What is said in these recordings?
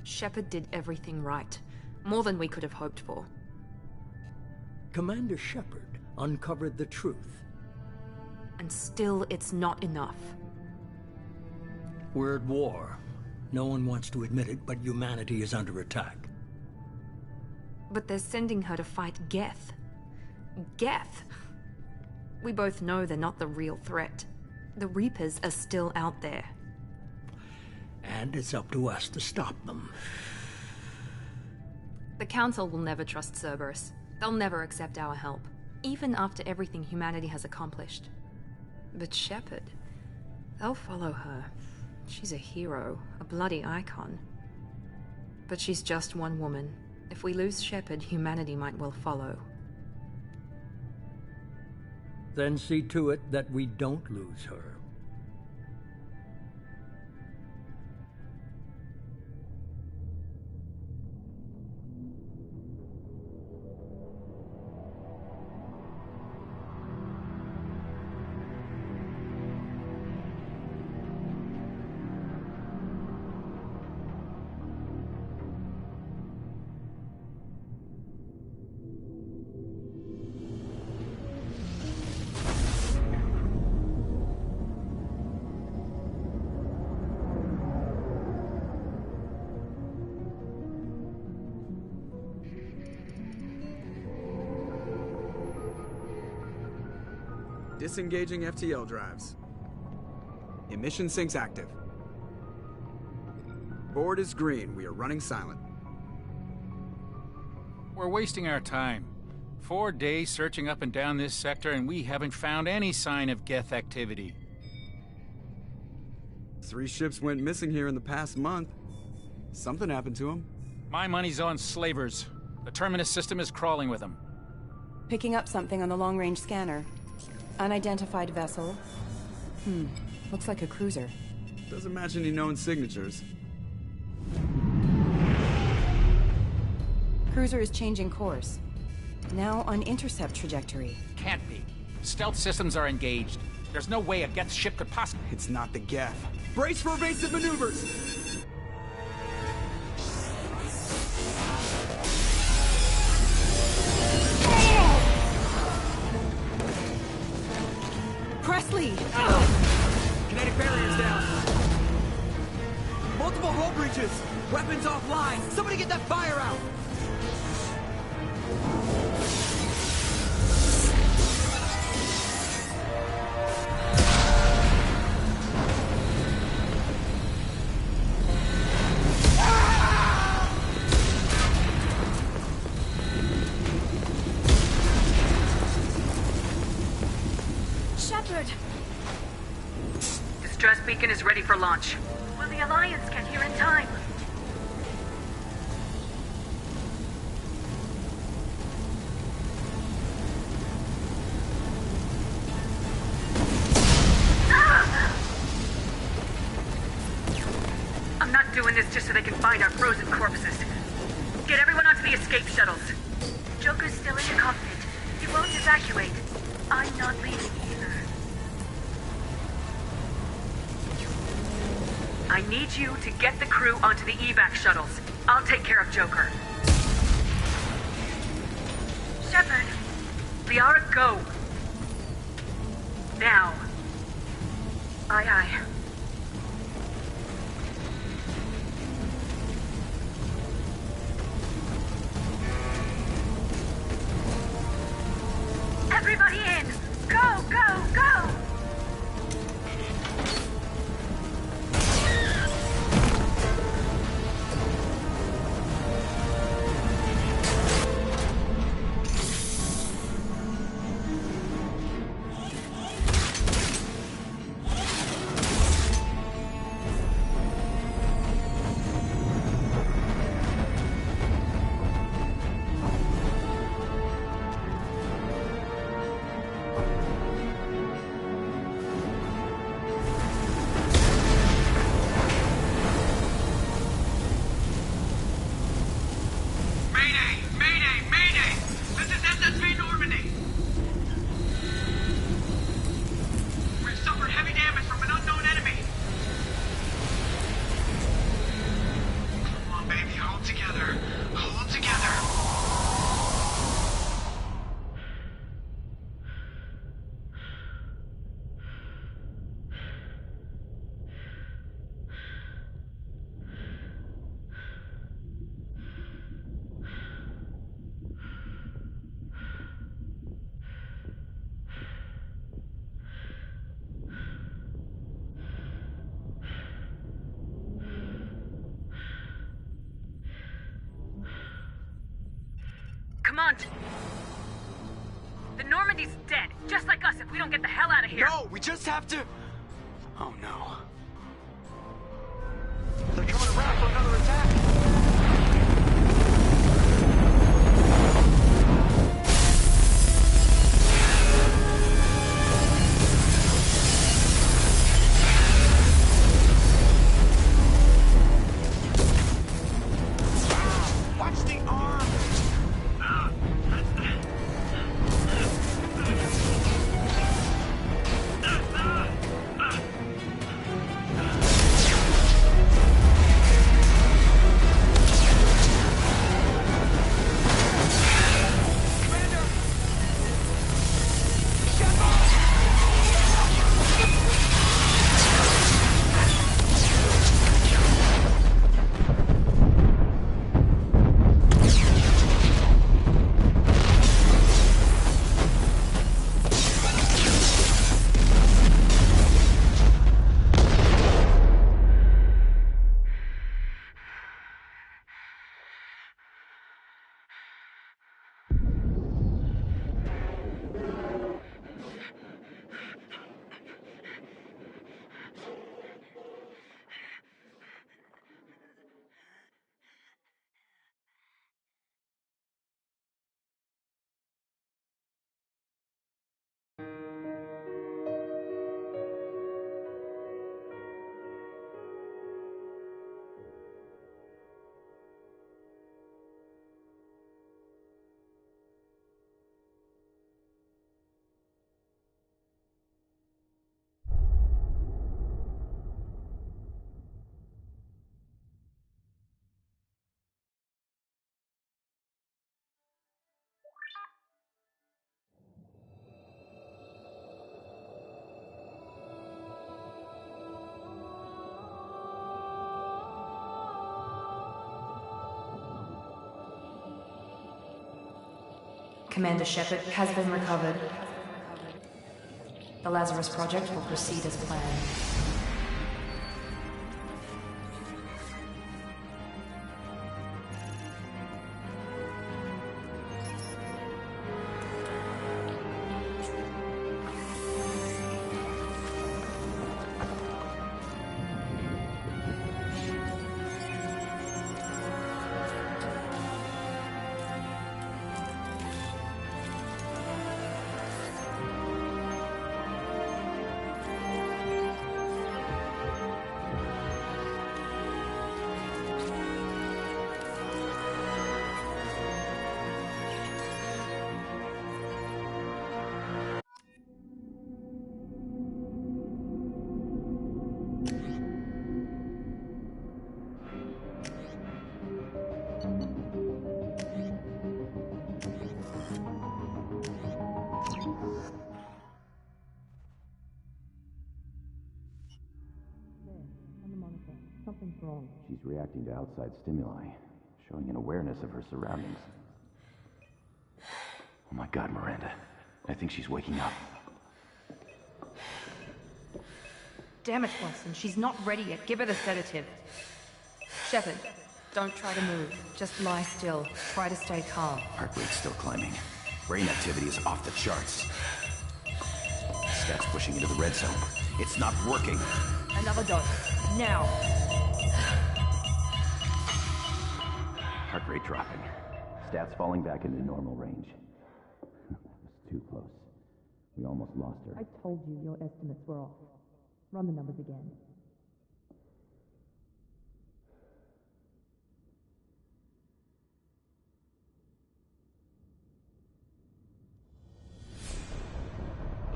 Shepard did everything right. More than we could have hoped for. Commander Shepard uncovered the truth. And still, it's not enough. We're at war. No one wants to admit it, but humanity is under attack. But they're sending her to fight Geth. Geth! We both know they're not the real threat. The Reapers are still out there. And it's up to us to stop them. The Council will never trust Cerberus. They'll never accept our help, even after everything humanity has accomplished. But Shepard, they'll follow her. She's a hero, a bloody icon. But she's just one woman. If we lose Shepard, humanity might well follow. Then see to it that we don't lose her. Disengaging FTL drives. Emission sinks active. Board is green. We are running silent. We're wasting our time. 4 days searching up and down this sector, and we haven't found any sign of Geth activity. 3 ships went missing here in the past month. Something happened to them. My money's on slavers. The Terminus system is crawling with them. Picking up something on the long-range scanner. Unidentified vessel. Looks like a cruiser. Doesn't match any known signatures. Cruiser is changing course. Now on intercept trajectory. Can't be. Stealth systems are engaged. There's no way a Geth ship could possibly... It's not the Geth. Brace for evasive maneuvers! Presley! Kinetic barriers down. Multiple hull breaches. Weapons offline. Somebody get that fire out. Shepard! Distress beacon is ready for launch. Will the Alliance get here in time? I'm not doing this just so they can find our frozen corpses. Get everyone onto the escape shuttles. Joker's still in the cockpit. He won't evacuate. I'm not leaving either. I need you to get the crew onto the evac shuttles. I'll take care of Joker. Shepard! Liara, go! Now. Aye, aye. Everybody in! Go, go, go! Come on. The Normandy's dead, just like us if we don't get the hell out of here. No, we just have to... Oh no. They're coming around for another attack. Watch the arm! Commander Shepard has been recovered. The Lazarus Project will proceed as planned. Something's wrong. She's reacting to outside stimuli, showing an awareness of her surroundings. Oh my God, Miranda. I think she's waking up. Damn it, Watson. She's not ready yet. Give her the sedative. Shepard, don't try to move. Just lie still. Try to stay calm. Heart rate's still climbing. Brain activity is off the charts. Stats pushing into the red zone. It's not working. Another dose. Now. Heart rate dropping. Stats falling back into normal range. That was too close. We almost lost her. I told you your estimates were off. Run the numbers again.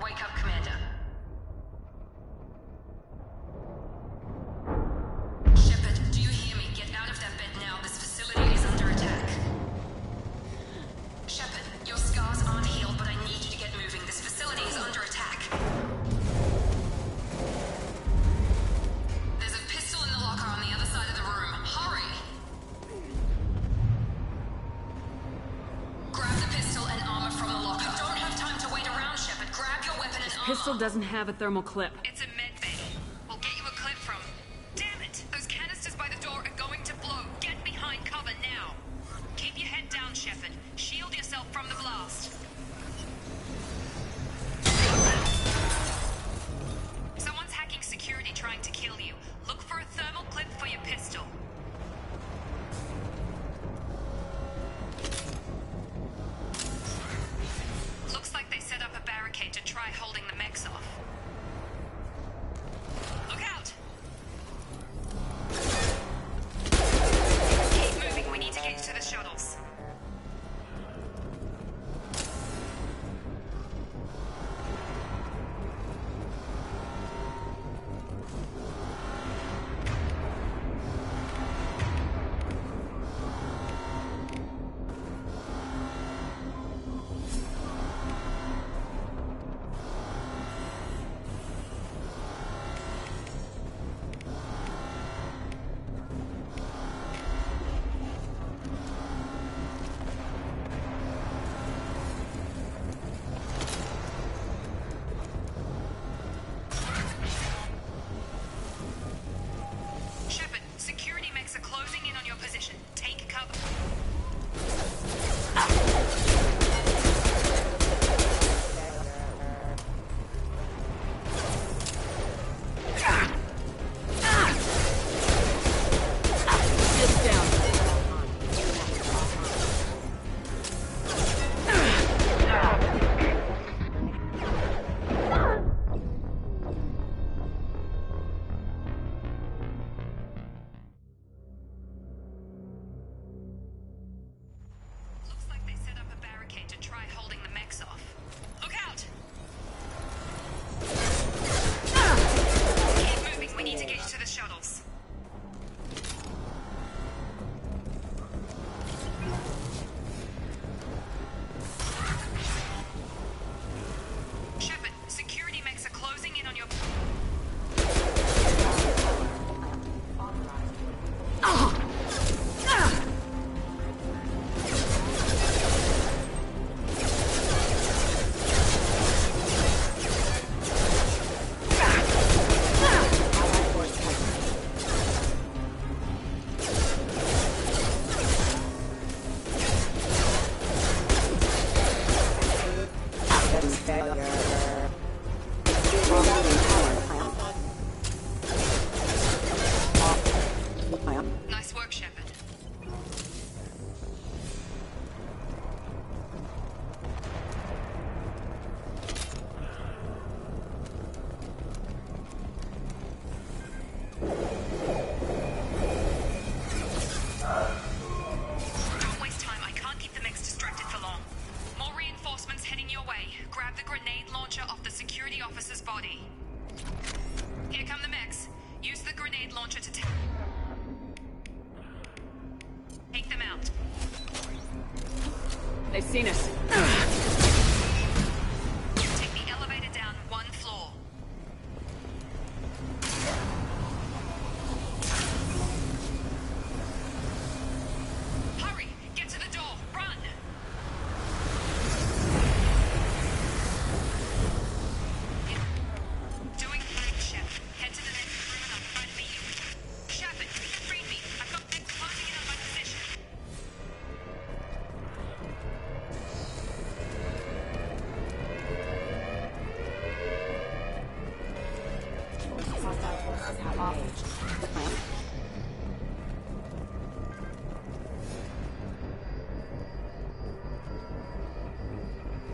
Wake up, Commander. Shepard, do you hear me? Get out of that bed now. This facility is under attack. Shepard, your scars aren't healed, but I need you to get moving. This facility is under attack. There's a pistol in the locker on the other side of the room. Hurry! Grab the pistol and armor from the locker. You don't have time to wait around, Shepard. Grab your weapon and armor. Pistol doesn't have a thermal clip. It's a med bay. We'll get you a clip from... Damn it! Those canisters by the door are going to blow. Get behind cover now. Keep your head down, Shepard. Shield yourself Nice work, Shepard. Don't waste time. I can't keep the mechs distracted for long. More reinforcements heading your way. Grab the grenade launcher off the security officer's body. Here come the mechs. Use the grenade launcher to take them out. They've seen us. Take the elevator down one floor. Hurry! Get to the door! Run! Doing great, Shep. Head to the next room and I'll try to meet you. Shepard, read me. I've got men closing in on my position.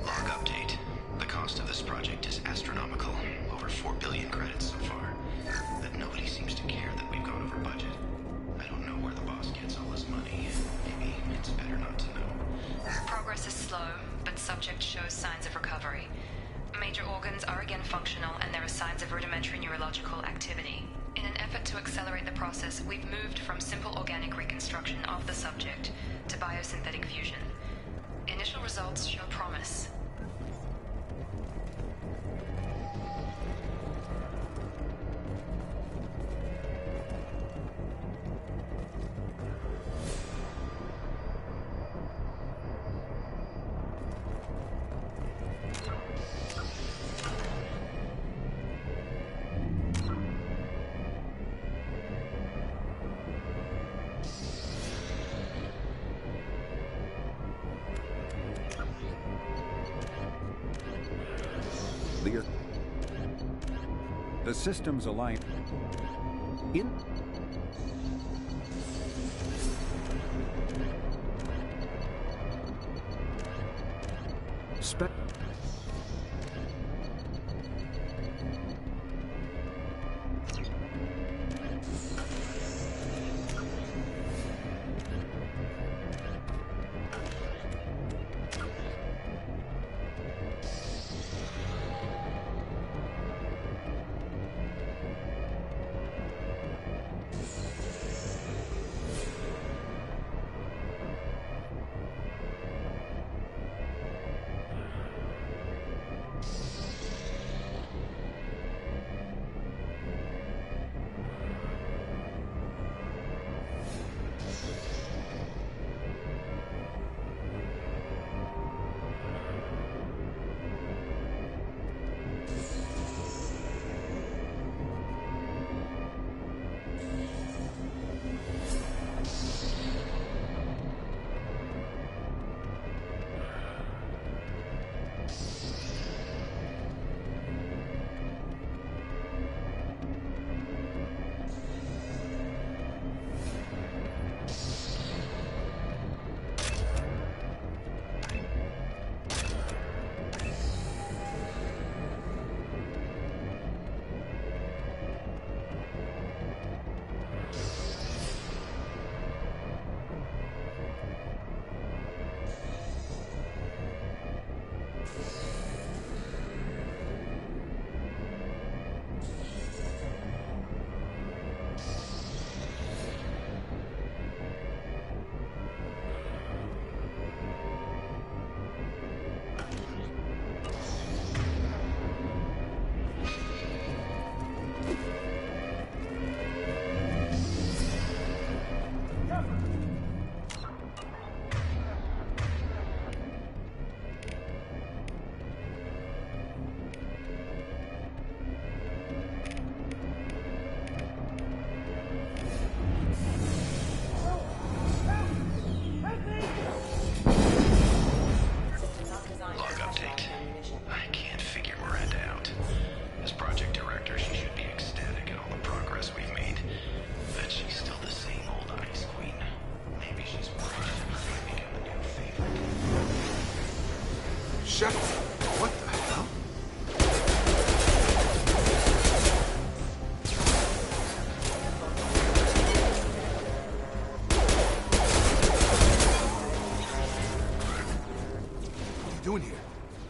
Log update. The cost of this project is astronomical. Over 4 billion credits so far. But nobody seems to care that we've gone over budget. I don't know where the boss gets all his money. Maybe it's better not to know. Progress is slow, but subject shows signs of recovery. Major organs are again functional, and there are signs of rudimentary neurological activity. In an effort to accelerate the process, we've moved from simple organic reconstruction of the subject to biosynthetic fusion. Initial results show promise. The systems align. In. Spec.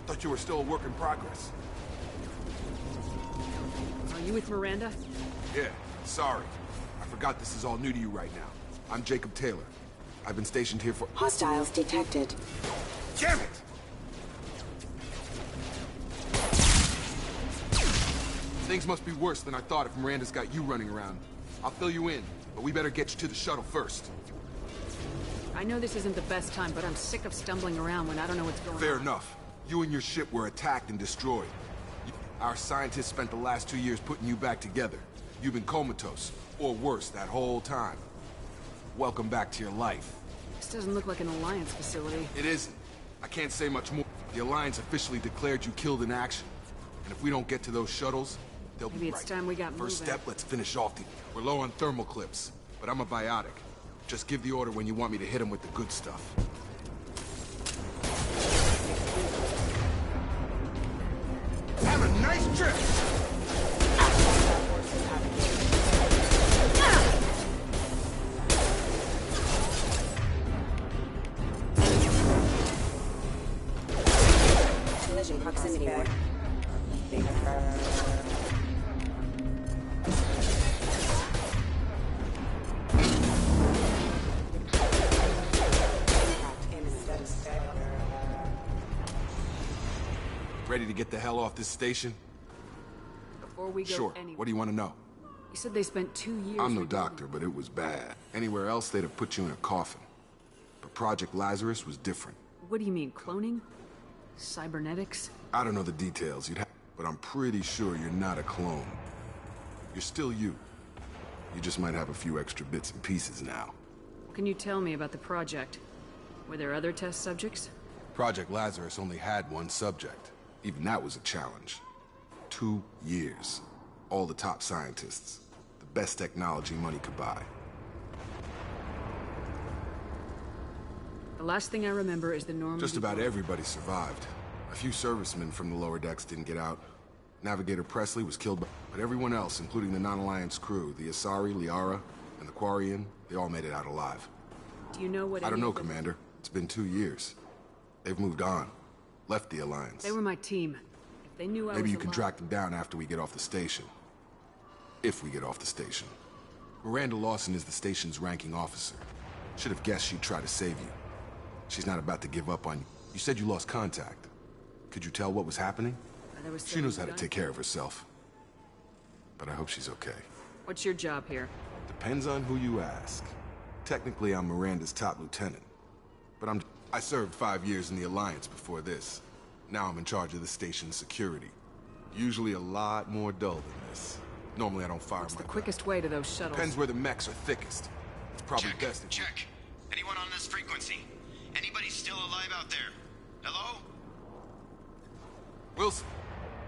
Thought you were still a work in progress. Are you with Miranda? Yeah, sorry. I forgot this is all new to you right now. I'm Jacob Taylor. I've been stationed here for— Hostiles detected. Damn it! Things must be worse than I thought if Miranda's got you running around. I'll fill you in, but we better get you to the shuttle first. I know this isn't the best time, but I'm sick of stumbling around when I don't know what's going on. Fair enough. You and your ship were attacked and destroyed. Our scientists spent the last 2 years putting you back together. You've been comatose, or worse, that whole time. Welcome back to your life. This doesn't look like an Alliance facility. It isn't. I can't say much more. The Alliance officially declared you killed in action. And if we don't get to those shuttles, they'll be right. Maybe it's time we got moving. First step, let's finish off the— We're low on thermal clips, but I'm a biotic. Just give the order when you want me to hit him with the good stuff. Have a nice trip! Collision proximity warning. Ready to get the hell off this station? Before we go Sure. anywhere. What do you want to know? You said they spent 2 years... I'm no doctor, but it was bad. Anywhere else, they'd have put you in a coffin. But Project Lazarus was different. What do you mean, cloning? Cybernetics? I don't know the details, but I'm pretty sure you're not a clone. You're still you. You just might have a few extra bits and pieces now. What can you tell me about the project? Were there other test subjects? Project Lazarus only had one subject. Even that was a challenge. 2 years. All the top scientists. The best technology money could buy. The last thing I remember is the Normandy... Just about everybody survived. A few servicemen from the lower decks didn't get out. Navigator Presley was killed by... But everyone else, including the non-Alliance crew, the Asari, Liara, and the Quarian, they all made it out alive. Do you know what... I don't know, Commander. It's been 2 years. They've moved on. Left the Alliance. They were my team. If they knew I was Maybe you can alive... track them down after we get off the station. If we get off the station. Miranda Lawson is the station's ranking officer. Should have guessed she'd try to save you. She's not about to give up on you. You said you lost contact. Could you tell what was happening? She knows how to take care of herself. But I hope she's okay. What's your job here? Depends on who you ask. Technically, I'm Miranda's top lieutenant. But I served 5 years in the Alliance before this. Now I'm in charge of the station's security. Usually a lot more dull than this. Normally I don't fire What's my the gun. quickest way to those shuttles? Depends where the mechs are thickest. It's probably best if Check. Anyone on this frequency? Anybody still alive out there? Hello? Wilson,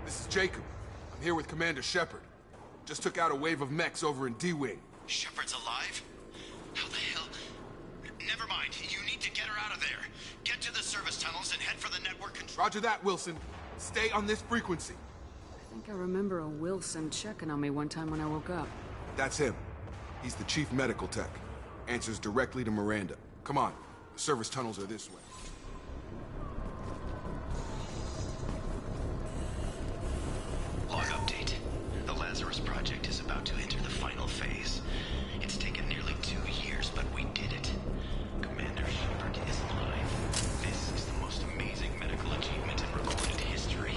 this is Jacob. I'm here with Commander Shepard. Just took out a wave of mechs over in D-Wing. Shepard's alive? How the hell? Never mind. You need to get her out of there. Get to the service tunnels and head for the network control. Roger that, Wilson. Stay on this frequency. I think I remember a Wilson checking on me one time when I woke up. That's him. He's the chief medical tech. Answers directly to Miranda. Come on. The service tunnels are this way. Log update. The Lazarus project is about to enter the final phase. It's taken nearly 2 years, but we did it. Commander Shepard is alive. This is the most amazing medical achievement in recorded history.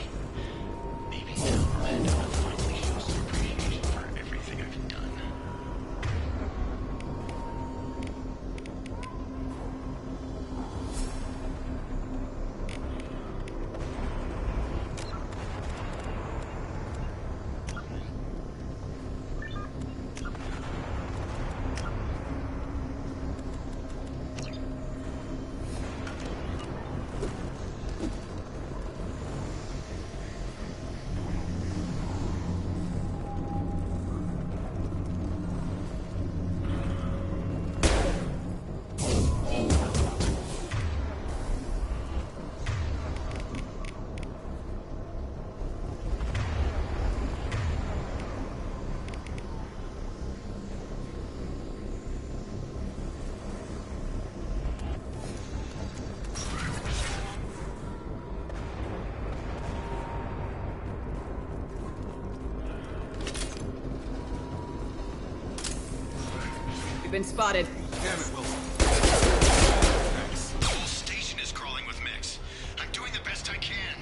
Maybe now Miranda will finally show some appreciation for everything I've done. We've been spotted. Damn it, Wilson. The whole station is crawling with mechs. I'm doing the best I can.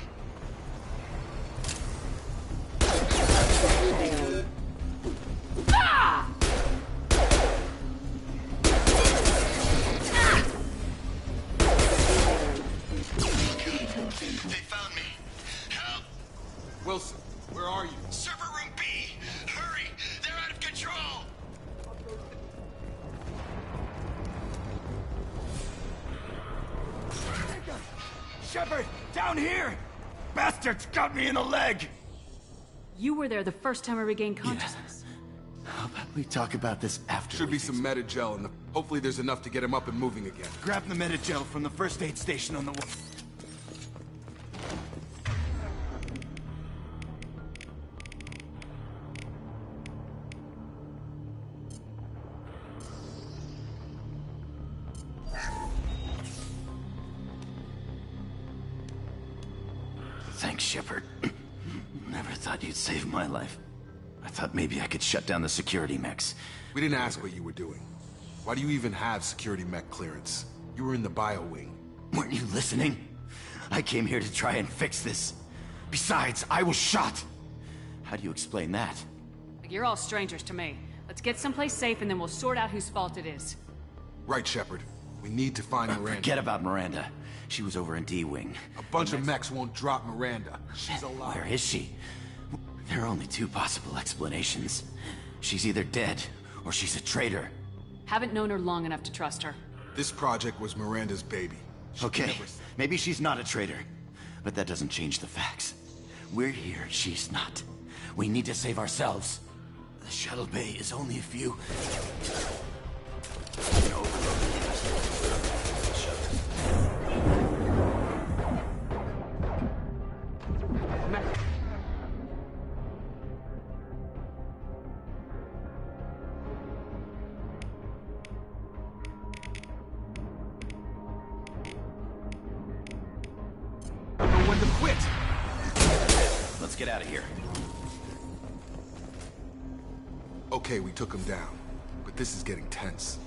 Ah! They found me. Help! Wilson, where are you? Server room B! Hurry! They're out of control! Shepard, down here! Bastards got me in the leg! You were there the first time I regained consciousness. How about we talk about this after? Should be some Medi-gel, and hopefully there's enough to get him up and moving again. Grab the Medi-gel from the first aid station on the wall. Thanks, Shepard. Never thought you'd save my life. I thought maybe I could shut down the security mechs. We didn't ask what you were doing. Why do you even have security mech clearance? You were in the bio wing. Weren't you listening? I came here to try and fix this. Besides, I was shot. How do you explain that? You're all strangers to me. Let's get someplace safe and then we'll sort out whose fault it is. Right, Shepard. We need to find Miranda. Forget about Miranda. She was over in D-Wing. A bunch of mechs won't drop Miranda. She's alive. Where is she? There are only two possible explanations. She's either dead, or she's a traitor. Haven't known her long enough to trust her. This project was Miranda's baby. Okay, maybe she's not a traitor. But that doesn't change the facts. We're here, she's not. We need to save ourselves. The shuttle bay is only a few... When to quit! Let's get out of here. Okay, we took him down. But this is getting tense.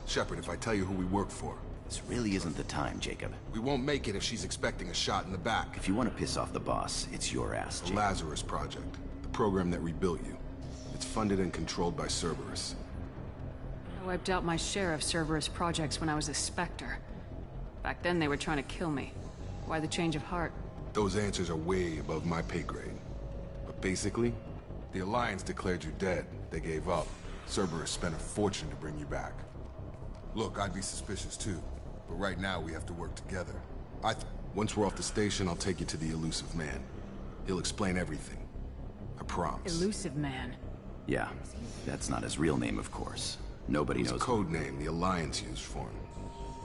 Shepard, if I tell you who we work for... This really isn't the time, Jacob. We won't make it if she's expecting a shot in the back. If you want to piss off the boss, it's your ass, The Jacob. Lazarus Project. The program that rebuilt you. It's funded and controlled by Cerberus. I wiped out my share of Cerberus projects when I was a Spectre. Back then they were trying to kill me. Why the change of heart? Those answers are way above my pay grade. But basically, the Alliance declared you dead. They gave up. Cerberus spent a fortune to bring you back. Look, I'd be suspicious too. But right now, we have to work together. Once we're off the station, I'll take you to the Elusive Man. He'll explain everything. I promise. Elusive Man. Yeah, that's not his real name, of course. Nobody knows. It's a code name the Alliance used for him.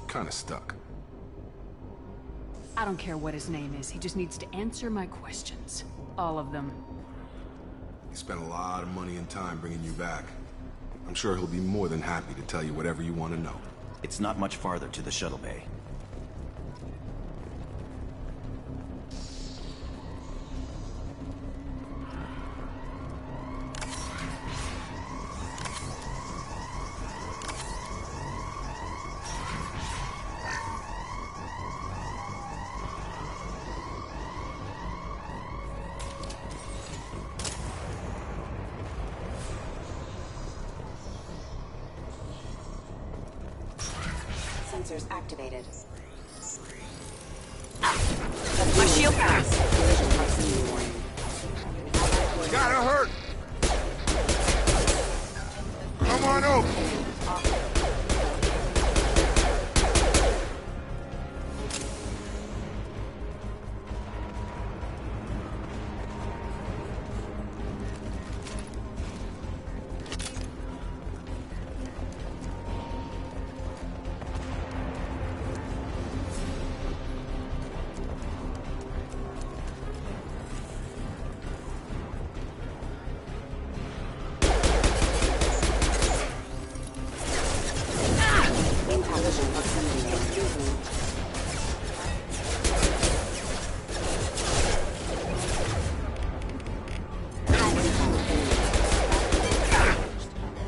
Kinda stuck. I don't care what his name is. He just needs to answer my questions. All of them. He spent a lot of money and time bringing you back. I'm sure he'll be more than happy to tell you whatever you want to know. It's not much farther to the shuttle bay. Sensors activated. My shield pass. Gotta hurt! Come on over!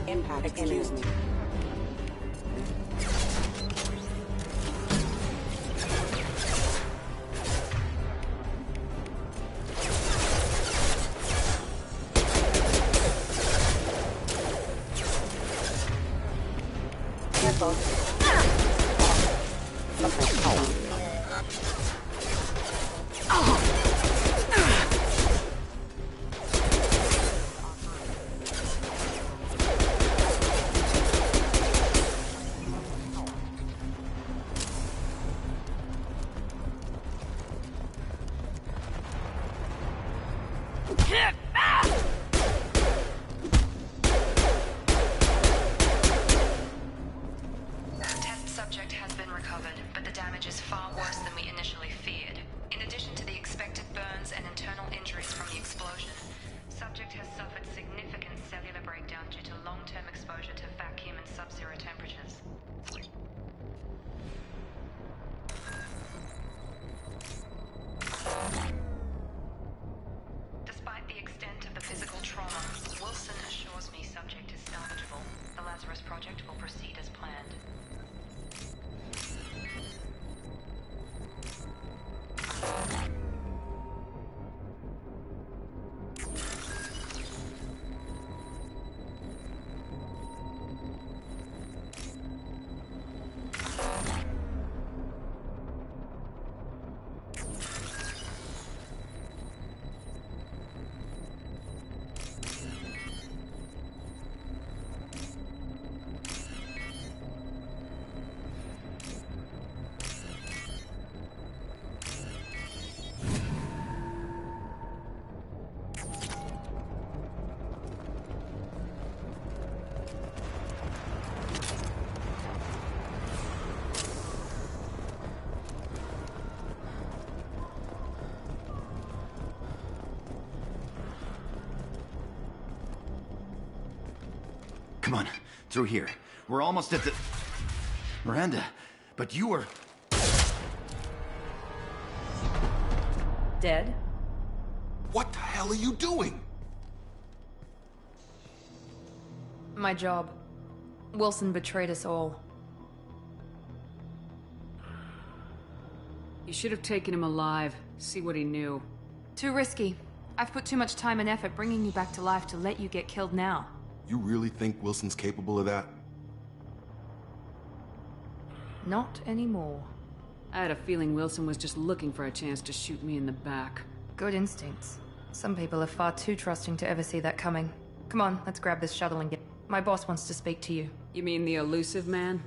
Impact imminent. Come on, through here. We're almost at the... Miranda, but you were... Dead? What the hell are you doing? My job. Wilson betrayed us all. You should have taken him alive, see what he knew. Too risky. I've put too much time and effort bringing you back to life to let you get killed now. You really think Wilson's capable of that? Not anymore. I had a feeling Wilson was just looking for a chance to shoot me in the back. Good instincts. Some people are far too trusting to ever see that coming. Come on, let's grab this shuttle and get... My boss wants to speak to you. You mean the elusive man?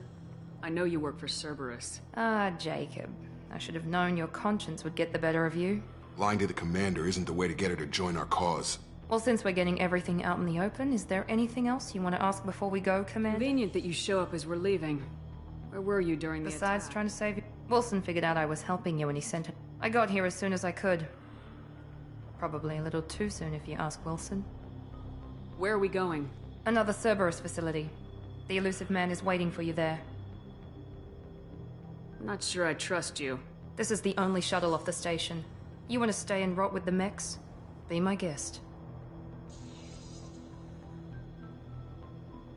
I know you work for Cerberus. Ah, Jacob. I should have known your conscience would get the better of you. Lying to the commander isn't the way to get her to join our cause. Well, since we're getting everything out in the open, is there anything else you want to ask before we go, Commander? Convenient that you show up as we're leaving. Where were you during the Besides attack? trying to save you? Wilson figured out I was helping you and he sent it. I got here as soon as I could. Probably a little too soon if you ask Wilson. Where are we going? Another Cerberus facility. The elusive man is waiting for you there. I'm not sure I trust you. This is the only shuttle off the station. You want to stay and rot with the mechs? Be my guest.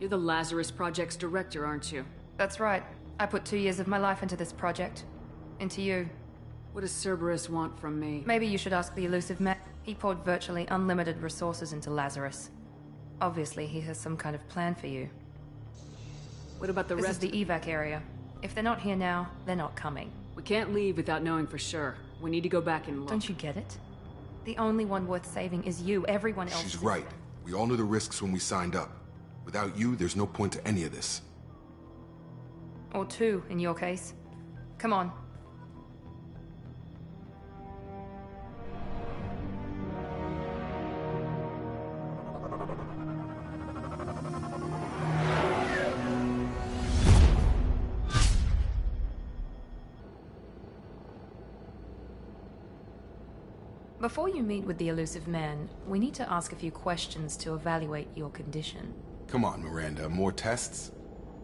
You're the Lazarus Project's director, aren't you? That's right. I put 2 years of my life into this project. Into you. What does Cerberus want from me? Maybe you should ask the elusive man. He poured virtually unlimited resources into Lazarus. Obviously, he has some kind of plan for you. What about the rest? This is the evac area. If they're not here now, they're not coming. We can't leave without knowing for sure. We need to go back and look. Don't you get it? The only one worth saving is you. Everyone else She's is right. We all knew the risks when we signed up. Without you, there's no point to any of this. Or two, in your case. Come on. Before you meet with the elusive man, we need to ask a few questions to evaluate your condition. Come on, Miranda. More tests?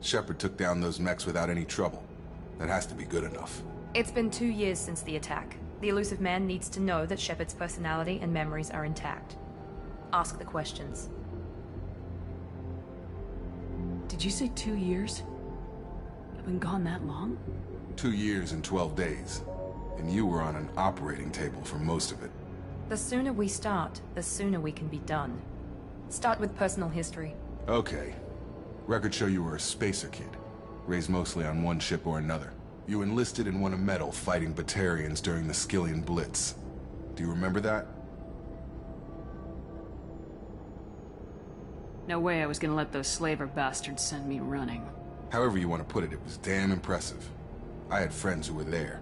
Shepard took down those mechs without any trouble. That has to be good enough. It's been 2 years since the attack. The elusive man needs to know that Shepard's personality and memories are intact. Ask the questions. Did you say 2 years? I've been gone that long? 2 years and 12 days. And you were on an operating table for most of it. The sooner we start, the sooner we can be done. Start with personal history. Okay. Records show you were a spacer kid. raised mostly on one ship or another. You enlisted and won a medal fighting Batarians during the Skillian Blitz. Do you remember that? No way I was gonna let those slaver bastards send me running. However you want to put it, it was damn impressive. I had friends who were there.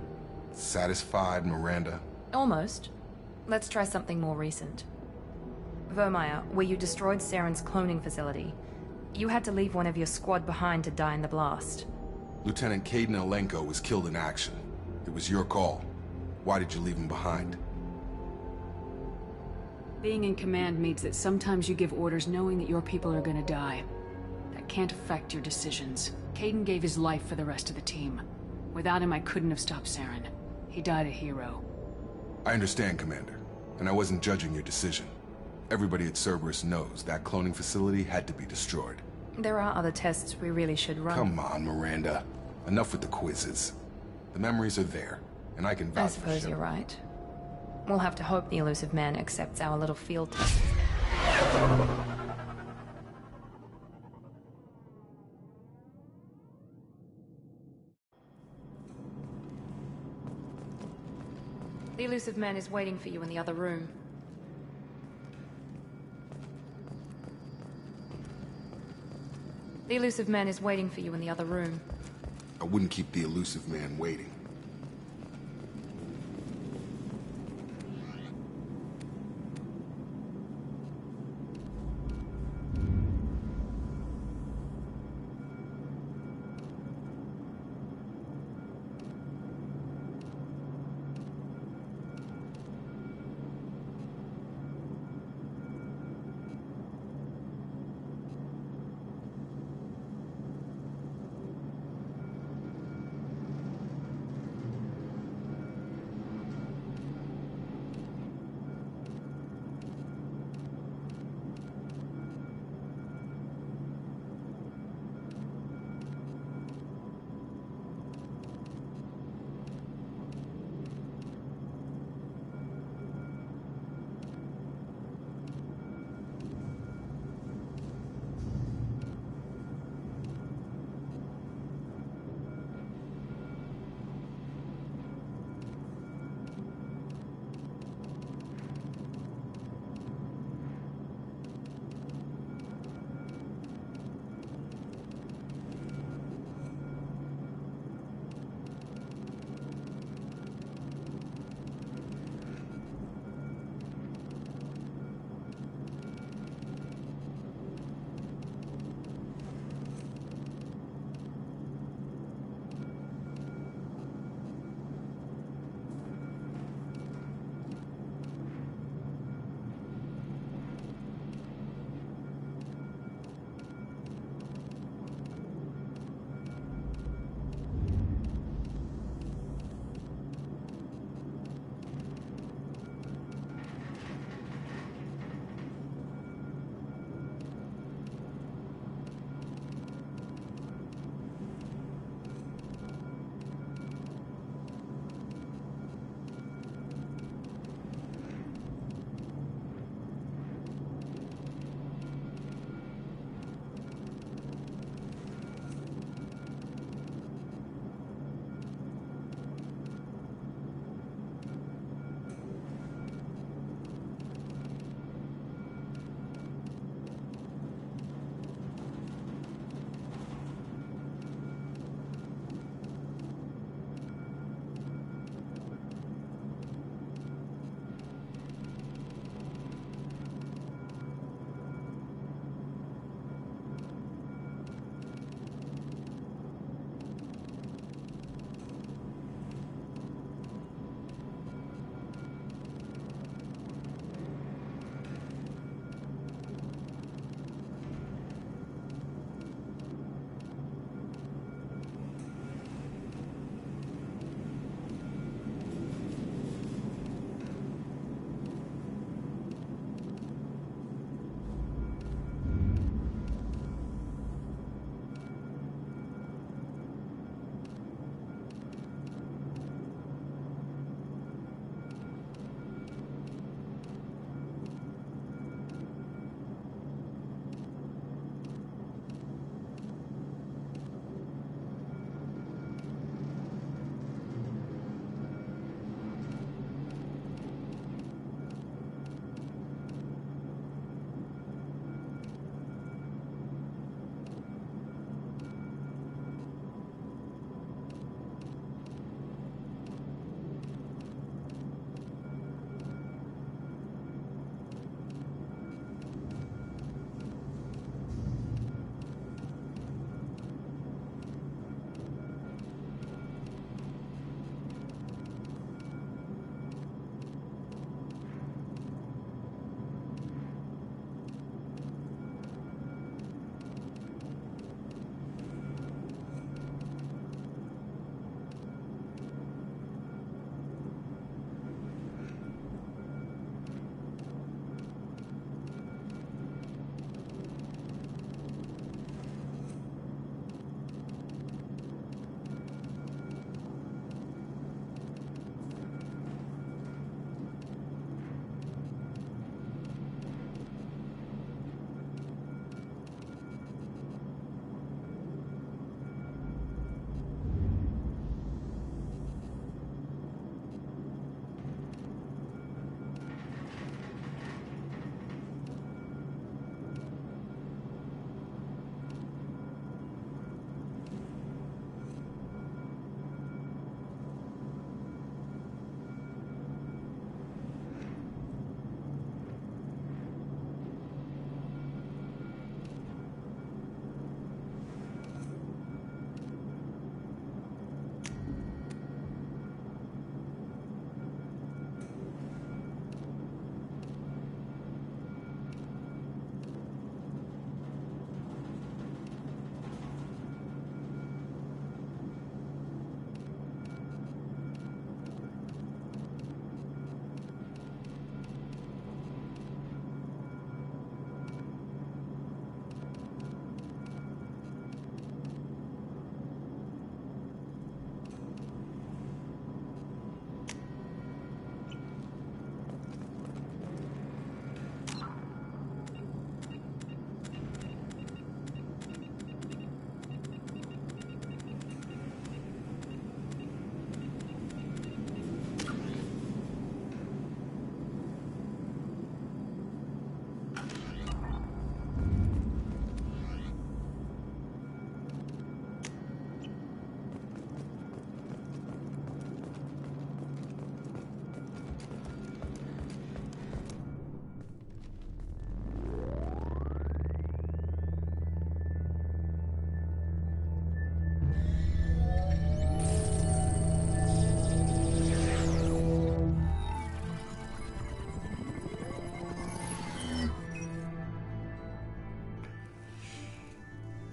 Satisfied, Miranda? Almost. Let's try something more recent. Vermeer, where you destroyed Saren's cloning facility, you had to leave one of your squad behind to die in the blast. Lieutenant Caden Alenko was killed in action. It was your call. Why did you leave him behind? Being in command means that sometimes you give orders knowing that your people are gonna die. That can't affect your decisions. Caden gave his life for the rest of the team. Without him, I couldn't have stopped Saren. He died a hero. I understand, Commander, and I wasn't judging your decision. Everybody at Cerberus knows that cloning facility had to be destroyed. There are other tests we really should run. Come on, Miranda. Enough with the quizzes. The memories are there, and I can vouch I for suppose Shepard. you're right. We'll have to hope the elusive man accepts our little field test. The elusive man is waiting for you in the other room. The elusive man is waiting for you in the other room. I wouldn't keep the elusive man waiting.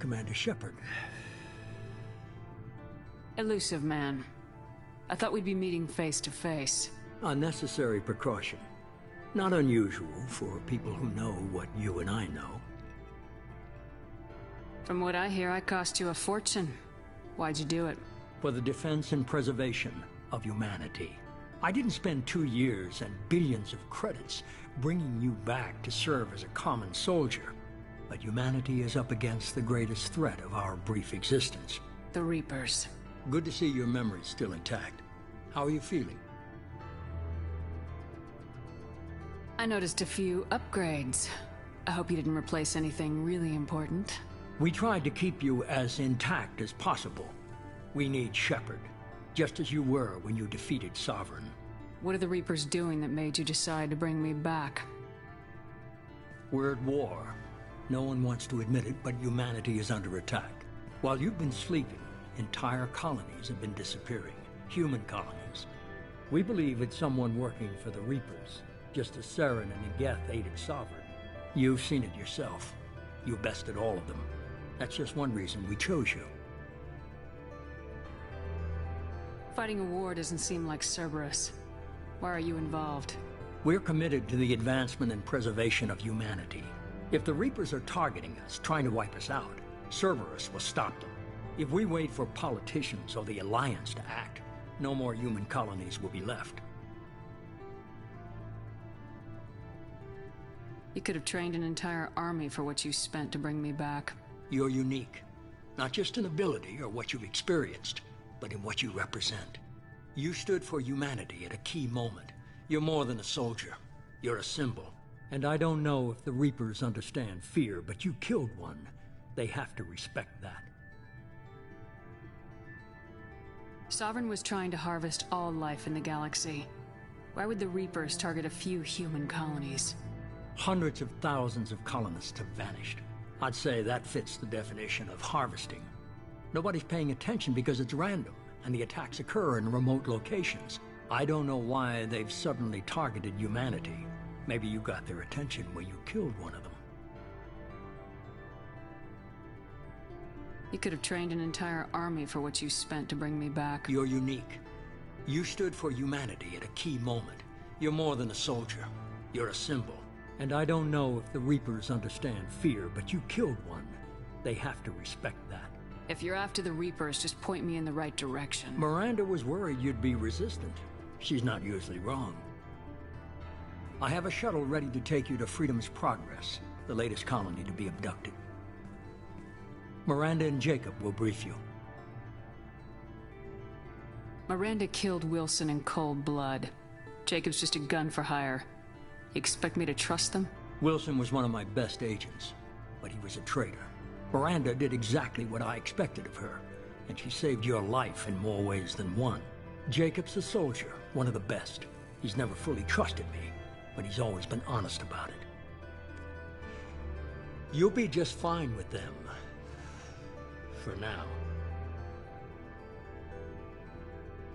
Commander Shepard. Elusive man. I thought we'd be meeting face to face. A necessary precaution. Not unusual for people who know what you and I know. From what I hear, I cost you a fortune. Why'd you do it? For the defense and preservation of humanity. I didn't spend 2 years and billions of credits bringing you back to serve as a common soldier. But humanity is up against the greatest threat of our brief existence. The Reapers. Good to see your memory's still intact. How are you feeling? I noticed a few upgrades. I hope you didn't replace anything really important. We tried to keep you as intact as possible. We need Shepard, just as you were when you defeated Sovereign. What are the Reapers doing that made you decide to bring me back? We're at war. No one wants to admit it, but humanity is under attack. While you've been sleeping, entire colonies have been disappearing. Human colonies. We believe it's someone working for the Reapers, just as Saren and Igeth aided Sovereign. You've seen it yourself. You bested all of them. That's just one reason we chose you. Fighting a war doesn't seem like Cerberus. Why are you involved? We're committed to the advancement and preservation of humanity. If the Reapers are targeting us, trying to wipe us out, Cerberus will stop them. If we wait for politicians or the Alliance to act, no more human colonies will be left. You could have trained an entire army for what you spent to bring me back. You're unique. Not just in ability or what you've experienced, but in what you represent. You stood for humanity at a key moment. You're more than a soldier. You're a symbol. And I don't know if the Reapers understand fear, but you killed one. They have to respect that. Sovereign was trying to harvest all life in the galaxy. Why would the Reapers target a few human colonies? Hundreds of thousands of colonists have vanished. I'd say that fits the definition of harvesting. Nobody's paying attention because it's random, and the attacks occur in remote locations. I don't know why they've suddenly targeted humanity. Maybe you got their attention when you killed one of them. You could have trained an entire army for what you spent to bring me back. You're unique. You stood for humanity at a key moment. You're more than a soldier. You're a symbol. And I don't know if the Reapers understand fear, but you killed one. They have to respect that. If you're after the Reapers, just point me in the right direction. Miranda was worried you'd be resistant. She's not usually wrong. I have a shuttle ready to take you to Freedom's Progress, the latest colony to be abducted. Miranda and Jacob will brief you. Miranda killed Wilson in cold blood. Jacob's just a gun for hire. You expect me to trust them? Wilson was one of my best agents, but he was a traitor. Miranda did exactly what I expected of her, and she saved your life in more ways than one. Jacob's a soldier, one of the best. He's never fully trusted me, but he's always been honest about it. You'll be just fine with them. For now.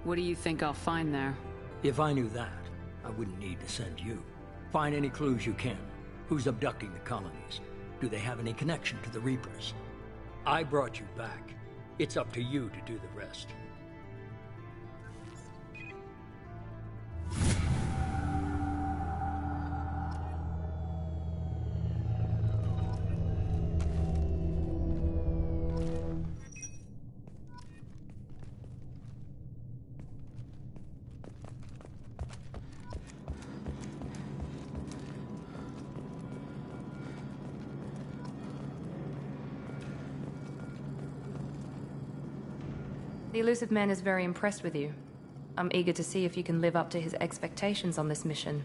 What do you think I'll find there? If I knew that, I wouldn't need to send you. Find any clues you can. Who's abducting the colonies? Do they have any connection to the Reapers? I brought you back. It's up to you to do the rest. The Elusive Man is very impressed with you. I'm eager to see if you can live up to his expectations on this mission.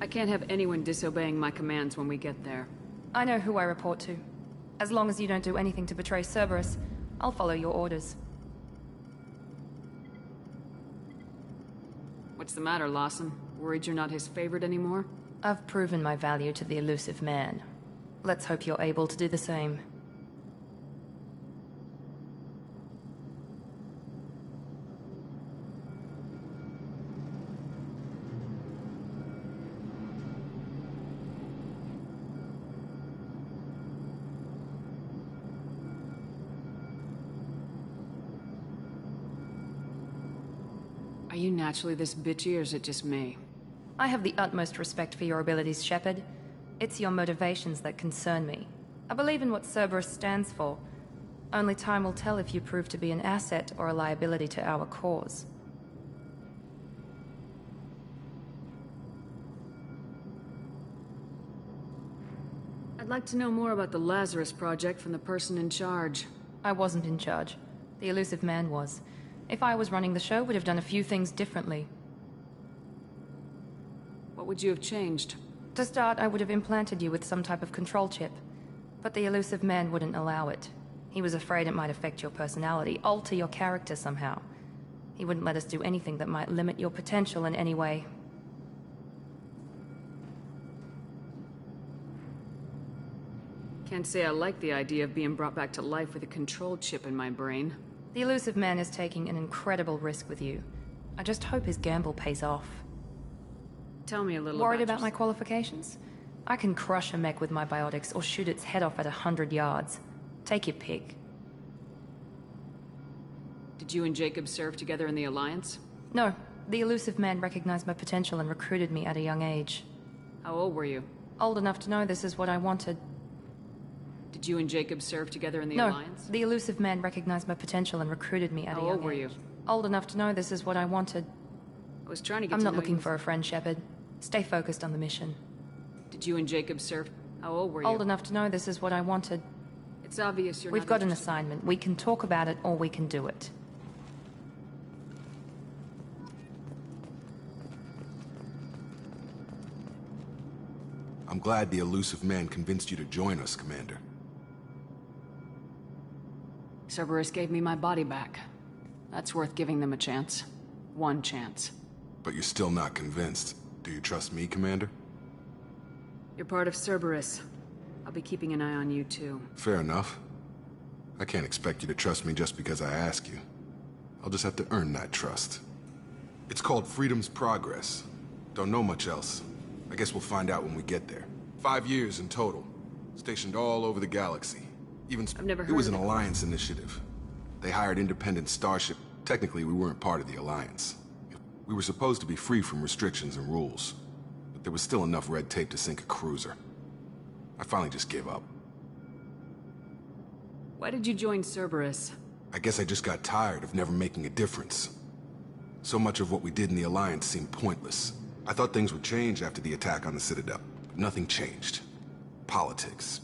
I can't have anyone disobeying my commands when we get there. I know who I report to. As long as you don't do anything to betray Cerberus, I'll follow your orders. What's the matter, Lawson? Worried you're not his favorite anymore? I've proven my value to the Elusive Man. Let's hope you're able to do the same. you naturally this bitchy, or is it just me? I have the utmost respect for your abilities, Shepard. It's your motivations that concern me. I believe in what Cerberus stands for. Only time will tell if you prove to be an asset or a liability to our cause. I'd like to know more about the Lazarus Project from the person in charge. I wasn't in charge. The elusive man was. If I was running the show, would have done a few things differently. What would you have changed? To start, I would have implanted you with some type of control chip. But the elusive man wouldn't allow it. He was afraid it might affect your personality, alter your character somehow. He wouldn't let us do anything that might limit your potential in any way. Can't say I like the idea of being brought back to life with a control chip in my brain. The elusive man is taking an incredible risk with you. I just hope his gamble pays off. Tell me a little Worried about my qualifications? I can crush a mech with my biotics or shoot its head off at 100 yards. Take your pick. Did you and Jacob serve together in the Alliance? No. The elusive man recognized my potential and recruited me at a young age. How old were you? Old enough to know this is what I wanted. Did you and Jacob serve together in the Alliance? No. The elusive man recognized my potential and recruited me at a young age. How old were you? Old enough to know this is what I wanted. I was trying to get I'm to not know looking you. for a friend, Shepard. Stay focused on the mission. Did you and Jacob serve? How old were you? Old enough to know this is what I wanted. It's obvious you're We've not got an interested. assignment. We can talk about it or we can do it. I'm glad the elusive man convinced you to join us, Commander. Cerberus gave me my body back. That's worth giving them a chance. One chance. But you're still not convinced. Do you trust me, Commander? You're part of Cerberus. I'll be keeping an eye on you, too. Fair enough. I can't expect you to trust me just because I ask you. I'll just have to earn that trust. It's called Freedom's Progress. Don't know much else. I guess we'll find out when we get there. 5 years in total. Stationed all over the galaxy. Even I've never heard it was of an it. Alliance initiative. They hired independent Starship. Technically, we weren't part of the Alliance. We were supposed to be free from restrictions and rules. But there was still enough red tape to sink a cruiser. I finally just gave up. Why did you join Cerberus? I guess I just got tired of never making a difference. So much of what we did in the Alliance seemed pointless. I thought things would change after the attack on the Citadel, but nothing changed. Politics,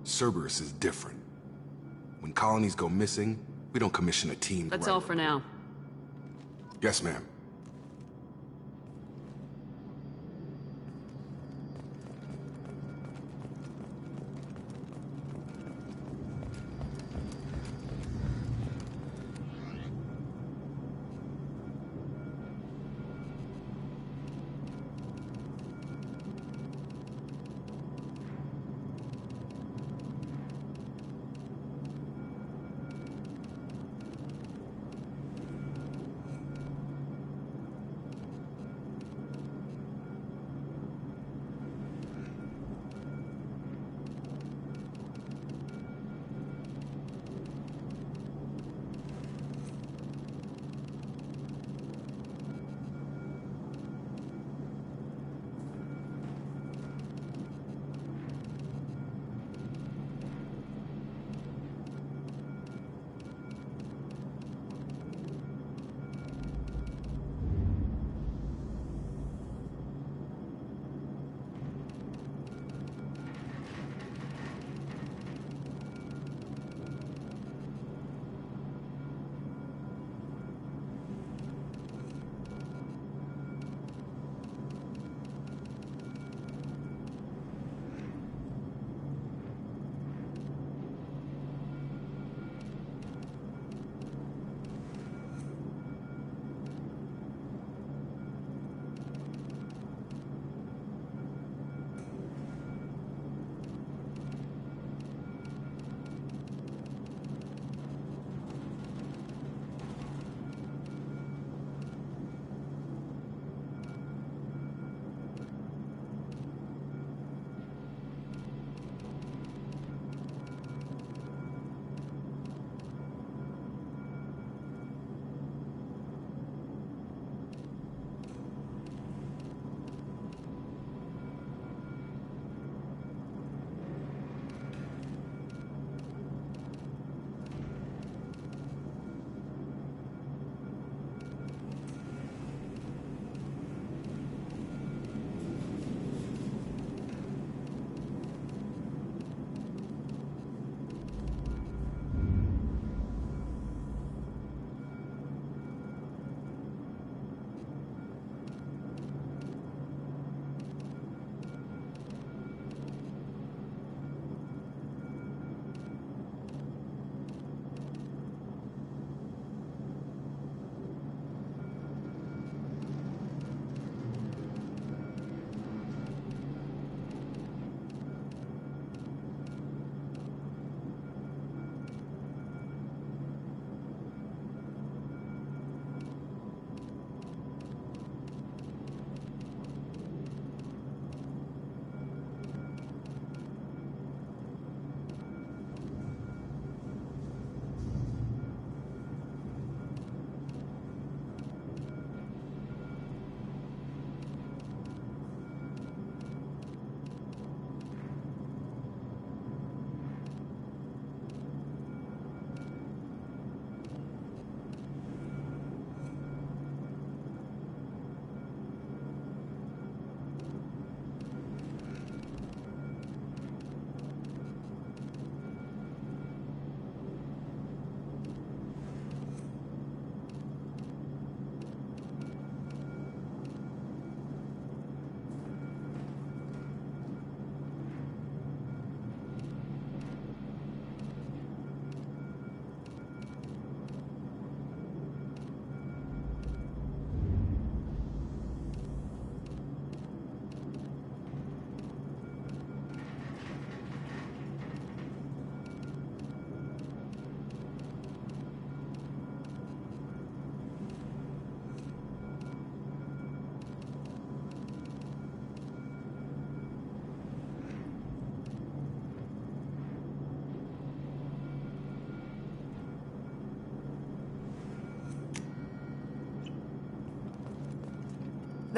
Cerberus is different. When colonies go missing, we don't commission a team. That's all for now. Yes, ma'am.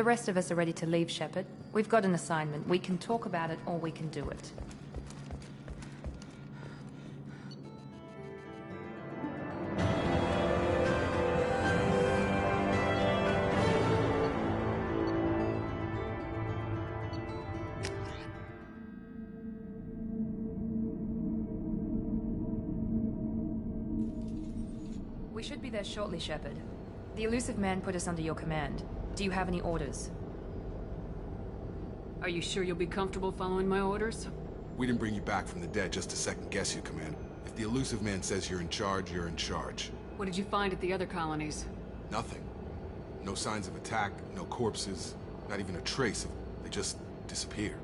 The rest of us are ready to leave, Shepard. We've got an assignment. We can talk about it, or we can do it. We should be there shortly, Shepard. The elusive man put us under your command. Do you have any orders? Are you sure you'll be comfortable following my orders? We didn't bring you back from the dead just to second guess you, Commander. If the elusive man says you're in charge, you're in charge. What did you find at the other colonies? Nothing. No signs of attack, no corpses, not even a trace of... They just disappear.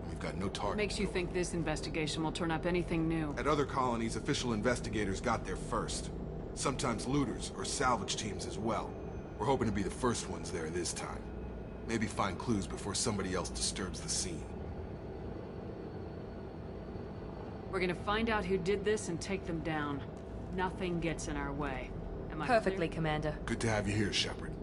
And we've got no target. What makes you think this investigation will turn up anything new? At other colonies, official investigators got there first. Sometimes looters or salvage teams as well. We're hoping to be the first ones there this time. Maybe find clues before somebody else disturbs the scene. We're gonna find out who did this and take them down. Nothing gets in our way. Am I Perfectly, clear? Commander. Good to have you here, Shepard.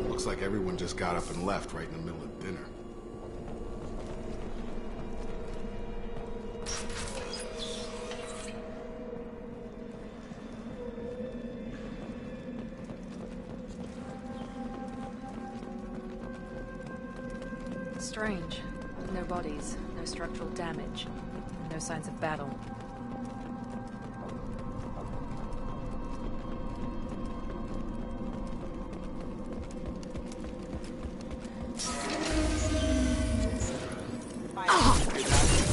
Looks like everyone just got up and left right in the middle of dinner. Strange. No bodies, no structural damage, no signs of battle.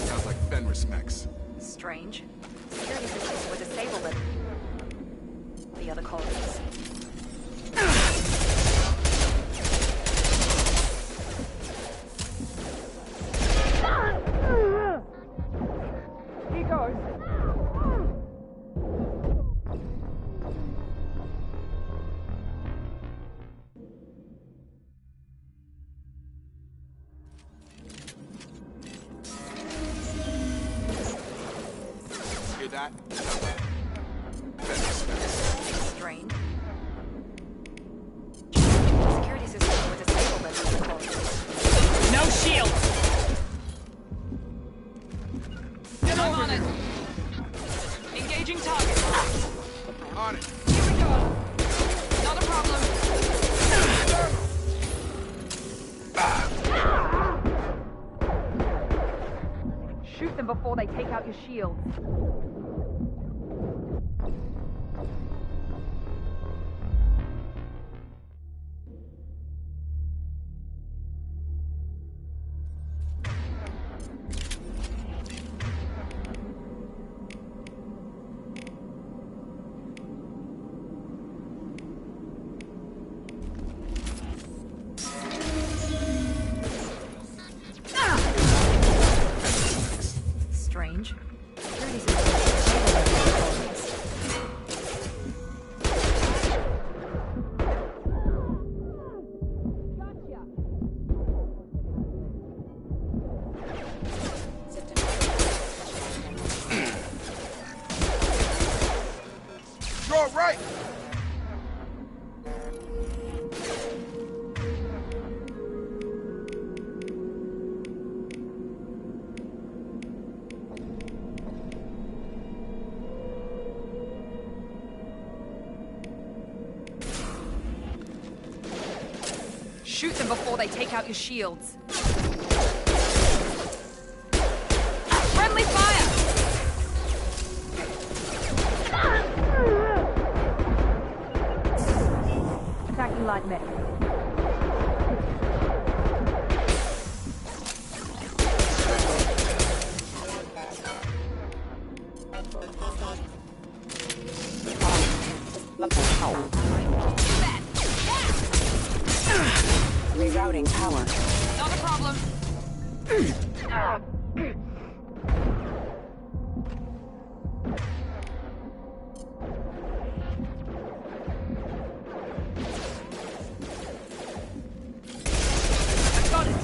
Sounds like Fenris mechs. Strange. Security systems were disabled at the other colonies. He goes. Hear that? Strange. Security systems were disabled at the other colonies. No shields. Get on it. Engaging target. On it. Here we go. Not a problem. Shoot them before they take out your shields. Strange. Security systems were disabled at the other colonies. Go right! Shoot them before they take out your shields. Friendly fire! Attacking light mech. Rerouting power. Not a problem. I got it.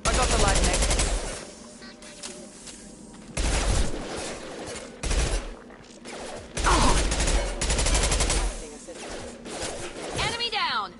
I got the light mech. Enemy down.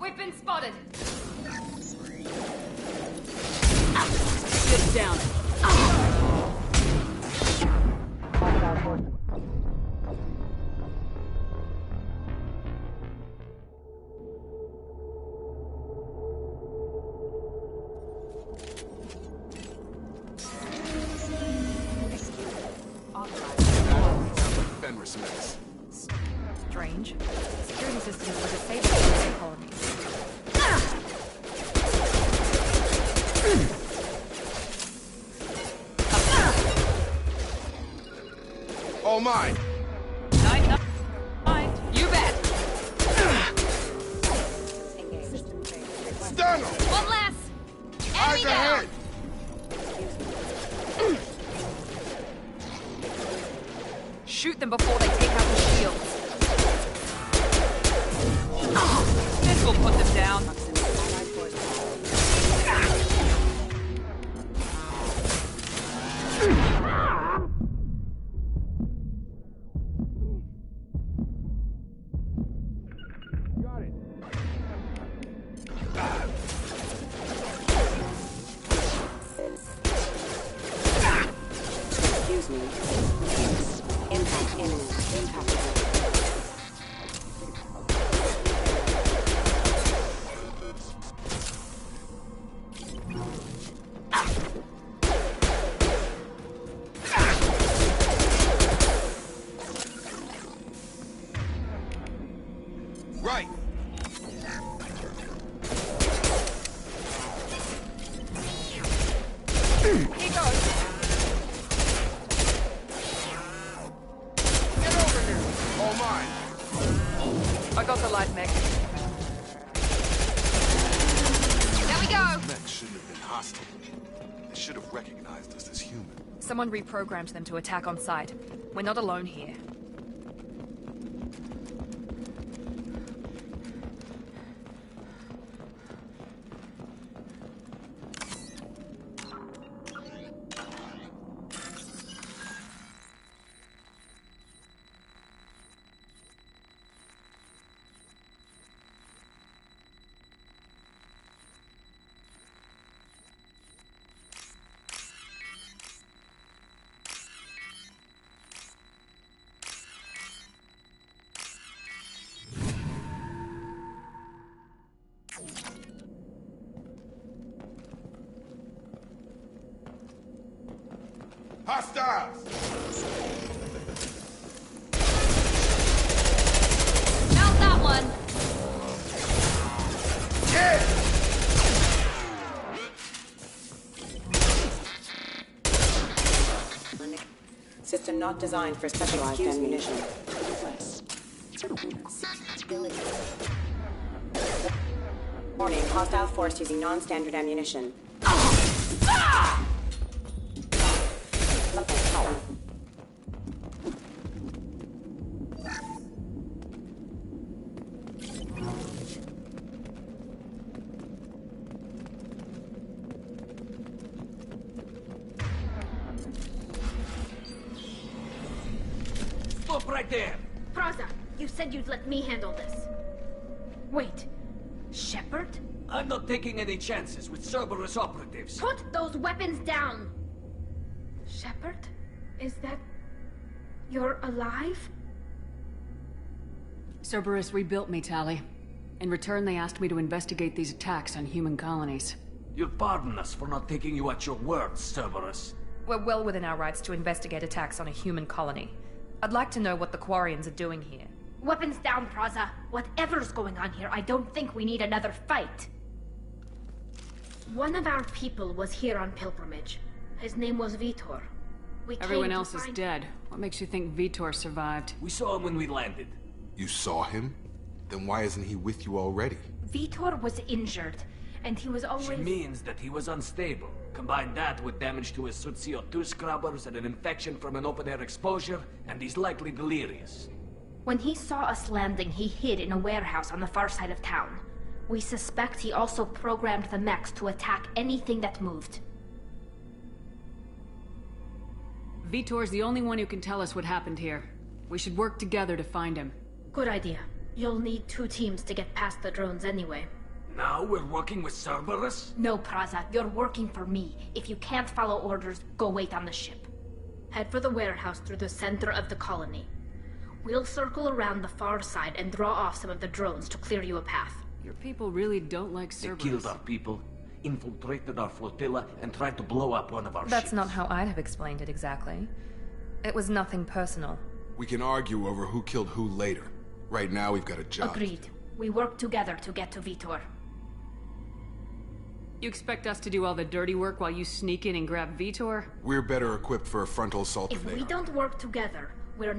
We've been spotted. Sit down. Fenris mess. Strange. Security systems were disabled in the colonies. All mine. Nine. You bet. Stun him. One less. Eyes Enemy down. ahead. Shoot them before they take out the shields. This will put them down. Got it. Excuse me. Impact imminent. Impact imminent. Right. Here goes. Get over here. All mine. I got the light mech. There we go. Mech shouldn't have been hostile. They should have recognized us as human. Someone reprogrammed them to attack on sight. We're not alone here. Hostiles! Found that one! Yeah! System not designed for specialized ammunition. Warning, hostile force using non-standard ammunition. Stop right there! Praza, you said you'd let me handle this. Wait, Shepard? I'm not taking any chances with Cerberus operatives. Put those weapons down! Shepard? Is that... you're alive? Cerberus rebuilt me, Tali. In return, they asked me to investigate these attacks on human colonies. You'll pardon us for not taking you at your word, Cerberus. We're well within our rights to investigate attacks on a human colony. I'd like to know what the Quarians are doing here. Weapons down, Praza. Whatever's going on here, I don't think we need another fight. One of our people was here on pilgrimage. His name was Vitor. Everyone else is dead. What makes you think Vitor survived? We saw him when we landed. You saw him? Then why isn't he with you already? Vitor was injured, and he was always... She means that he was unstable. Combine that with damage to his suit CO2 scrubbers and an infection from an open-air exposure, and he's likely delirious. When he saw us landing, he hid in a warehouse on the far side of town. We suspect he also programmed the mechs to attack anything that moved. Vitor's the only one who can tell us what happened here. We should work together to find him. Good idea. You'll need 2 teams to get past the drones anyway. Now we're working with Cerberus? No, Praza. You're working for me. If you can't follow orders, go wait on the ship. Head for the warehouse through the center of the colony. We'll circle around the far side and draw off some of the drones to clear you a path. Your people really don't like Cerberus. They killed our people, infiltrated our flotilla, and tried to blow up one of our ships. That's not how I'd have explained it exactly. It was nothing personal. We can argue over who killed who later. Right now, we've got a job. Agreed. We work together to get to Vitor. You expect us to do all the dirty work while you sneak in and grab Vitor? We're better equipped for a frontal assault If than they we are. don't work together, we're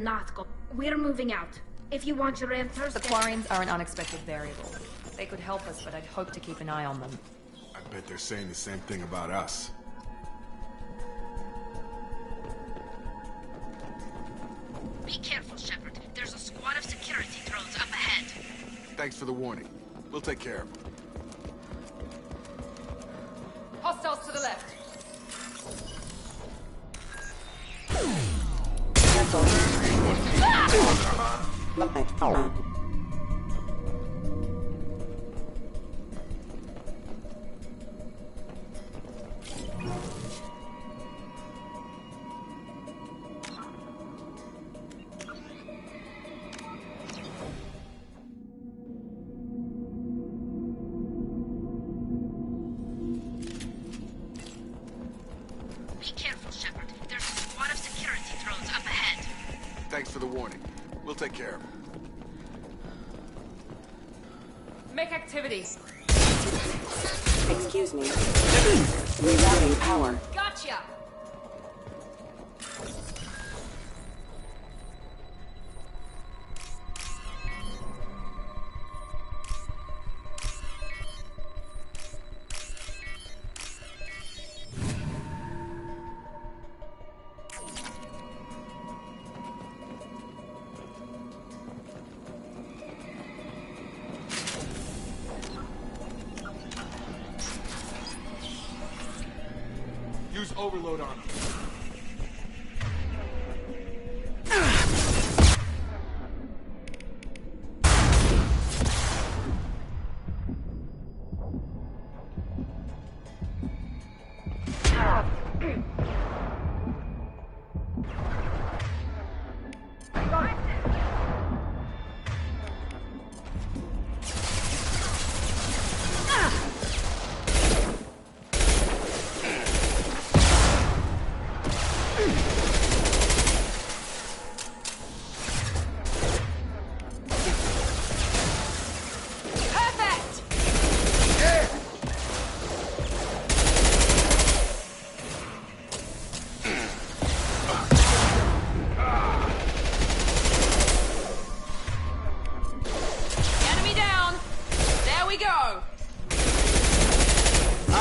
moving out. If you want your answers... The Quarians are an unexpected variable. They could help us, but I'd hope to keep an eye on them. I bet they're saying the same thing about us. Be careful, Shepard. There's a squad of security drones up ahead. Thanks for the warning. We'll take care of them. Hostiles to the left. Be careful, Shepard. There's a squad of security drones up ahead. Thanks for the warning. We'll take care of them. Make activity. Excuse me. Rerouting power. Gotcha! Use overload on them.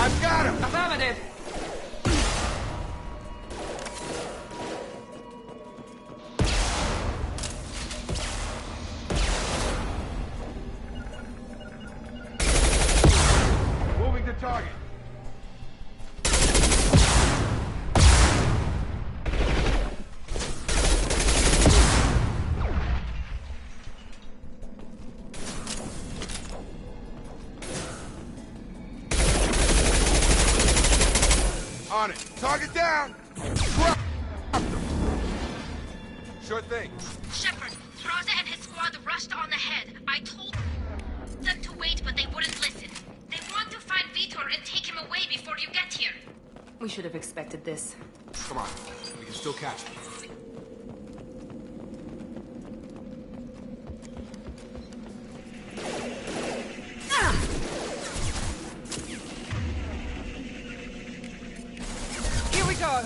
I've got him! Affirmative. Moving to target. On it. Target down! Sure thing. Shepard, Thraza and his squad rushed on ahead. I told them to wait, but they wouldn't listen. They want to find Vitor and take him away before you get here. We should have expected this. Come on. We can still catch him. Here we go.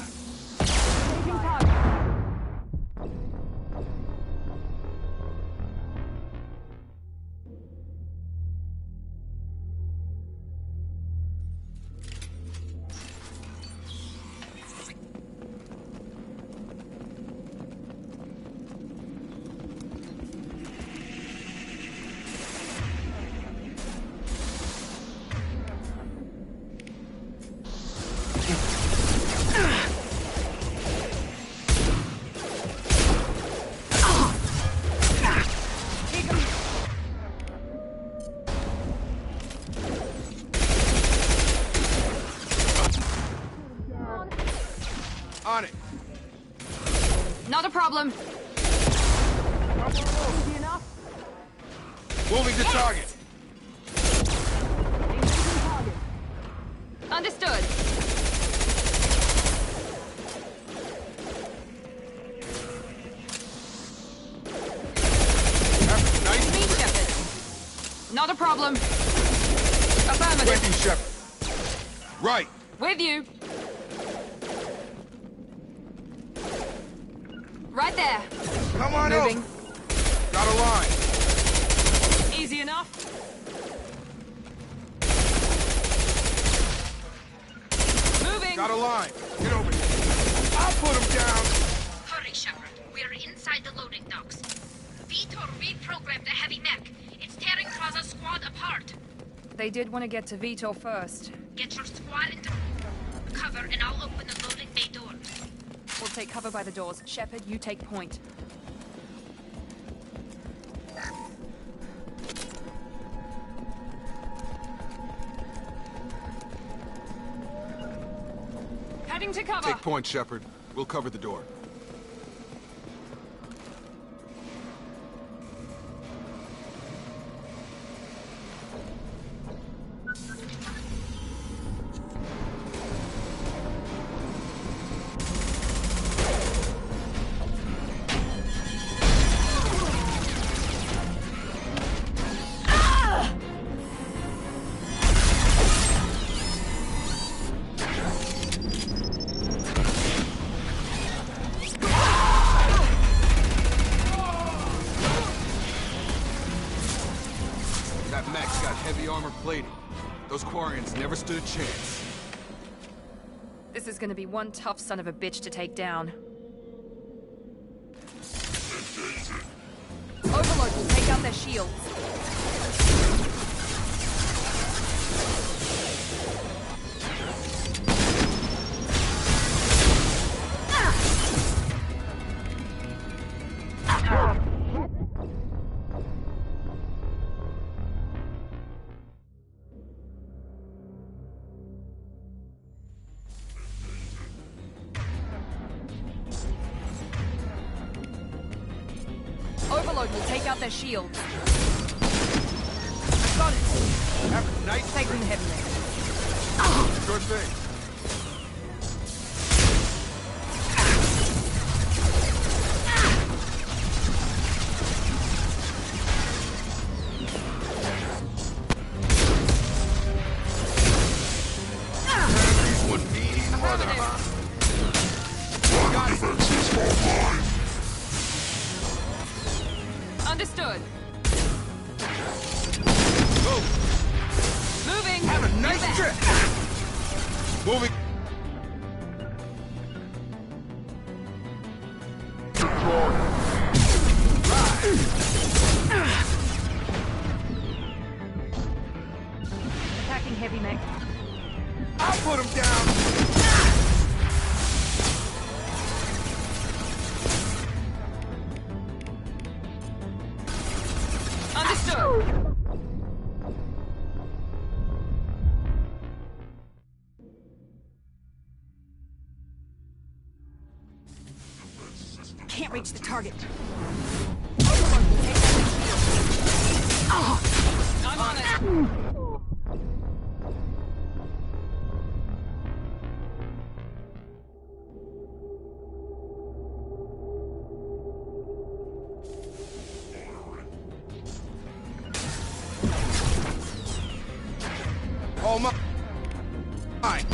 On it. Not a problem. Moving to target. Understood. Nice. Me, Shepard. Not a problem. Affirmative. With you, Shepard. Right. With you. Right there. Come on Moving. over. Got a line. Easy enough. Moving. Got a line. Get over here. I'll put him down. Hurry, Shepard. We're inside the loading docks. Vitor reprogrammed the heavy mech. It's tearing Thraza's squad apart. They did want to get to Vitor first. Get your squad into cover and I'll open the loading bay door. We'll take cover by the doors. Shepard, you take point. Heading to cover. Take point, Shepard. We'll cover the door. That mech's got heavy armor plating. Those Quarians never stood a chance. This is gonna be one tough son of a bitch to take down. Overlord will take out their shields. Overlord will take out their shields. I've got it. Have a nice Taking the heavy mech. Sure thing. Understood. Move. Moving. Have a nice Move trip. Moving. Attacking heavy mech. I'll put him down. Understood. Can't reach the target. I'm on it. Oh my. Fine.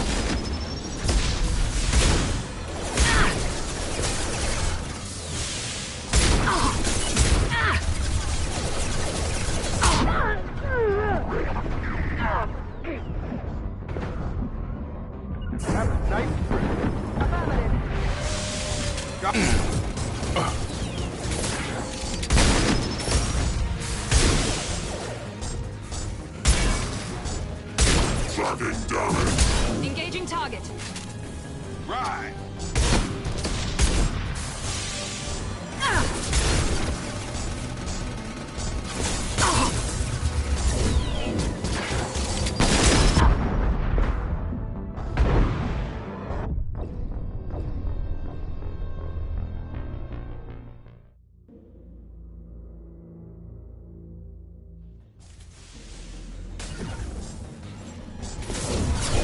Engaging target. Right.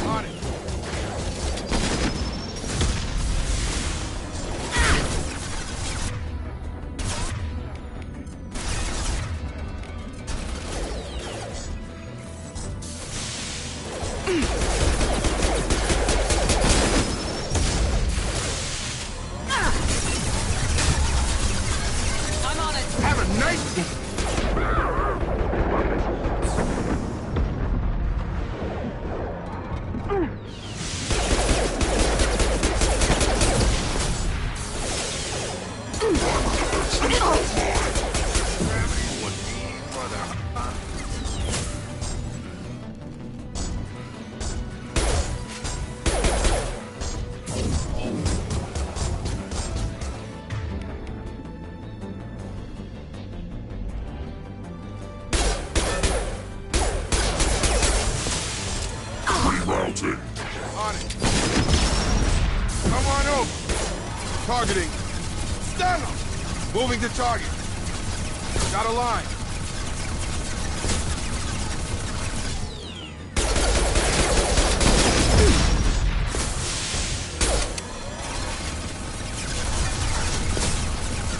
On it. I'm on it. Have a nice. Rerouting. On it. Come on over. Targeting. Stun him. Moving to target. Got a line.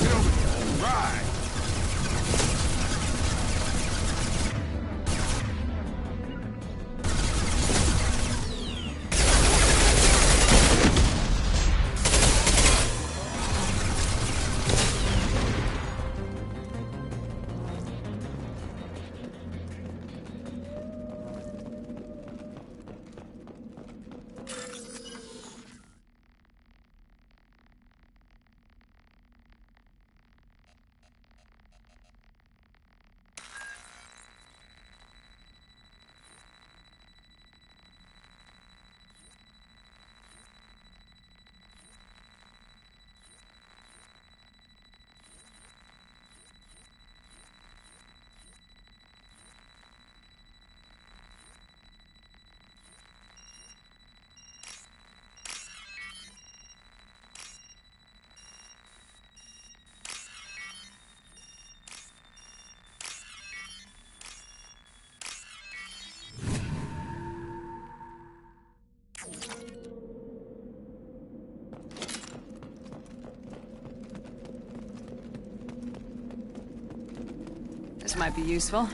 Get over here. Right. This might be useful.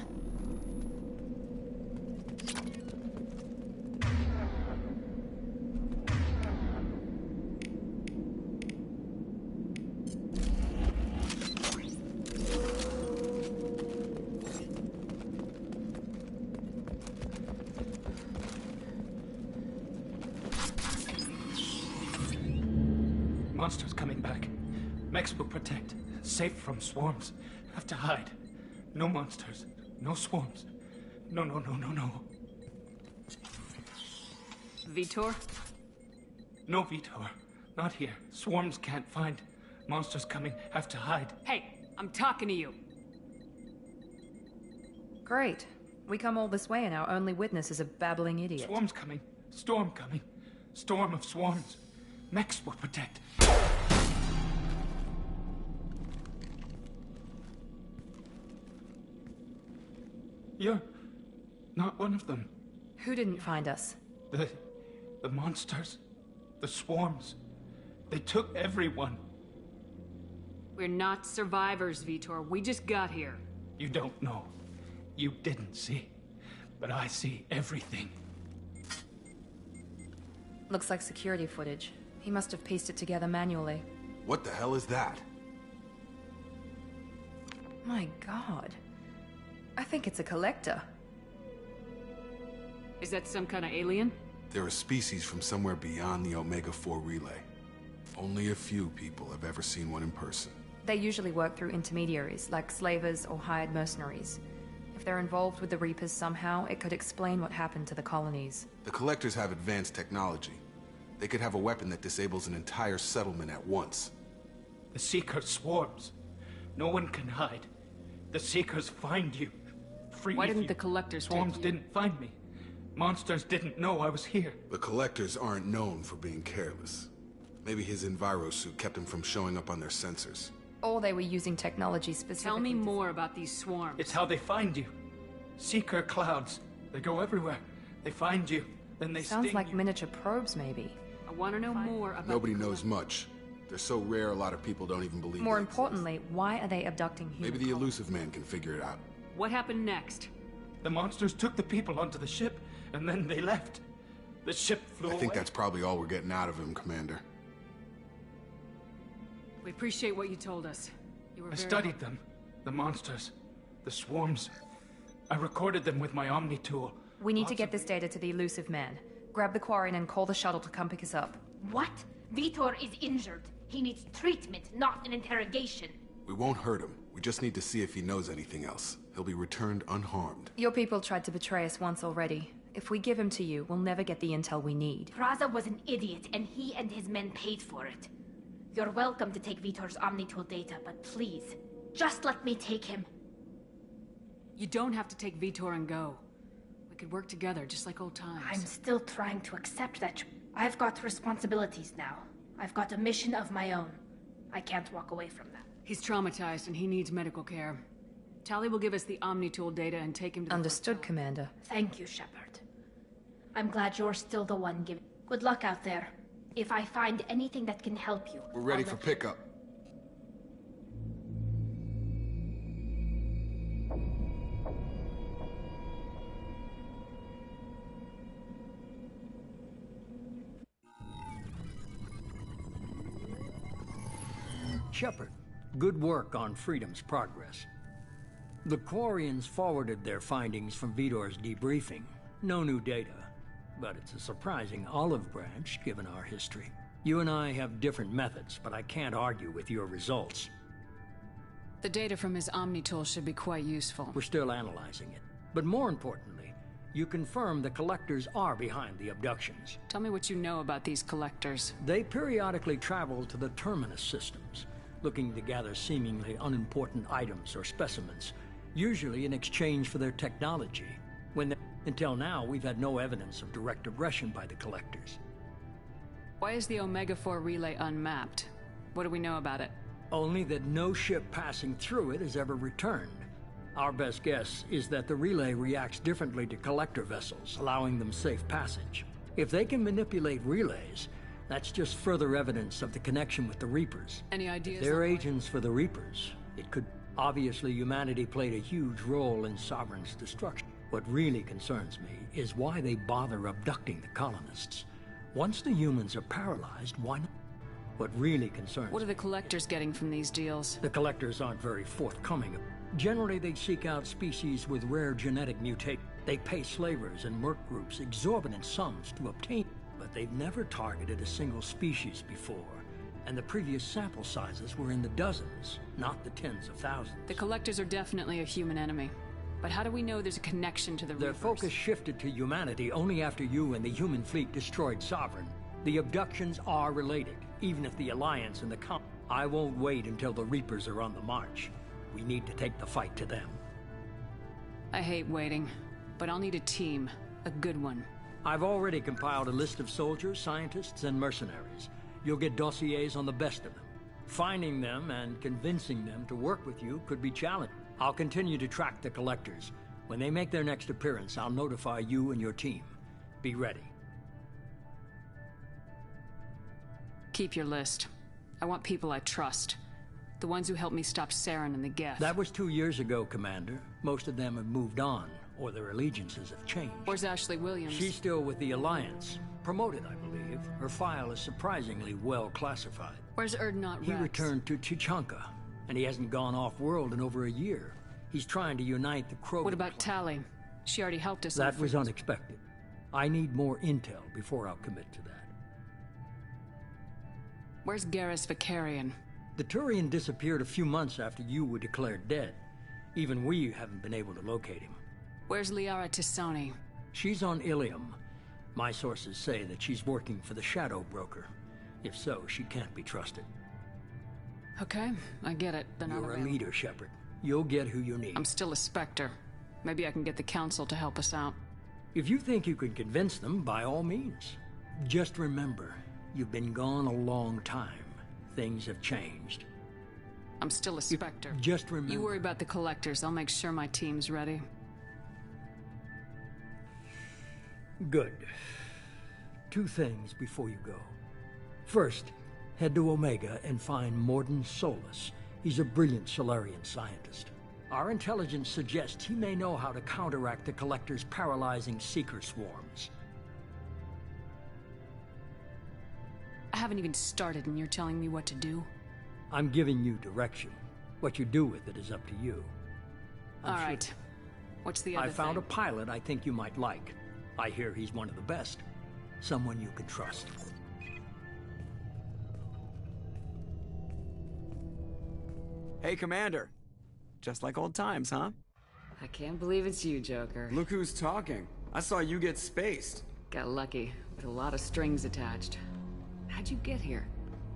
Monsters coming back. Mechs will protect. Safe from swarms. Have to hide. No monsters. No swarms. No. Vitor? No, Vitor. Not here. Swarms can't find. Monsters coming. Have to hide. Hey, I'm talking to you. Great. We come all this way and our only witness is a babbling idiot. Swarms coming. Storm coming. Storm of swarms. Mechs will protect. You're not one of them. Who didn't find us? The monsters. The swarms. They took everyone. We're not survivors, Vitor. We just got here. You don't know. You didn't see. But I see everything. Looks like security footage. He must have pieced it together manually. What the hell is that? My god. I think it's a collector. Is that some kind of alien? They're a species from somewhere beyond the Omega-4 relay. Only a few people have ever seen one in person. They usually work through intermediaries, like slavers or hired mercenaries. If they're involved with the Reapers somehow, it could explain what happened to the colonies. The Collectors have advanced technology. They could have a weapon that disables an entire settlement at once. The Seeker swarms. No one can hide. The Seekers find you. Why didn't the Collectors Swarms didn't find me. Monsters didn't know I was here. The Collectors aren't known for being careless. Maybe his envirosuit kept him from showing up on their sensors. Or they were using technology specifically. Tell me more about these swarms. It's how they find you. Seeker clouds. They go everywhere. They find you, then they Sounds sting like you. miniature probes, maybe. I want to know more about... Nobody knows much. They're so rare, a lot of people don't even believe More they importantly, why are they abducting humans? Maybe the elusive man can figure it out. What happened next? The monsters took the people onto the ship, and then they left. The ship flew away. I think that's probably all we're getting out of him, Commander. We appreciate what you told us. You were I studied them. The monsters. The swarms. I recorded them with my Omni tool. We need to get this data to the elusive man. Grab the Quarian and call the shuttle to come pick us up. What? Vitor is injured. He needs treatment, not an interrogation. We won't hurt him. We just need to see if he knows anything else. He'll be returned unharmed. Your people tried to betray us once already. If we give him to you, we'll never get the intel we need. Praza was an idiot, and he and his men paid for it. You're welcome to take Vitor's Omnitool data, but please, just let me take him. You don't have to take Vitor and go. We could work together, just like old times. I'm still trying to accept that. I've got responsibilities now. I've got a mission of my own. I can't walk away from that. He's traumatized and he needs medical care. Tali will give us the Omnitool data and take him to the Understood, Commander. Thank you, Shepard. I'm glad you're still the one giving. Good luck out there. If I find anything that can help you, We're ready for pickup. Shepard, good work on Freedom's progress. The Quarians forwarded their findings from Vitor's debriefing. No new data, but it's a surprising olive branch given our history. You and I have different methods, but I can't argue with your results. The data from his Omnitool should be quite useful. We're still analyzing it. But more importantly, you confirm the Collectors are behind the abductions. Tell me what you know about these Collectors. They periodically travel to the Terminus systems, looking to gather seemingly unimportant items or specimens, usually in exchange for their technology. Until now, we've had no evidence of direct aggression by the Collectors. Why is the Omega-4 relay unmapped? What do we know about it? Only that no ship passing through it has ever returned. Our best guess is that the relay reacts differently to Collector vessels, allowing them safe passage. If they can manipulate relays, that's just further evidence of the connection with the Reapers. Any ideas? If they're agents for the Reapers, it could... Obviously, humanity played a huge role in Sovereign's destruction. What really concerns me is why they bother abducting the colonists. Once the humans are paralyzed, why not? What really concerns me... What are the Collectors getting from these deals? The Collectors aren't very forthcoming. Generally, they seek out species with rare genetic mutation. They pay slavers and merc groups exorbitant sums to obtain, but they've never targeted a single species before. And the previous sample sizes were in the dozens, not the tens of thousands. The Collectors are definitely a human enemy. But how do we know there's a connection to the Their Reapers? focus shifted to humanity only after you and the human fleet destroyed Sovereign. The abductions are related, even if the Alliance and the I won't wait until the Reapers are on the march. We need to take the fight to them. I hate waiting, but I'll need a team. A good one. I've already compiled a list of soldiers, scientists, and mercenaries. You'll get dossiers on the best of them. Finding them and convincing them to work with you could be challenging. I'll continue to track the Collectors. When they make their next appearance, I'll notify you and your team. Be ready. Keep your list. I want people I trust. The ones who helped me stop Saren and the Geth. That was 2 years ago, Commander. Most of them have moved on, or their allegiances have changed. Where's Ashley Williams? She's still with the Alliance. Promoted, I believe. Her file is surprisingly well classified. Where's Erdnot Rex? He returned to Chichanka, and he hasn't gone off-world in over a year. He's trying to unite the Krogan. What about Tally? She already helped us. That was unexpected. I need more intel before I'll commit to that. Where's Garrus Vicarian? The Turian disappeared a few months after you were declared dead. Even we haven't been able to locate him. Where's Liara Tisoni? She's on Ilium. My sources say that she's working for the Shadow Broker. If so, she can't be trusted. Okay, I get it. Then You're a leader, Shepard. You'll get who you need. I'm still a Spectre. Maybe I can get the Council to help us out. If you think you can convince them, by all means. Just remember, you've been gone a long time. Things have changed. I'm still a Spectre. Just remember... You worry about the Collectors. I'll make sure my team's ready. Good. 2 things before you go. First, head to Omega and find Morden Solus. He's a brilliant Solarian scientist. Our intelligence suggests he may know how to counteract the Collector's paralyzing Seeker swarms. I haven't even started and you're telling me what to do? I'm giving you direction. What you do with it is up to you. All right. What's the other I found thing? a pilot I think you might like. I hear he's one of the best. Someone you can trust. Hey, Commander. Just like old times, huh? I can't believe it's you, Joker. Look who's talking. I saw you get spaced. Got lucky, with a lot of strings attached. How'd you get here?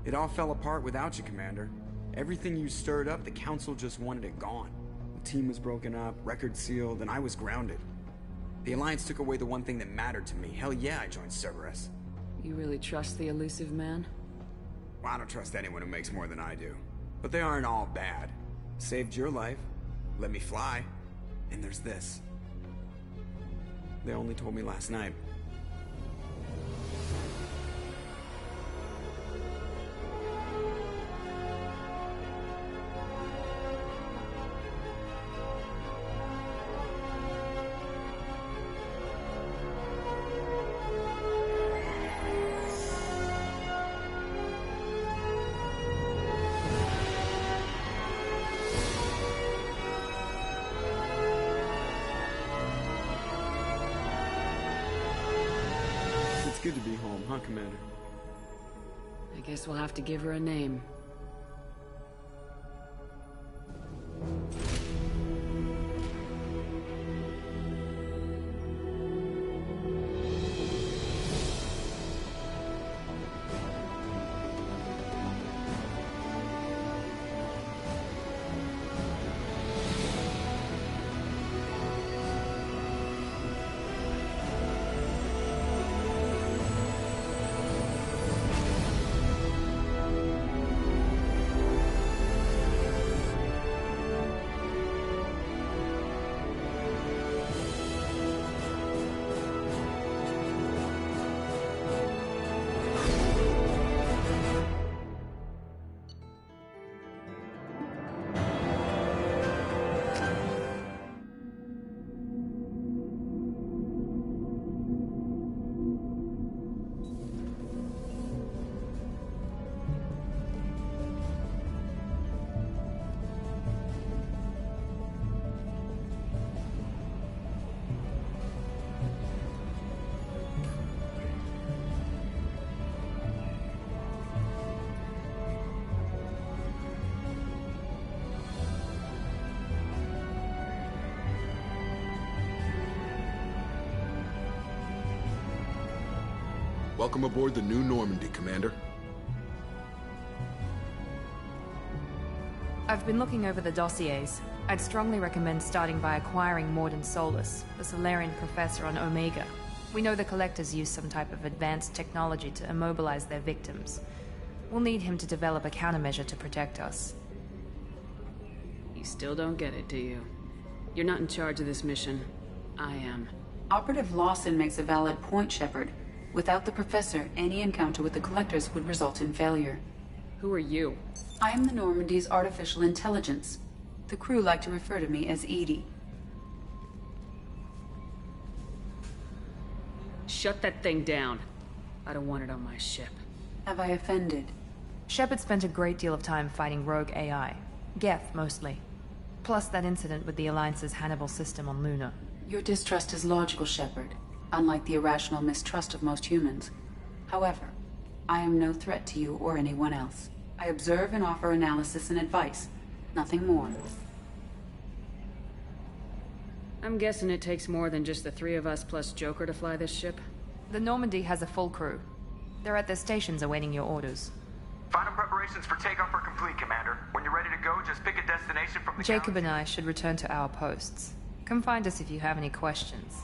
It all fell apart without you, Commander. Everything you stirred up, the Council just wanted it gone. The team was broken up, record sealed, and I was grounded. The Alliance took away the one thing that mattered to me. Hell yeah, I joined Cerberus. You really trust the elusive man? Well, I don't trust anyone who makes more than I do. But they aren't all bad. Saved your life, let me fly, and there's this. They only told me last night. Good to be home, huh, Commander? I guess we'll have to give her a name. Welcome aboard the new Normandy, Commander. I've been looking over the dossiers. I'd strongly recommend starting by acquiring Morden Solus, the Solarian professor on Omega. We know the Collectors use some type of advanced technology to immobilize their victims. We'll need him to develop a countermeasure to protect us. You still don't get it, do you? You're not in charge of this mission. I am. Operative Lawson makes a valid point, Shepard. Without the Professor, any encounter with the Collectors would result in failure. Who are you? I am the Normandy's artificial intelligence. The crew like to refer to me as EDI. Shut that thing down. I don't want it on my ship. Have I offended? Shepard spent a great deal of time fighting rogue AI. Geth, mostly. Plus that incident with the Alliance's Hannibal system on Luna. Your distrust is logical, Shepard, unlike the irrational mistrust of most humans. However, I am no threat to you or anyone else. I observe and offer analysis and advice. Nothing more. I'm guessing it takes more than just the three of us plus Joker to fly this ship? The Normandy has a full crew. They're at their stations awaiting your orders. Final preparations for takeoff are complete, Commander. When you're ready to go, just pick a destination from the Jacob and I should return to our posts. Come find us if you have any questions.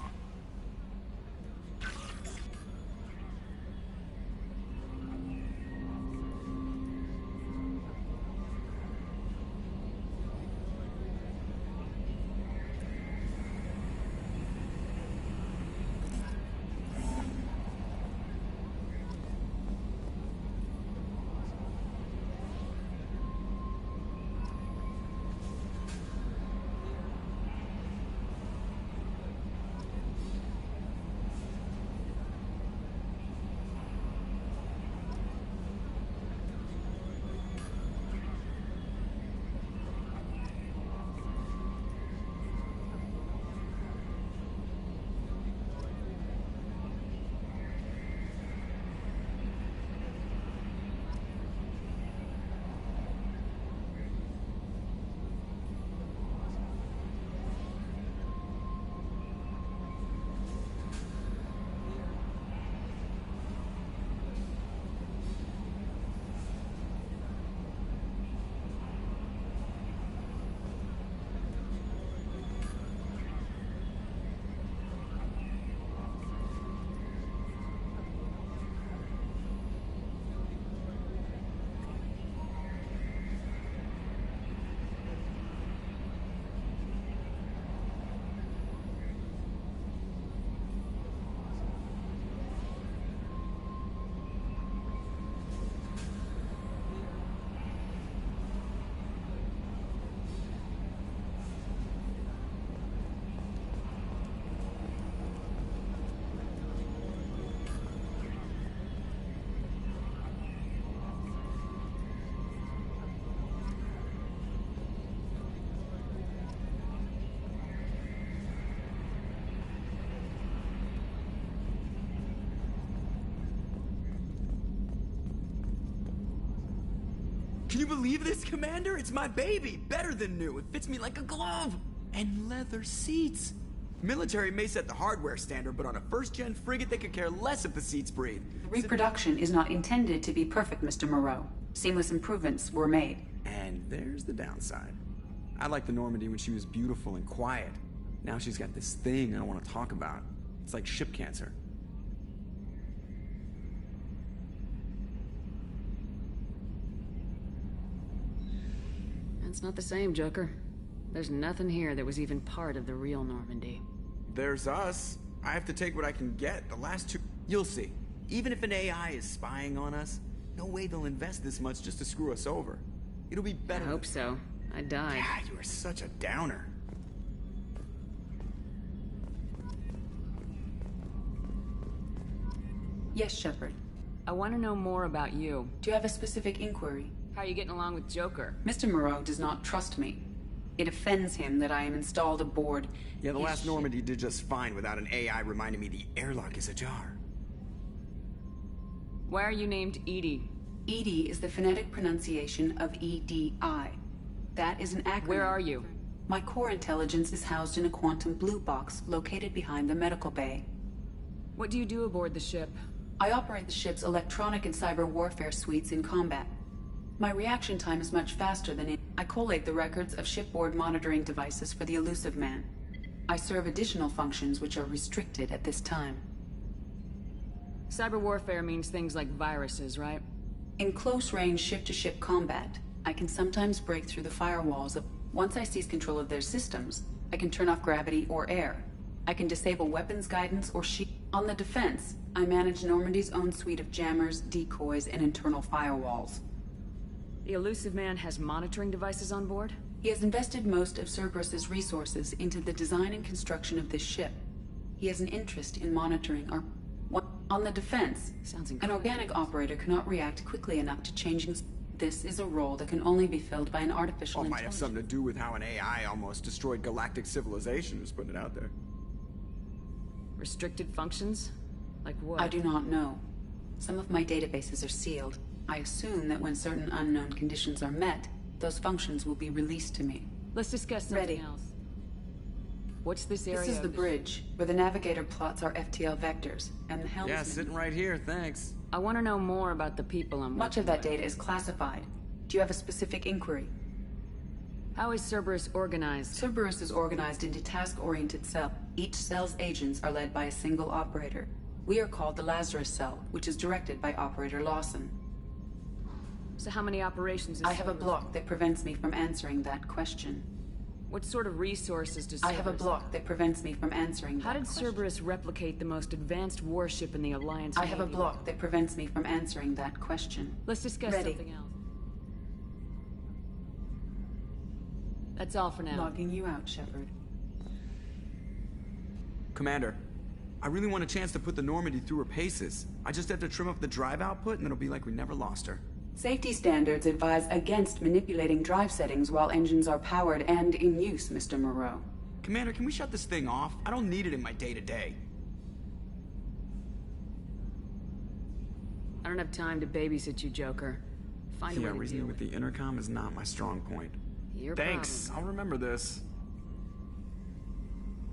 Can you believe this, Commander? It's my baby. Better than new. It fits me like a glove. And leather seats. Military may set the hardware standard, but on a first-gen frigate, they could care less if the seats breathe. The reproduction is not intended to be perfect, Mr. Moreau. Seamless improvements were made. And there's the downside. I liked the Normandy when she was beautiful and quiet. Now she's got this thing I don't want to talk about. It's like ship cancer. It's not the same, Joker. There's nothing here that was even part of the real Normandy. There's us. I have to take what I can get. The last two... You'll see. Even if an AI is spying on us, no way they'll invest this much just to screw us over. It'll be better... I hope so. I died. God, you are such a downer. Yes, Shepard. I want to know more about you. Do you have a specific inquiry? How are you getting along with Joker? Mr. Moreau does not trust me. It offends him that I am installed aboard. Yeah, the last Normandy did just fine without an AI reminding me the airlock is ajar. Why are you named Edie? Edie is the phonetic pronunciation of EDI. That is an acronym. Where are you? My core intelligence is housed in a quantum blue box located behind the medical bay. What do you do aboard the ship? I operate the ship's electronic and cyber warfare suites in combat. My reaction time is much faster than in. I collate the records of shipboard monitoring devices for the Elusive Man. I serve additional functions which are restricted at this time. Cyber warfare means things like viruses, right? In close-range ship-to-ship combat, I can sometimes break through the firewalls of... Once I seize control of their systems, I can turn off gravity or air. I can disable weapons guidance or shield. On the defense, I manage Normandy's own suite of jammers, decoys, and internal firewalls. The Elusive Man has monitoring devices on board? He has invested most of Cerberus's resources into the design and construction of this ship. He has an interest in monitoring our... On the defense, an organic operator cannot react quickly enough to changing... This is a role that can only be filled by an artificial intelligence. Might have something to do with how an AI almost destroyed galactic civilization, just putting it out there. Restricted functions? Like what? I do not know. Some of my databases are sealed. I assume that when certain unknown conditions are met, those functions will be released to me. Let's discuss something else. What's this area? This is the bridge, where the navigator plots our FTL vectors, and the helmsman... Yeah, sitting right here, thanks. I want to know more about the people I'm Much of that data is classified. Do you have a specific inquiry? How is Cerberus organized? Cerberus is organized into task-oriented cells. Each cell's agents are led by a single operator. We are called the Lazarus Cell, which is directed by Operator Lawson. So how many operations is I have a block that prevents me from answering that question. What sort of resources does Cerberus... I have a block that prevents me from answering that question. How did Cerberus replicate the most advanced warship in the Alliance Navy? I have a block that prevents me from answering that question. Let's discuss something else. That's all for now. Logging you out, Shepard. Commander, I really want a chance to put the Normandy through her paces. I just have to trim up the drive output and it'll be like we never lost her. Safety standards advise against manipulating drive settings while engines are powered and in use, Mr. Moreau. Commander, can we shut this thing off? I don't need it in my day-to-day. I don't have time to babysit you, Joker. Find a way to reasoning with the intercom is not my strong point. Thanks, I'll remember this.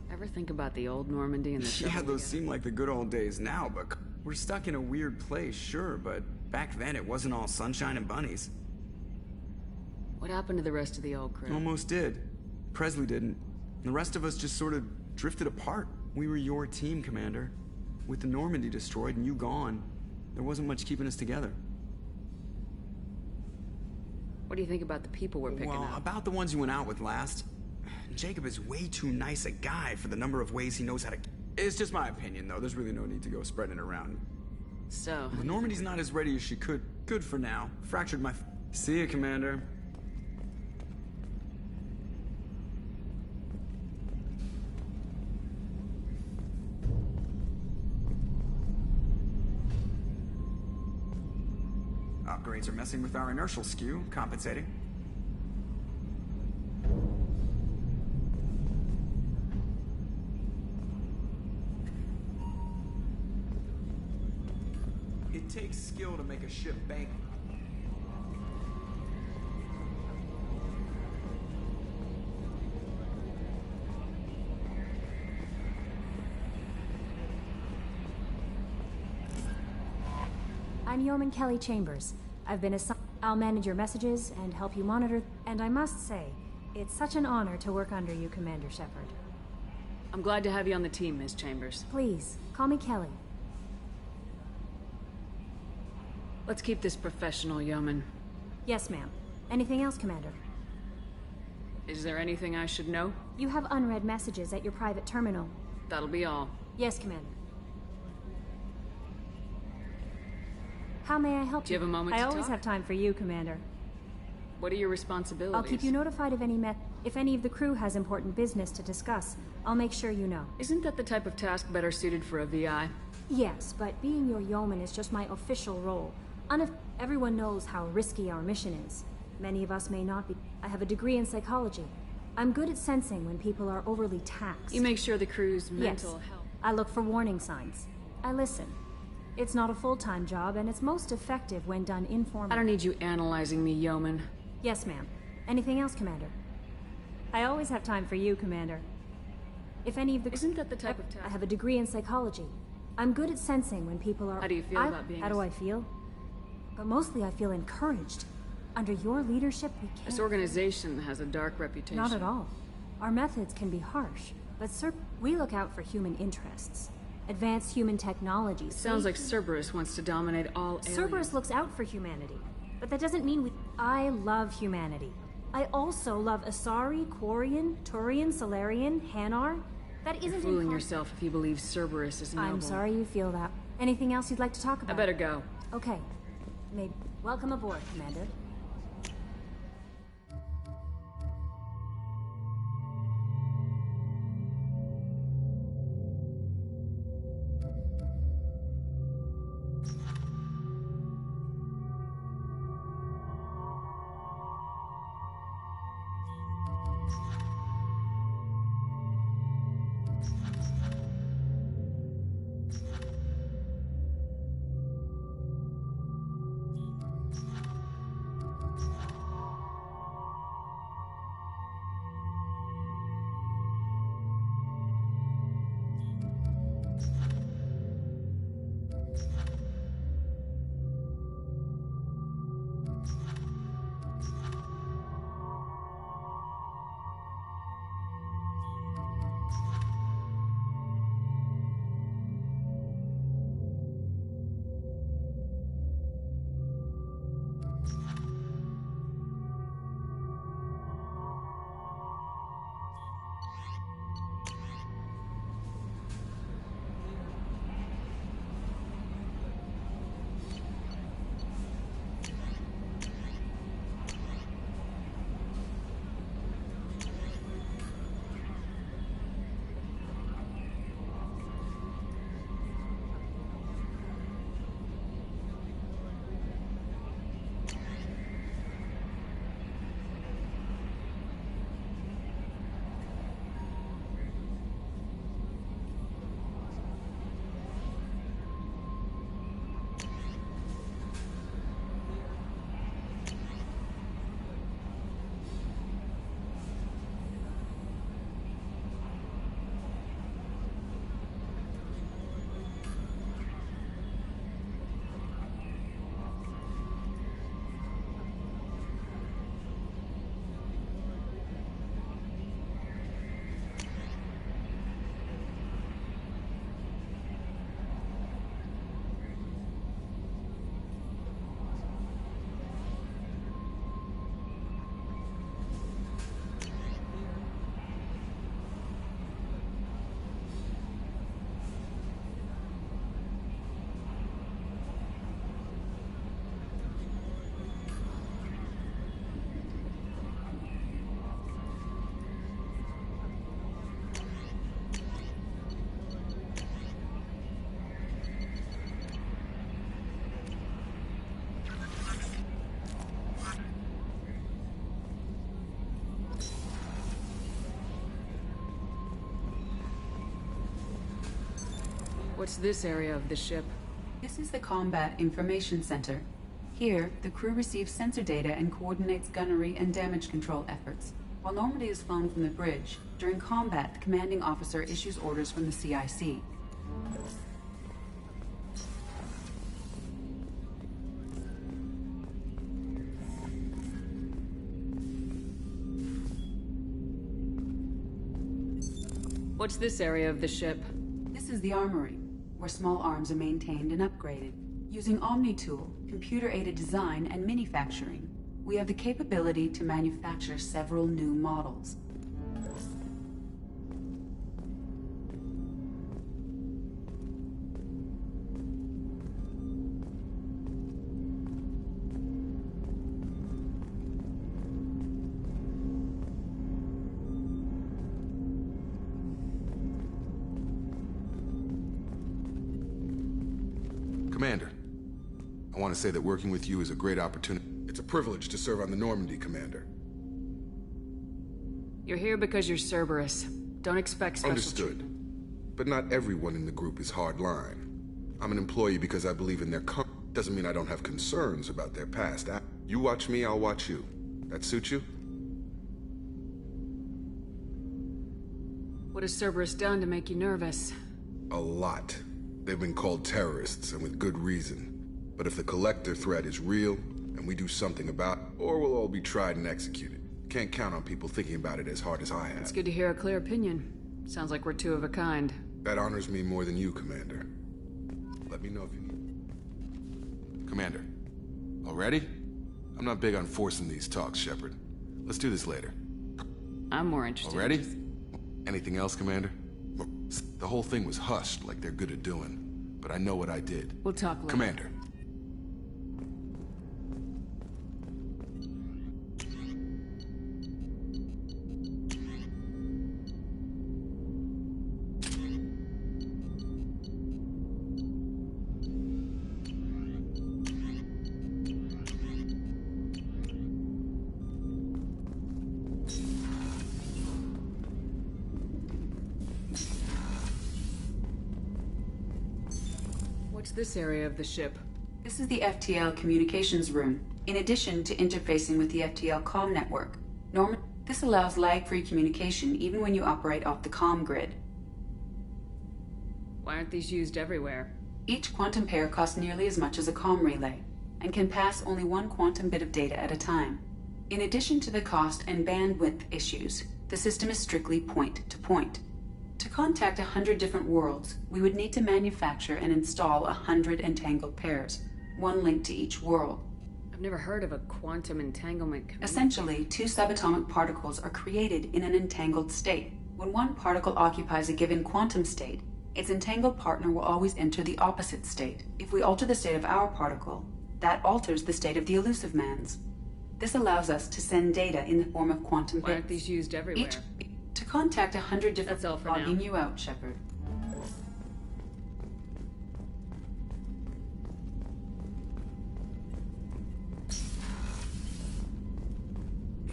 Ever think about the old Normandy and the Yeah, those seem like the good old days now, but we're stuck in a weird place, sure, but back then it wasn't all sunshine and bunnies. What happened to the rest of the old crew? Almost did. Presley didn't. The rest of us just sort of drifted apart. We were your team, Commander. With the Normandy destroyed and you gone, there wasn't much keeping us together. What do you think about the people we're picking up? About the ones you went out with last. Jacob is way too nice a guy for the number of ways he knows how to... It's just my opinion, though. There's really no need to go spreading it around. So... The Normandy's not as ready as she could. Good for now. Fractured my... See ya, Commander. Upgrades are messing with our inertial skew, compensating. It takes skill to make a ship bank. I'm Yeoman Kelly Chambers. I've been assigned. I'll manage your messages and help you monitor. And I must say, it's such an honor to work under you, Commander Shepard. I'm glad to have you on the team, Ms. Chambers. Please, call me Kelly. Let's keep this professional, Yeoman. Yes, ma'am. Anything else, Commander? Is there anything I should know? You have unread messages at your private terminal. That'll be all. Yes, Commander. How may I help you? Do you have a moment to talk? I always have time for you, Commander. What are your responsibilities? I'll keep you notified of if any of the crew has important business to discuss. I'll make sure you know. Isn't that the type of task better suited for a VI? Yes, but being your yeoman is just my official role. Everyone knows how risky our mission is. Many of us may not be. I have a degree in psychology. I'm good at sensing when people are overly taxed. You make sure the crew's mental Yes. health... I look for warning signs. I listen. It's not a full-time job, and it's most effective when done informally. I don't need you analyzing me, Yeoman. Yes, ma'am. Anything else, Commander? I always have time for you, Commander. If any of the... Isn't that the type of task... I have a degree in psychology. I'm good at sensing when people are... How do you feel about being... How do I feel? But mostly I feel encouraged. Under your leadership, we can't... This organization has a dark reputation. Not at all. Our methods can be harsh, but we look out for human interests. Advanced human technology. Sounds like Cerberus wants to dominate all areas. Cerberus looks out for humanity, but that doesn't mean I love humanity. I also love Asari, Quarian, Turian, Solarian, Hanar. That isn't... You're fooling yourself if you believe Cerberus is noble. I'm sorry you feel that. Anything else you'd like to talk about? I better go. Okay. Maybe. Welcome aboard, Commander. What's this area of the ship? This is the Combat Information Center. Here, the crew receives sensor data and coordinates gunnery and damage control efforts. While Normandy is flown from the bridge, during combat, the commanding officer issues orders from the CIC. What's this area of the ship? This is the armory, where small arms are maintained and upgraded. Using Omni-Tool, computer-aided design, and manufacturing, we have the capability to manufacture several new models. Commander, I want to say that working with you is a great opportunity. It's a privilege to serve on the Normandy, Commander. You're here because you're Cerberus. Don't expect special Understood. treatment. But not everyone in the group is hardline. I'm an employee because I believe in their doesn't mean I don't have concerns about their past. You watch me, I'll watch you. That suit you? What has Cerberus done to make you nervous? A lot. They've been called terrorists, and with good reason. But if the Collector threat is real, and we do something about it, or we'll all be tried and executed. Can't count on people thinking about it as hard as I have. It's good to hear a clear opinion. Sounds like we're two of a kind. That honors me more than you, Commander. Let me know if you need... Commander, all ready? I'm not big on forcing these talks, Shepard. Let's do this later. I'm more interested. All ready? Anything else, Commander? The whole thing was hushed, like they're good at doing. But I know what I did. We'll talk later. Commander. What's this area of the ship? This is the FTL communications room, in addition to interfacing with the FTL comm network. This allows lag-free communication even when you operate off the comm grid. Why aren't these used everywhere? Each quantum pair costs nearly as much as a comm relay, and can pass only one quantum bit of data at a time. In addition to the cost and bandwidth issues, the system is strictly point-to-point. To contact 100 different worlds, we would need to manufacture and install 100 entangled pairs, one link to each world. I've never heard of a quantum entanglement. Essentially, two subatomic particles are created in an entangled state. When one particle occupies a given quantum state, its entangled partner will always enter the opposite state. If we alter the state of our particle, that alters the state of the elusive man's. This allows us to send data in the form of quantum bits. Why aren't these used everywhere? To contact 100 different... That's all for logging now. you out, Shepard.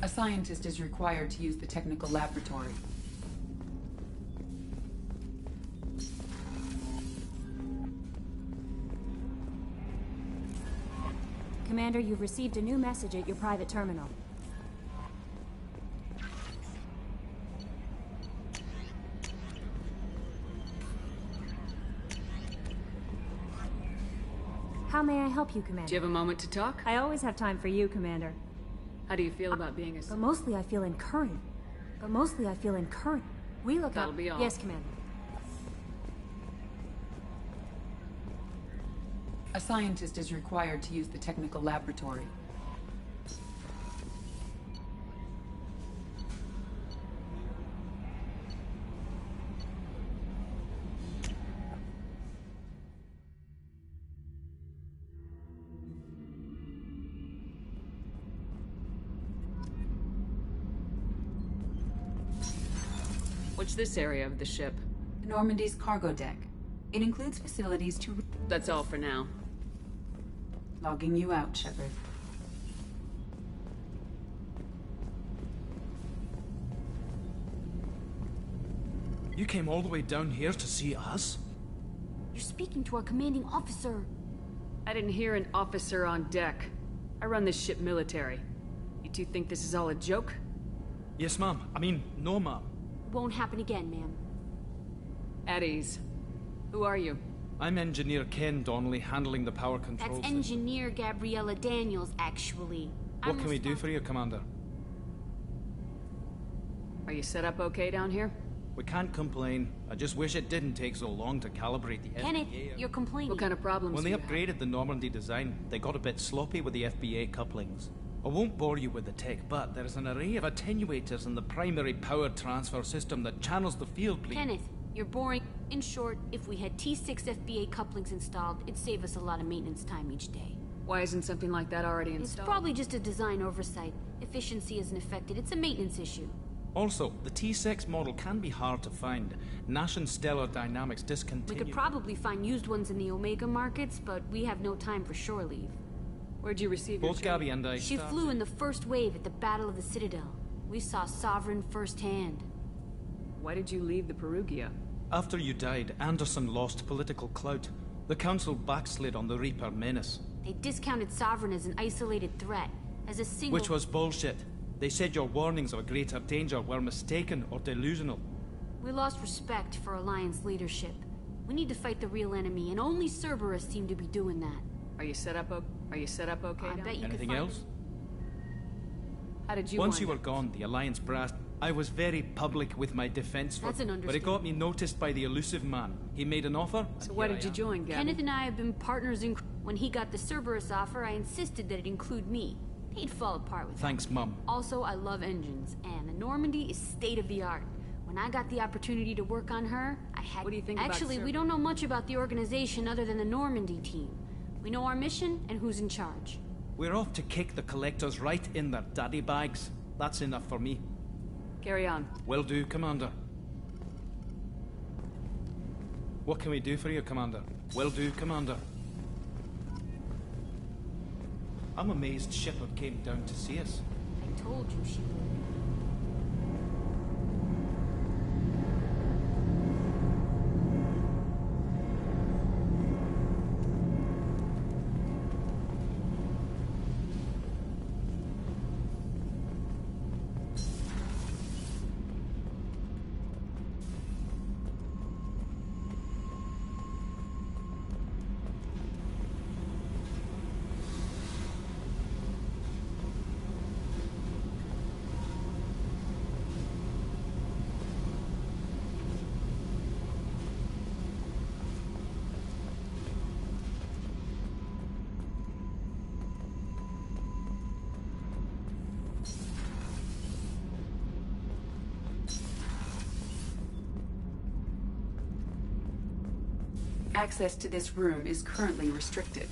A scientist is required to use the technical laboratory. Commander, you've received a new message at your private terminal. How may I help you, Commander? Do you have a moment to talk? I always have time for you, Commander. How do you feel about being a... But mostly I feel incurrent. We look That'll up... be all. Yes, Commander. A scientist is required to use the technical laboratory. What's this area of the ship? Normandy's cargo deck. It includes facilities to... That's all for now. Logging you out, Shepard. You came all the way down here to see us? You're speaking to our commanding officer. I didn't hear an officer on deck. I run this ship military. You two think this is all a joke? Yes, ma'am. I mean, no, ma'am. Won't happen again, ma'am. At ease. Who are you? I'm Engineer Ken Donnelly, handling the power controls. That's Engineer Gabriella Daniels, actually. What can we do for you, Commander? Are you set up okay down here? We can't complain. I just wish it didn't take so long to calibrate the Kenneth, FBA. you're complaining. What kind of problems When do they you have? upgraded the Normandy design, they got a bit sloppy with the FBA couplings. I won't bore you with the tech, but there is an array of attenuators in the primary power transfer system that channels the field bleed. Kenneth, you're boring. In short, if we had T6 FBA couplings installed, it'd save us a lot of maintenance time each day. Why isn't something like that already installed? It's probably just a design oversight. Efficiency isn't affected. It's a maintenance issue. Also, the T6 model can be hard to find. Nash and Stellar Dynamics We discontinued... could probably find used ones in the Omega markets, but we have no time for shore leave. Where'd you receive your Both training? Gabby and I She started- flew in the first wave at the Battle of the Citadel. We saw Sovereign firsthand. Why did you leave the Perugia? After you died, Anderson lost political clout. The Council backslid on the Reaper menace. They discounted Sovereign as an isolated threat, as a single... Which was bullshit. They said your warnings of a greater danger were mistaken or delusional. We lost respect for Alliance leadership. We need to fight the real enemy, and only Cerberus seem to be doing that. Are you set up okay? I bet you Anything could find else? How did you Once wind you were up? gone, the Alliance brass... I was very public with my defense for... That's an But it understatement. got me noticed by the elusive man. He made an offer. So and why here did I you am. join, Gabby? Kenneth and I have been partners in... When he got the Cerberus offer, I insisted that it include me. He'd fall apart with Thanks, Mum. Also, I love engines, and the Normandy is state-of-the-art. When I got the opportunity to work on her, I had... What do you think about Actually, we Cerberus? don't know much about the organization other than the Normandy team. We know our mission and who's in charge. We're off to kick the collectors right in their daddy bags. That's enough for me. Carry on. Will do, Commander. What can we do for you, Commander? Will do, Commander. I'm amazed Shepard came down to see us. I told you she would. Access to this room is currently restricted.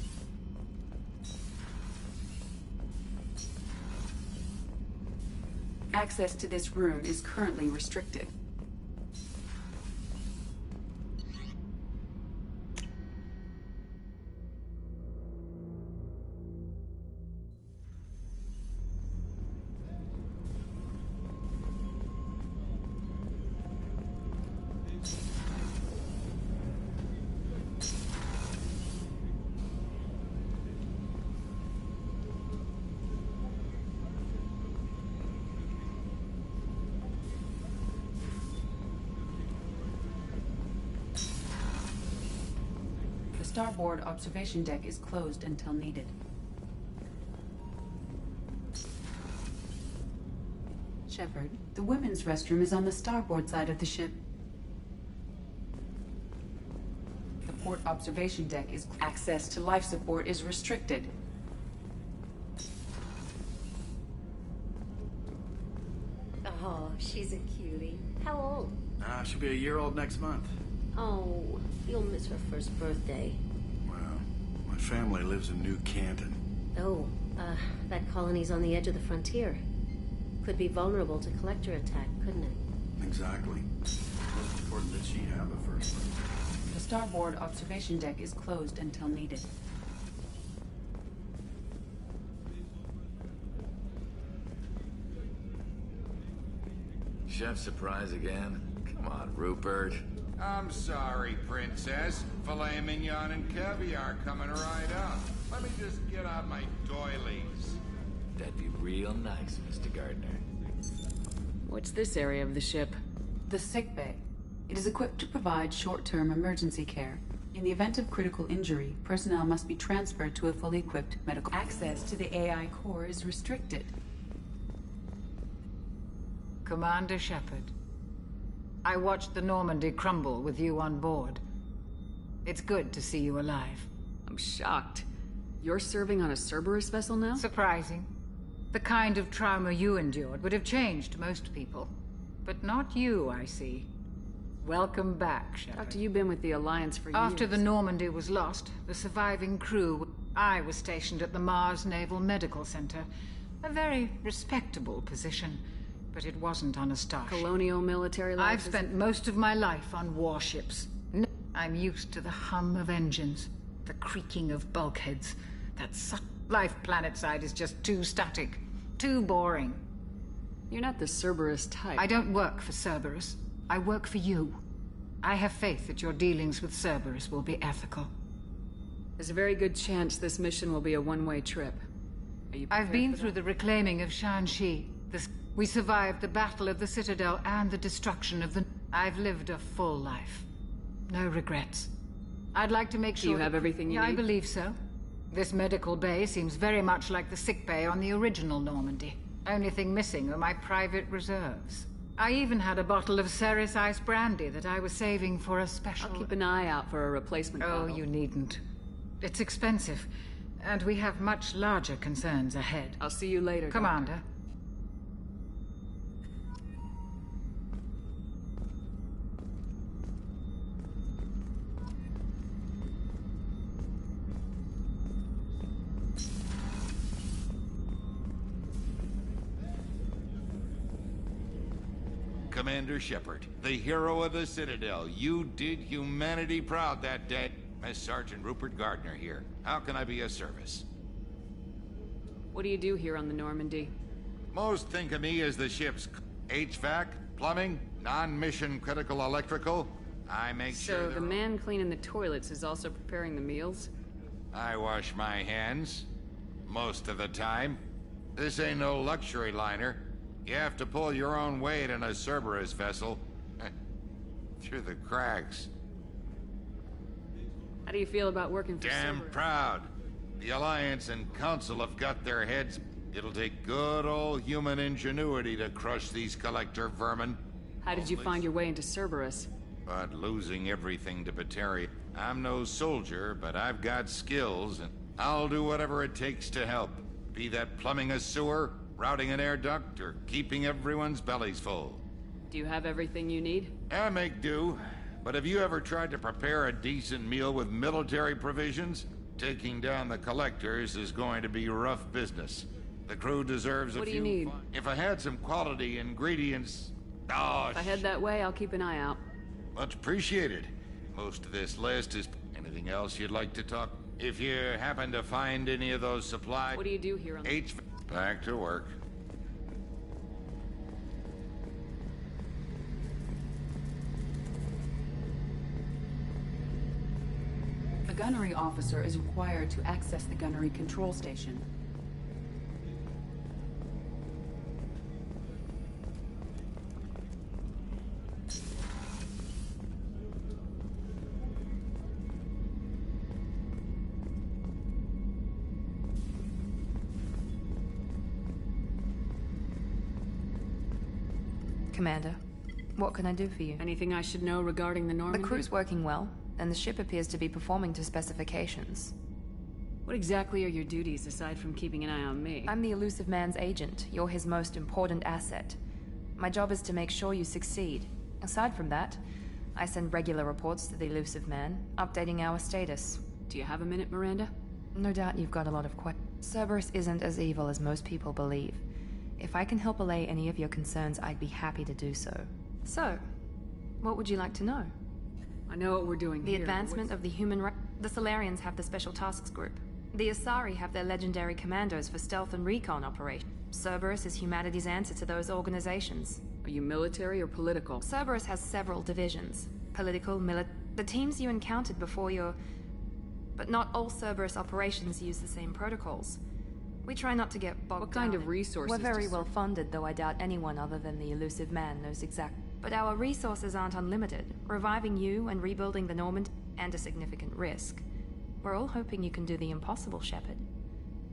Access to this room is currently restricted. The starboard observation deck is closed until needed. Shepard, the women's restroom is on the starboard side of the ship. The port observation deck is... Access to life support is restricted. Oh, she's a cutie. How old? She'll be a year old next month. Oh, you'll miss her first birthday. Well, my family lives in New Canton. Oh, that colony's on the edge of the frontier. Could be vulnerable to collector attack, couldn't it? Exactly. Most important that she have a first. The starboard observation deck is closed until needed. Chef surprise again? Come on, Rupert. I'm sorry, Princess. Filet mignon and caviar coming right up. Let me just get out my doilies. That'd be real nice, Mr. Gardner. What's this area of the ship? The sick bay. It is equipped to provide short-term emergency care. In the event of critical injury, personnel must be transferred to a fully equipped medical... Access to the AI core is restricted. Commander Shepard, I watched the Normandy crumble with you on board. It's good to see you alive. I'm shocked. You're serving on a Cerberus vessel now? Surprising. The kind of trauma you endured would have changed most people. But not you, I see. Welcome back, Shepard. Doctor, you've been with the Alliance for years. After the Normandy was lost, the surviving crew... I was stationed at the Mars Naval Medical Center. A very respectable position. But it wasn't on a starship. Colonial military life? I've spent most of my life on warships. I'm used to the hum of engines, the creaking of bulkheads. Life planetside is just too static, too boring. You're not the Cerberus type. I don't work for Cerberus. I work for you. I have faith that your dealings with Cerberus will be ethical. There's a very good chance this mission will be a one-way trip. Are you prepared I've been for through the reclaiming of Shanxi. We survived the Battle of the Citadel and the destruction of the... I've lived a full life. No regrets. I'd like to make sure... Do you have everything you need? I believe so. This medical bay seems very much like the sick bay on the original Normandy. Only thing missing are my private reserves. I even had a bottle of Ceres Ice brandy that I was saving for a special... I'll keep an eye out for a replacement Oh, bottle. you needn't. It's expensive, and we have much larger concerns ahead. I'll see you later, Commander. Doctor. Commander Shepard, the hero of the Citadel. You did humanity proud that day. As Sergeant Rupert Gardner here. How can I be of service? What do you do here on the Normandy? Most think of me as the ship's HVAC, plumbing, non-mission critical electrical. I make sure So the man cleaning the toilets is also preparing the meals? I wash my hands. Most of the time. This ain't no luxury liner. You have to pull your own weight in a Cerberus vessel. Through the cracks. How do you feel about working for Damn Cerberus? proud. The Alliance and Council have got their heads. It'll take good old human ingenuity to crush these collector vermin. How did you find your way into Cerberus? But losing everything to Bateri. I'm no soldier, but I've got skills, and I'll do whatever it takes to help. Be that plumbing a sewer, routing an air duct, or keeping everyone's bellies full. Do you have everything you need? I make do. But have you ever tried to prepare a decent meal with military provisions? Taking down the collectors is going to be rough business. The crew deserves a few... What do you need? If I had some quality ingredients... Oh, If I head that way, I'll keep an eye out. Much appreciated. Most of this list is... Anything else you'd like to talk? If you happen to find any of those supplies... What do you do here on the... Back to work. A gunnery officer is required to access the gunnery control station. Commander, what can I do for you? Anything I should know regarding the Normandy? The crew's working well, and the ship appears to be performing to specifications. What exactly are your duties, aside from keeping an eye on me? I'm the Elusive Man's agent. You're his most important asset. My job is to make sure you succeed. Aside from that, I send regular reports to the Elusive Man, updating our status. Do you have a minute, Miranda? No doubt you've got a lot of questions. Cerberus isn't as evil as most people believe. If I can help allay any of your concerns, I'd be happy to do so. So, what would you like to know? I know what we're doing The here. advancement of the human race. The Solarians have the Special Tasks Group. The Asari have their legendary commandos for stealth and recon operations. Cerberus is humanity's answer to those organizations. Are you military or political? Cerberus has several divisions. Political, the teams you encountered before your... But not all Cerberus operations use the same protocols. We try not to get bogged down. What kind of resources? We're very does well funded, though I doubt anyone other than the Elusive Man knows exactly. But our resources aren't unlimited. Reviving you and rebuilding the Normand and a significant risk. We're all hoping you can do the impossible, Shepard.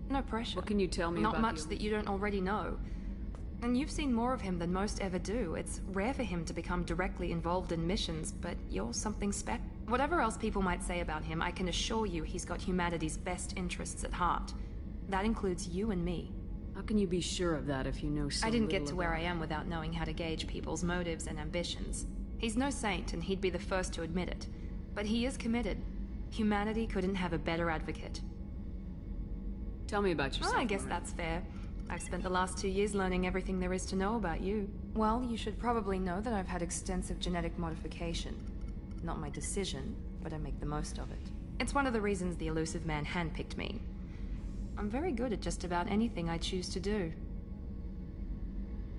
No pressure. What can you tell me Not about much that you don't already know. And you've seen more of him than most ever do. It's rare for him to become directly involved in missions, but you're something special. Whatever else people might say about him, I can assure you he's got humanity's best interests at heart. That includes you and me. How can you be sure of that if you know so I didn't get little to where about I am without knowing how to gauge people's motives and ambitions. He's no saint, and he'd be the first to admit it. But he is committed. Humanity couldn't have a better advocate. Tell me about yourself. I guess that's fair. I've spent the last 2 years learning everything there is to know about you. Well, you should probably know that I've had extensive genetic modification. Not my decision, but I make the most of it. It's one of the reasons the Elusive Man handpicked me. I'm very good at just about anything I choose to do.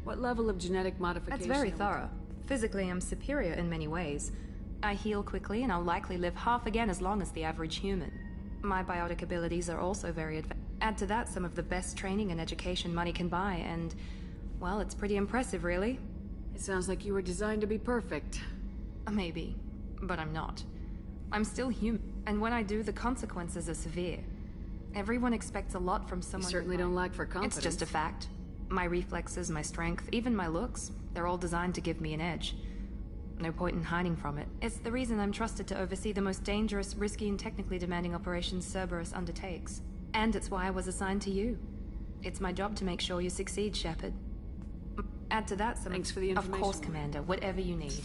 What level of genetic modification? That's very thorough. Physically, I'm superior in many ways. I heal quickly, and I'll likely live half again as long as the average human. My biotic abilities are also very advanced. Add to that some of the best training and education money can buy, and, well, it's pretty impressive, really. It sounds like you were designed to be perfect. Maybe. But I'm not. I'm still human, and when I do, the consequences are severe. Everyone expects a lot from someone. You certainly don't lack for confidence. It's just a fact. My reflexes, my strength, even my looks, they're all designed to give me an edge. No point in hiding from it. It's the reason I'm trusted to oversee the most dangerous, risky, and technically demanding operations Cerberus undertakes. And it's why I was assigned to you. It's my job to make sure you succeed, Shepard. Add to that some... Thanks for the information. Of course, Commander. Whatever you need.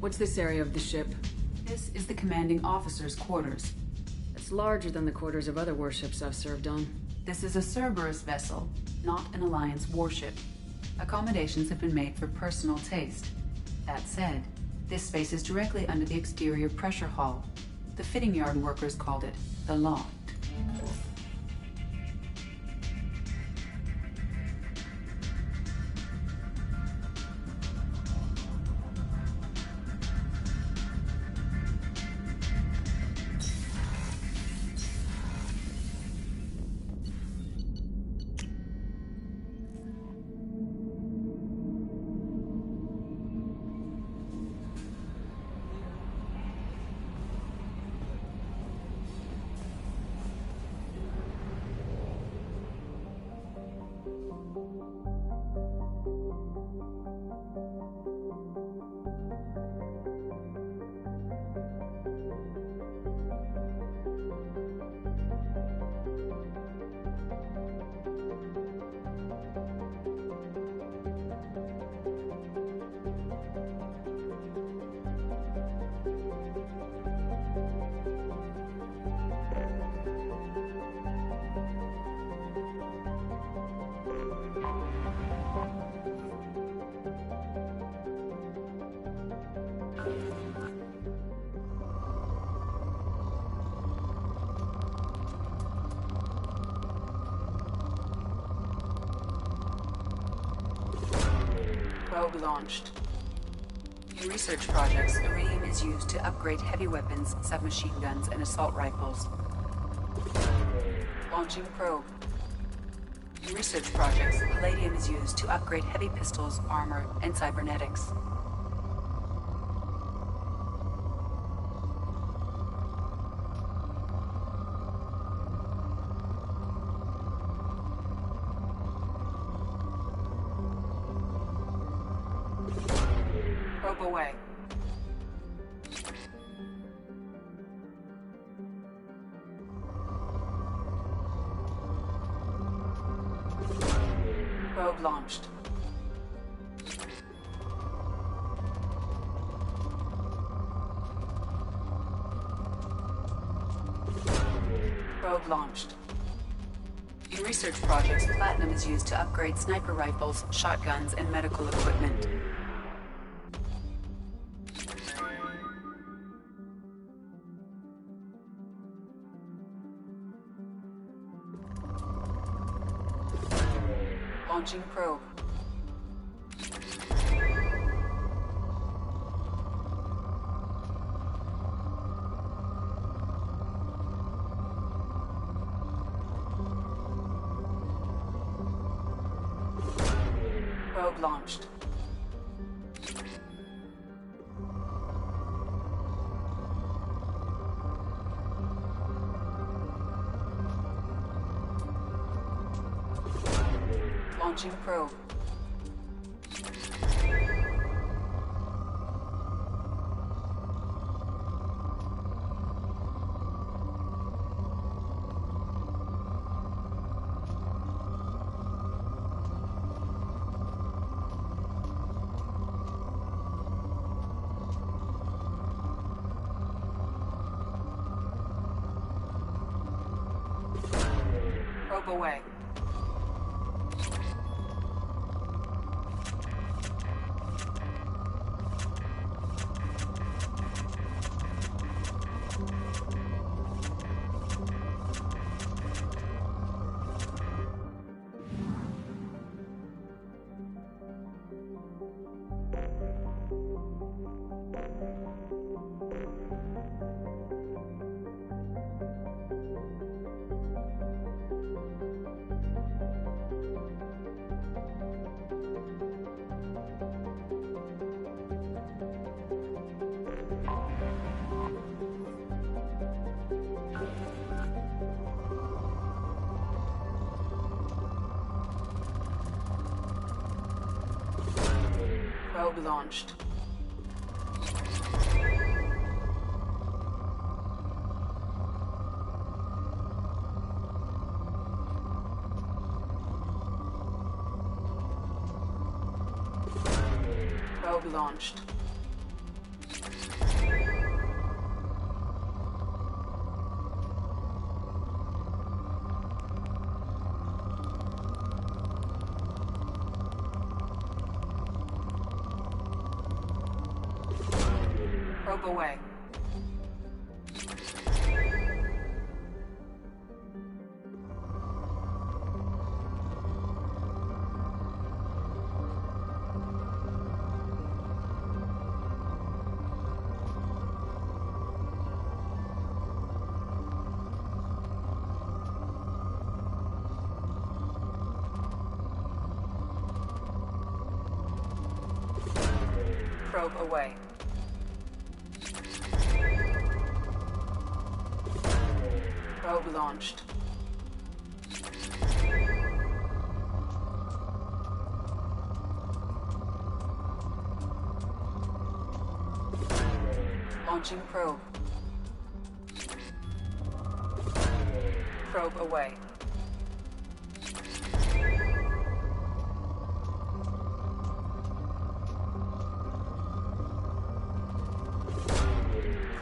What's this area of the ship? This is the commanding officer's quarters. It's larger than the quarters of other warships I've served on. This is a Cerberus vessel, not an Alliance warship. Accommodations have been made for personal taste. That said, this space is directly under the exterior pressure hull. The fitting yard workers called it the loft. Probe launched. In research projects, iridium is used to upgrade heavy weapons, submachine guns, and assault rifles. Launching probe. In research projects, palladium is used to upgrade heavy pistols, armor, and cybernetics. Probe away. Probe launched. Probe launched. In research projects, platinum is used to upgrade sniper rifles, shotguns, and medical equipment. Launching probe. Probe launched. Launching probe. Probe away. Probe launched. Probe launched. Probe away. Probe away. Probe launched. Launching probe. Probe away.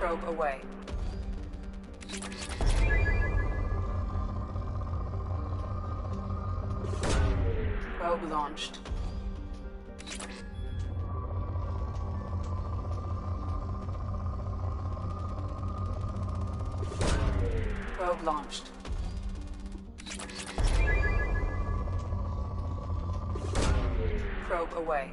Probe away. Probe launched. Probe launched. Probe away.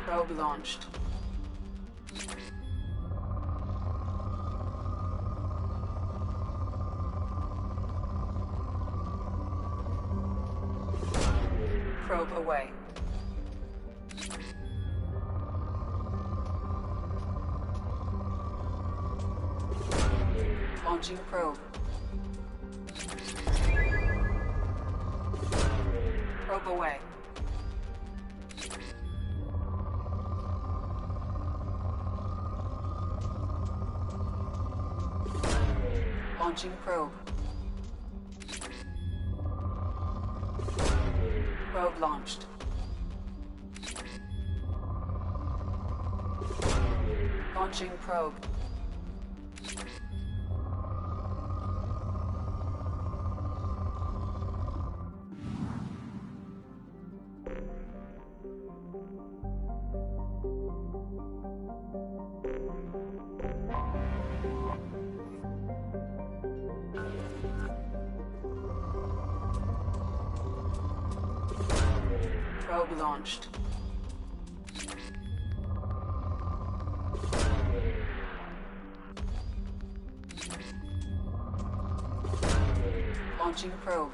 Probe launched. Probe away. Launching probe. Probe away. Launching probe. Probe launched. Launching probe. Probe launched. Launching probe.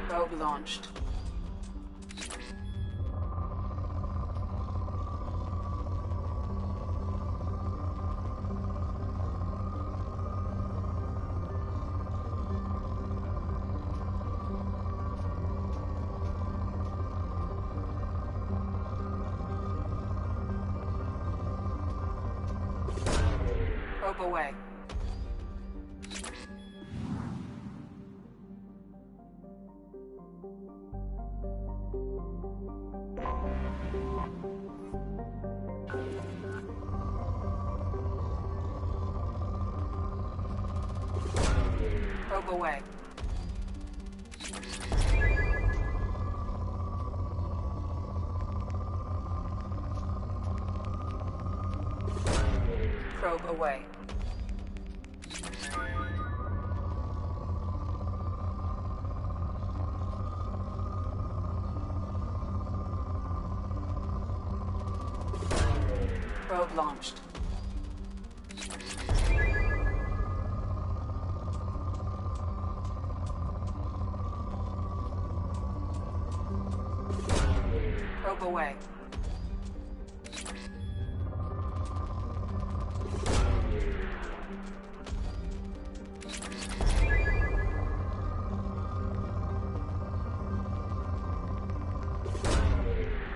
Probe launched. Probe away. Probe away. Probe away. Probe launched. Probe away.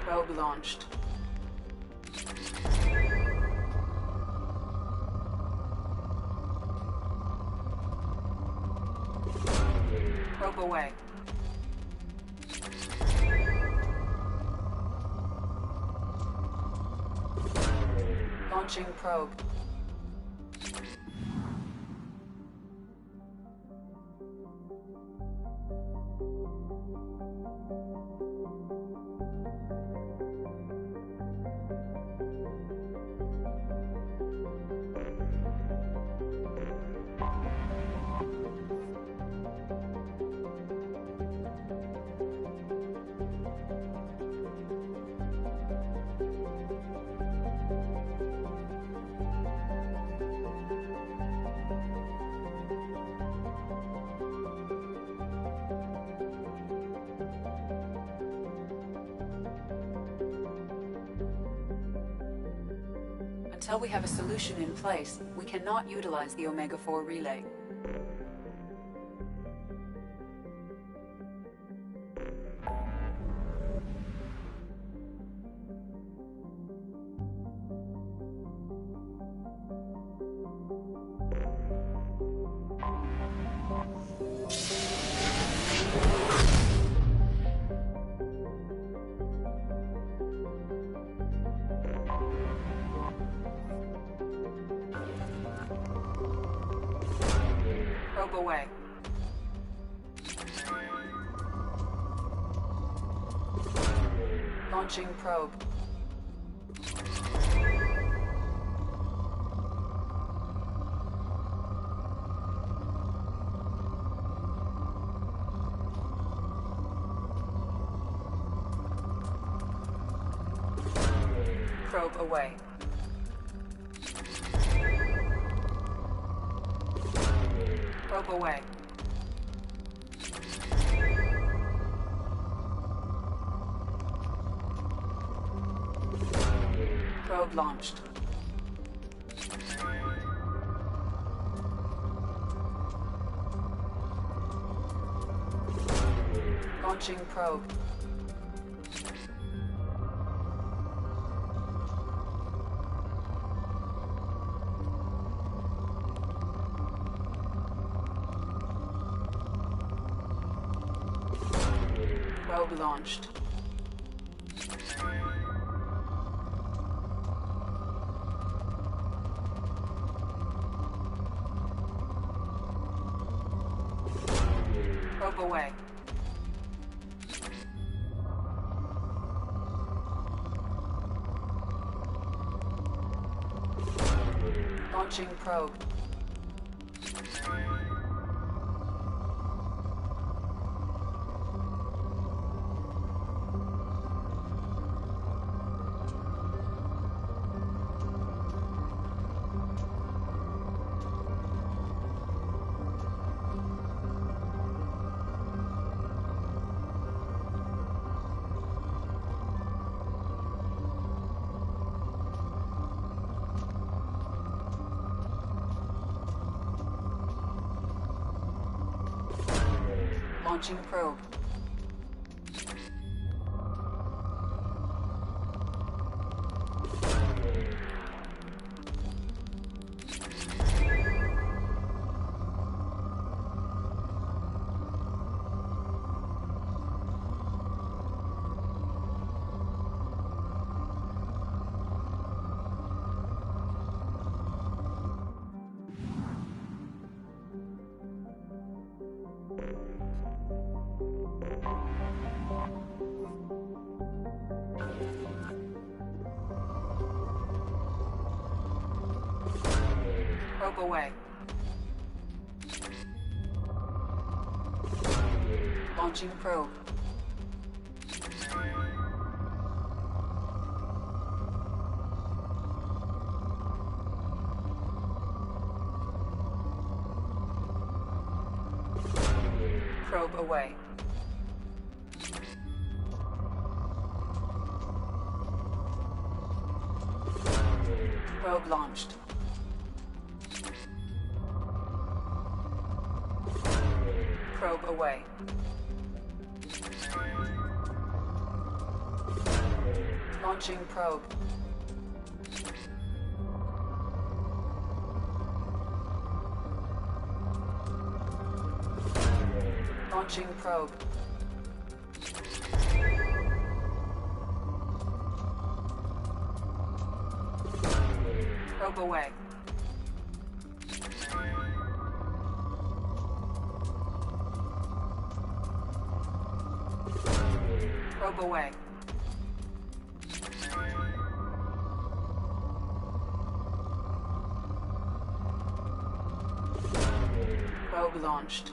Probe launched. away. Launching probe. Until we have a solution in place, we cannot utilize the Omega-4 relay. Probe away. Launching probe. Probe away. Probe away. Probe launched. Launching probe. Probe launched. Probe away. Launching probe. Launching probe. Probe away. Launching probe. Probe away. Probe launched. Probe away. Launching probe. Launching probe. Probe away. Probe away. Probe launched.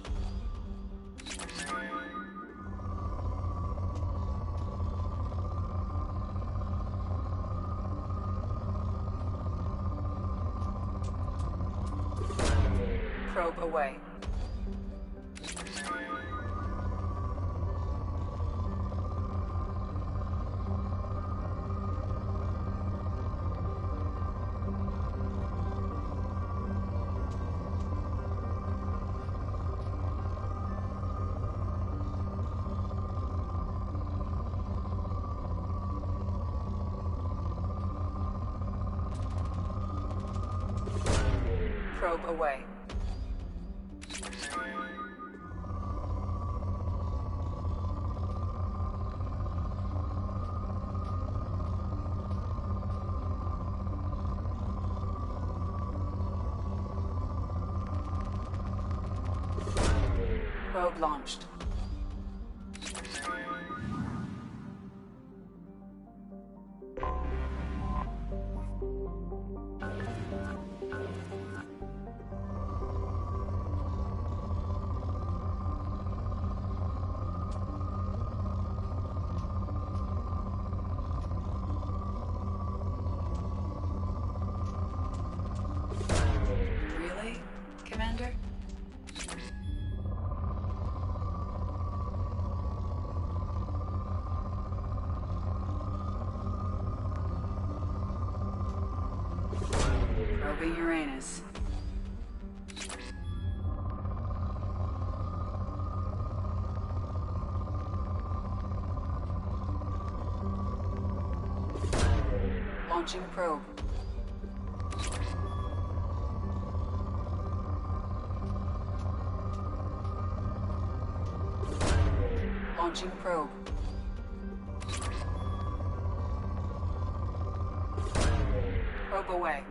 Probe away. Probe away. Probe launched. Really, Commander? Probing Uranus. Launching probe. Launching probe. Probe away.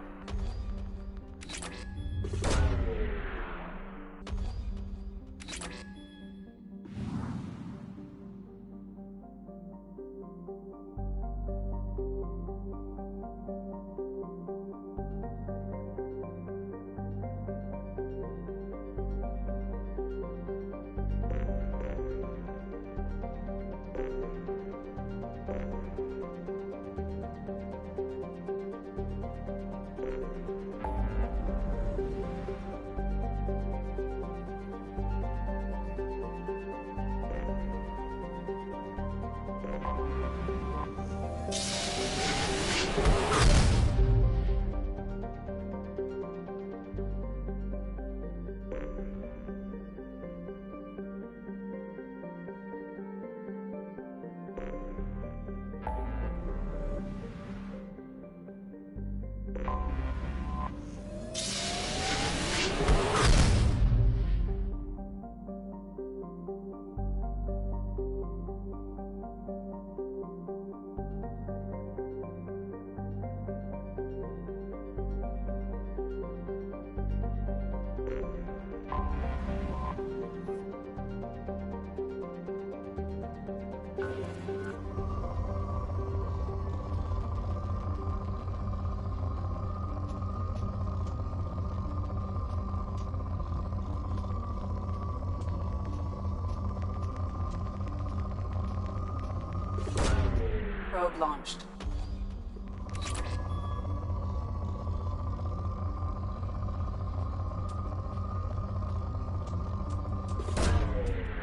Probe launched.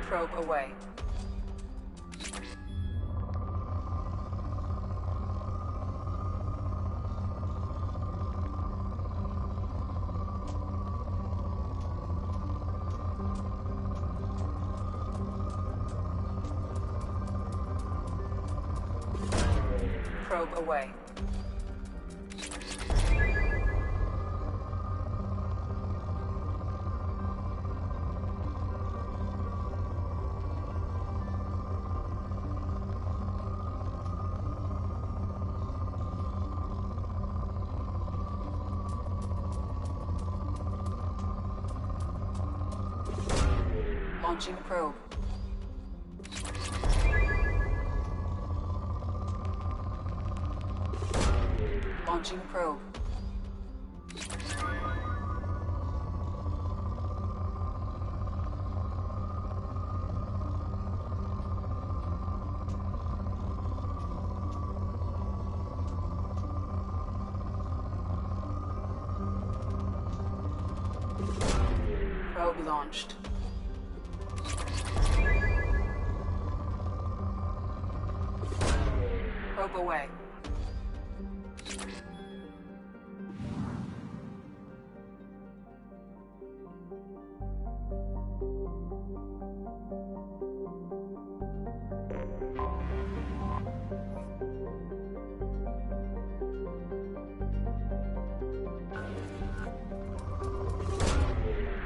Probe away. Probe away. Launching probe. Launching probe. Probe launched. Probe away.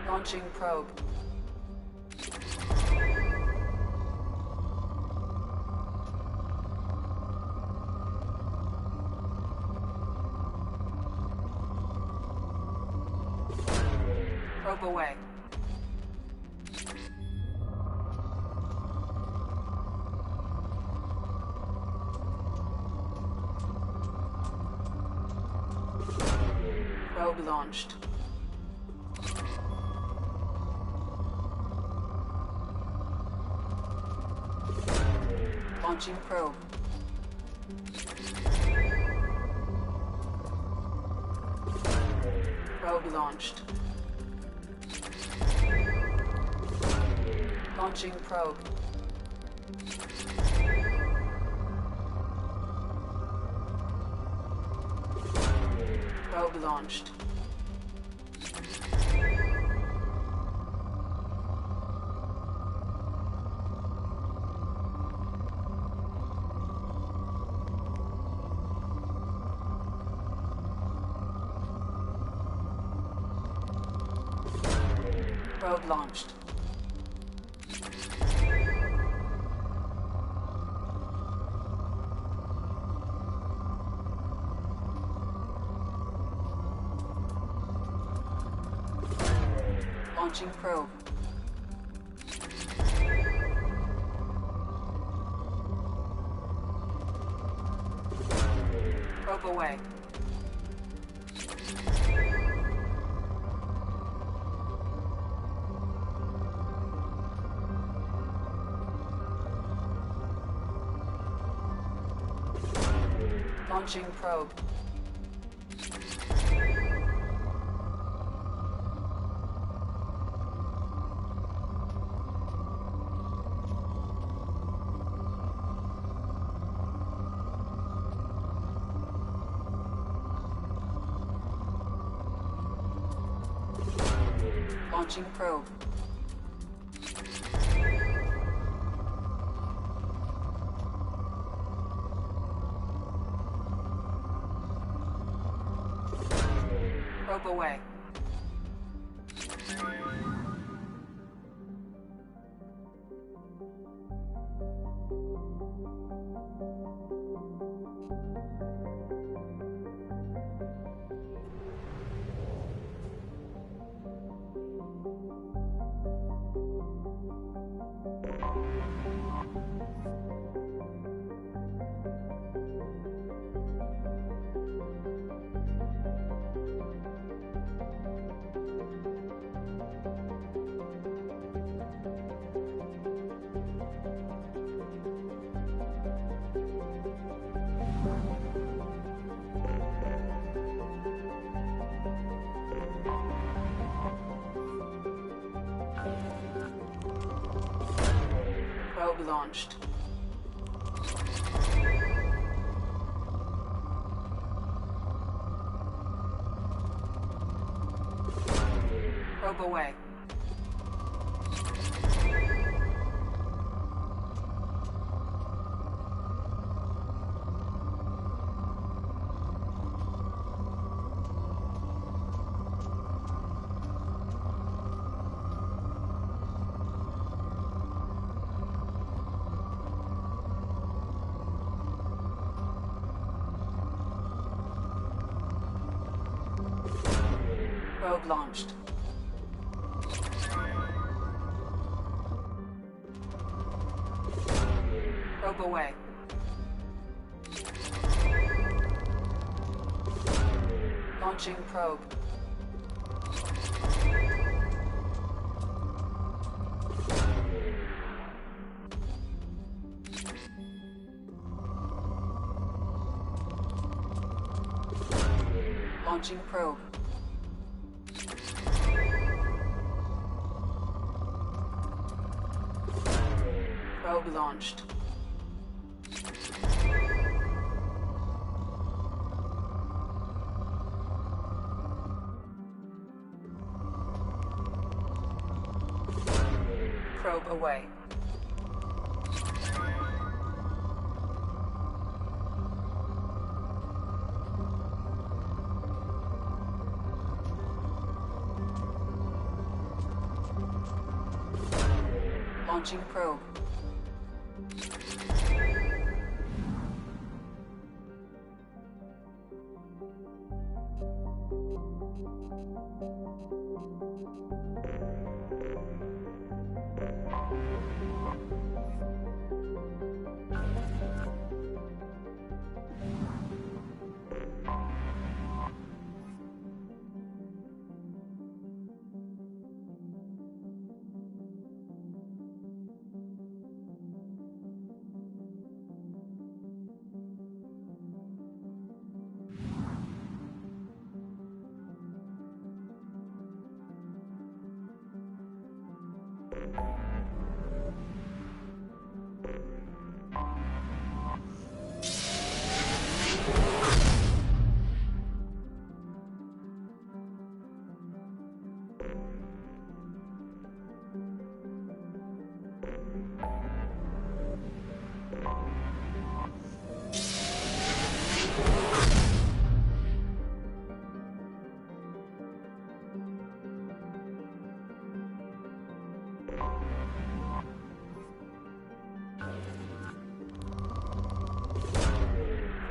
Launching probe. Probe away. Probe launched. Launching probe. Probe launched. Launching probe. Probe launched. Probe launched. Launching probe. Probe away. Launching probe. Launching probe. Probe away. Probe launched. Probe away. Probe launched. Probe away. Launching probe. Launching probe. Probe launched. Probe away. Launching probe.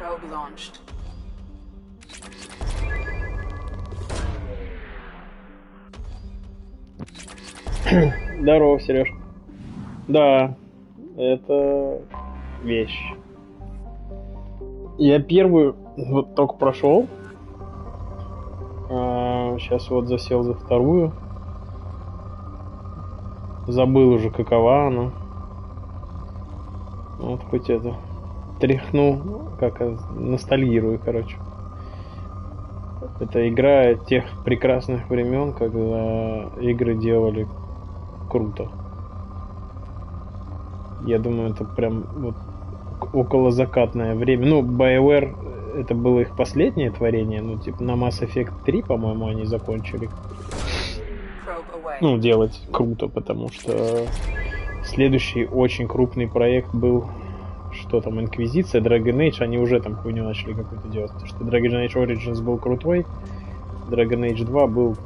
Probe launched. Здорово, Сереж. Да, это вещь. Я первую вот только прошел. Сейчас вот засел за вторую. Забыл уже, какова она. Вот хоть это тряхну, как ностальгирую, короче. Это игра тех прекрасных времен, когда игры делали круто. Я думаю, это прям вот околозакатное время. Ну, BioWare это было их последнее творение, ну, типа на Mass Effect 3, по-моему, они закончили. Ну, делать круто, потому что следующий очень крупный проект был, что там, Инквизиция, Dragon Age, они уже там хуйню начали какую-то делать. Потому что Dragon Age Origins был крутой, Dragon Age 2 был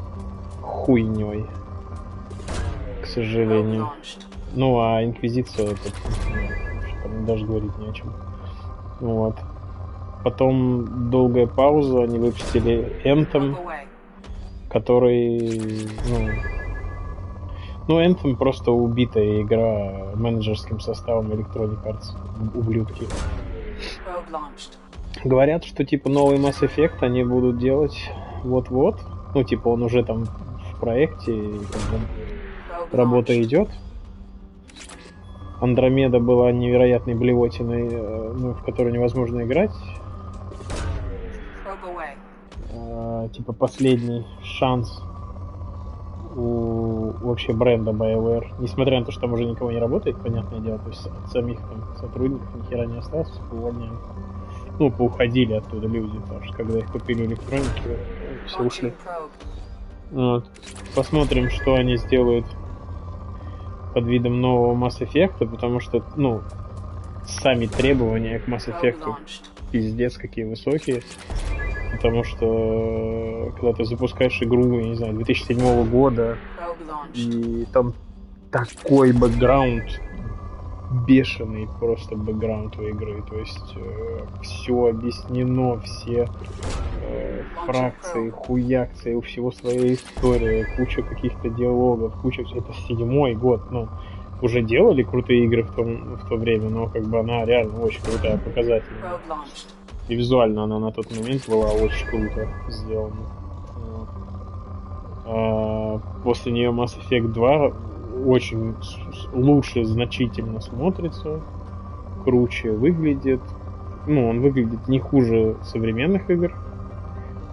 хуйней, к сожалению. Ну, а Инквизиция, это, там даже говорить не о чем. Вот. Потом долгая пауза, они выпустили Anthem, который, ну, Anthem просто убитая игра менеджерским составом Electronic Arts, ублюдки. Говорят, что типа новый Mass Effect они будут делать вот-вот. Ну, типа он уже там в проекте, и как бы работа идет. Андромеда была невероятной блевотиной, в которую невозможно играть. Типа последний шанс у вообще бренда BioWare. Несмотря на то, что там уже никого не работает, понятное дело, то есть от самих там сотрудников ни хера не осталось, увольняют. Ну, поуходили оттуда люди, потому что когда их купили электроники, все ушли. Вот. Посмотрим, что они сделают под видом нового Mass Effect, потому что, ну, сами требования к Mass Effect пиздец какие высокие. Потому что когда ты запускаешь игру, я не знаю, 2007 года, и там такой бэкграунд, бешеный просто бэкграунд у игры, то есть все объяснено, все фракции, хуякции, у всего своя история, куча каких-то диалогов, куча... Это 7-й год, ну, уже делали крутые игры в то время, но как бы она реально очень крутая, показательная. И визуально она на тот момент была очень круто сделана. Вот. После нее Mass Effect 2 очень лучше значительно смотрится, круче выглядит. Ну, он выглядит не хуже современных игр.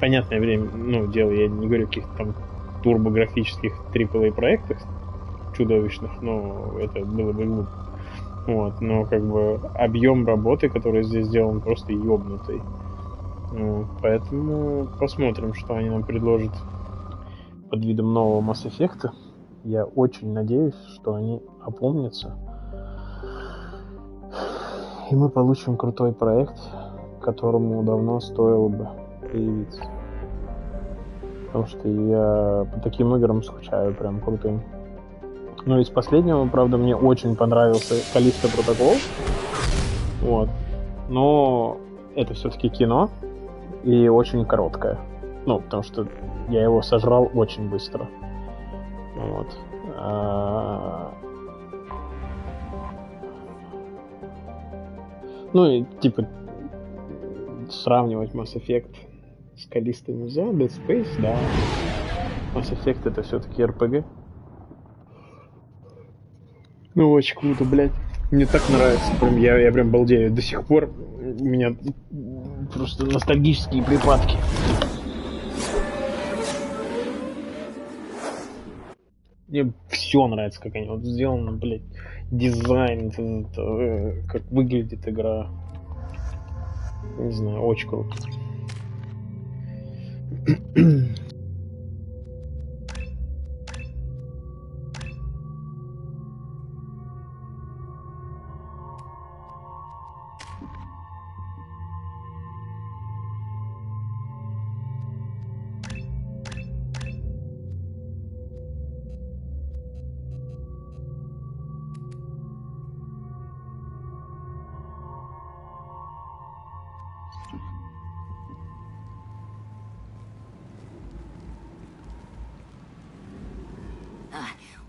Понятное время, ну, дело, я не говорю о каких-то там турбографических AAA проектах чудовищных, но это было бы глупо. Вот, но как бы объем работы, который здесь сделан, просто ёбнутый. Вот, поэтому посмотрим, что они нам предложат под видом нового Mass Effect. Я очень надеюсь, что они опомнятся. И мы получим крутой проект, которому давно стоило бы появиться. Потому что я по таким играм скучаю прям крутым. Ну, из последнего, правда, мне очень понравился Callisto Protocol. Вот. Но это все-таки кино. И очень короткое. Ну, потому что я его сожрал очень быстро. Вот. Ну, и типа сравнивать Mass Effect с Callisto нельзя. Dead Space, да. Mass Effect это все-таки RPG. Ну, очень круто, блядь. Мне так нравится. Прям, я прям балдею. До сих пор у меня просто ностальгические припадки. Мне все нравится, как они вот сделаны, блядь. Дизайн, как выглядит игра. Не знаю, очень круто.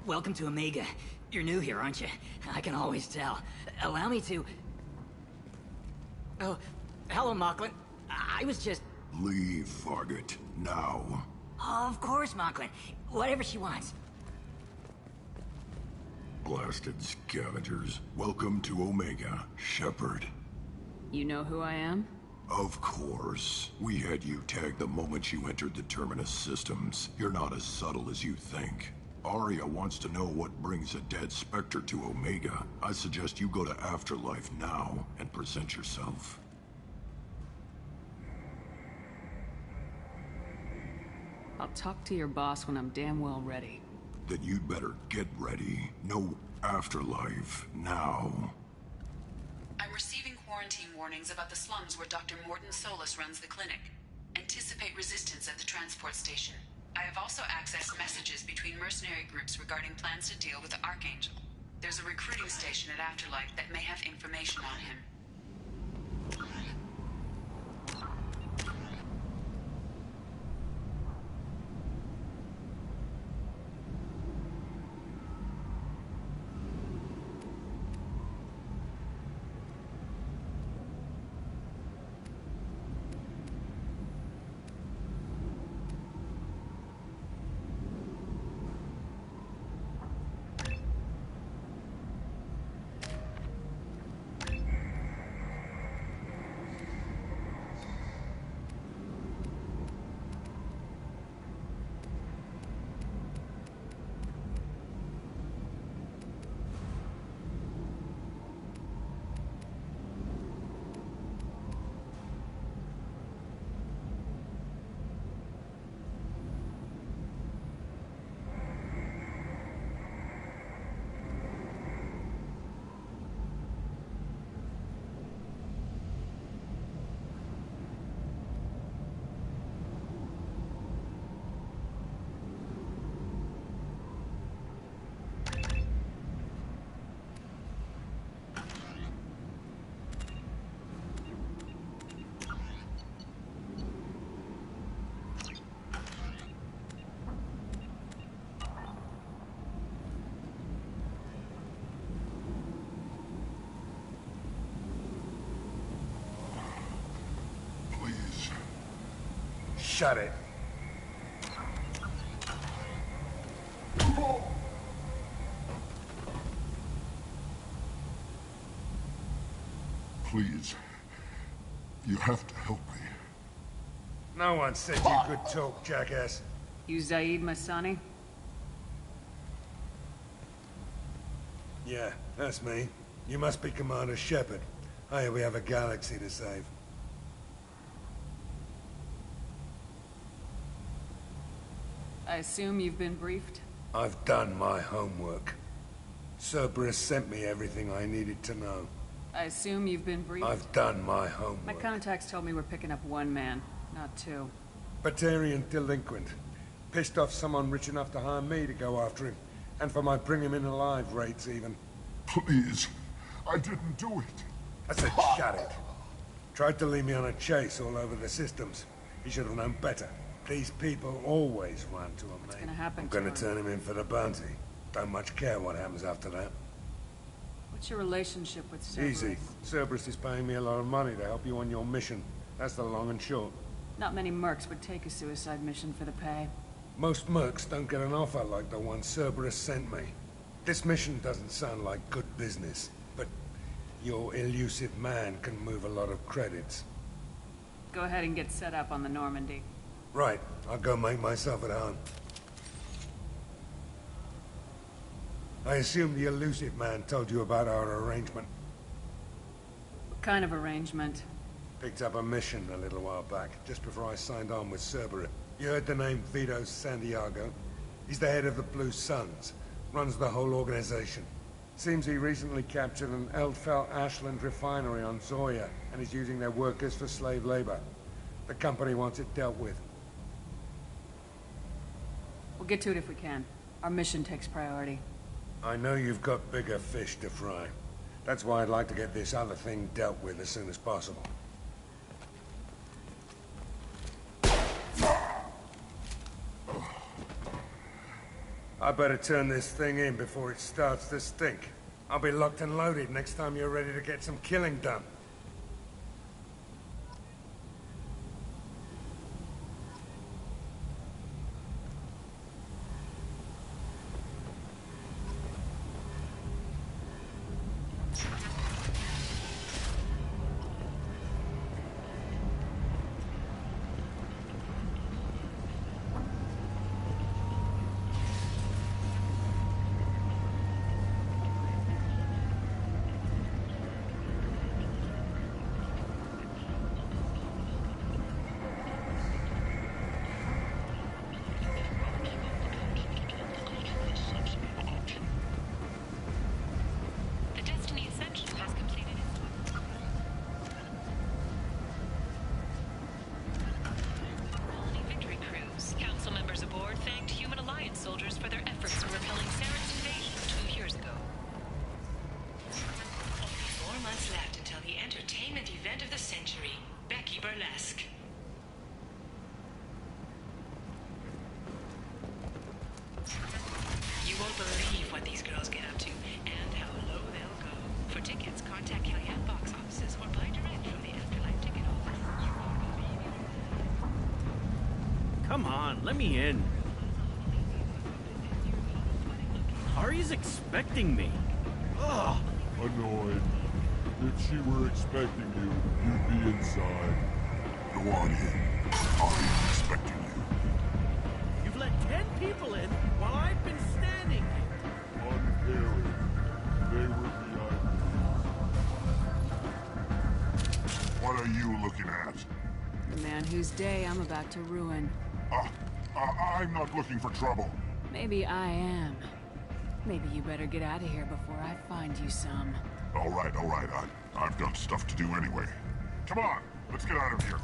Welcome to Omega. You're new here, aren't you? I can always tell. Allow me to... Oh, hello, Mocklin. I was just... Leave, Fargate. Now. Of course, Mocklin. Whatever she wants. Blasted scavengers. Welcome to Omega, Shepard. You know who I am? Of course. We had you tagged the moment you entered the Terminus systems. You're not as subtle as you think. Arya wants to know what brings a dead Spectre to Omega. I suggest you go to Afterlife now and present yourself. I'll talk to your boss when I'm damn well ready. Then you'd better get ready. No Afterlife now. I'm receiving quarantine warnings about the slums where Dr. Morton Solus runs the clinic. Anticipate resistance at the transport station. I have also accessed messages between mercenary groups regarding plans to deal with the Archangel. There's a recruiting station at Afterlife that may have information on him. Shut it. Please. You have to help me. No one said you could talk, jackass. You Zaid Masani? Yeah, that's me. You must be Commander Shepard. Hey, we have a galaxy to save. I assume you've been briefed? I've done my homework. Cerberus sent me everything I needed to know. I assume you've been briefed? I've done my homework. My contacts told me we're picking up one man, not two. Batarian delinquent. Pissed off someone rich enough to hire me to go after him. And for my bring him in alive rates, even. Please. I didn't do it. I said shut it. Tried to lead me on a chase all over the systems. He should have known better. These people always run to a man. What's gonna happen I'm to gonna him? turn him in for the bounty. Don't much care what happens after that. What's your relationship with Cerberus? Easy. Cerberus is paying me a lot of money to help you on your mission. That's the long and short. Not many mercs would take a suicide mission for the pay. Most mercs don't get an offer like the one Cerberus sent me. This mission doesn't sound like good business, but your elusive man can move a lot of credits. Go ahead and get set up on the Normandy. Right. I'll go make myself at home. I assume the elusive man told you about our arrangement. What kind of arrangement? Picked up a mission a little while back, just before I signed on with Cerberus. You heard the name Vito Santiago? He's the head of the Blue Suns. Runs the whole organization. Seems he recently captured an Eldfell Ashland refinery on Zoya, and is using their workers for slave labor. The company wants it dealt with. We'll get to it if we can. Our mission takes priority. I know you've got bigger fish to fry. That's why I'd like to get this other thing dealt with as soon as possible. I better turn this thing in before it starts to stink. I'll be locked and loaded next time you're ready to get some killing done. You won't believe what these girls get up to, and how low they'll go. For tickets, contact Kellyanne box offices or buy direct from the Afterlife ticket office. You won't believe it. Come on, let me in. Ari's expecting me. Ugh. Annoyed. If she were expecting you, you'd be inside. Go on in. Ari's expecting you. You've let 10 people in while I've been standing. Uncaring. They were VIPs. What are you looking at? The man whose day I'm about to ruin. I'm not looking for trouble. Maybe I am. Maybe you better get out of here before I find you some. All right. I've got stuff to do anyway. Come on, let's get out of here.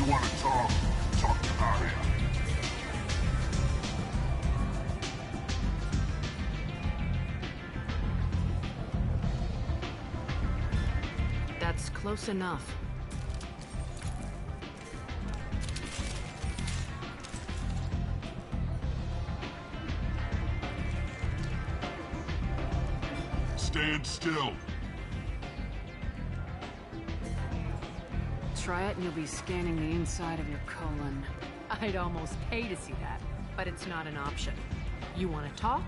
You want to talk? Talk to Arya. That's close enough. Stand still. Try it and you'll be scanning the inside of your colon. I'd almost pay to see that, but it's not an option. You want to talk,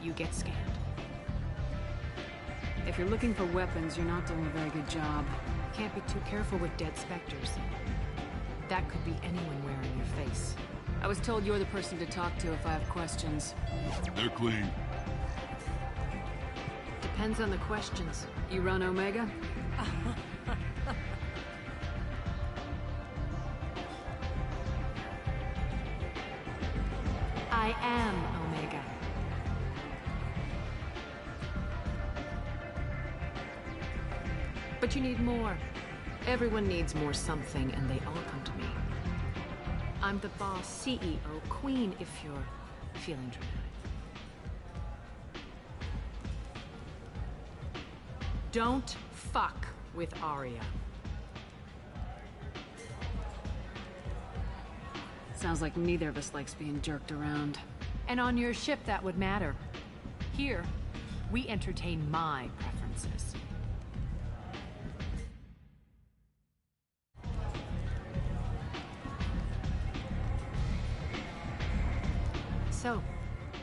you get scanned. If you're looking for weapons, you're not doing a very good job. Can't be too careful with dead specters. That could be anyone wearing your face. I was told you're the person to talk to if I have questions. They're clean. Depends on the questions. You run Omega? I am Omega. But you need more. Everyone needs more something, and they all come to me. I'm the boss, CEO, queen, if you're feeling dramatic. Don't fuck with Arya. Sounds like neither of us likes being jerked around. And on your ship, that would matter. Here, we entertain my preferences. So,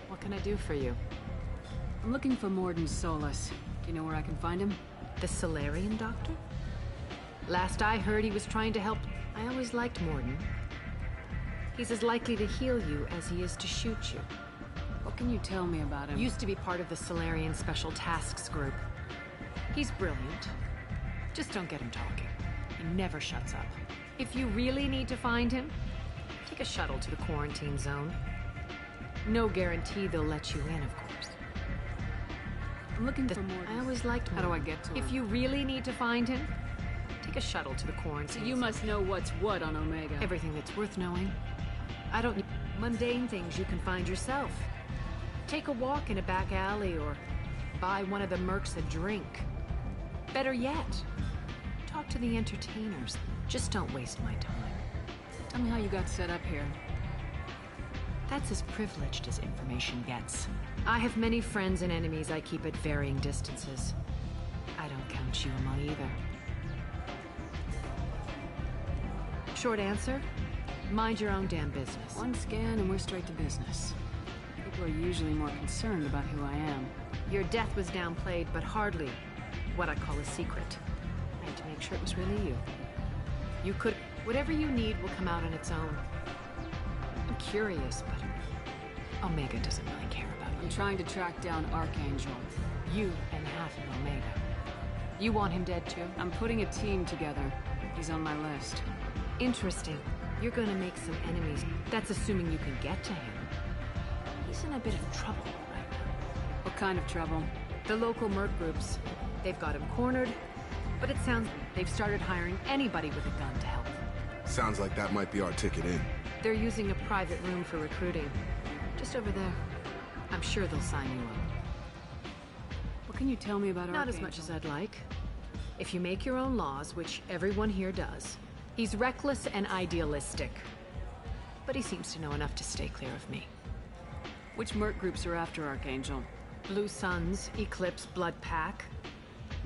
what can I do for you? I'm looking for Morden Solus. Do you know where I can find him? The Solarian doctor? Last I heard, he was trying to help. I always liked Morden. He's as likely to heal you as he is to shoot you. What can you tell me about him? Used to be part of the Solarian Special Tasks Group. He's brilliant. Just don't get him talking. He never shuts up. If you really need to find him, take a shuttle to the quarantine zone. No guarantee they'll let you in, of course. I'm looking for Morden. I always liked Morden. How do I get to him? If you really need to find him, take a shuttle to the quarantine So you must know what's what on Omega. Everything that's worth knowing. I don't need mundane things you can find yourself. Take a walk in a back alley or buy one of the mercs a drink. Better yet, talk to the entertainers. Just don't waste my time. Tell me how you got set up here. That's as privileged as information gets. I have many friends and enemies I keep at varying distances. I don't count you among either. Short answer? Mind your own damn business. One scan and we're straight to business. People are usually more concerned about who I am. Your death was downplayed, but hardly what I call a secret. I had to make sure it was really you. You could... Whatever you need will come out on its own. I'm curious, but Omega doesn't really care about you. I'm trying to track down Archangel. You and half of Omega. You want him dead too? I'm putting a team together. He's on my list. Interesting. You're gonna make some enemies. That's assuming you can get to him. He's in a bit of trouble right now. What kind of trouble? The local merc groups. They've got him cornered, but it sounds they've started hiring anybody with a gun to help them. Sounds like that might be our ticket in. They're using a private room for recruiting. Just over there. I'm sure they'll sign you up. What can you tell me about Archangel? Not as much as I'd like. If you make your own laws, which everyone here does, he's reckless and idealistic. But he seems to know enough to stay clear of me. Which merc groups are after Archangel? Blue Suns, Eclipse, Blood Pack.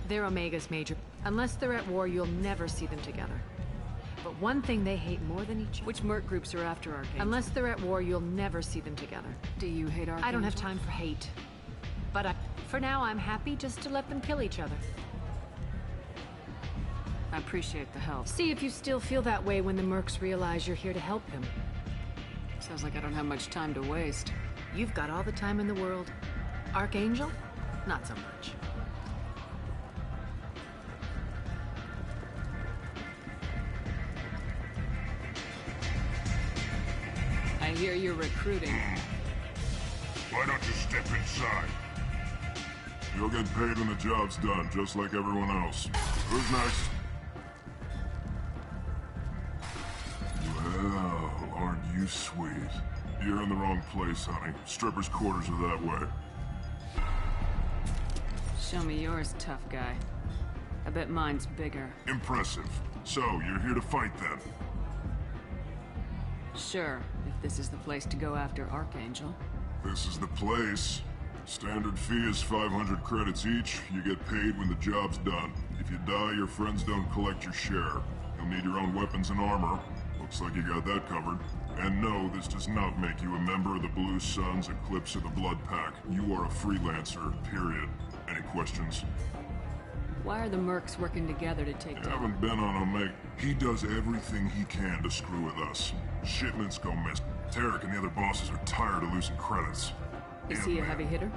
They're Omega's major. Unless they're at war, you'll never see them together. But one thing they hate more than each other... Which merc groups are after Archangel? Unless they're at war, you'll never see them together. Do you hate Archangel? I don't have time for hate. But for now, I'm happy just to let them kill each other. I appreciate the help. See if you still feel that way when the mercs realize you're here to help them. Sounds like I don't have much time to waste. You've got all the time in the world. Archangel? Not so much. I hear you're recruiting. Why don't you step inside? You'll get paid when the job's done, just like everyone else. Who's next? you sweet. You're in the wrong place, honey. Strippers' quarters are that way. Show me yours, tough guy. I bet mine's bigger. Impressive. So, you're here to fight then? Sure, if this is the place to go after Archangel. This is the place. Standard fee is 500 credits each. You get paid when the job's done. If you die, your friends don't collect your share. You'll need your own weapons and armor. Looks like you got that covered. And no, this does not make you a member of the Blue Suns, Eclipse, or the Blood Pack. You are a freelancer, period. Any questions? Why are the mercs working together to take down? Haven't been on Omega. He does everything he can to screw with us. Shipments go missing. Tarek and the other bosses are tired of losing credits. Is he a heavy hitter?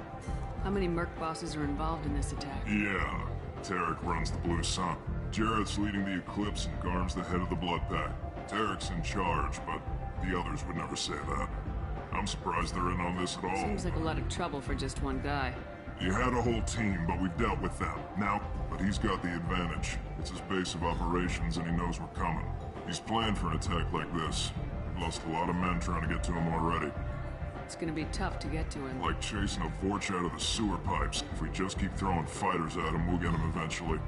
How many merc bosses are involved in this attack? Yeah. Tarek runs the Blue Sun. Jarrett's leading the Eclipse and Garm's the head of the Blood Pack. Tarek's in charge, but the others would never say that. I'm surprised they're in on this at all. Seems like a lot of trouble for just one guy. You had a whole team, but we've dealt with them. Now, but he's got the advantage. It's his base of operations and he knows we're coming. He's planned for an attack like this. We've lost a lot of men trying to get to him already. It's gonna be tough to get to him. Like chasing a Vorch out of the sewer pipes. If we just keep throwing fighters at him, we'll get him eventually.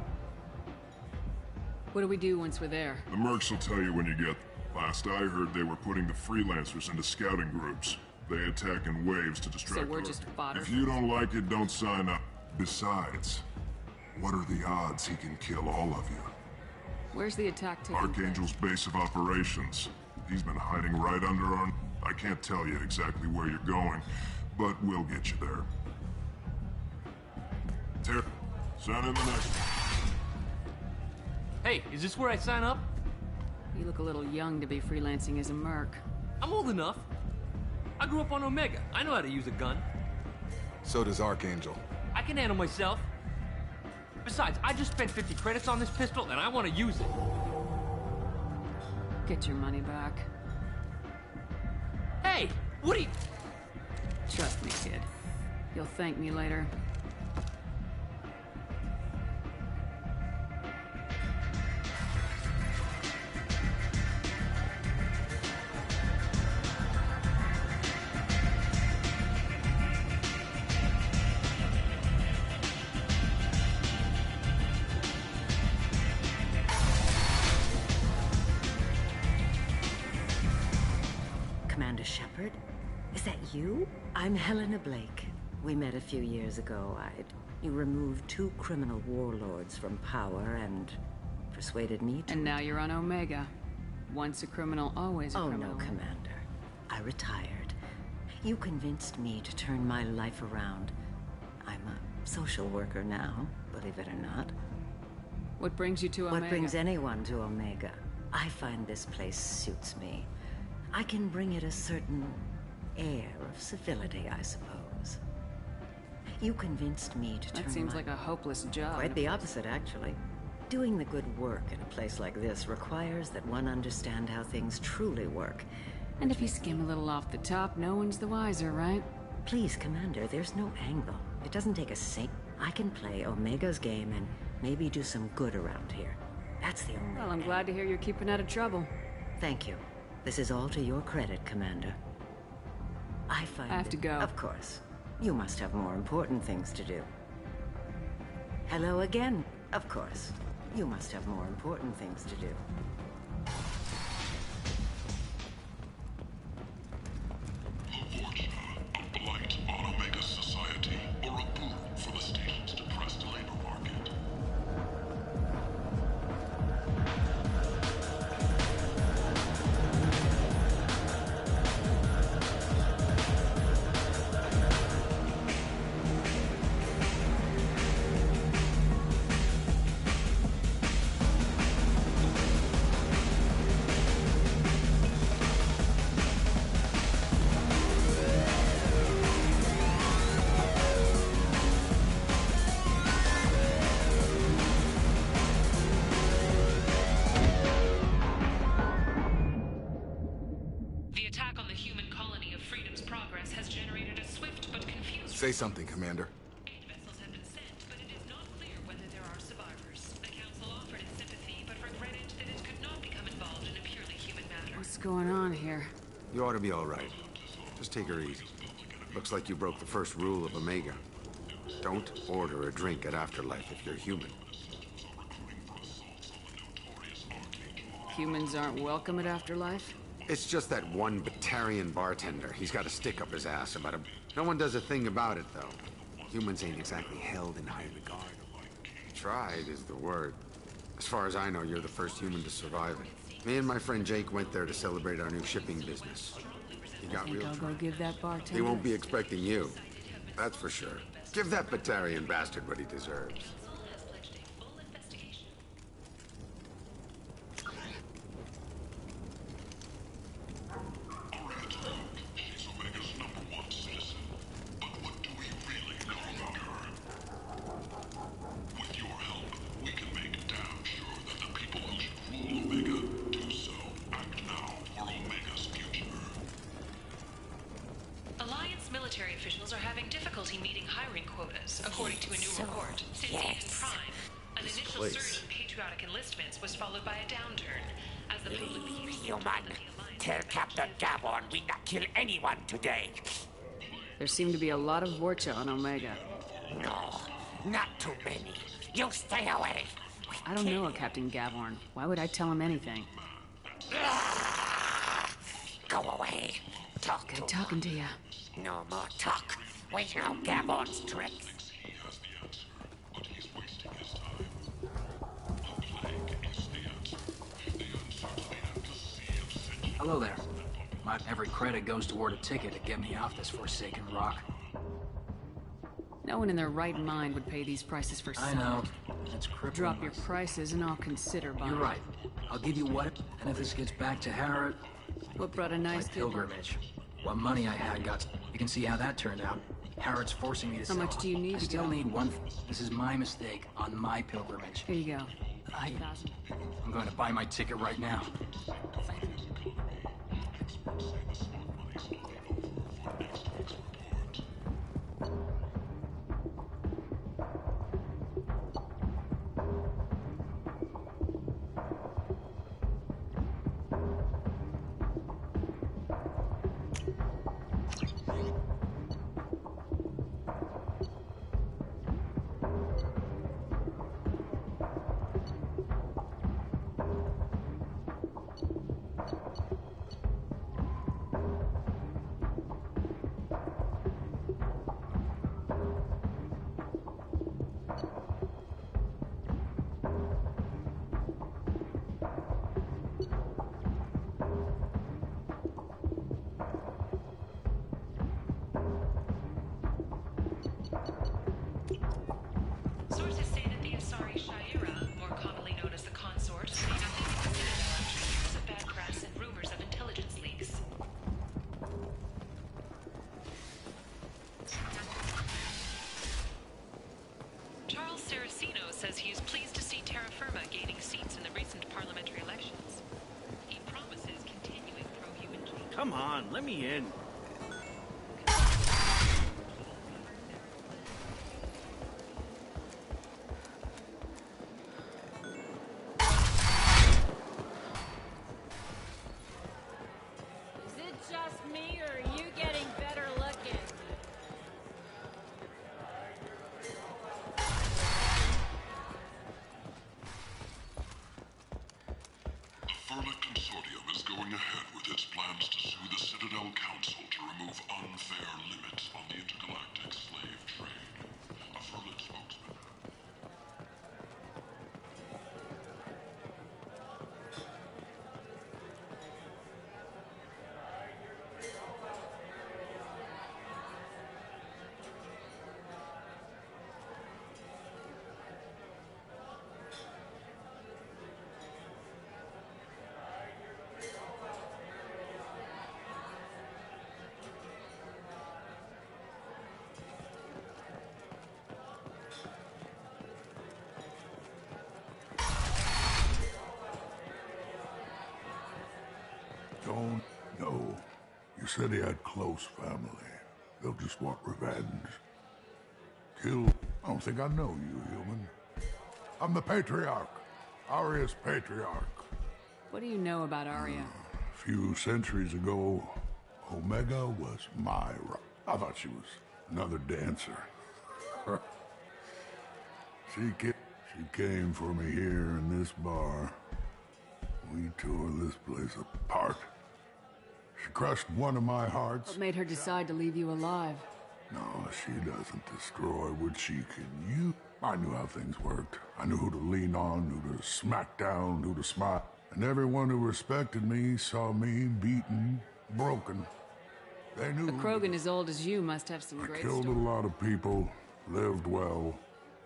What do we do once we're there? The mercs will tell you when you get. Last I heard, they were putting the freelancers into scouting groups. They attack in waves to distract. So we're just fodder. If you don't like it, don't sign up. Besides, what are the odds he can kill all of you? Where's the attack taking Archangel's base of operations. He's been hiding right under our... I can't tell you exactly where you're going, but we'll get you there. Send in the next... Hey, is this where I sign up? You look a little young to be freelancing as a merc. I'm old enough. I grew up on Omega. I know how to use a gun. So does Archangel. I can handle myself. Besides, I just spent 50 credits on this pistol, and I want to use it. Get your money back. Hey, what are you... Trust me, kid. You'll thank me later. Commander Shepard? Is that you? I'm Helena Blake. We met a few years ago. You removed 2 criminal warlords from power and persuaded me to... And now you're on Omega. Once a criminal, always a criminal. Oh, no, Commander. I retired. You convinced me to turn my life around. I'm a social worker now, believe it or not. What brings you to Omega? What brings anyone to Omega? I find this place suits me. I can bring it a certain air of civility, I suppose. You convinced me to turn That seems like a hopeless job. Quite the opposite, actually. Doing the good work in a place like this requires that one understand how things truly work. And if you skim a little off the top, no one's the wiser, right? Please, Commander, there's no angle. It doesn't take a saint. I can play Omega's game and maybe do some good around here. That's the only... Well, I'm glad to hear you're keeping out of trouble. Thank you. This is all to your credit, Commander. I have to go. Of course. You must have more important things to do. Hello again. Of course. You must have more important things to do. The Vorcha, a blight on Omega's society, or a boon for the station's depressed labor market. Say something, Commander. 8 vessels have been sent, but it is not clear whether there are survivors. The Council offered its sympathy, but regretted that it could not become involved in a purely human matter. What's going on here? You ought to be all right. Just take her easy. Looks like you broke the first rule of Omega. Don't order a drink at Afterlife if you're human. Humans aren't welcome at Afterlife? It's just that one Batarian bartender. He's got a stick up his ass about him. No one does a thing about it, though. Humans ain't exactly held in high regard. Tried is the word. As far as I know, you're the first human to survive it. Me and my friend Jake went there to celebrate our new shipping business. He got real I'll go give that bartender. He won't be expecting you. That's for sure. Give that Batarian bastard what he deserves. Alliance military officials are having difficulty meeting hiring quotas, according to a new report. Since Eden Prime, an initial surge in patriotic enlistments was followed by a downturn, as the public became Human, tell Captain Gavon we not kill anyone today. There seem to be a lot of Vorcha on Omega. No, not too many. You stay away. I don't know a Captain Gavorn. Why would I tell him anything? Go away. Good talking to you. No more talk. We know Gavorn's tricks. Hello there. Every credit goes toward a ticket to get me off this forsaken rock. No one in their right mind would pay these prices for I silk. know. That's crippling. Drop your prices and I'll consider buying. You're right. I'll give you what, and if this gets back to Harrod... What brought a nice my pilgrimage. What money I had got... You can see how that turned out. Harrod's forcing me to sell. How much do you need I to still go? need one... This is my mistake on my pilgrimage. Here you go. I'm going to buy my ticket right now. Sources say that the Asari Shaira, more commonly known as the Consort, may have been considered after years of bad press and rumors of intelligence leaks. Charles Saraceno says he is pleased to see Terra Firma gaining seats in the recent parliamentary elections. He promises continuing pro-human change. Come on, let me in. Is it just me, or are you getting better looking? The Firma Consortium is going ahead with its plans to sue the Citadel Council to remove unfair limits on the intergalactic slave trade. A Firma spokesman. Don't know. You said he had close family. They'll just want revenge. Kill. I don't think I know you, human. I'm the Patriarch. Aria's Patriarch. What do you know about Arya? A few centuries ago, Omega was my I thought she was another dancer. She came for me here in this bar. We tore this place apart. She crushed one of my hearts. What made her decide to leave you alive? No, she doesn't destroy what she can use. I knew how things worked. I knew who to lean on, who to smack down, who to smile. And everyone who respected me saw me beaten, broken. They knew. A Krogan as old as you must have some I great killed stories. a lot of people, lived well,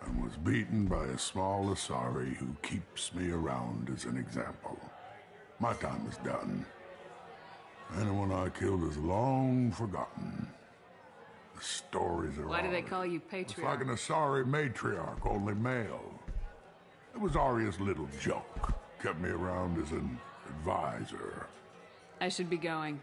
and was beaten by a small Asari who keeps me around as an example. My time is done. Anyone I killed is long forgotten. The stories are Why do they all- call you It's patriarch? like an Asari matriarch, only male. It was Arya's little joke. Kept me around as an advisor. I should be going.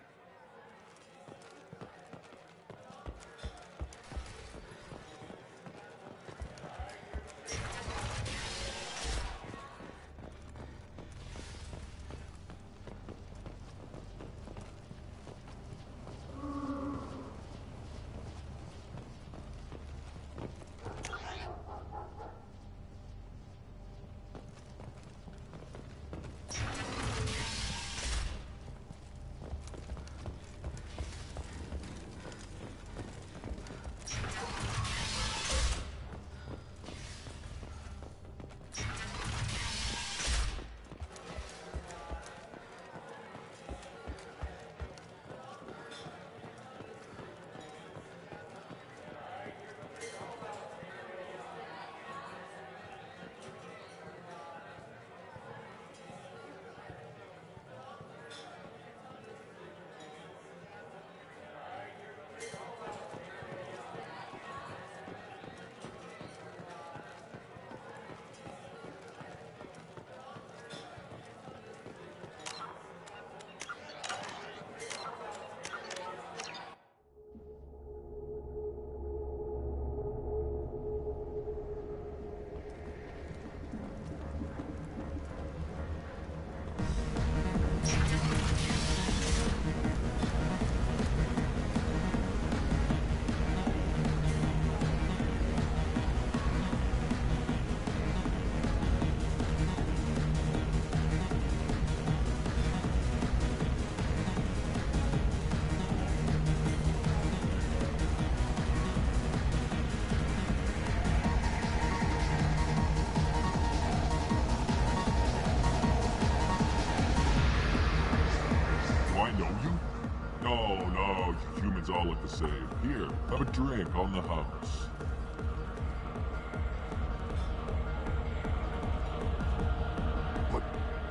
All look the same. Here, have a drink on the house.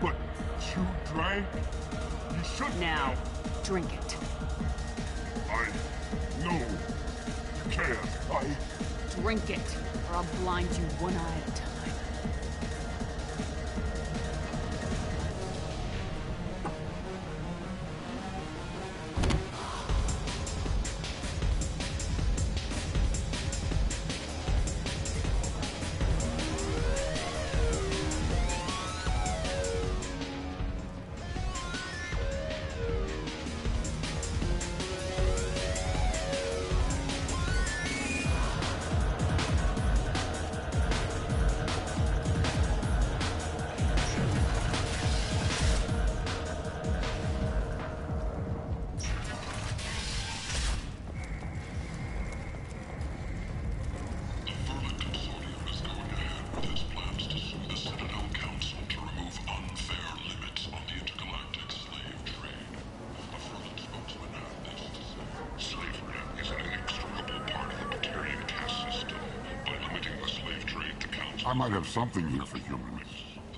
But you drank? You should. Now, drink it. No, you can't. Drink it, or I'll blind you one eye at a time. I might have something here for humans.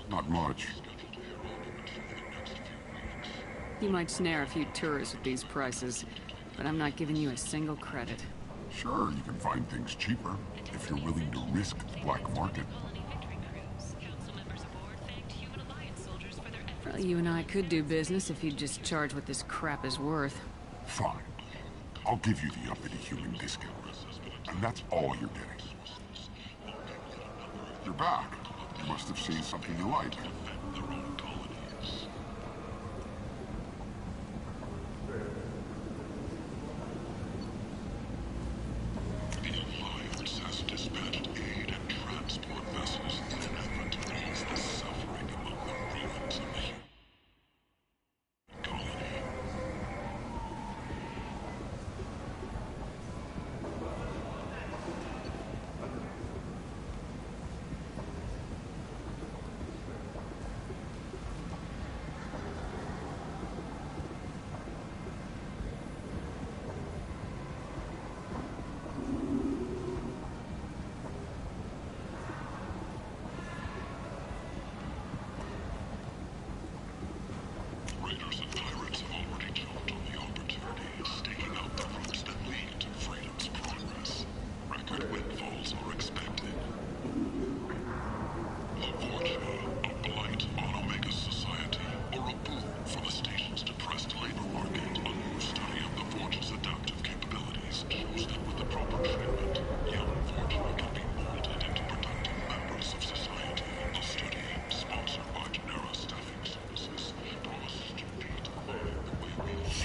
Not much. You might snare a few tourists with these prices, but I'm not giving you a single credit. Sure, you can find things cheaper, if you're willing to risk the black market. Well, you and I could do business if you'd just charge what this crap is worth. Fine. I'll give you the uppity human discount. And that's all you're getting. You're back. You must have seen something you like.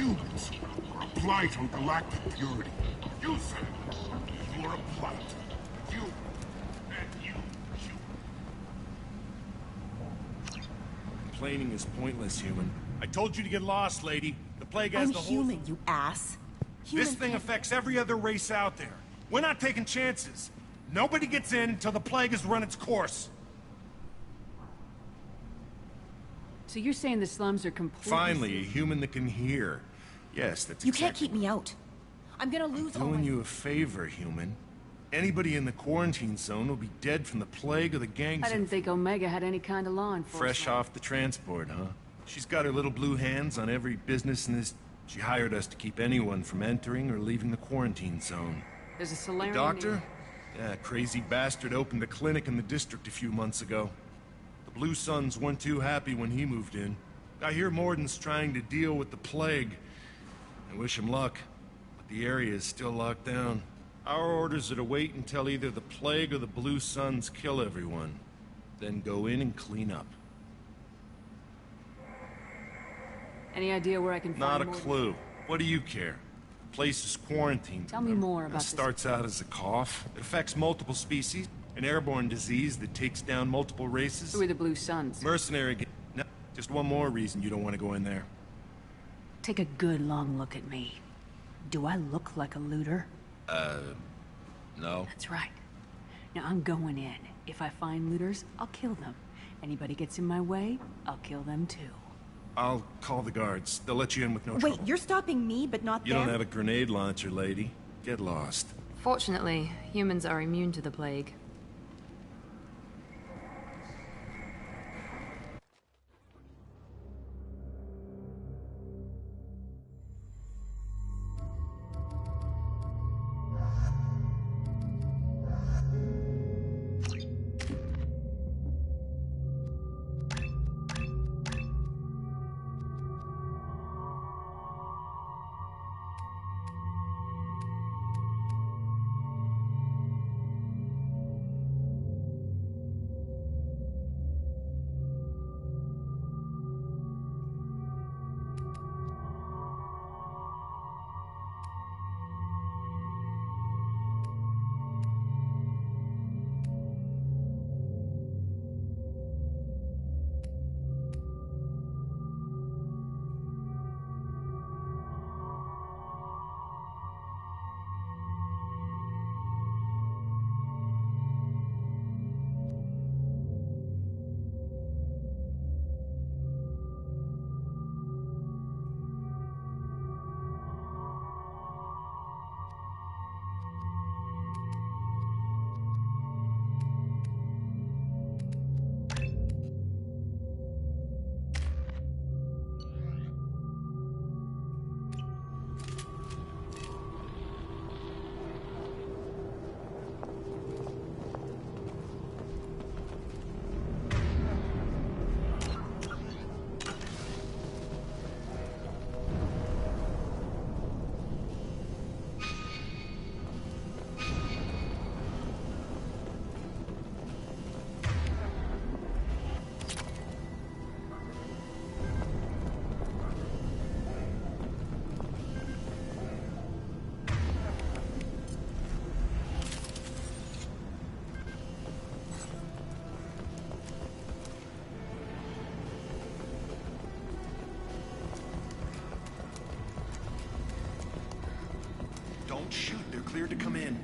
Humans are a blight on galactic purity. You said it. You are a blight. You and you. Complaining is pointless, human. I told you to get lost, lady. The plague has I'm the whole... human, you ass. This thing affects every other race out there. We're not taking chances. Nobody gets in until the plague has run its course. So you're saying the slums are completely... Finally, a human that can hear. Yes, that's You can't keep me out. I'm gonna lose all doing my... you a favor, human. Anybody in the quarantine zone will be dead from the plague or the gangs. I didn't think Omega had any kind of law enforcement. Fresh off the transport, huh? She's got her little blue hands on every business in this... She hired us to keep anyone from entering or leaving the quarantine zone. There's a Solarian... The doctor? Yeah, crazy bastard opened a clinic in the district a few months ago. The Blue Suns weren't too happy when he moved in. I hear Morden's trying to deal with the plague. I wish him luck, but the area is still locked down. Our orders are to wait until either the plague or the Blue Suns kill everyone. Then go in and clean up. Any idea where I can find Not a Morden? clue. What do you care? The place is quarantined. Tell me more about It starts out as a cough. It affects multiple species. An airborne disease that takes down multiple races. Who are the Blue Suns? Mercenary... No, just one more reason you don't want to go in there. Take a good long look at me. Do I look like a looter? No. That's right. Now I'm going in. If I find looters, I'll kill them. Anybody gets in my way, I'll kill them too. I'll call the guards. They'll let you in with no Wait, trouble. you're stopping me, but not You them? don't have a grenade launcher, lady. Get lost. Fortunately, humans are immune to the plague. Don't shoot. They're cleared to come in.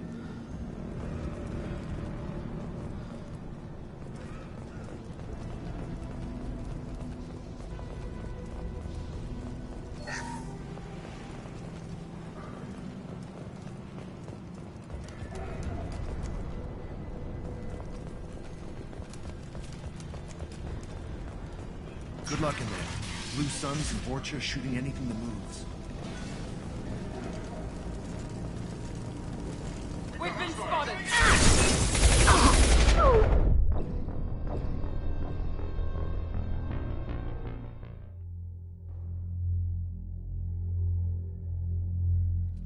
Good luck in there. Blue Suns and Vorcha shooting anything that moves. We've been spotted!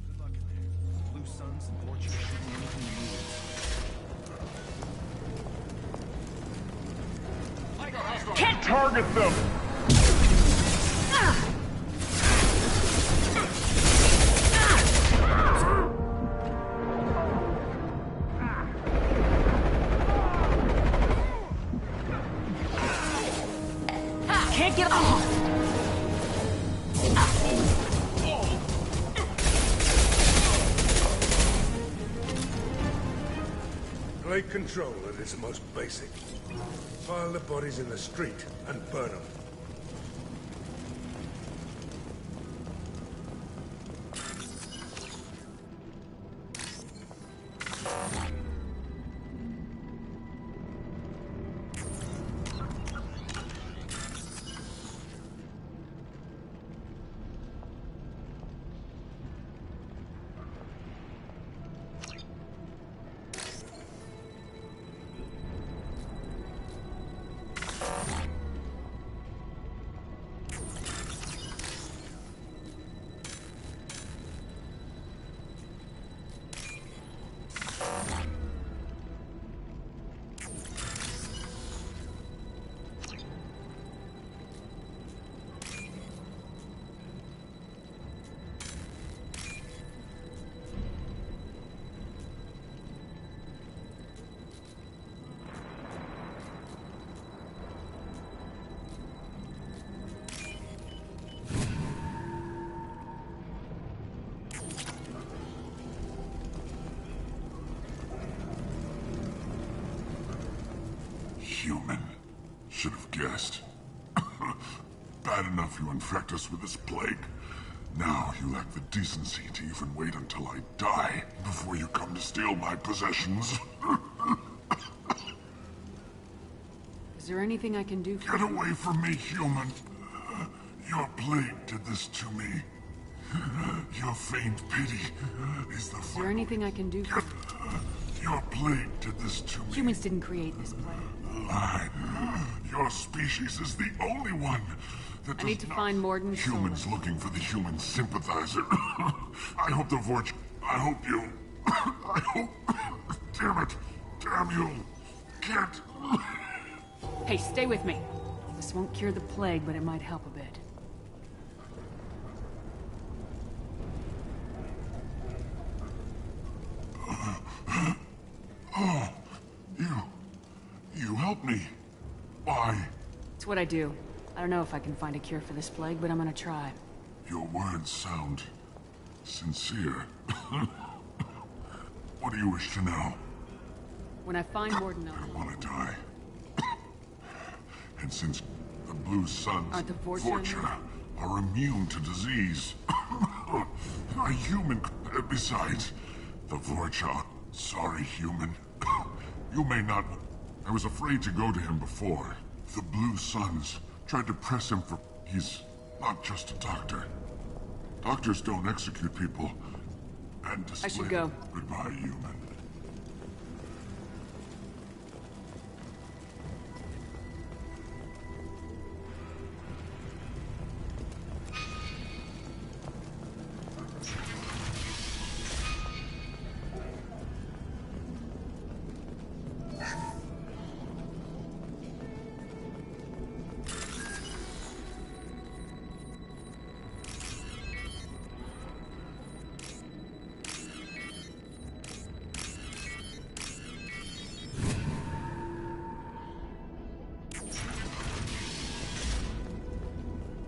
Good luck in there. Blue Suns and Vorcha shooting anything that moves. Target them! Take control at its most basic. Pile the bodies in the street and burn them. Human. Should have guessed. Bad enough you infect us with this plague. Now you lack the decency to even wait until I die before you come to steal my possessions. Is there anything I can do for Get away from me, human. Your plague did this to me. Your feigned pity is the Is there anything I can do for Your plague did this to me. Humans didn't create this plague. Lie. Your species is the only one that does I need to find Morden's Humans soul. looking for the human sympathizer. I hope the Vorch... I hope you... I hope... Damn it. Damn you. Can't... Hey, stay with me. This won't cure the plague, but it might help a bit. Oh, you helped me. Why? It's what I do. I don't know if I can find a cure for this plague, but I'm gonna try. Your words sound sincere. What do you wish to know? When I find Morden, I want to die. And since the Blue Suns, Aren't the Vorcha are immune to disease, a human... Besides, the Vorcha... Sorry, human. You may not... I was afraid to go to him before. The Blue Suns tried to press him for... He's not just a doctor. Doctors don't execute people. And I should go. Goodbye, human.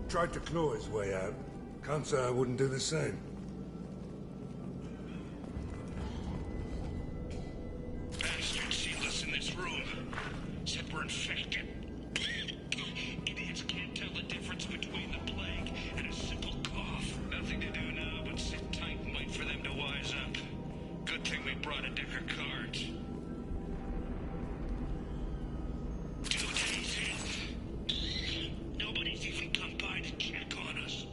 Tried to claw his way out. Can't say I wouldn't do the same. Bastards sealed us in this room. Said we're infected. Idiots can't tell the difference between the plague and a simple cough. Nothing to do now but sit tight and wait for them to wise up. Good thing we brought a deck of cards. 2 days in. Nobody's even come by to check on us.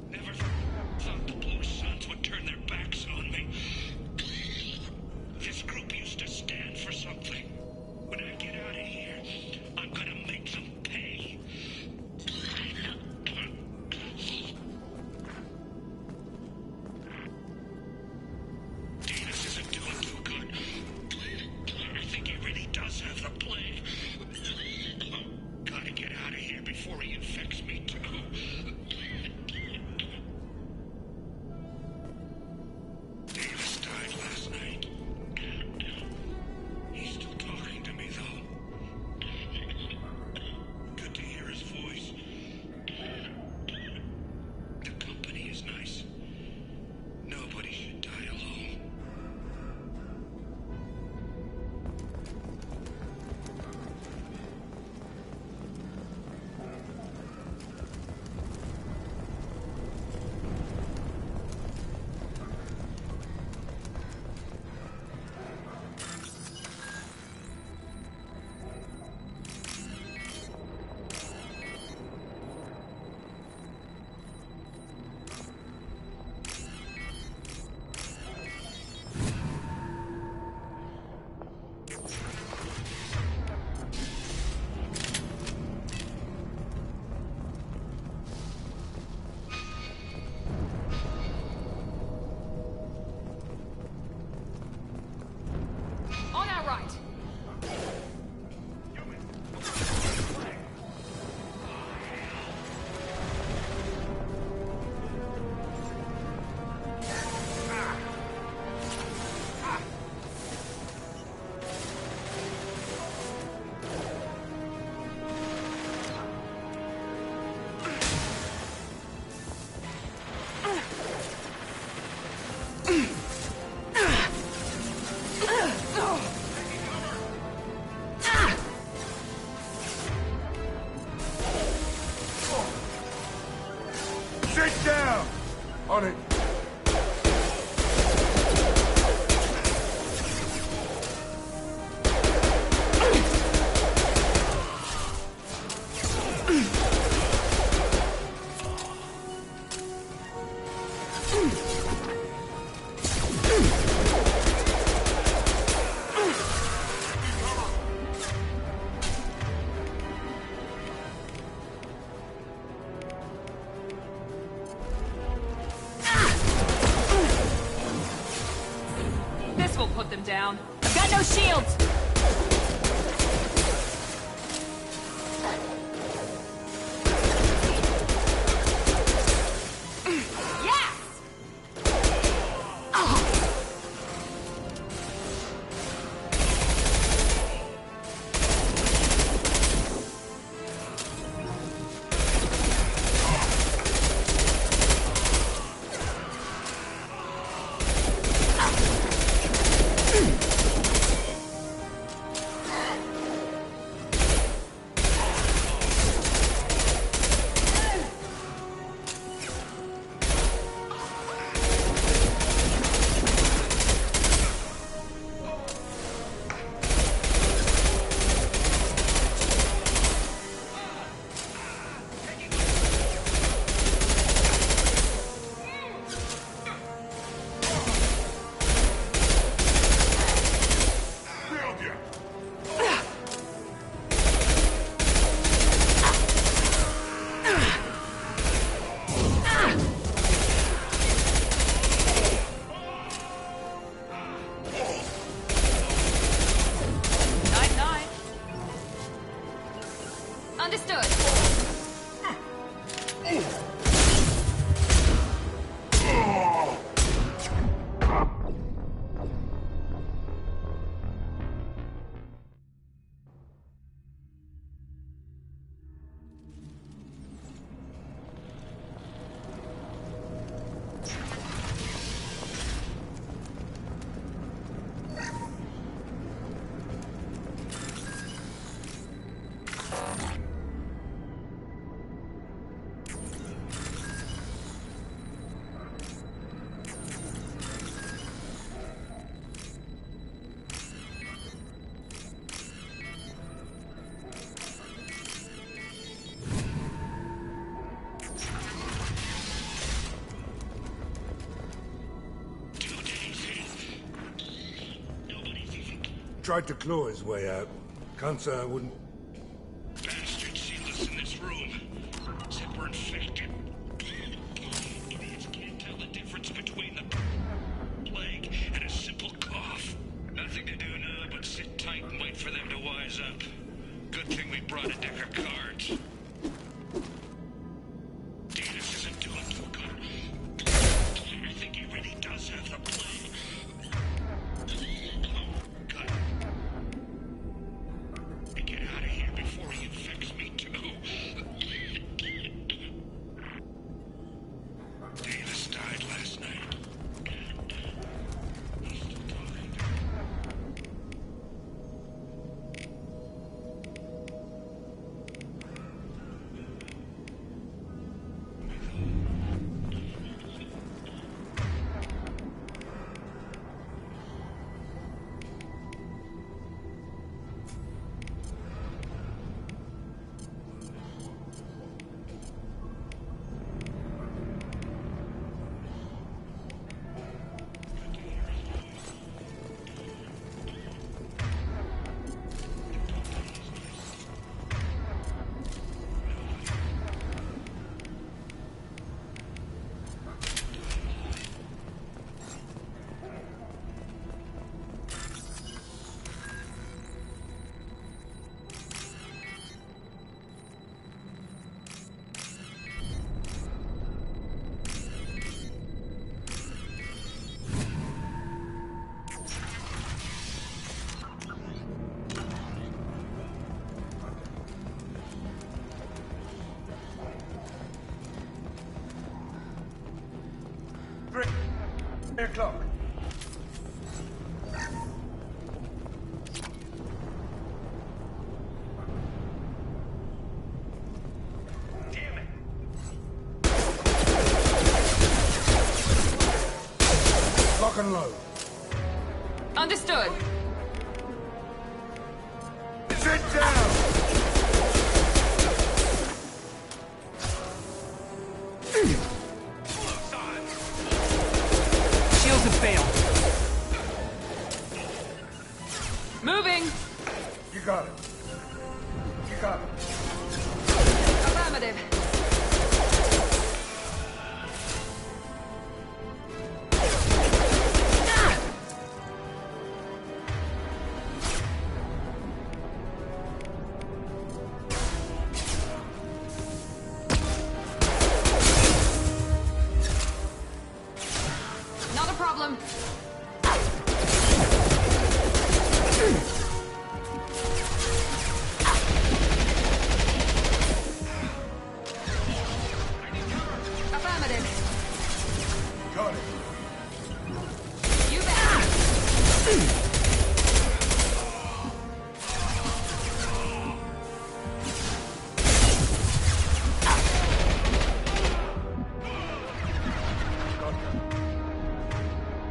Never thought the Blue Suns would turn their backs on me. This group used to stand for something. When I get out of here, I'm gonna make them pay. Davis isn't doing too good. I think he really does have the plague. Gotta get out of here before he infects me too. Davis died last night. He's still talking to me, though. Good to hear his voice. The company is nice. Nobody should die alone. On it. This will put them down. I've got no shields! Tried to claw his way out. Can't say I wouldn't. Bastards seal us in this room. Said we're infected. Idiots can't tell the difference between the plague and a simple cough. Nothing to do now but sit tight and wait for them to wise up. Good thing we brought a deck of cards. Davis isn't doing too good. I think he really does have the plague. Get out of here before he infects me too. Davis died last night. He's still talking. Three o'clock. Damn it! and load. Understood. Sit down! Shields have failed. Moving. You got it. You got it. Affirmative. Not a problem. Affirmative. Got it. You bet.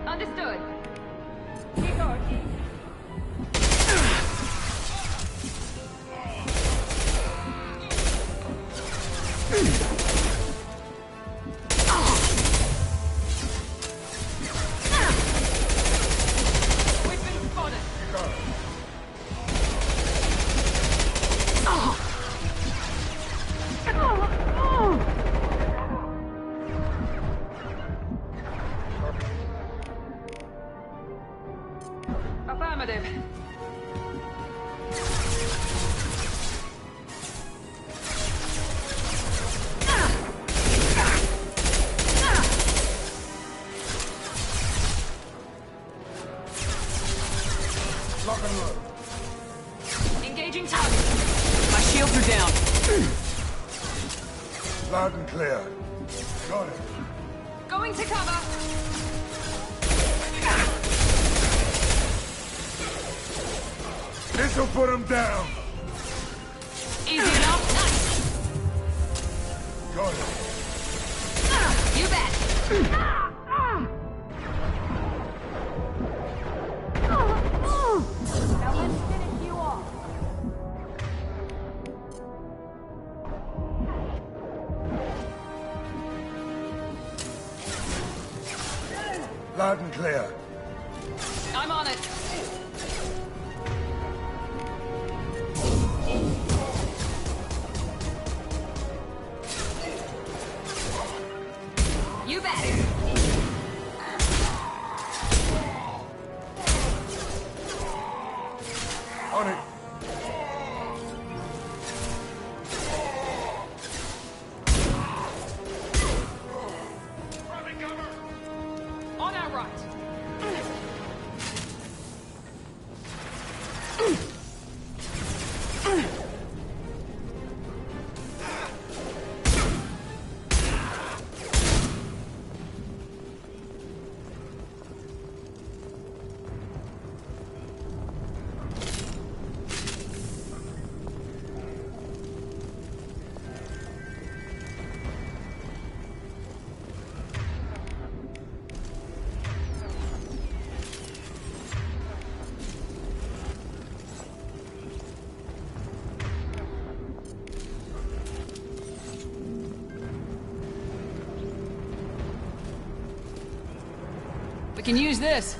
Understood. Keep going. We've been spotted. You got it. Affirmative. Lock and load. Engaging target. My shields are down. Loud and clear. Got it. Going to cover. This'll put him down. Easy enough. Nice. Got it. You bet. Now let's finish you off. Loud and clear. I'm on it. You bet. On it. On our right. We can use this.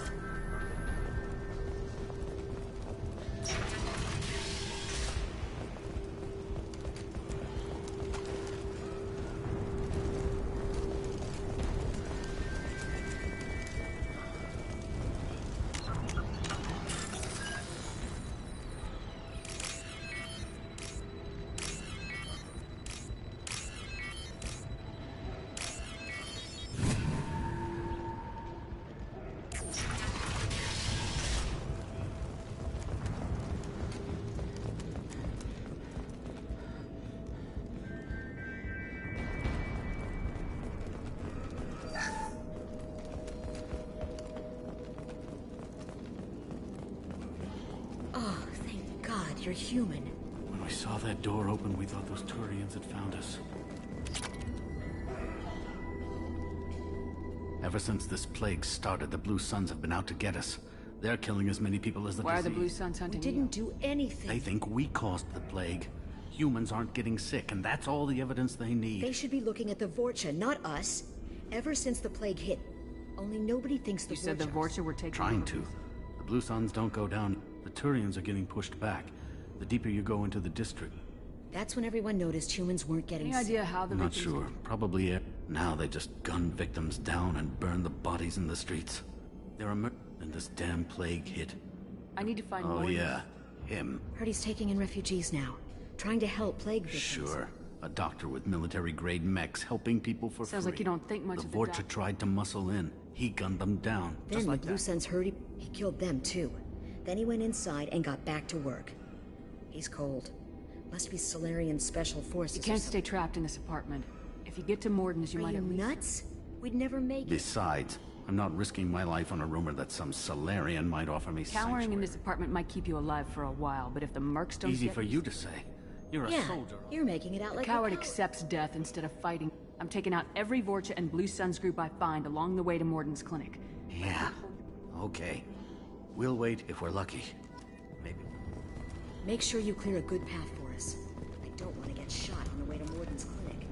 Oh, thank God you're human. When we saw that door open, we thought those Turians had found us. Ever since this plague started, the Blue Suns have been out to get us. They're killing as many people as the disease. Why are the Blue Suns hunting you? Didn't do anything. They think we caused the plague. Humans aren't getting sick, and that's all the evidence they need. They should be looking at the Vorcha, not us. Ever since the plague hit, only nobody thinks the You said the Vorcha were taking Trying over? to. The Blue Suns don't go down. The Turians are getting pushed back. The deeper you go into the district. That's when everyone noticed humans weren't getting Any sick. idea how the Not victims- sure. Probably air. Now they just gun victims down and burn the bodies in the streets. They're and this damn plague hit. I need to find Oh more. yeah, him. Heard he's taking in refugees now, trying to help plague victims. Sure. A doctor with military-grade mechs helping people for Sounds free. like you don't think much the of the Vorcha doc- tried to muscle in. He gunned them down. Then just like the Blue that. Suns heard he killed them too. Then he went inside and got back to work. He's cold. Must be Solarian Special Forces. You can't stay trapped in this apartment. If you get to Morden's, you Are might you at least... nuts? We'd never make it. Besides, I'm not risking my life on a rumor that some Solarian might offer me Cowering in this apartment might keep you alive for a while, but if the mercs don't Easy get for you to say. You're a Yeah, soldier. you're making it out The like coward a coward. accepts death instead of fighting. I'm taking out every Vorcha and Blue Suns group I find along the way to Morden's clinic. Yeah. Okay. We'll wait if we're lucky. Maybe. Make sure you clear a good path for us. I don't want to get shot on the way to Morden's clinic.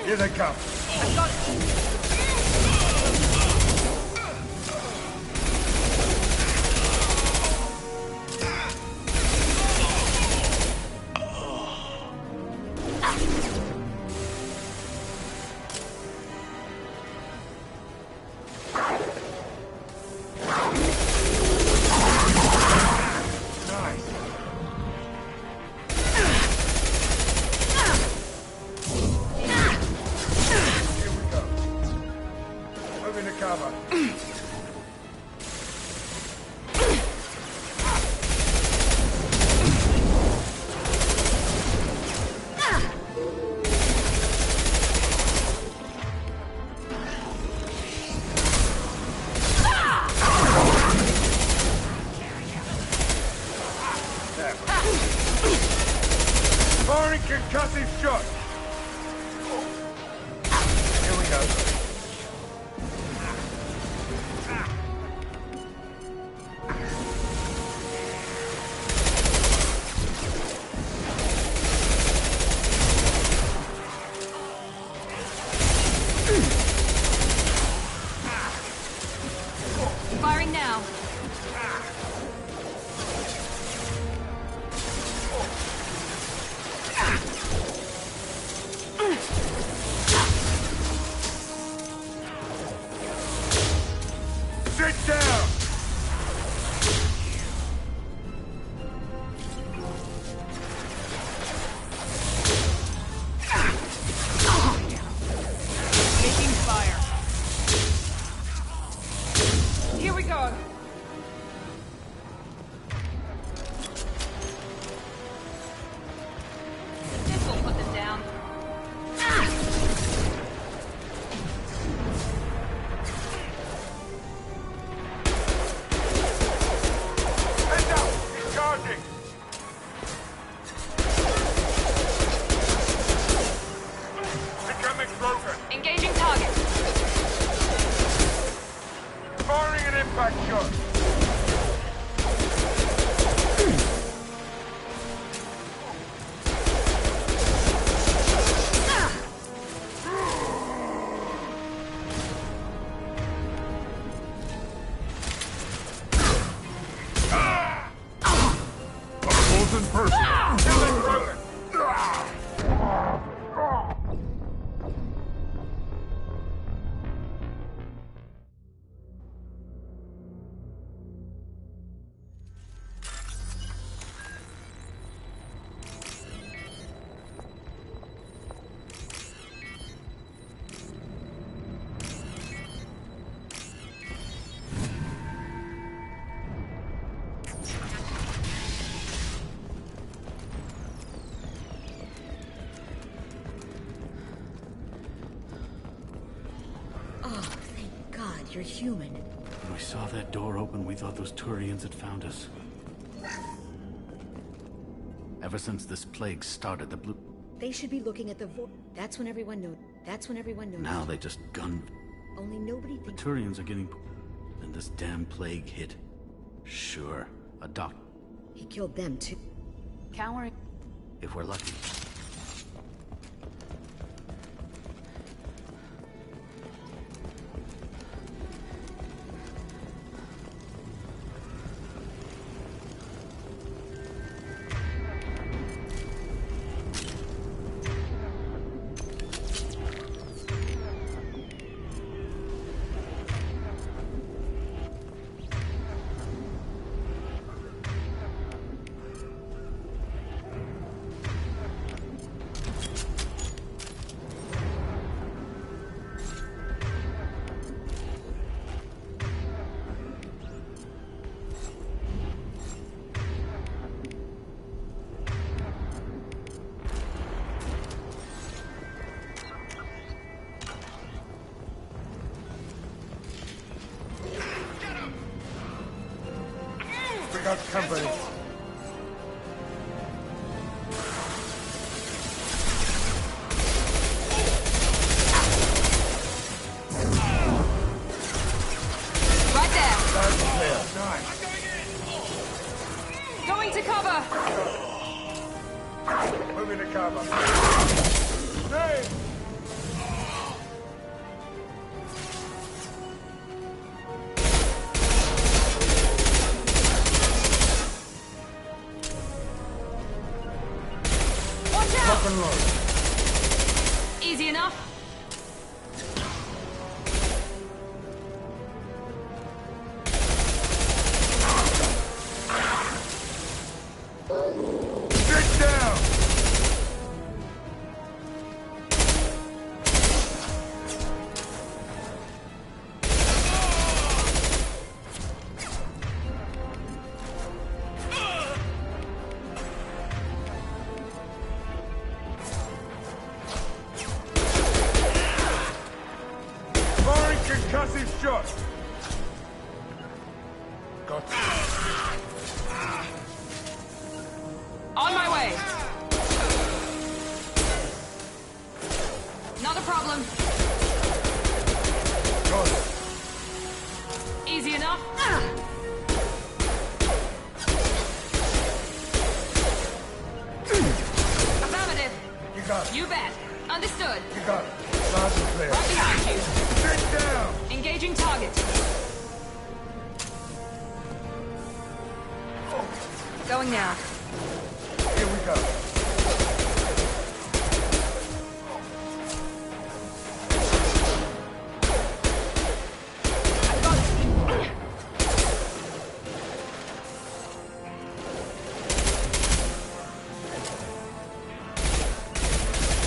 Here they come. Move into cover. Firing concussive shot. Here we go. Firing now. You're human. When we saw that door open, we thought those Turians had found us. Ever since this plague started, the blue... They should be looking at the That's when everyone knew. That's when everyone knows. Now they just gun... Only nobody The thinks... Turians are getting... And this damn plague hit. Sure, a doc... He killed them, too. Cowering. If we're lucky. We got company. Right there. That's clear. Nice. Going to cover. Moving to cover. Hey! Watch Lock out. and load. Easy enough. Get down! Firing concussive shot! Got On my way. Not a problem. Got it. Easy enough. Affirmative. You got it. You bet. Understood. You got it. Loud and clear. Right behind you. Get down! Engaging target. Going now. Here we go.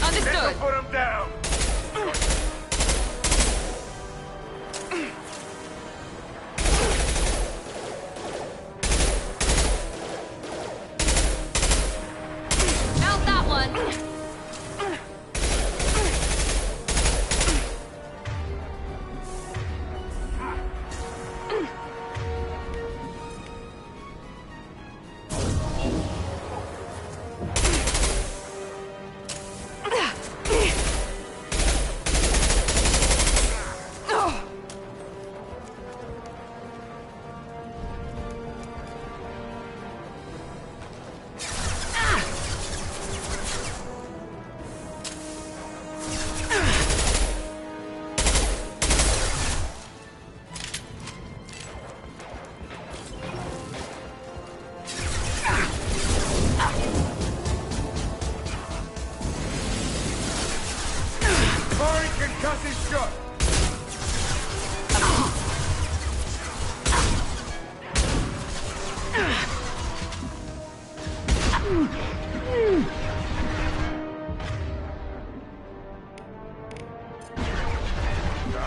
Understood. Put him down! Mount that one. Firing concussive shot!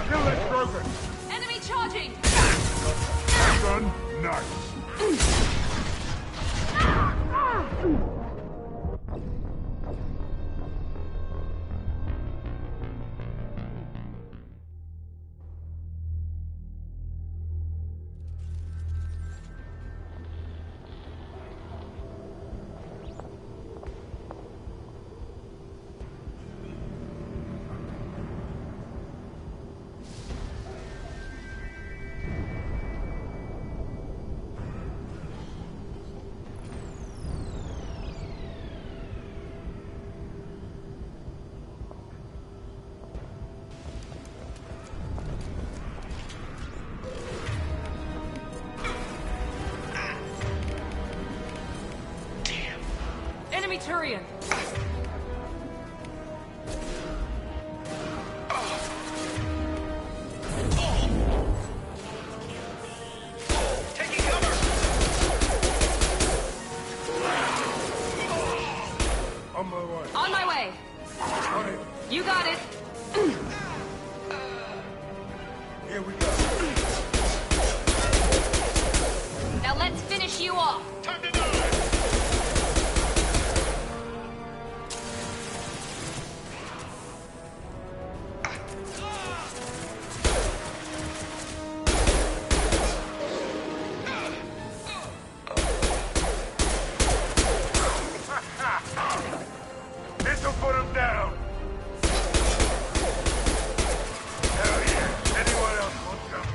Kill that broken! Enemy charging. Gun, nice! Centurion! Taking cover! On my way. On my way! On it. You got it! Here we go. Now let's finish you off! Time to die! This'll put him down. Hell yeah. Anyone else want some?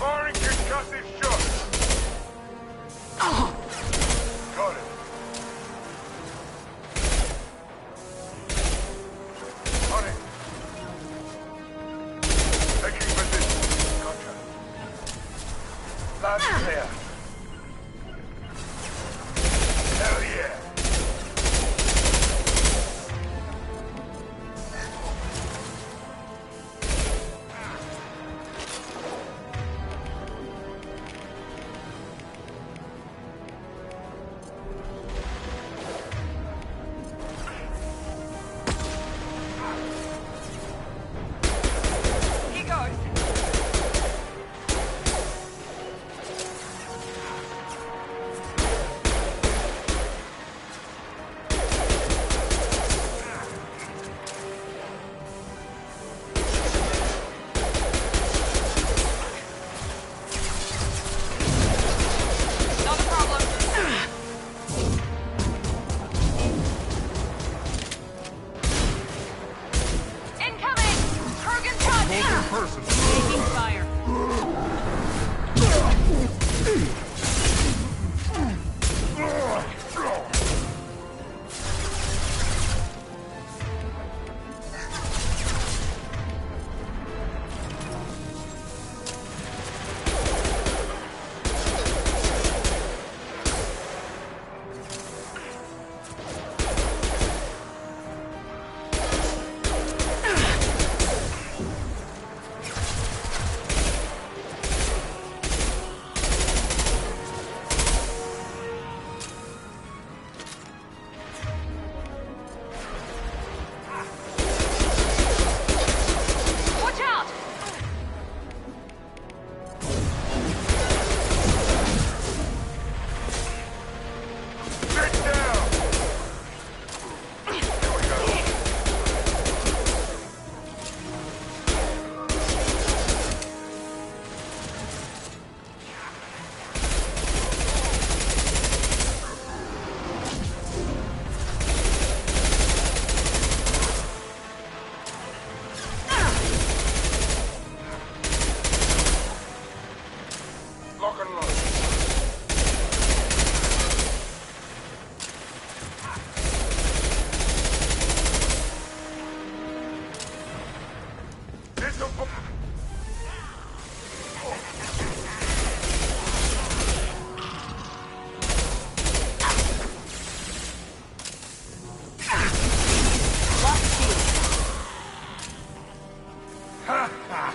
Firing concussive shot. Got it. On it. Taking position. Gotcha. Loud and clear. Hell yeah. He goes! Not a problem. Incoming! Kurgan touch! Taking fire. Watch out! Sit down. Here we go. Lock and load. This'll put... Lost shield. Ha ha!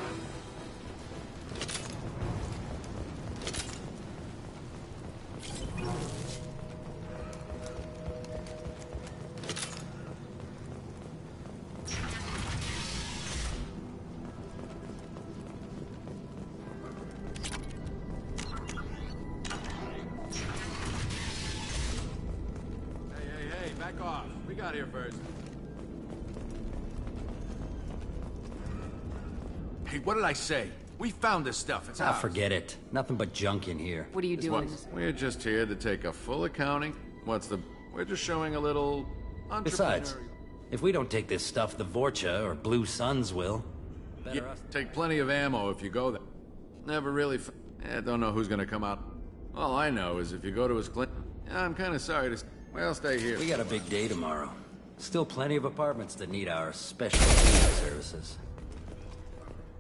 Hey, back off. We got here first. Hey, what did I say? We found this stuff. It's Ah, ours. forget it. Nothing but junk in here. What are you doing? We're just here to take a full accounting. We're just showing a little Besides, if we don't take this stuff, the Vorcha or Blue Suns will. Better us. Take plenty of ammo if you go there. Never really don't know who's gonna come out. All I know is if you go to his clinic... I'm kinda sorry to... Well, stay here. We got a big day tomorrow. Still plenty of apartments that need our special cleaning services.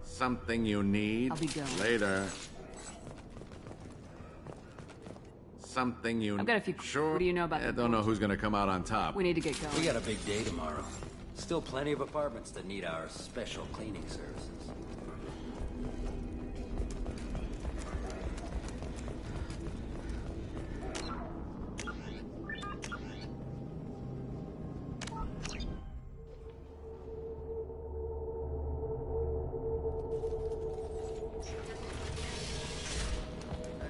Something you need? I'll be going. Later. Something you... I've got a few... Sure. What do you know about I the don't know Vorcha? who's gonna come out on top. We need to get going. We got a big day tomorrow. Still plenty of apartments that need our special cleaning services.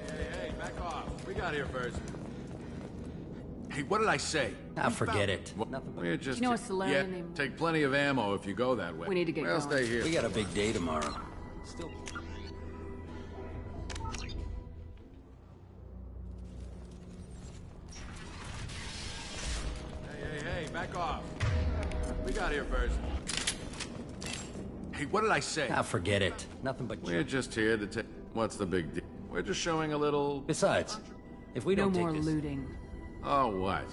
Hey, back off. We got here first. Hey, what did I say? Ah, forget it. Nothing but... We're just... You know a Solarian Yeah, named... take plenty of ammo if you go that way. We need to get Well, going. stay here. We got a big day tomorrow. Still... Hey, back off. We got here first. Hey, what did I say? Ah, forget it. Nothing but... We're just here to take... What's the big deal? We're just showing a little... Besides, if we No don't take more this... looting. Oh, what?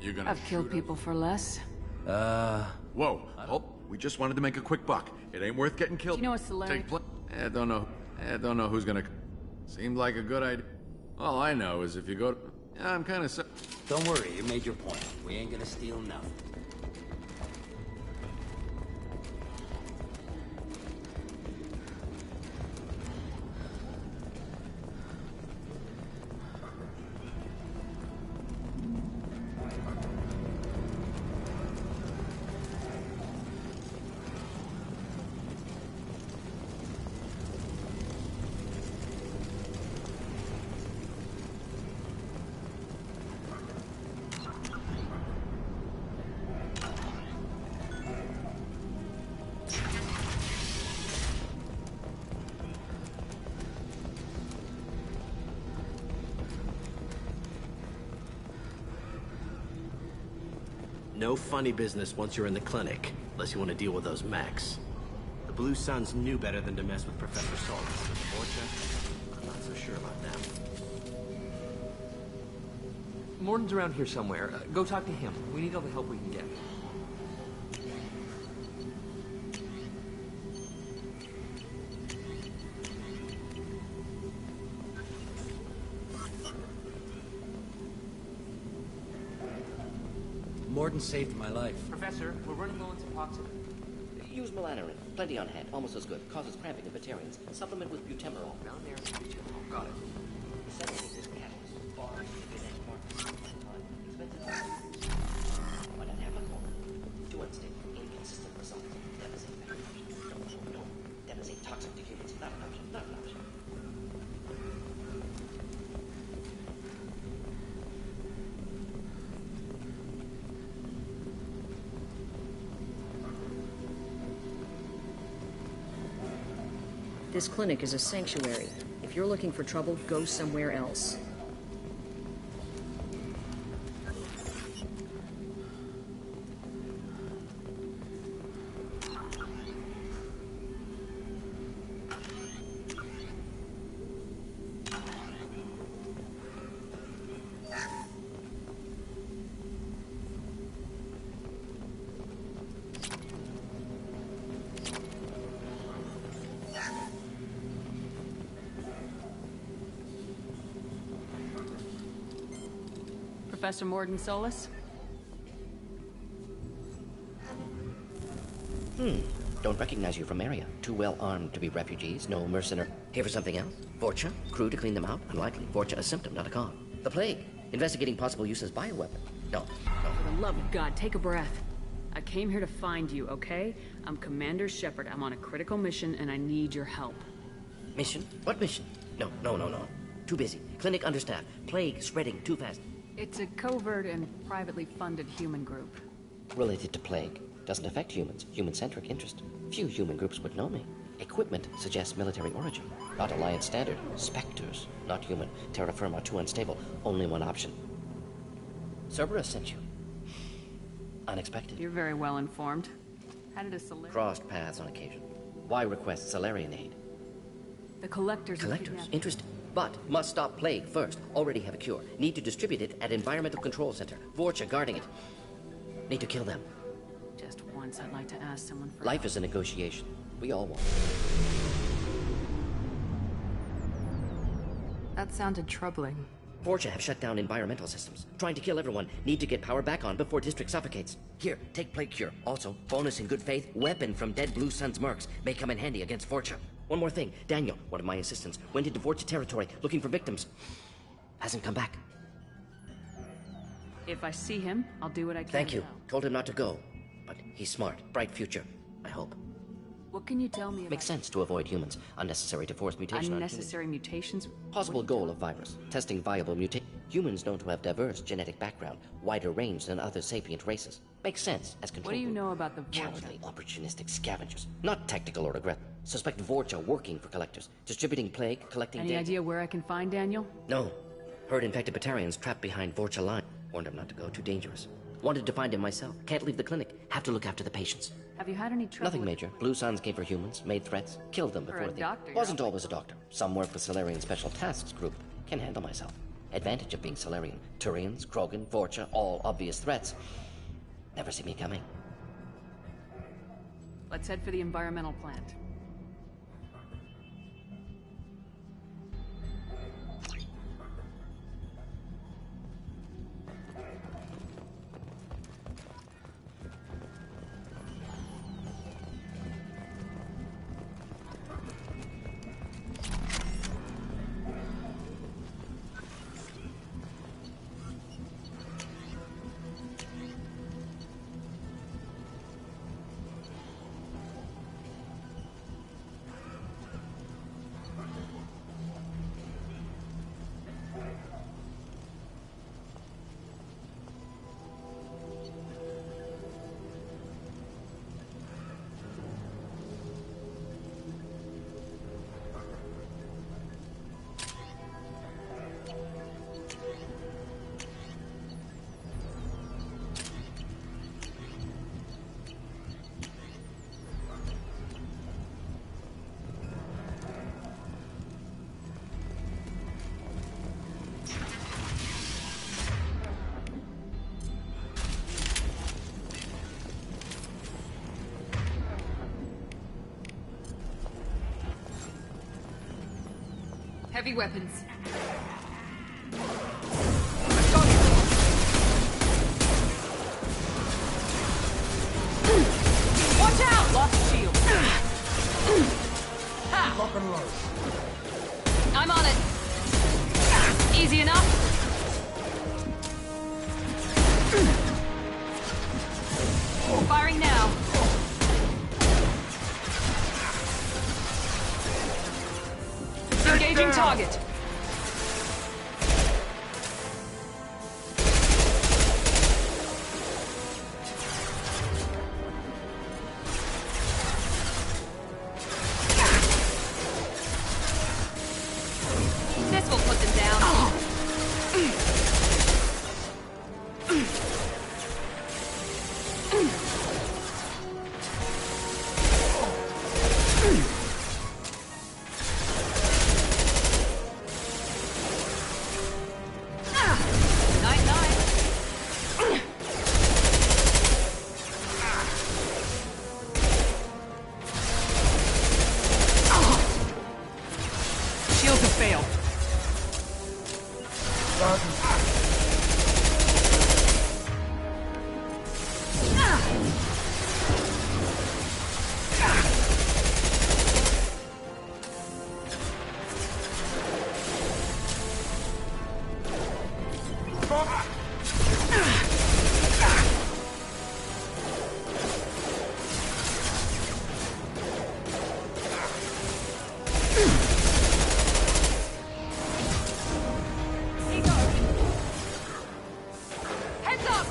You're gonna I've killed people for less. Whoa. Oh, we just wanted to make a quick buck. It ain't worth getting killed. Do you know a Solarian? I don't know who's gonna... Seemed like a good idea. All I know is if you go... I'm kinda so... Don't worry, you made your point. We ain't gonna steal nothing. No funny business once you're in the clinic, unless you want to deal with those mechs. The Blue Suns knew better than to mess with Professor Solus. With Vorcha, I'm not so sure about them. Morton's around here somewhere. Go talk to him. We need all the help we can get. Morton saved my life. Professor, we're running low on Suboxone. Use melanorin. Plenty on hand. Almost as good. Causes cramping in vegetarians. Supplement with butemerol. Down there, butemerol. Got it. Sedative is catalyst. Bars, genetic markers. Expensive. Why not have a corner? Too unstable. Inconsistent results. Devastate factors. Don't. Devastate toxic to humans. Not an option. Not an option. This clinic is a sanctuary. If you're looking for trouble, go somewhere else. Professor Morton Solus? Don't recognize you from area. Too well armed to be refugees. No mercenary. Here for something else? Vorcha? Crew to clean them out? Unlikely. Vorcha a symptom, not a cause. The plague. Investigating possible use as bioweapon. No. For the love of God, take a breath. I came here to find you, okay? I'm Commander Shepard. I'm on a critical mission, and I need your help. Mission? What mission? No. Too busy. Clinic understaffed. Plague spreading too fast. It's a covert and privately funded human group. Related to plague. Doesn't affect humans. Human-centric interest. Few human groups would know me. Equipment suggests military origin, not Alliance standard. Spectres, not human. Terra firma too unstable. Only one option. Cerberus sent you. Unexpected. You're very well informed. How did a Solarian... Crossed paths on occasion. Why request Solarian aid? The Collectors... Collectors? Interesting. But must stop plague first. Already have a cure. Need to distribute it at Environmental Control Center. Vorcha guarding it. Need to kill them. Just once I'd like to ask someone for... Life is a negotiation. We all want. That sounded troubling. Vorcha have shut down environmental systems. Trying to kill everyone. Need to get power back on before district suffocates. Here, take plague cure. Also, bonus in good faith, weapon from dead Blue Sun's mercs. May come in handy against Vorcha. One more thing. Daniel, one of my assistants, went into Vorcha territory looking for victims. Hasn't come back. If I see him, I'll do what I can. Thank you. Told him not to go. But he's smart. Bright future. I hope. What can you tell me about... Makes sense to avoid humans. Unnecessary to force mutation Unnecessary mutations? Possible goal of virus. Testing viable mutation. Humans known to have diverse genetic background. Wider range than other sapient races. Makes sense as control. What do you know about the Vorcha? Cowardly, opportunistic scavengers. Not tactical or aggressive. Suspect Vorcha working for collectors. Distributing plague, collecting Any data. idea where I can find Daniel? No. Heard infected Batarians trapped behind Vorcha line. Warned him not to go. Too dangerous. Wanted to find him myself. Can't leave the clinic. Have to look after the patients. Have you had any trouble? Nothing major. Blue Suns came for humans, made threats, killed them before they... Wasn't always a doctor. Some work with Solarian Special Tasks Group. Can handle myself. Advantage of being Solarian. Turians, Krogan, Vorcha, all obvious threats. Never see me coming. Let's head for the environmental plant. Heavy weapons. Watch out! Lost shield. Lock and load. I'm on it. Easy enough. Firing now. Engaging target. This will put them down. Shields have failed. Heads up!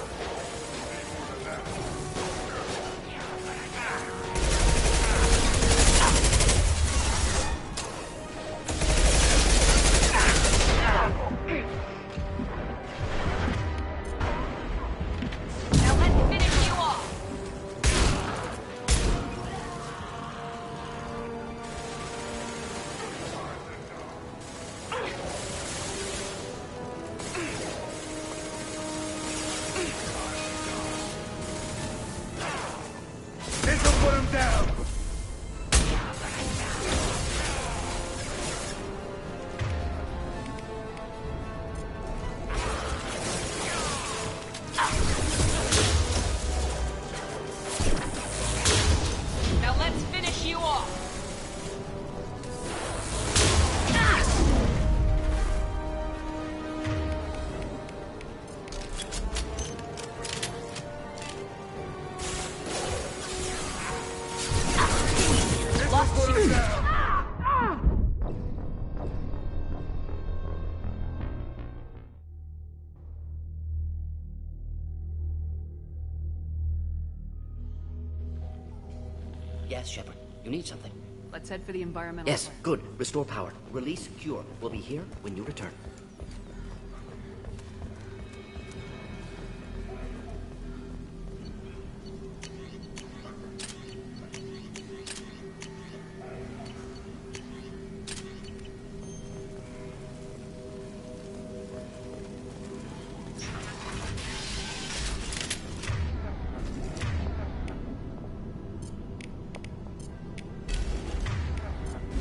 Yes, Shepard. You need something. Let's head for the environmental... Yes, good. Restore power. Release cure. We'll be here when you return.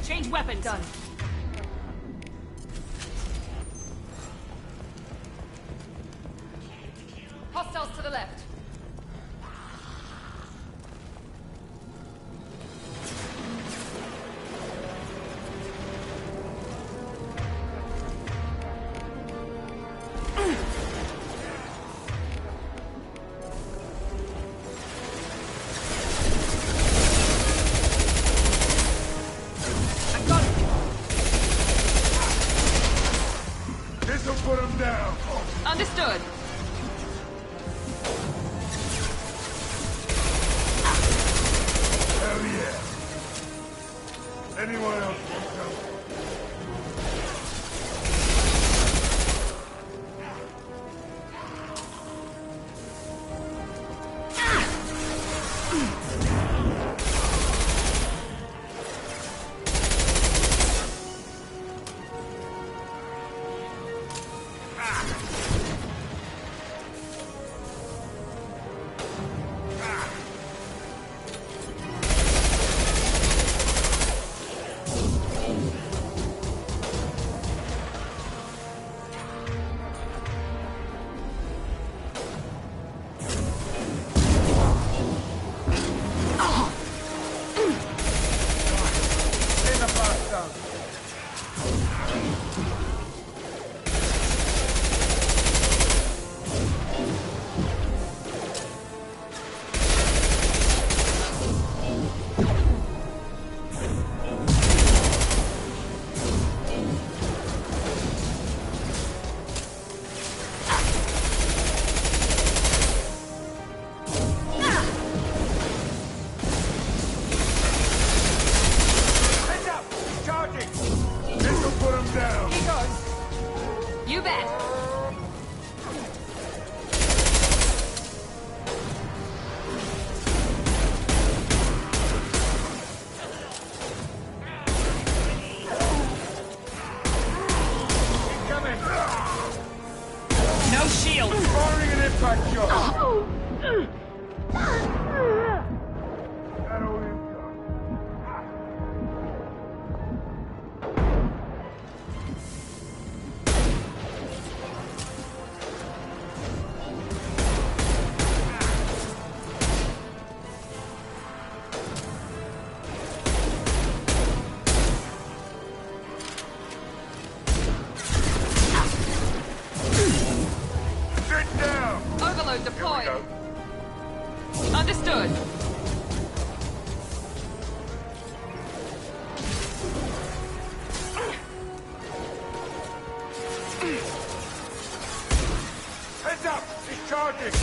Change weapons! Done. Hostiles to the left. Put him down. Understood. Hell yeah. Anyone else want help? You bet. No shield. Firing an impact shot. Overload deployed. Understood. Heads up! He's charging!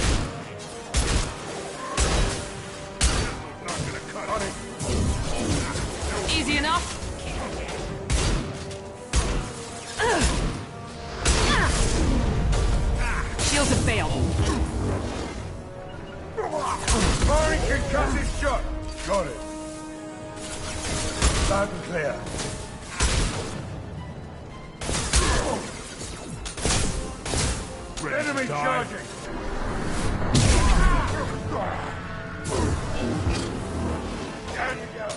Not gonna cut on it. Easy enough. Shields have failed. Firing concussive shot! Got it. Loud and clear. Enemy charging! Down you go!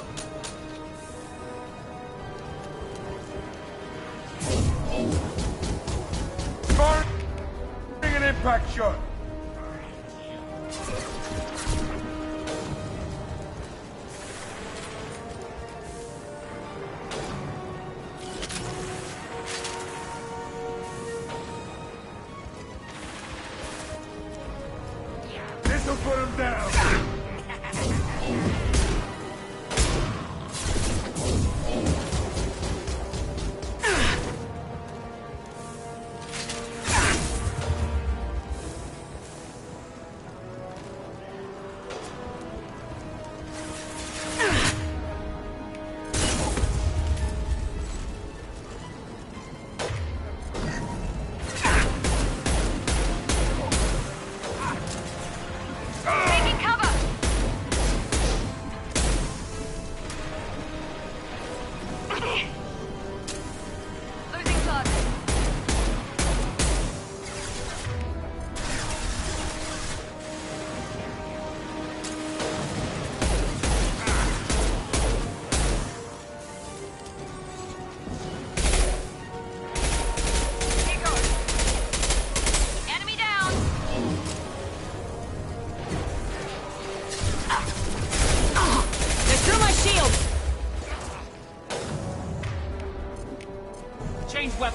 Firing an impact shot! This'll put him down!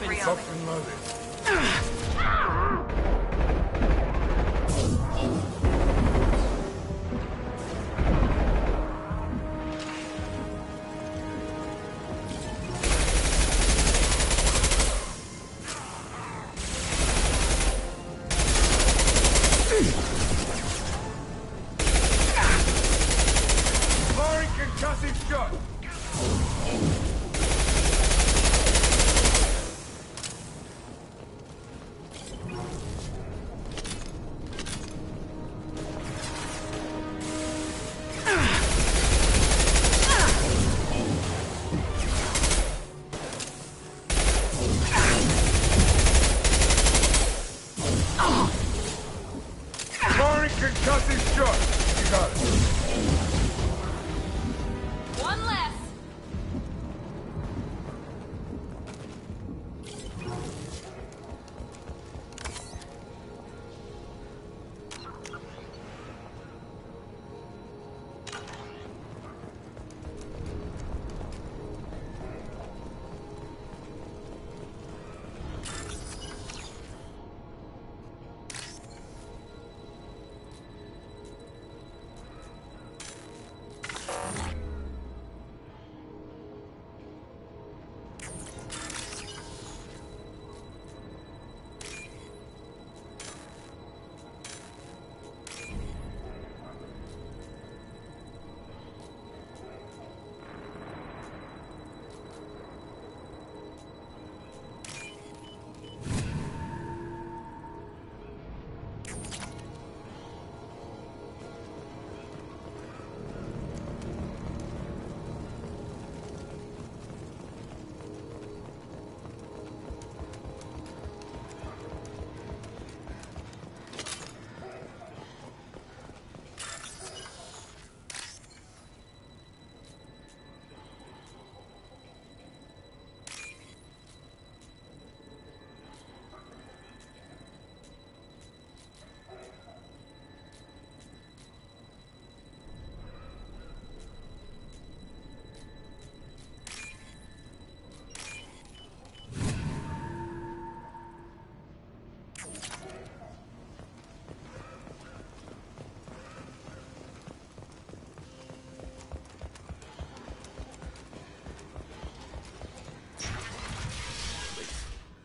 weapons. Locked and loaded. Firing concussive shot. Firing concussive shot. You got it. One less.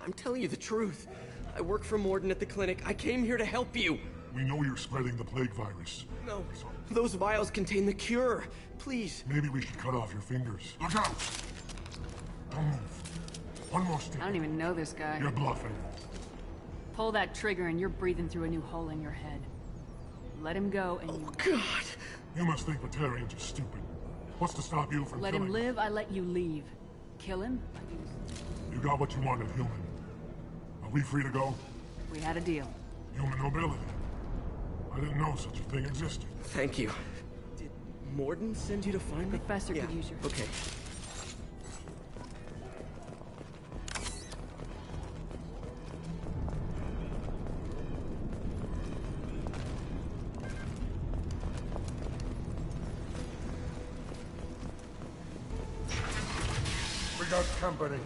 I'm telling you the truth. I work for Morden at the clinic. I came here to help you. We know you're spreading the plague virus. No, those vials contain the cure. Please. Maybe we should cut off your fingers. Look out! Don't move. One more step. I don't even know this guy. You're bluffing. Pull that trigger and you're breathing through a new hole in your head. Let him go and Oh, God! You must think Batarians are stupid. What's to stop you from let killing him live, I let you leave. Kill him? You got what you wanted, human. Are we free to go? We had a deal. Human nobility. I didn't know such a thing existed. Thank you. Did Morden send you to find me? Professor could use your... Okay. We got company.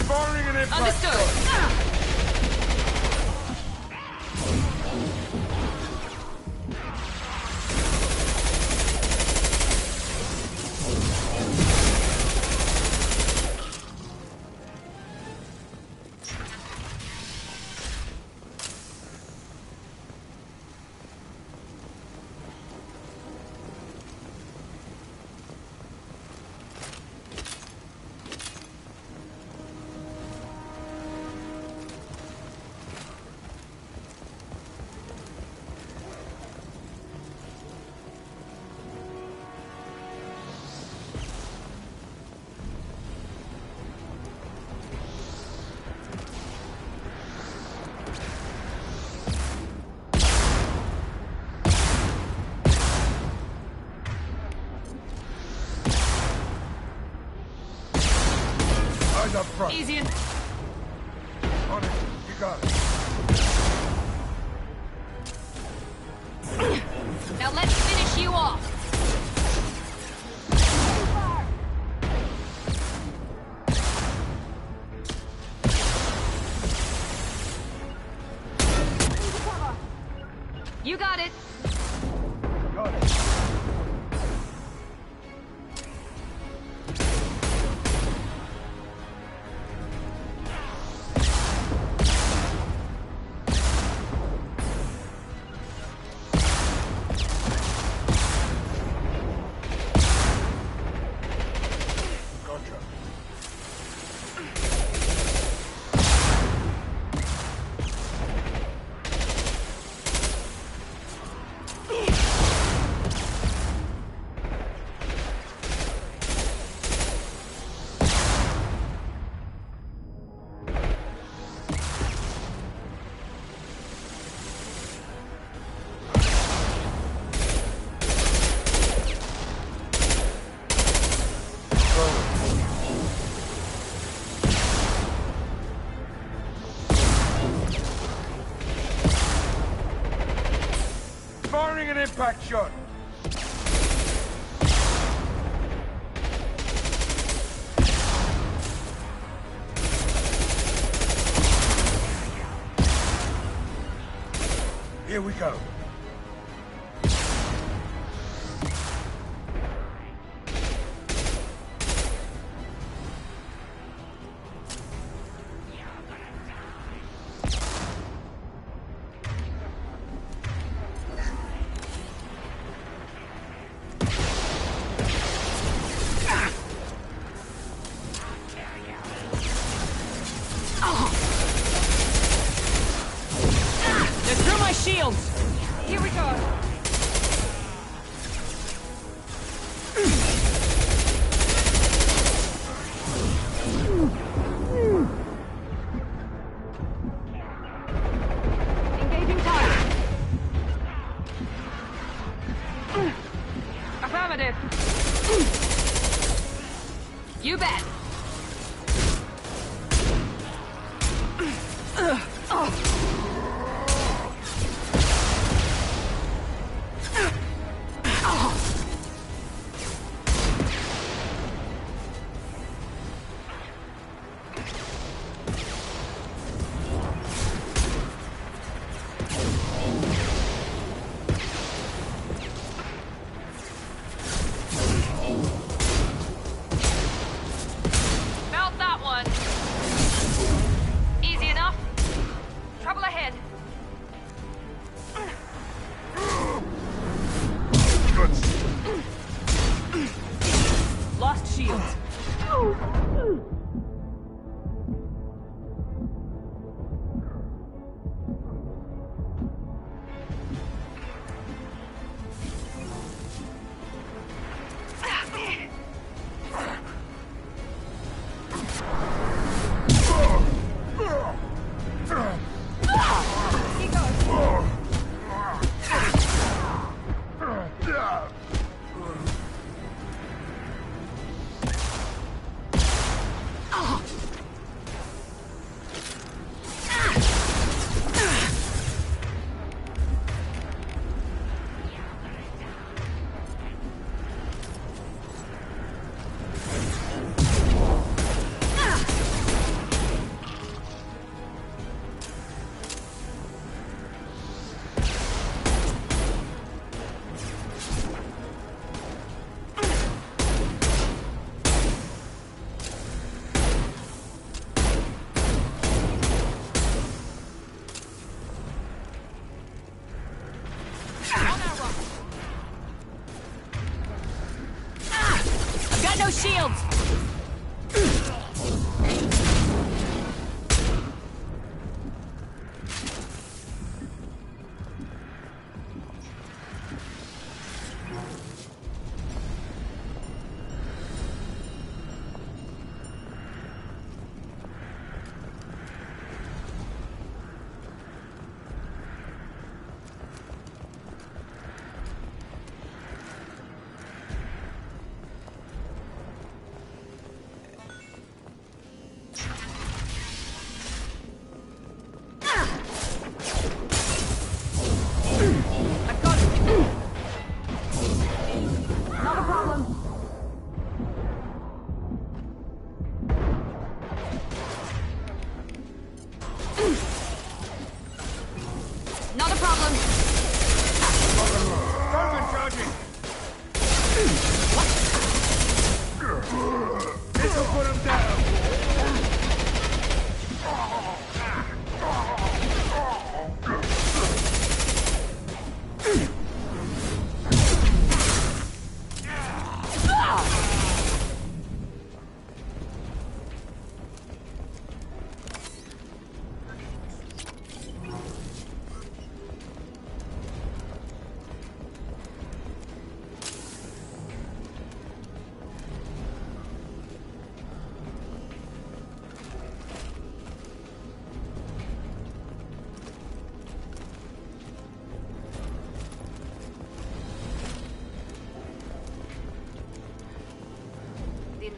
Firing an impact. Understood. Up front. Easy and... On it. You got it. Now let's finish you off! You got it! Got it. Firing an impact shot. Here we go. They're through my shields! Here we go! Engaging target. Affirmative. You bet.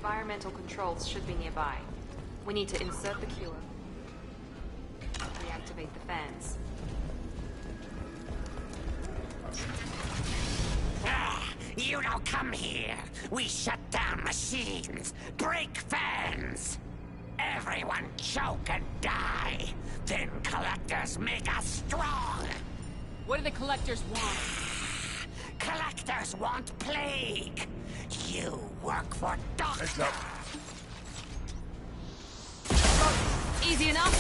environmental controls should be nearby. We need to insert the cure. Reactivate the fans. You don't come here. We shut down machines, break fans. Everyone choke and die. Then collectors make us strong. What do the collectors want? Collectors want plague. You work for Doctor. Heads up. Easy enough.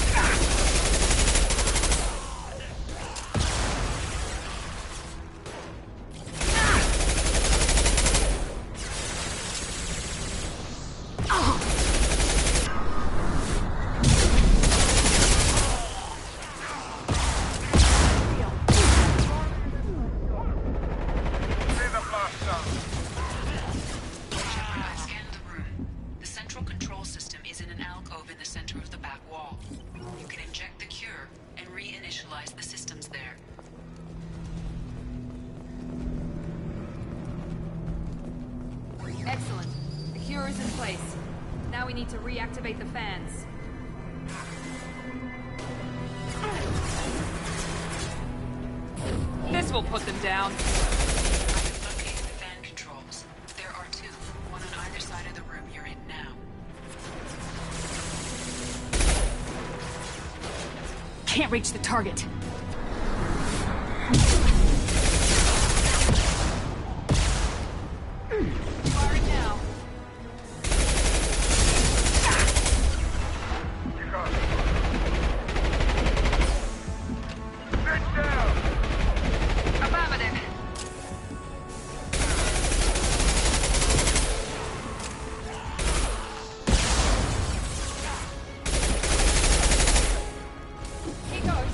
Excellent. The cure is in place. Now we need to reactivate the fans. This will put them down. I've located the fan controls. There are two, one on either side of the room you're in now. Can't reach the target. Firing now. Affirmative. He goes.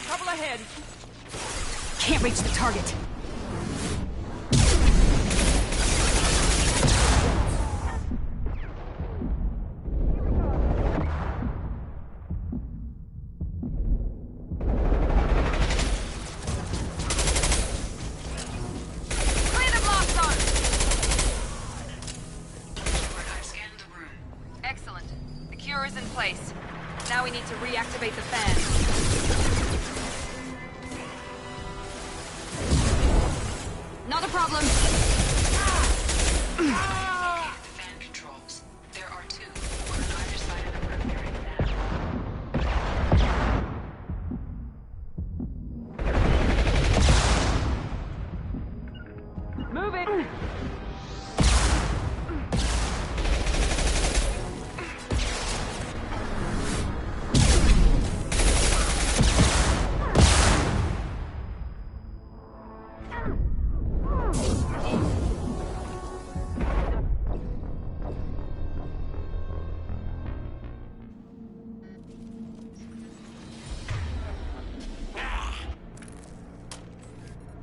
Couple ahead. Can't reach the target. Clear the blast zone. I've scanned the room. Excellent. The cure is in place. Now we need to reactivate the fans. Not a problem. The fan controls. There are two, one on either side of the room you're in now. Move it.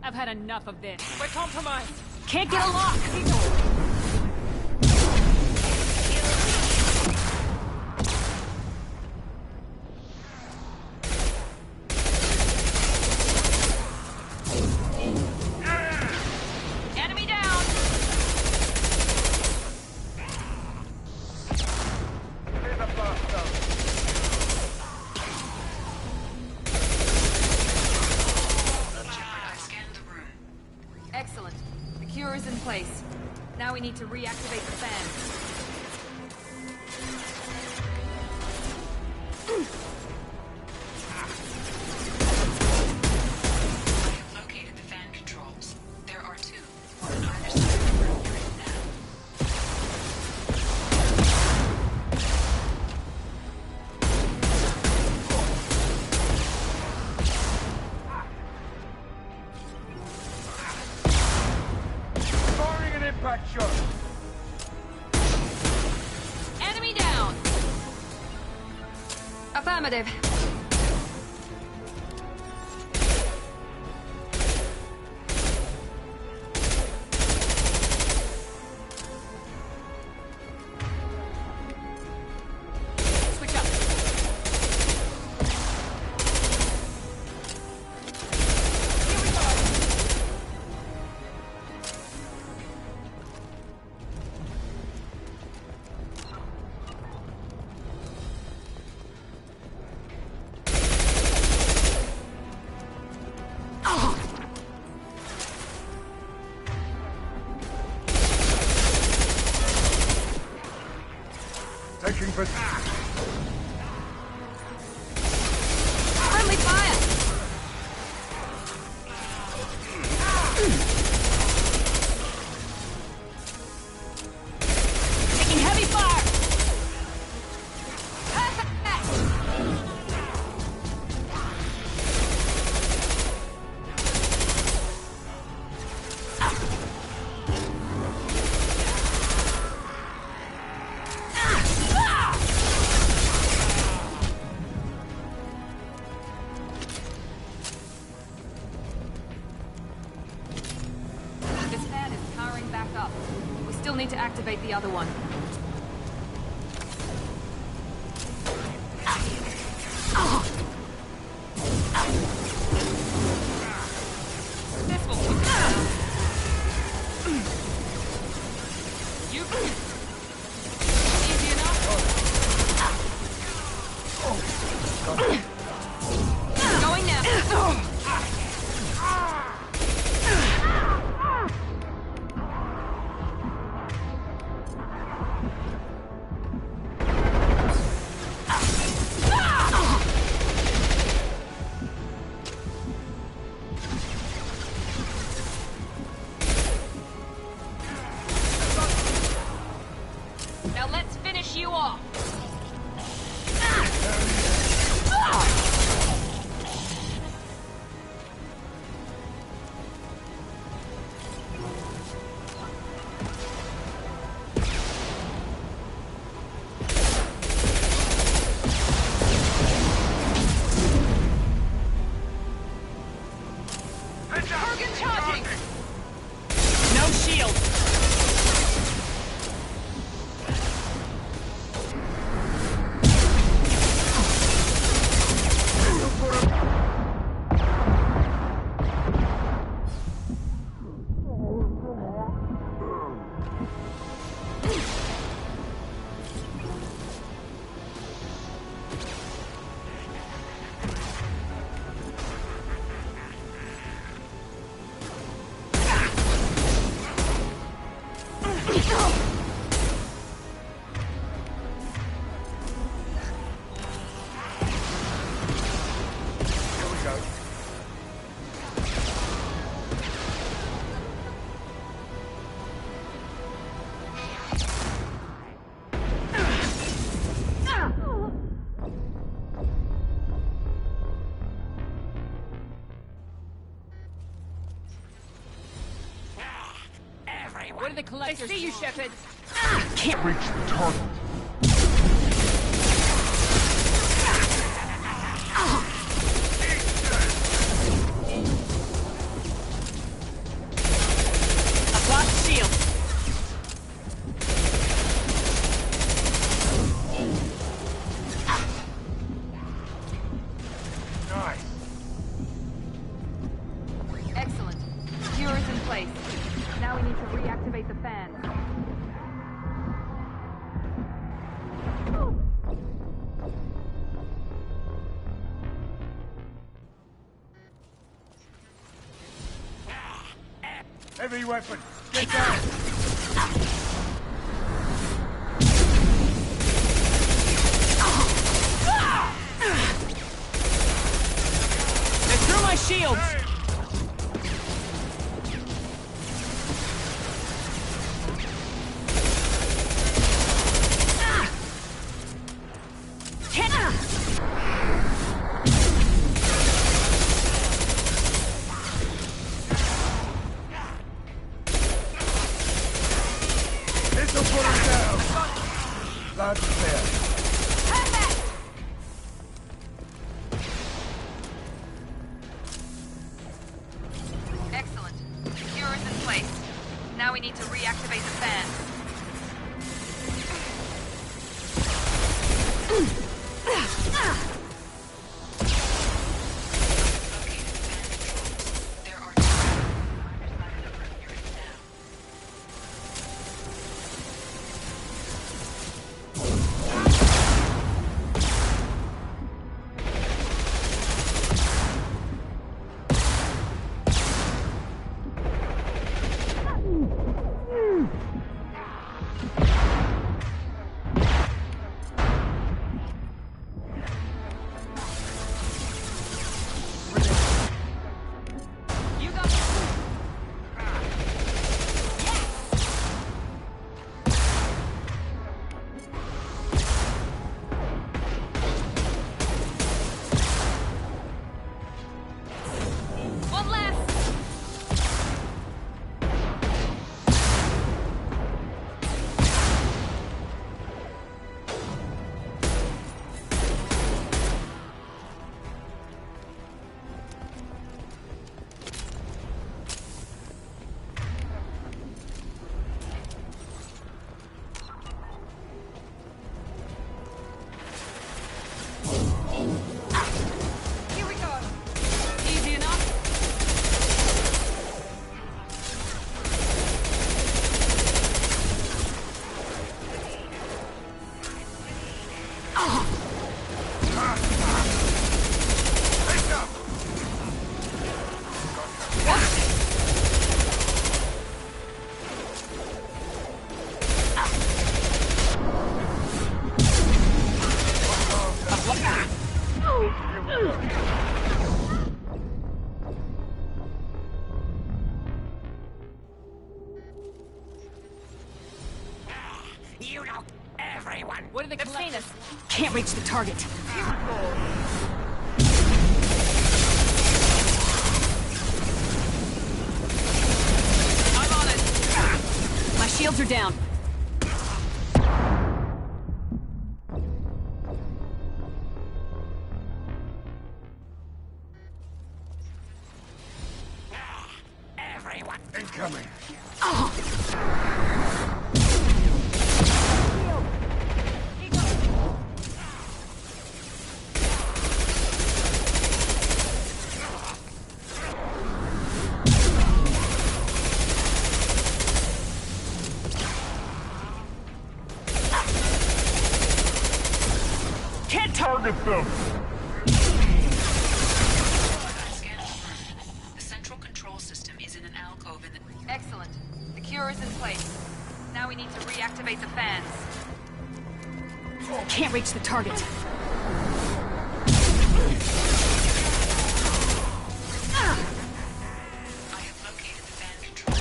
I've had enough of this. We're compromised. Can't get a lock! Enemy down. Clear the blast zone. place. Now we need to reactivate the fan. Located the fan controls. There are two on either side of the room you're in now. Firing an impact shot. Enemy down! Affirmative. Switch up. Here we go. Taking for... Friendly fire! Taking heavy fire! This fan is powering back up. We still need to activate the other one. This will keep it down. You... Easy enough? Going now. Now let's finish you off. Target charging. No shield. Here we go. What are the collectors? They see you, Shepard. Can't reach the target. I've lost shield. Nice. Excellent. Cure is in place. Now we need to reactivate the fan. Heavy weapon. Get down. They threw my shields! This'll put him down. That's fair. Excellent. The cure is in place. Now we need to reactivate the fans. You know, everyone. What are they seen us. Can't reach the target. I'm on it! My shields are down. Everyone. Incoming. Can't target them! The central control system is in an alcove in the... Excellent. The cure is in place. Now we need to reactivate the fans. Can't reach the target. I have located the fan control.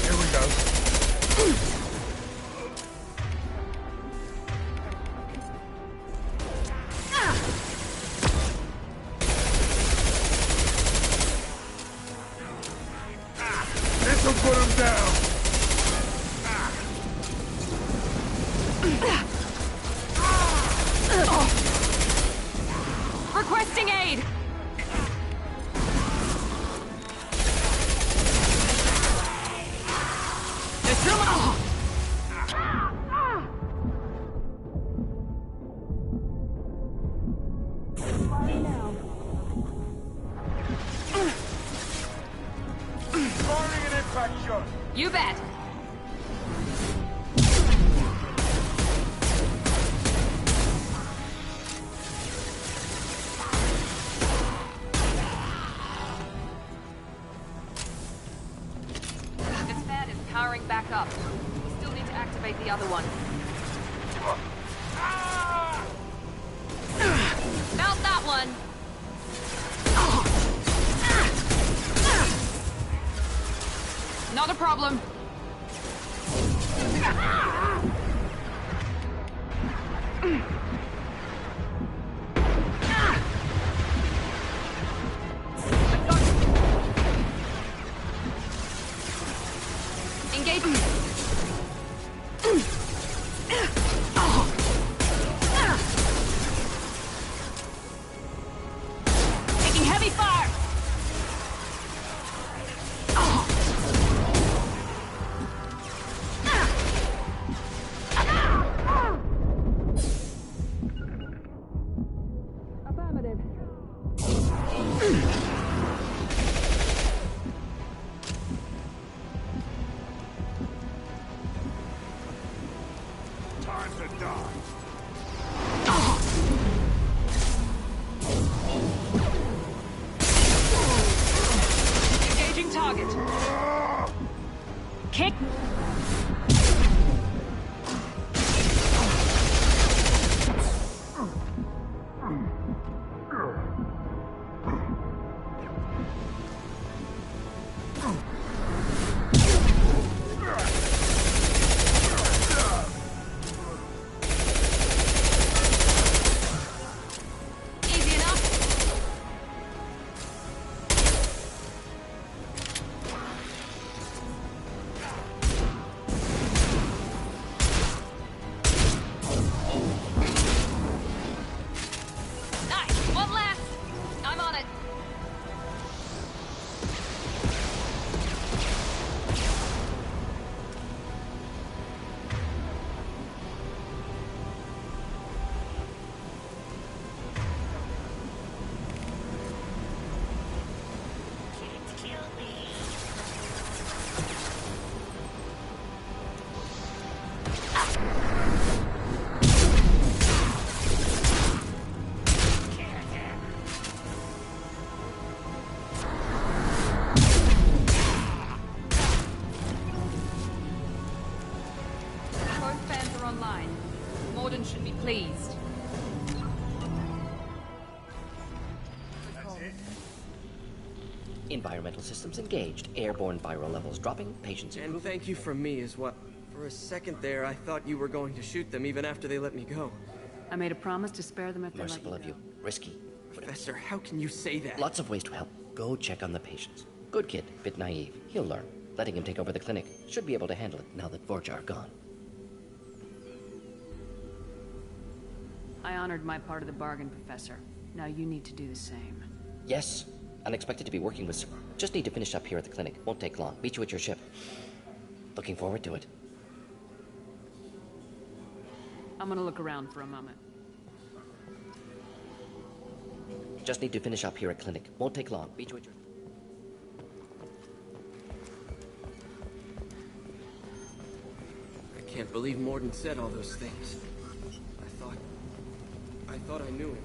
Here we go. This'll put him down! Requesting aid! There's too much! Firing an impact shot! You bet! This fan is powering back up. We still need to activate the other one. Mount that one! Not a problem. Engage. Taking heavy fire! Affirmative. Time to die! Engaging target. Kick. Easy enough. Nice. One last. I'm on it. Both fans are online. Morden should be pleased. Environmental systems engaged. Airborne viral levels dropping. Patients And improving. thank you from me as well. For a second there, I thought you were going to shoot them even after they let me go. I made a promise to spare them if they let Merciful you of go. you. Risky. Professor, how can you say that? Lots of ways to help. Go check on the patients. Good kid, bit naive. He'll learn. Letting him take over the clinic. Should be able to handle it now that Vorjar gone. I honored my part of the bargain, Professor. Now you need to do the same. Yes. Unexpected to be working with... Just need to finish up here at the clinic. Won't take long. Meet you at your ship. Looking forward to it. I'm gonna look around for a moment. Just need to finish up here at clinic. Won't take long. Meet you at your... I can't believe Morden said all those things. I thought I knew him.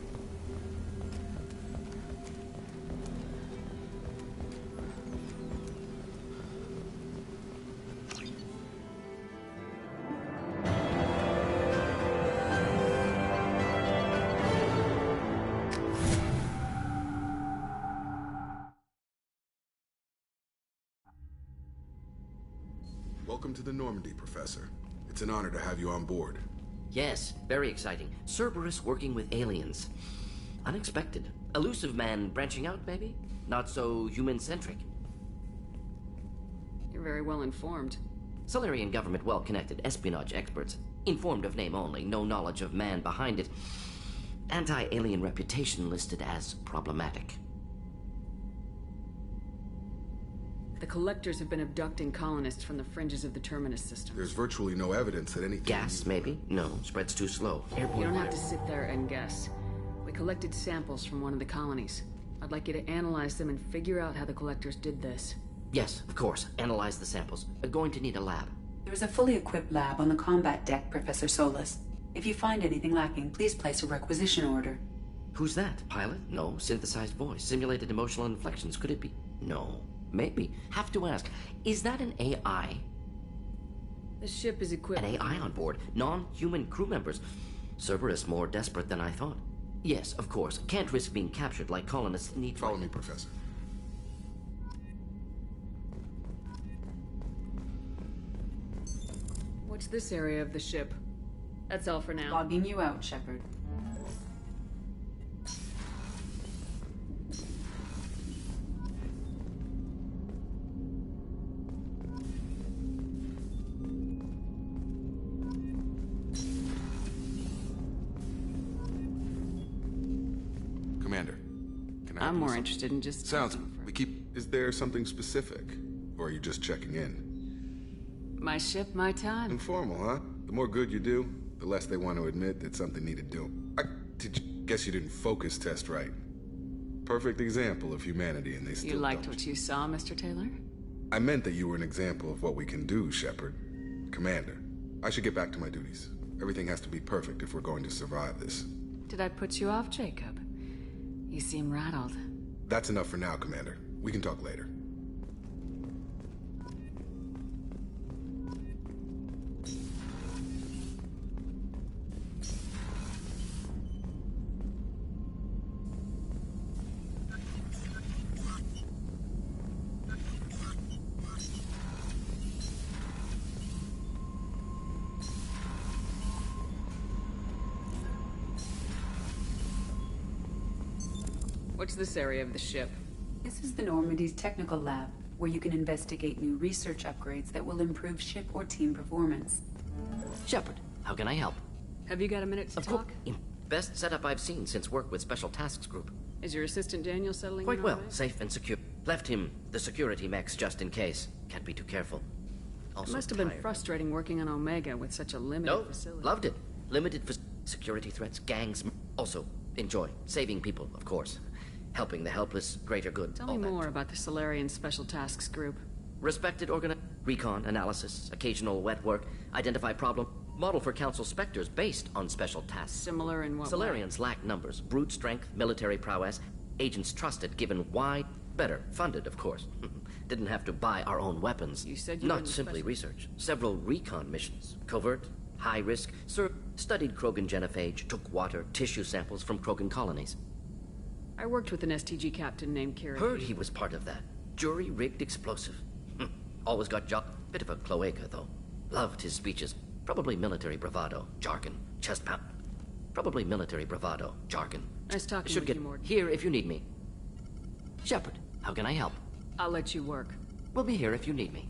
Welcome to the Normandy, Professor. It's an honor to have you on board. Yes, very exciting. Cerberus working with aliens. Unexpected. Elusive man branching out, maybe? Not so human-centric. You're very well informed. Solarian government well-connected, espionage experts. Informed of name only, no knowledge of man behind it. Anti-alien reputation listed as problematic. The Collectors have been abducting colonists from the fringes of the Terminus system. There's virtually no evidence that anything... Gas, maybe? No, spreads too slow. You don't have to sit there and guess. We collected samples from one of the colonies. I'd like you to analyze them and figure out how the Collectors did this. Yes, of course. Analyze the samples. We're going to need a lab. There is a fully equipped lab on the combat deck, Professor Solis. If you find anything lacking, please place a requisition order. Who's that? Pilot? No. Synthesized voice. Simulated emotional inflections. Could it be? No. Maybe. Have to ask. Is that an AI? The ship is equipped... An AI on board. Non-human crew members. Cerberus more desperate than I thought. Yes, of course. Can't risk being captured like colonists need... Follow me, Professor. What's this area of the ship? That's all for now. Logging you out, Shepard. Commander, can I... I'm more interested in just... Sounds... We keep... Is there something specific? Or are you just checking in? My ship, my time. Informal, huh? The more good you do, the less they want to admit that something needed doing. Guess you didn't focus test right. Perfect example of humanity, and they still You liked don't. what you saw, Mr. Taylor? I meant that you were an example of what we can do, Shepard. Commander, I should get back to my duties. Everything has to be perfect if we're going to survive this. Did I put you off, Jacob? You seem rattled. That's enough for now, Commander. We can talk later. What's this area of the ship? This is the Normandy's technical lab, where you can investigate new research upgrades that will improve ship or team performance. Shepard, how can I help? Have you got a minute to talk? Best setup I've seen since work with Special Tasks Group. Is your assistant Daniel settling Quite in well, all right? safe and secure. Left him the security mechs just in case. Can't be too careful. Also It must have tired. been frustrating working on Omega with such a limited No, facility. loved it. Limited for security threats, gangs. Also, enjoy. Saving people, of course. Helping the helpless, greater good. Tell me more about the Solarian Special Tasks Group. Respected recon, analysis, occasional wet work, identify problem, model for Council Spectres based on special tasks. Similar in what Solarians lack numbers, brute strength, military prowess, agents trusted, given wide, better, funded, of course. Didn't have to buy our own weapons. You said you were in Not the simply special- research. Several recon missions, covert, high risk, studied Krogan genophage, took water, tissue samples from Krogan colonies. I worked with an STG captain named Carey. Heard he was part of that. Jury-rigged explosive. Always got bit of a cloaca, though. Loved his speeches. Probably military bravado, jargon, chest pound. Probably military bravado, jargon. Nice talking Should with get you, Morgan. here if you need me. Shepard, how can I help? I'll let you work. We'll be here if you need me.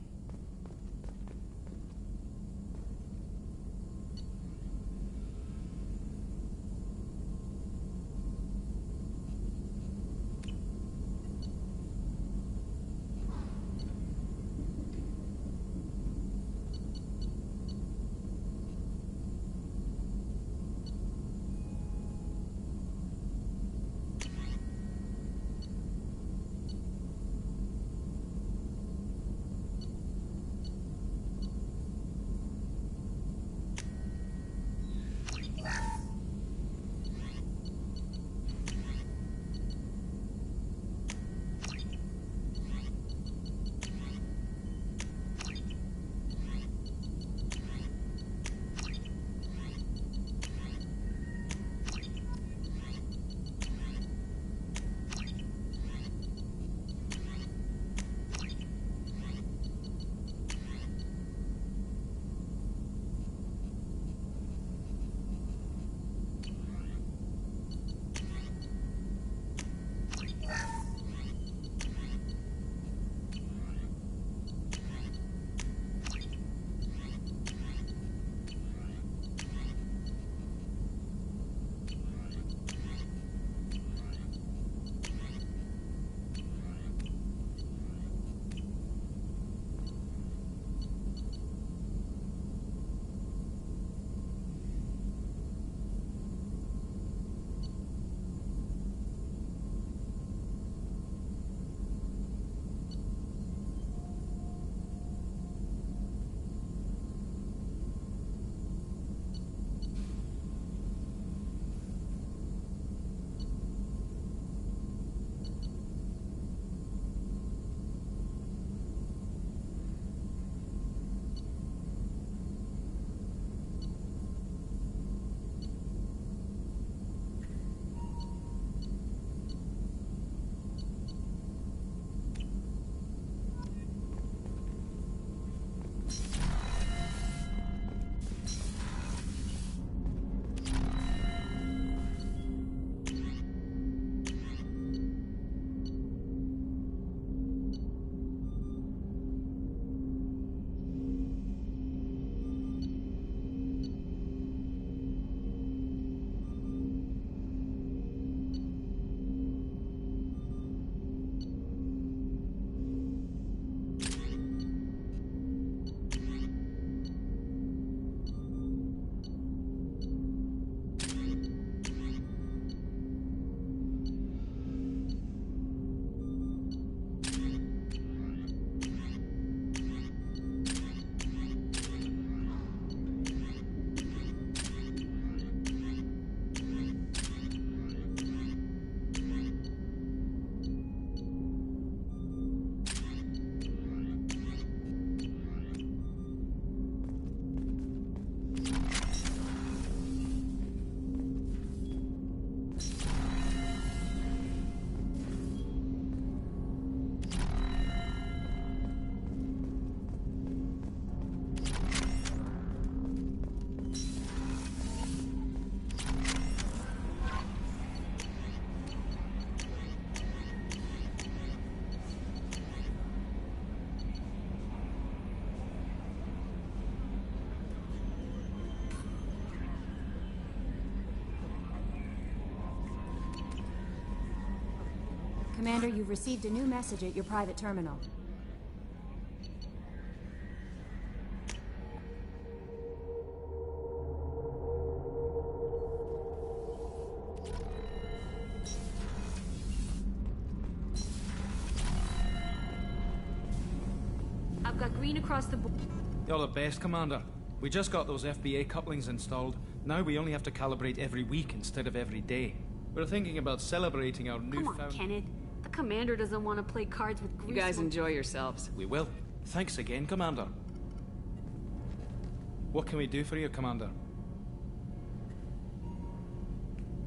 Commander, you've received a new message at your private terminal. I've got green across the board. You're the best, Commander. We just got those FBA couplings installed. Now we only have to calibrate every week instead of every day. We're thinking about celebrating our newfound... Come on, Kenneth. The Commander doesn't want to play cards with grease. You guys enjoy yourselves. We will. Thanks again, Commander. What can we do for you, Commander?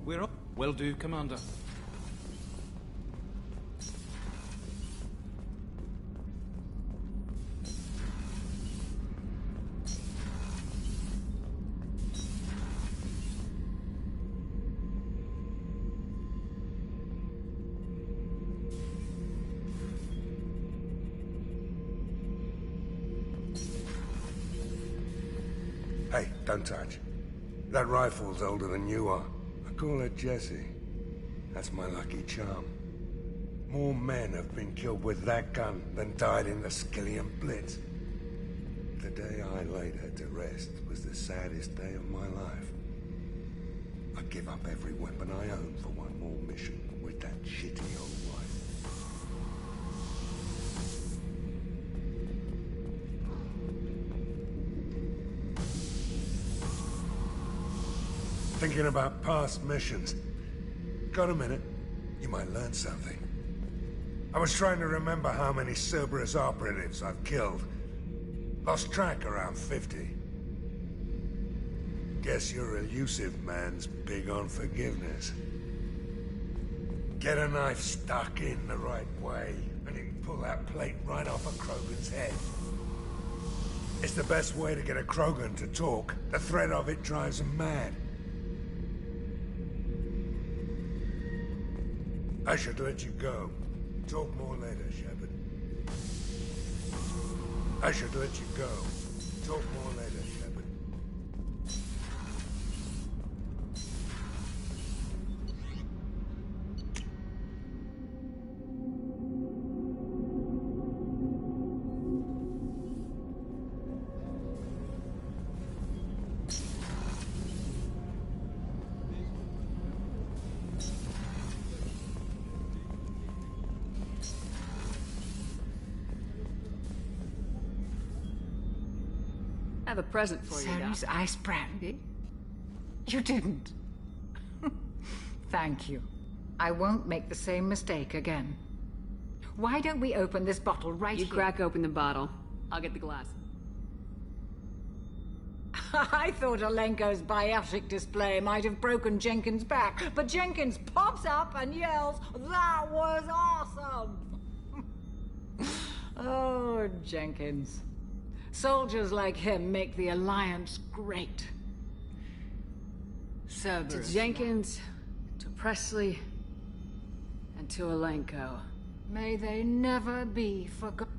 We're up. Will do, Commander. Hey, don't touch. That rifle's older than you are. I call her Jessie. That's my lucky charm. More men have been killed with that gun than died in the Skillian Blitz. The day I laid her to rest was the saddest day of my life. I'd give up every weapon I own for one more mission with that shitty old wife. Thinking about past missions. Got a minute? You might learn something. I was trying to remember how many Cerberus operatives I've killed. Lost track around 50. Guess your elusive man's big on forgiveness. Get a knife stuck in the right way, and you can pull that plate right off a Krogan's head. It's the best way to get a Krogan to talk. The threat of it drives him mad. I should let you go. Talk more later, Shepard. I should let you go. Talk more later, Shepard. I have a present for you, Doc. Sarah's ice brandy? You didn't. Thank you. I won't make the same mistake again. Why don't we open this bottle right here? You crack open the bottle. I'll get the glass. I thought Alenko's biotic display might have broken Jenkins' back, but Jenkins pops up and yells, "That was awesome!" Oh, Jenkins. Soldiers like him make the Alliance great. To Jenkins, to Presley, and to Alenko. May they never be forgotten.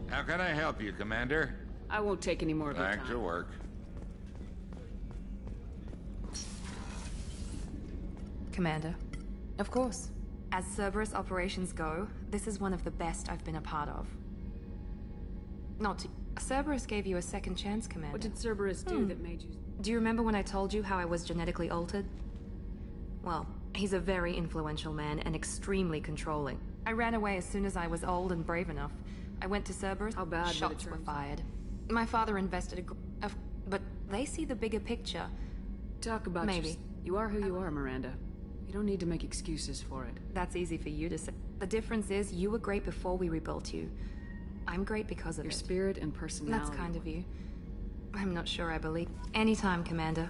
How can I help you, Commander? I won't take any more of your time. Back to work. Commander. Of course. As Cerberus operations go, this is one of the best I've been a part of. Not to... Cerberus gave you a second chance, Commander. What did Cerberus do that made you... Do you remember when I told you how I was genetically altered? Well, he's a very influential man and extremely controlling. I ran away as soon as I was old and brave enough. I went to Cerberus. How bad shots were fired. My father invested but they see the bigger picture. Talk about Maybe. You are who you are, Miranda. You don't need to make excuses for it. That's easy for you to say. The difference is you were great before we rebuilt you. I'm great because of Your spirit and personality. That's kind of you. I'm not sure I believe. Anytime, Commander.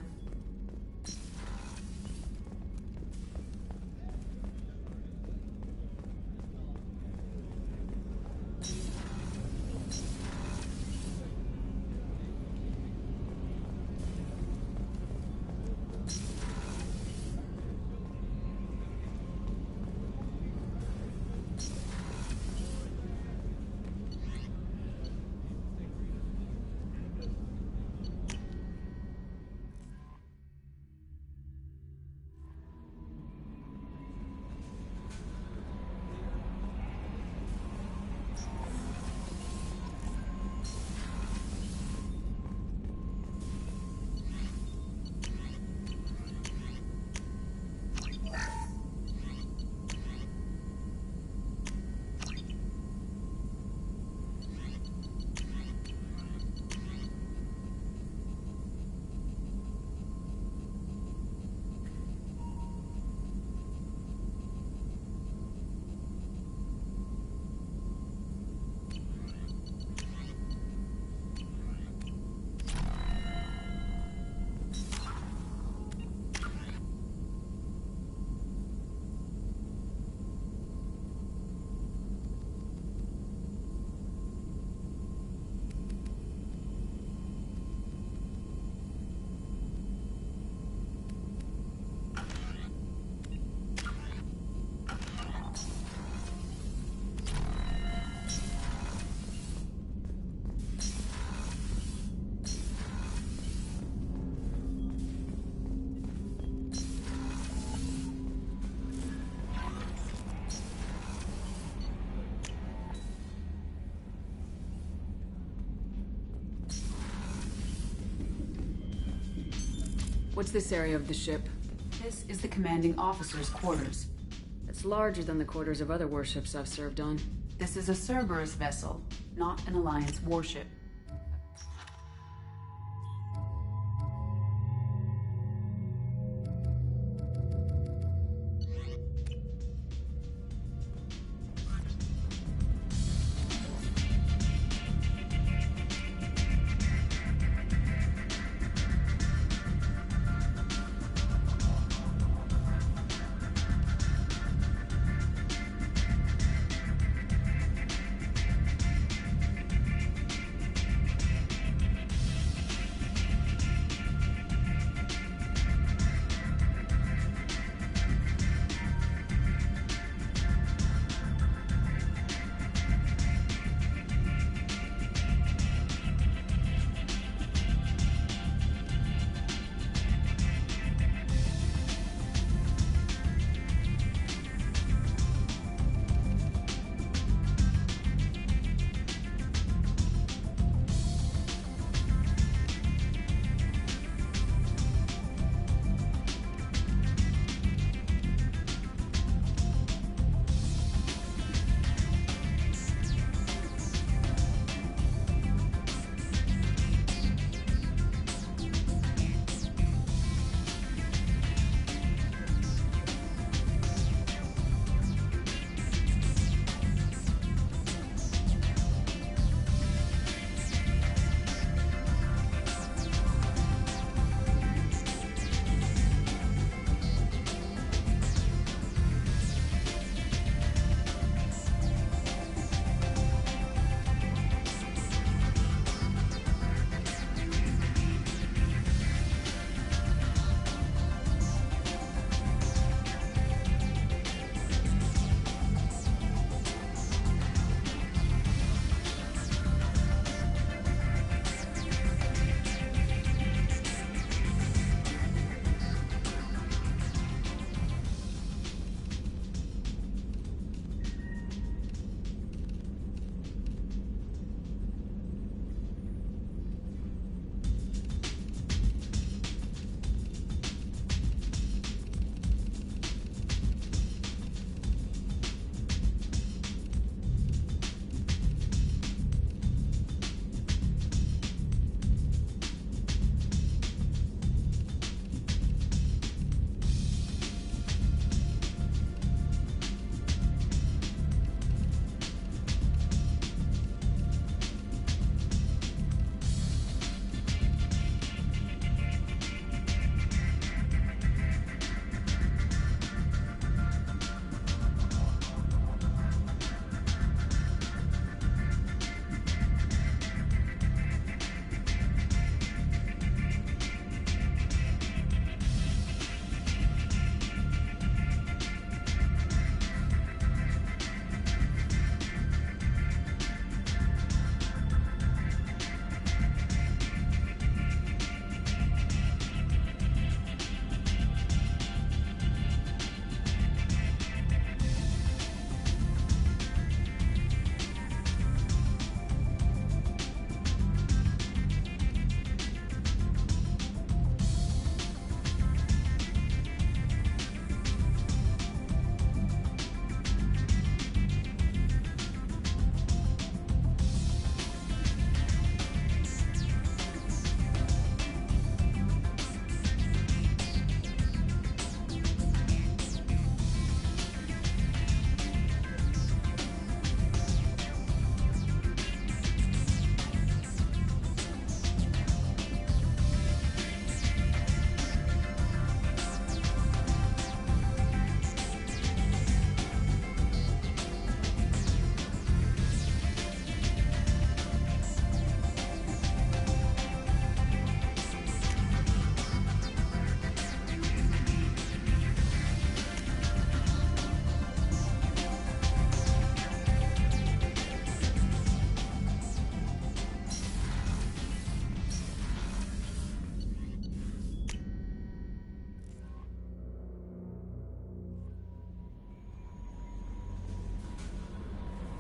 What's this area of the ship? This is the commanding officer's quarters. It's larger than the quarters of other warships I've served on. This is a Cerberus vessel, not an Alliance warship.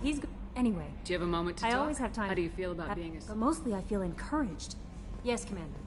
He's anyway. Do you have a moment to I talk? always have time. How do you feel about being a... But mostly I feel encouraged. Yes, Commander.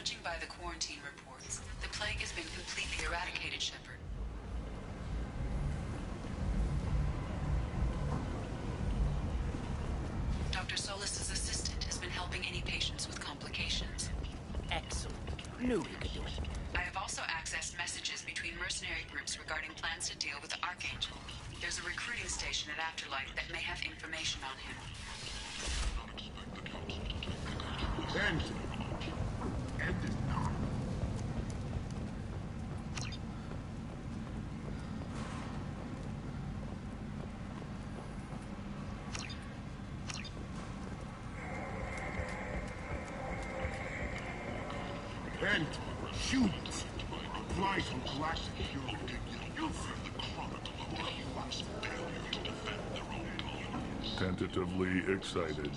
Judging by the quarantine reports, the plague has been completely eradicated, Shepard. Dr. Solis's assistant has been helping any patients with complications. Excellent. Knew he could do it. I have also accessed messages between mercenary groups regarding plans to deal with the Archangel. There's a recruiting station at Afterlife that may have information on him. And shoot! Apply some classic hero. You've read the chronicle of the heroes' failure to defend their own colonies. Tentatively excited.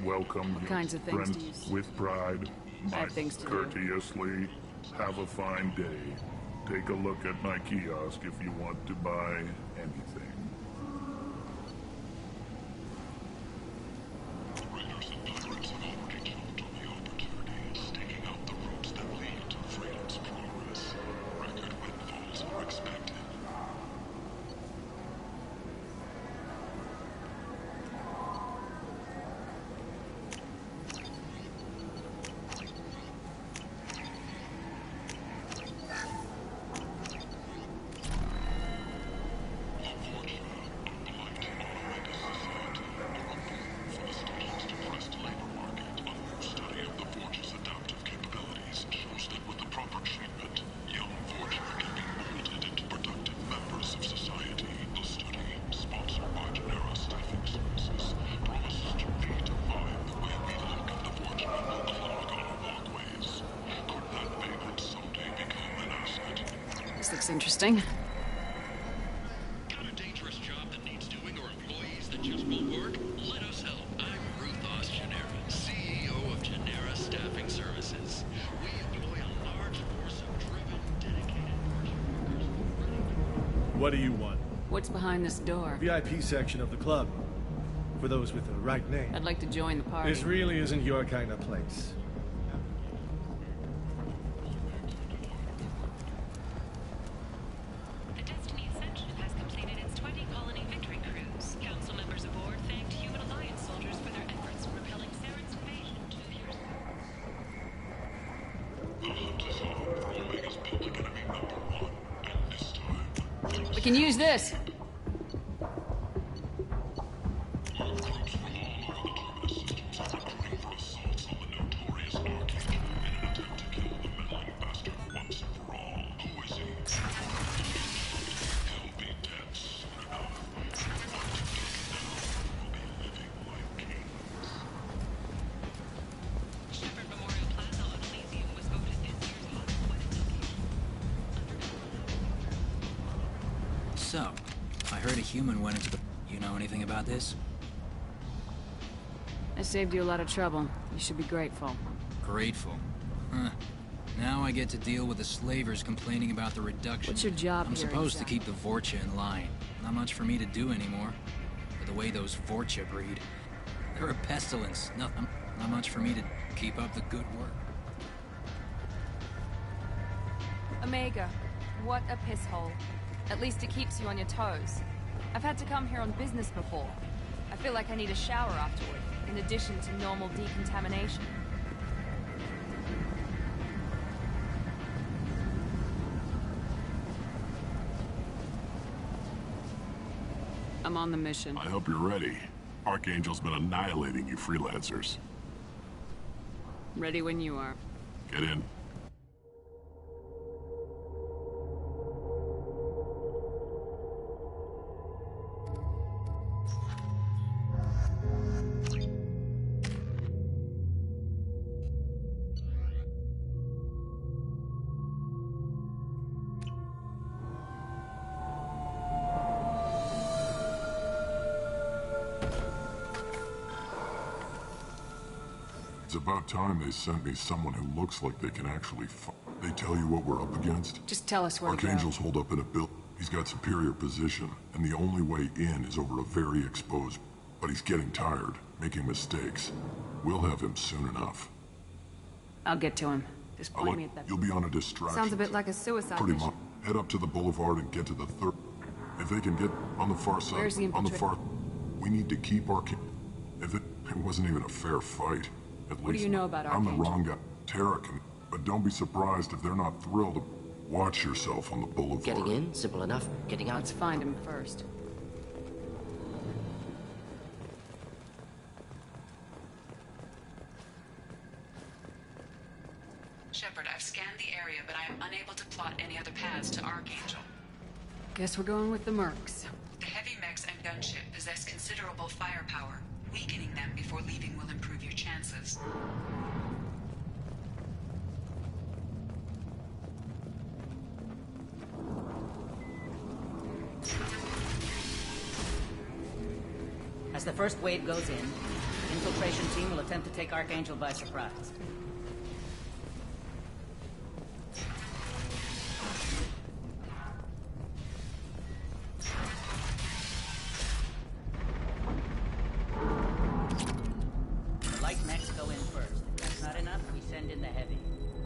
Welcome, What kinds of things do you friends, with pride. I have things to do. Courteously. Have a fine day. Take a look at my kiosk if you want to buy anything. This looks interesting. Got a dangerous job that needs doing or employees that just won't work? Let us help. I'm Ruthos Genera, CEO of Genera Staffing Services. We employ a large force of driven, dedicated workers. What do you want? What's behind this door? VIP section of the club. For those with the right name. I'd like to join the party. This really isn't your kind of place. The Destiny Ascension has completed its 20-colony victory cruise. Council members aboard thanked Human Alliance soldiers for their efforts in repelling Saren's invasion 2 years ago. We can use this. So, I heard a human went into the... You know anything about this? I saved you a lot of trouble. You should be grateful. Grateful? Huh. Now I get to deal with the slavers complaining about the reduction. What's your job I'm here supposed to exactly? keep the Vorcha in line. Not much for me to do anymore. But the way those Vorcha breed, they're a pestilence. Not much for me to keep up the good work. Omega, what a piss hole. At least it keeps you on your toes. I've had to come here on business before. I feel like I need a shower afterward, in addition to normal decontamination. I'm on the mission. I hope you're ready. Archangel's been annihilating you freelancers. Ready when you are. Get in. It's about time they sent me someone who looks like they can actually They tell you what we're up against? Just tell us where Archangel's to go. holed up in a building. He's got superior position, and the only way in is over a very exposed... But he's getting tired, making mistakes. We'll have him soon enough. I'll get to him. Just point me at that. You'll be on a distraction. Sounds a bit like a suicide Pretty mission. much. Head up to the boulevard and get to the third. If they can get on the far side, Where's the on the infiltra- far, we need to keep our. If it wasn't even a fair fight, at least. What do you know about I'm the Archangel? wrong guy, Tarek, but don't be surprised if they're not thrilled. Watch yourself on the boulevard. Getting in, simple enough. Getting out. Let's find him first. Shepard, I've scanned the area, but I am unable to plot any other paths to Archangel. Guess we're going with the Mercs. The heavy mechs and gunship possess considerable firepower. Weakening them before leaving will improve your chances. As the first wave goes in, the infiltration team will attempt to take Archangel by surprise. The light mechs go in first. If that's not enough, we send in the heavy.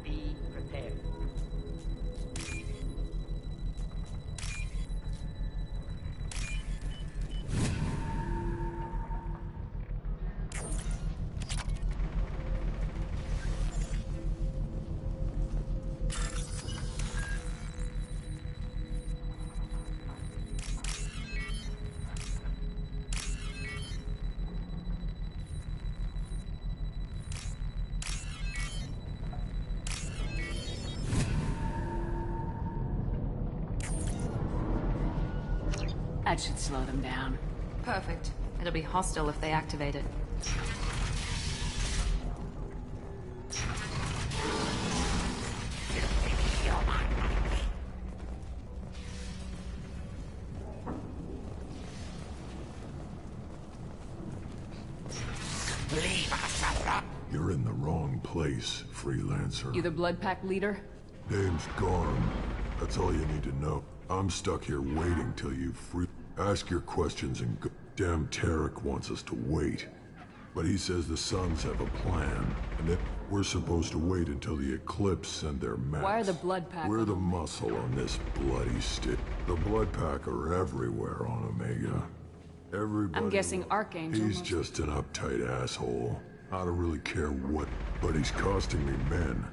Be prepared. That should slow them down. Perfect. It'll be hostile if they activate it. Leave us alone. You're in the wrong place, freelancer. You the Blood Pack leader? Name's Gorm. That's all you need to know. I'm stuck here waiting till you free. Ask your questions and go. Damn Tarek wants us to wait. But he says the Sons have a plan, and that we're supposed to wait until the Eclipse send their maps. Why are the Blood Pack? We're the muscle on this bloody stick. The Blood Pack are everywhere on Omega. Everybody. I'm guessing Archangel. He's just an uptight asshole. I don't really care what, but he's costing me men.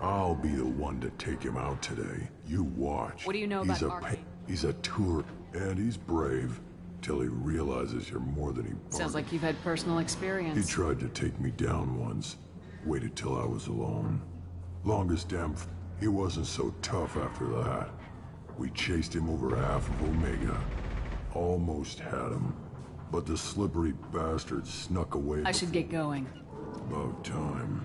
I'll be the one to take him out today. You watch. What do you know He's about Archangel? He's a tour, and he's brave till he realizes you're more than he bargained. Sounds like you've had personal He experience. tried to take me down once. Waited till I was alone. Longest damn he wasn't so tough after that. We chased him over half of Omega. Almost had him. But the slippery bastard snuck away. I should get going. About time.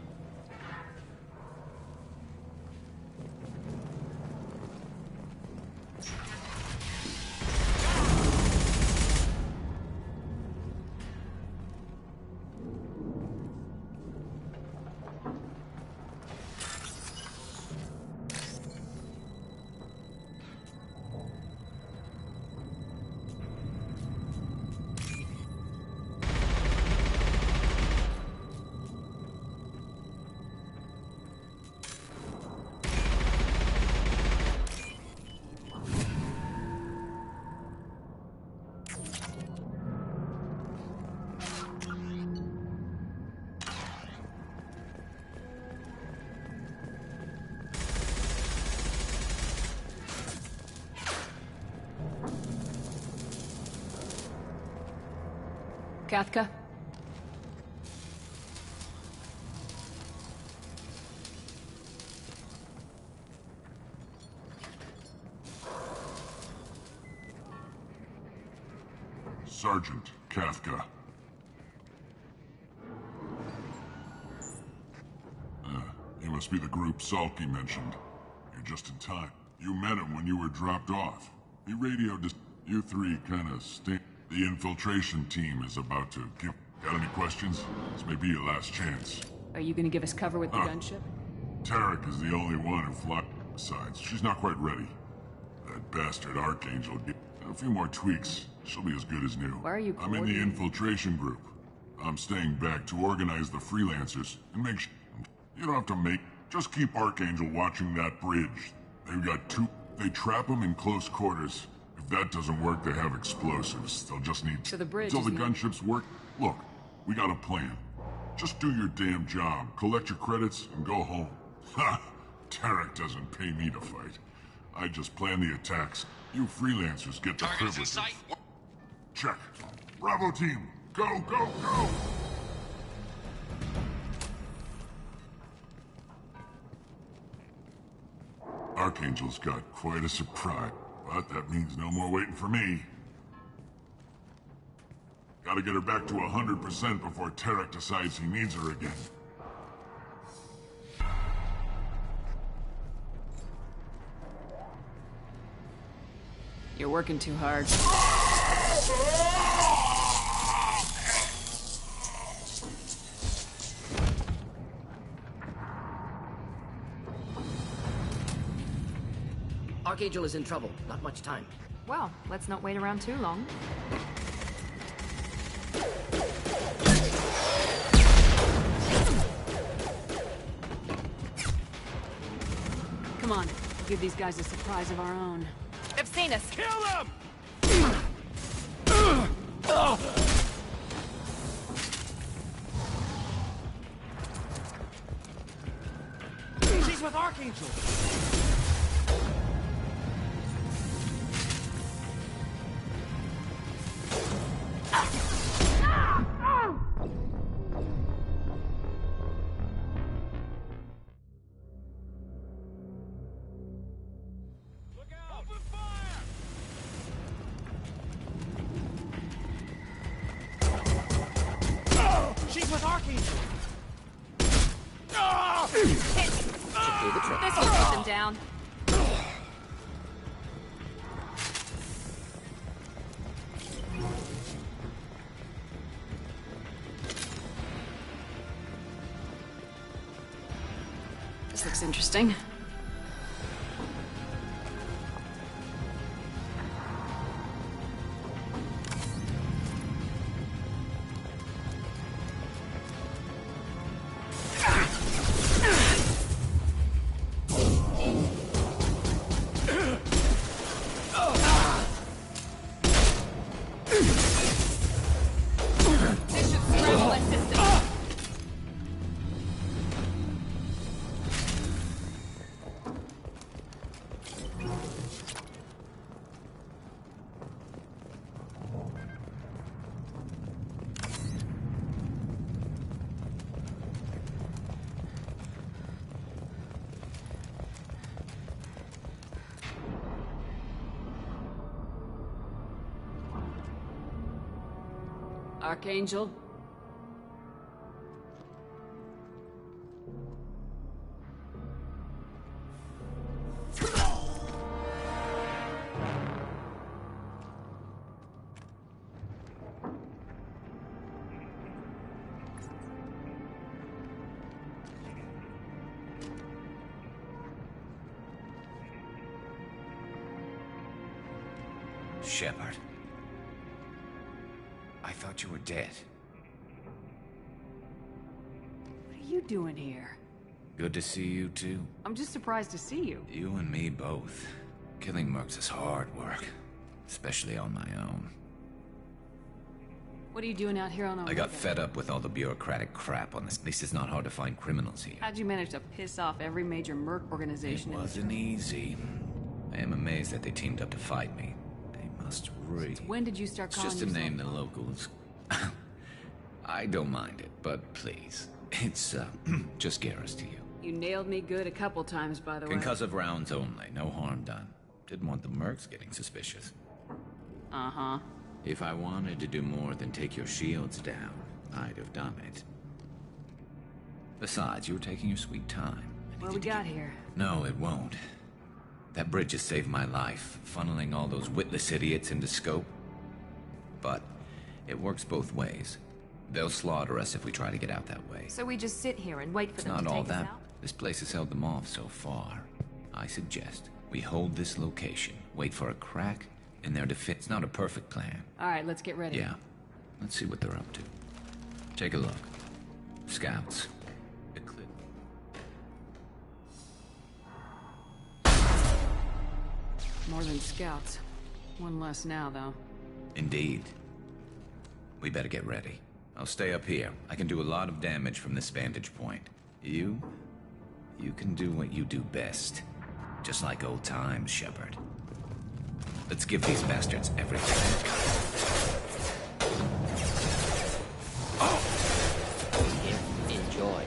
Kathka? Sergeant Kafka. You must be the group Salky mentioned. You're just in time. You met him when you were dropped off. He radioed us. You three kinda stink. The infiltration team is about to give... Got any questions? This may be your last chance. Are you gonna give us cover with the gunship? Tarek is the only one who flies. Besides, she's not quite ready. That bastard Archangel... A few more tweaks. She'll be as good as new. Why are you I'm in the infiltration group. I'm staying back to organize the freelancers and make sure... You don't have to make... Just keep Archangel watching that bridge. They've got two... They trap them in close quarters. If that doesn't work, they have explosives. They'll just need... So the bridge Until is the gunships work... Look, we got a plan. Just do your damn job, collect your credits, and go home. Ha! Tarek doesn't pay me to fight. I just plan the attacks. You freelancers get the privileges. Check. Bravo team, go, go, go! Archangel's got quite a surprise, but that means no more waiting for me. Gotta get her back to 100% before Tarek decides he needs her again. You're working too hard. Archangel is in trouble. Not much time. Well, let's not wait around too long. Come on, give these guys a surprise of our own. They've seen us. Kill them! She's with Archangel! She's with Archangel! This will put them down. This looks interesting. Archangel? Shepard. I thought you were dead. What are you doing here? Good to see you, too. I'm just surprised to see you. You and me both. Killing mercs is hard work. Especially on my own. What are you doing out here on Omega? I got fed up with all the bureaucratic crap on this. At least it's not hard to find criminals here. How'd you manage to piss off every major merc organization? It wasn't easy. I am amazed that they teamed up to fight me. They must really... When did you start calling yourself? It's just a name the locals... I don't mind it, but please. It's, just Garrus to you. You nailed me good a couple times, by the way. Concussive rounds only. No harm done. Didn't want the mercs getting suspicious. Uh-huh. If I wanted to do more than take your shields down, I'd have done it. Besides, you were taking your sweet time. What we got here? No, it won't. That bridge has saved my life, funneling all those witless idiots into scope. But it works both ways. They'll slaughter us if we try to get out that way. So we just sit here and wait for them to Not all take us that. out? This place has held them off so far. I suggest we hold this location, wait for a crack in their defense. It's not a perfect plan. All right, let's get ready. Yeah. Let's see what they're up to. Take a look. Scouts. More than scouts. One less now, though. Indeed. We better get ready. I'll stay up here. I can do a lot of damage from this vantage point. You can do what you do best. Just like old times, Shepard. Let's give these bastards everything they've got. Enjoy.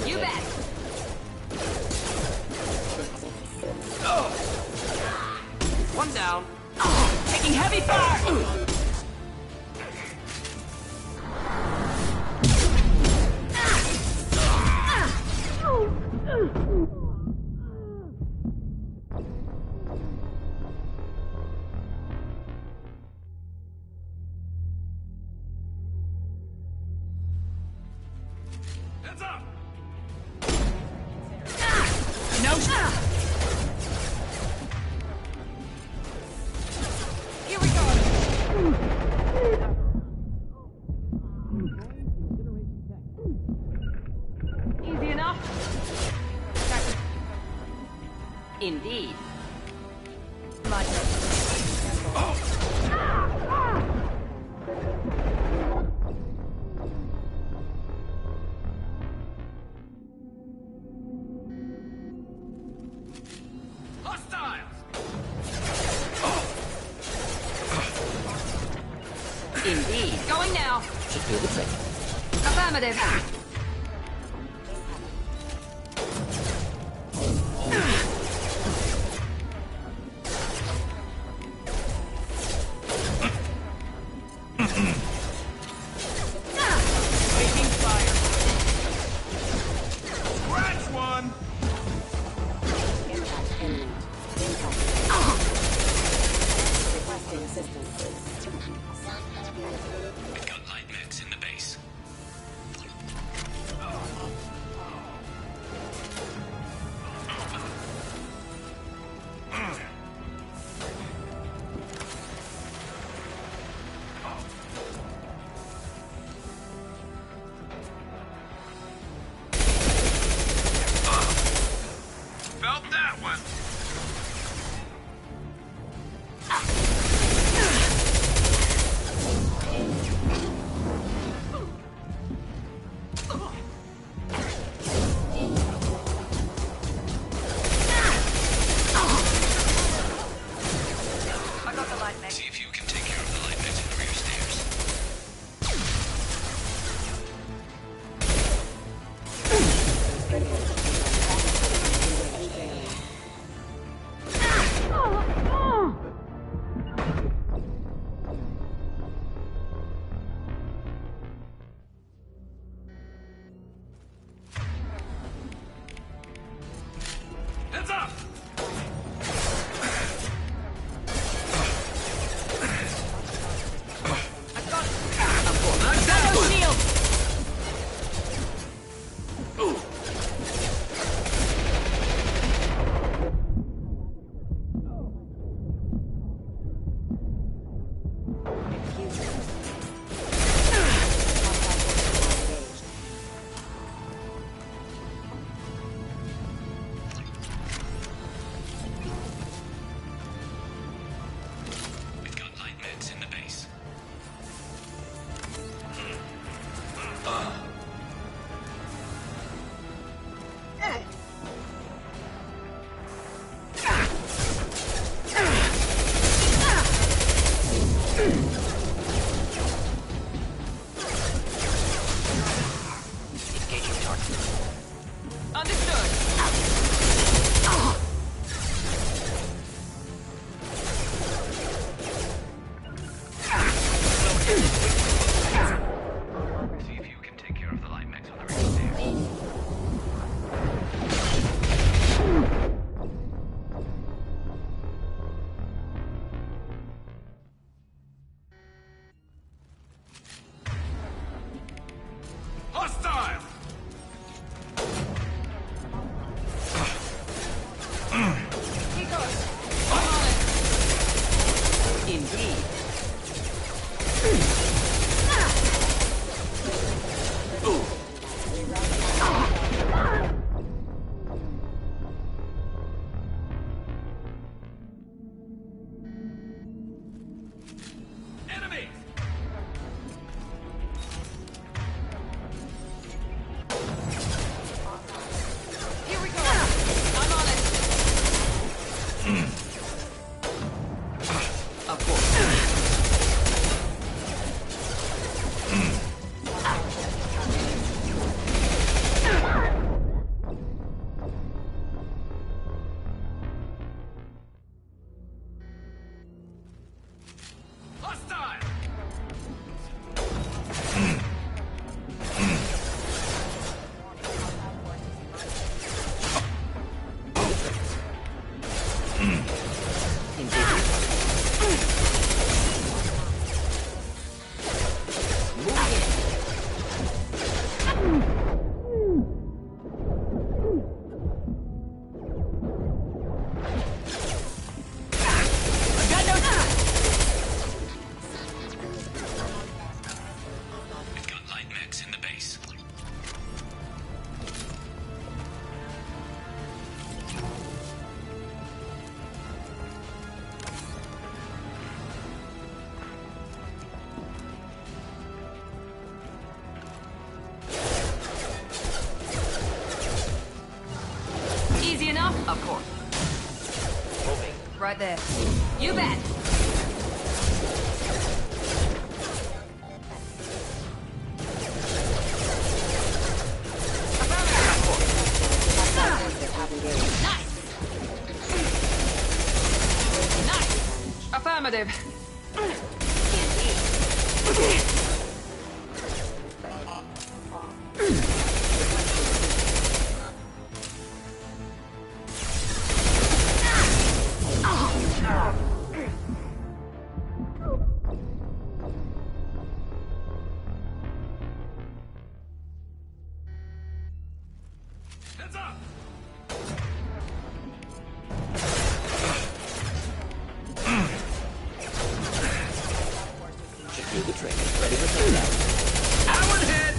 You bet. One down. Taking heavy fire. Heads up! No shot. Here we go. Easy enough. Indeed. Indeed. Going now. Should feel the trick. Affirmative. Taking fire. Scratch one! Requesting assistance. We've got light mechs in the base. Of course. Easy enough? Of course. Moving. Right there. You bet. Affirmative. Heads up! Should do the trick. Ready for takedown. That one hit!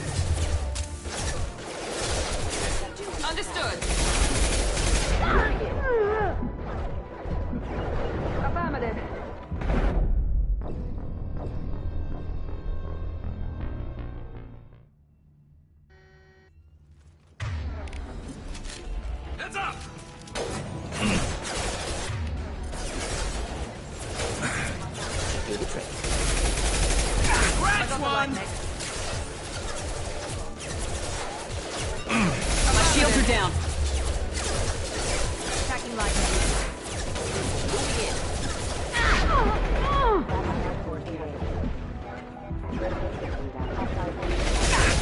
Understood. Affirmative. Heads up! Should do the trick. That's one! My shields are down. Attacking lightning. Moving in.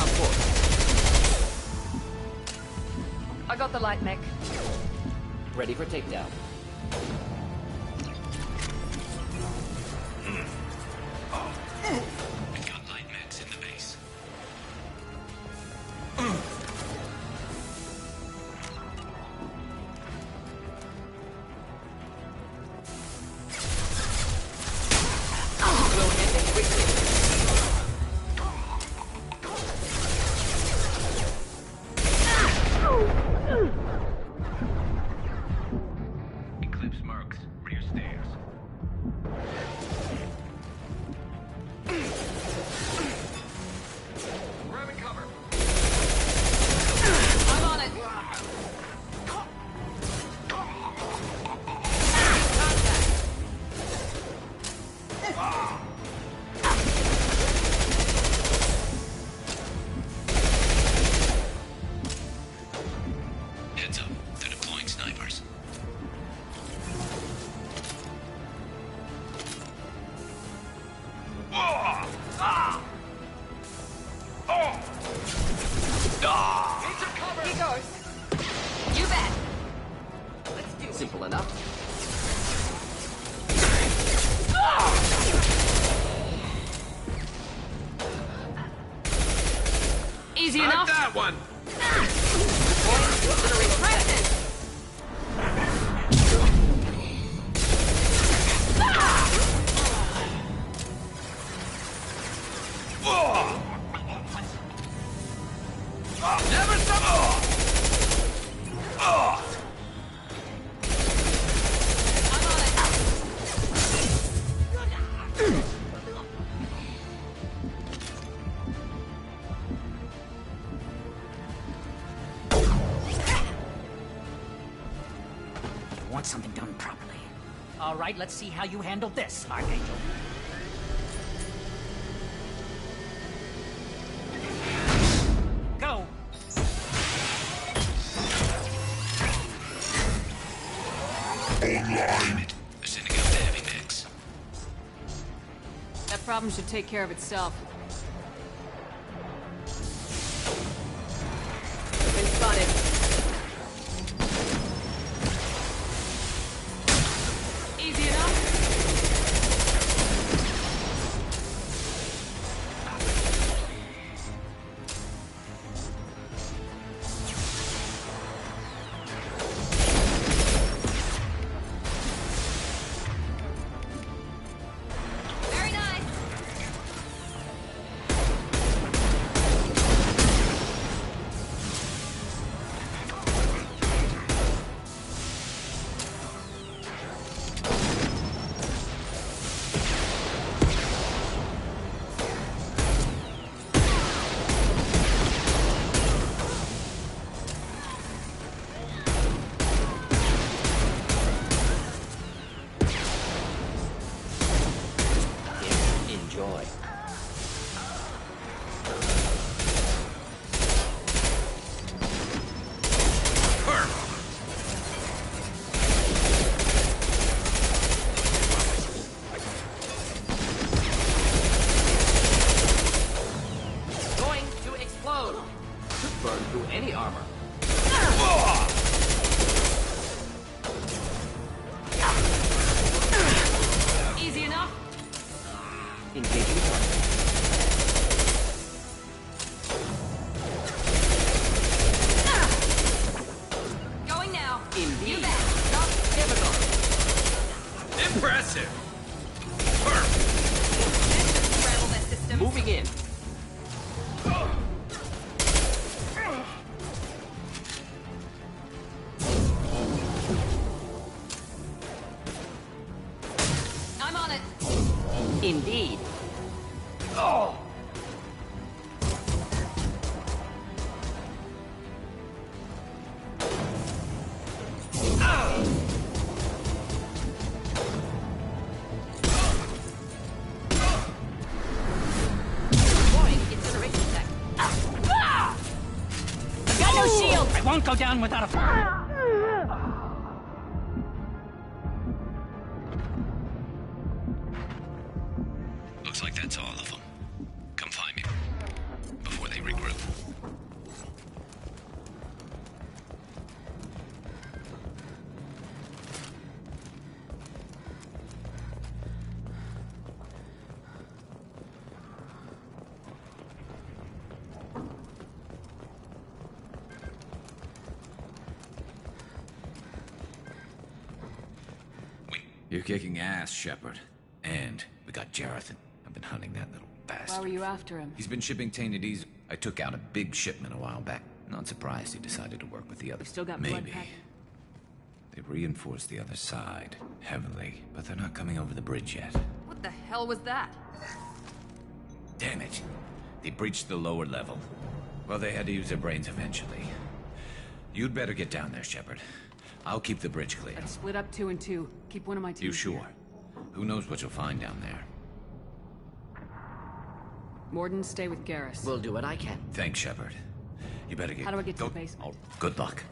Of course. I got the light mech. Ready for takedown. We've got light mechs in the base. We'll hit it quickly. Eclipse marks, rear stairs. Grabbing cover. I'm on it. Heads up, they're deploying snipers. He goes. You bet. Let's do it. Simple enough. Easy Not enough. that one! Never stop! Want something done properly. All right, let's see how you handle this, Archangel. Go! Online. They're sending out the heavy mix. That problem should take care of itself. Been spotted. Easy enough. Very nice. Enjoy. Going to explode. Could burn through any armor. Easy enough. Engaging target. Going now. Indeed. You bet. Not typical. Impressive. Scramble their systems. Moving in. I'm on it. Indeed. Oh! Deploying incineration tech. Got no shield! I won't go down without a fight. Looks like that's all of them. Come find me before they regroup. You're kicking ass, Shepard. And we got Jarathan. I've been hunting that little bastard. Why were you after him? He's been shipping tainted diesel. I took out a big shipment a while back. Not surprised he decided to work with the others. Still got blood Maybe. pack. They've reinforced the other side, heavily, but they're not coming over the bridge yet. What the hell was that? Damn it. They breached the lower level. Well, they had to use their brains eventually. You'd better get down there, Shepard. I'll keep the bridge clear. Let's split up 2 and 2. Keep one of my teams. You sure? here. Who knows what you'll find down there? Morden, stay with Garrus. We'll do what I can. Thanks, Shepard. You better get... How do I get to the basement? Oh, good luck.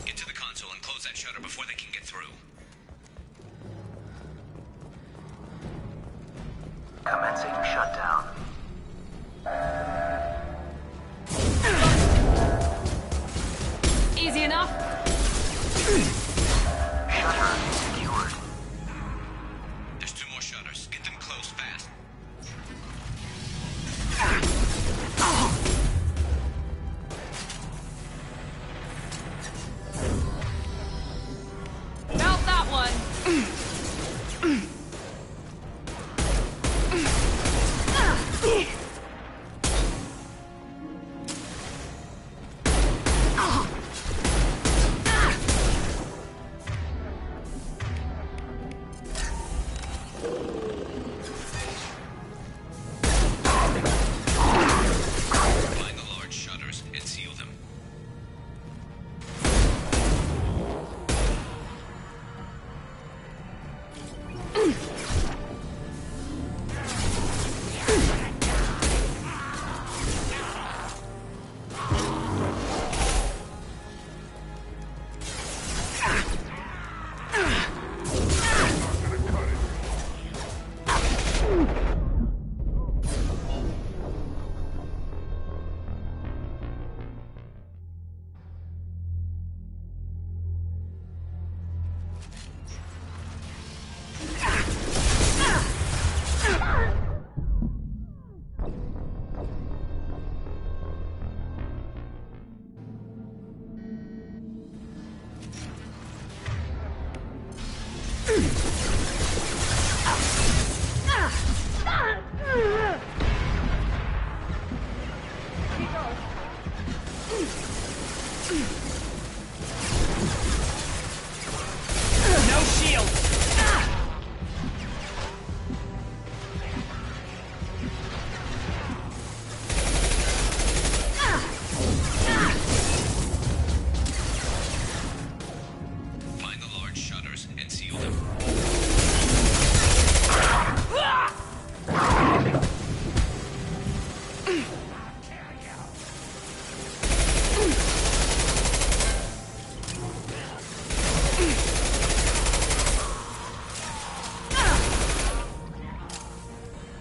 Get to the console and close that shutter before they can get through. Commencing shutdown. Easy enough? Shutter secured. There's 2 more shutters. Get them closed fast. Felt that one. Find the large shutters and seal them. No shield! Find the large shutters and seal them.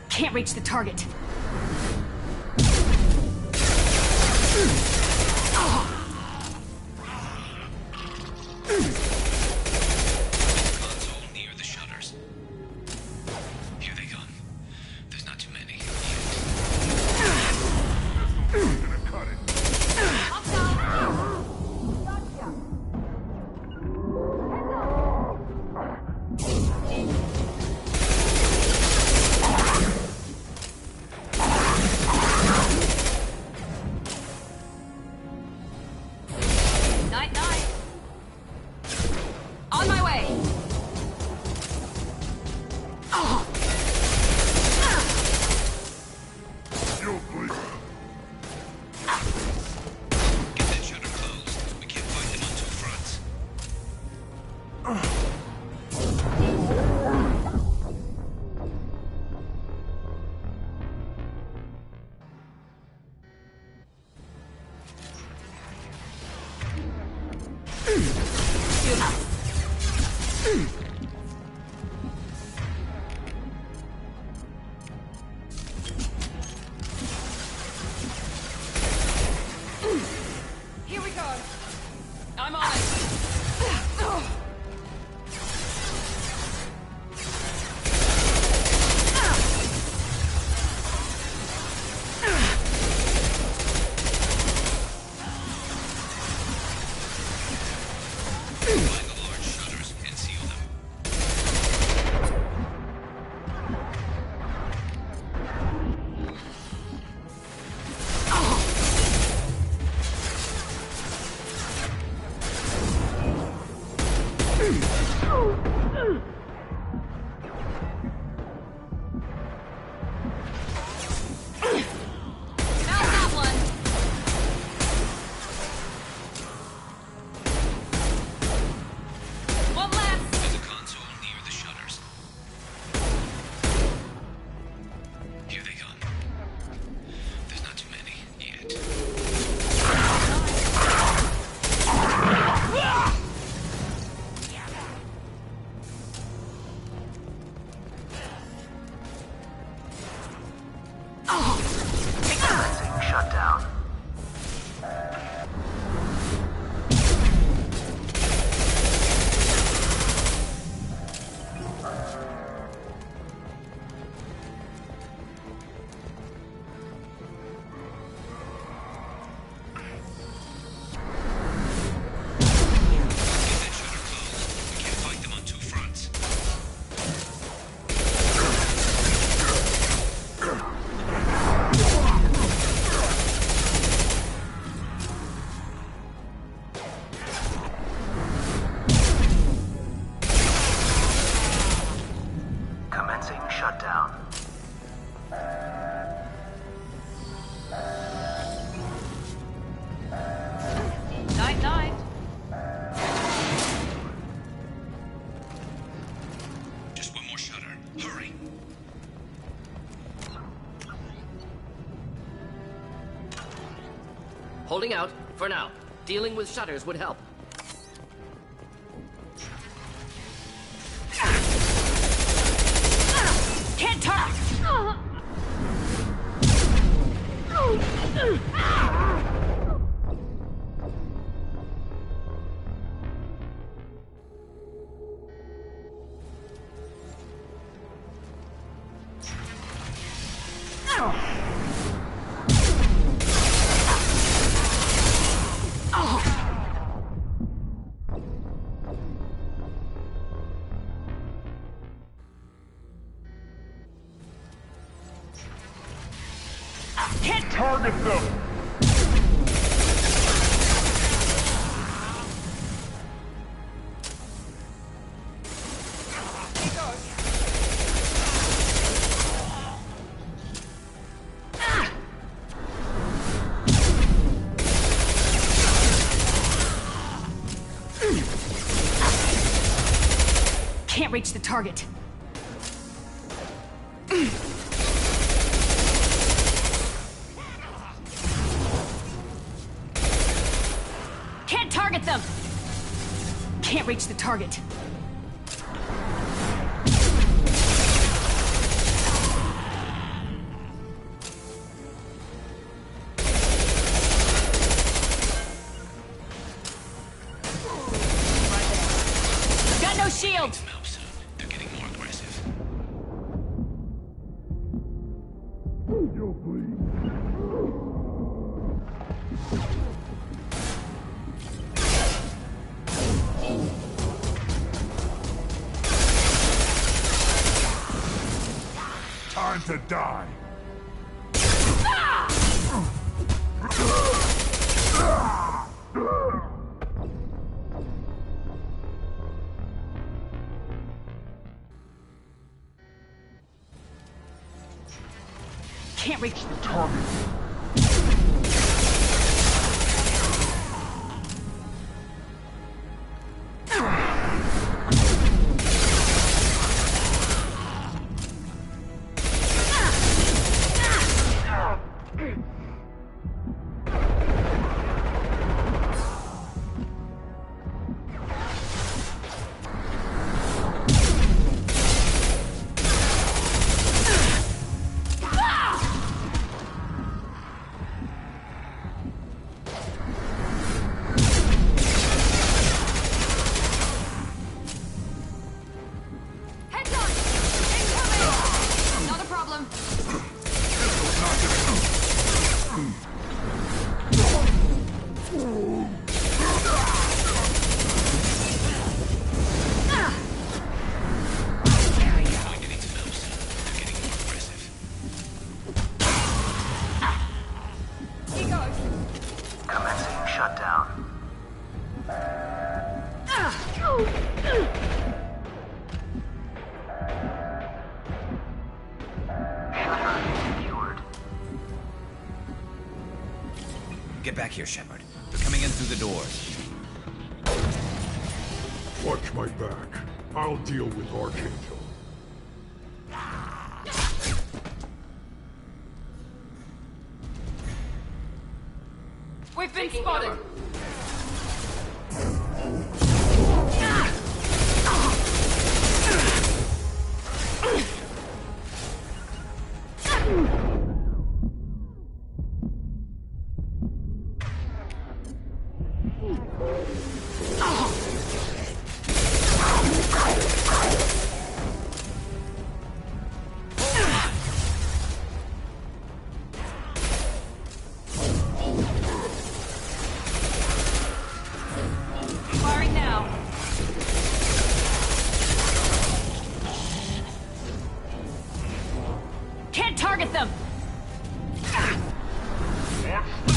Can't reach the target. Console near the shutters. Here they come. There's not too many. Night, night. On my way. Get that shutter closed. We can't fight them on 2 fronts. Here we go. I'm on it. Find the large shutters and seal them. shut down. Commencing shutdown. Night, night. Just one more shutter. Hurry. Holding out, for now. Dealing with shutters would help. Can't talk! Can't target them! Can't reach the target. Can't target them! Can't reach the target. Got no shield! They're getting more aggressive. Time to die. Can't reach the target. Heads on! Incoming! Not a problem. Commencing shutdown. Shutter secured. Get back here, Shepard. They're coming in through the doors. Watch my back. I'll deal with Archangel. We've been spotted! Get them!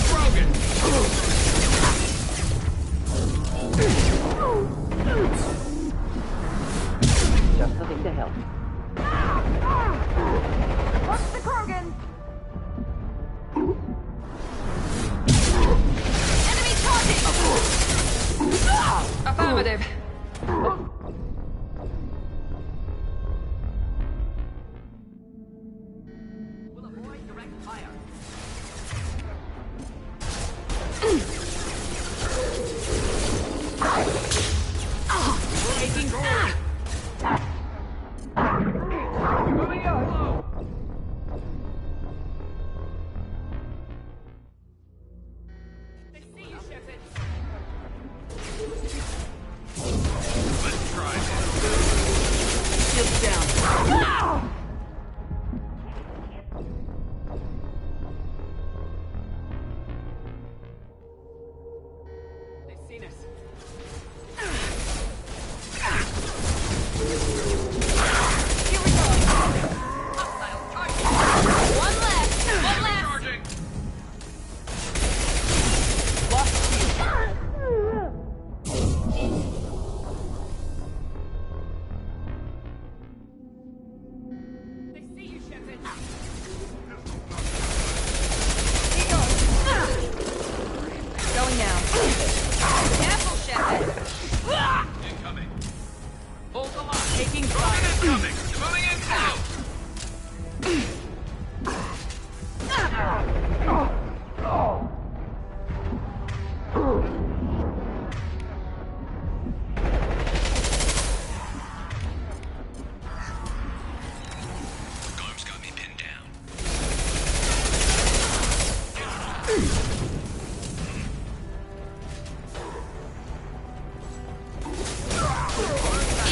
Broken! Just the thing to help. What's the Krogan? Enemy target! Affirmative. Will avoid direct fire. Taking Moving up! They see you, Shepard. Let's try Shields down. They've seen us. Here we go. One left. One left. Charging! They see you, Shepard. Going down. Careful, Shepard. Incoming. Hold the line. Taking fire. Incoming! Moving in close! Garm's got me pinned down.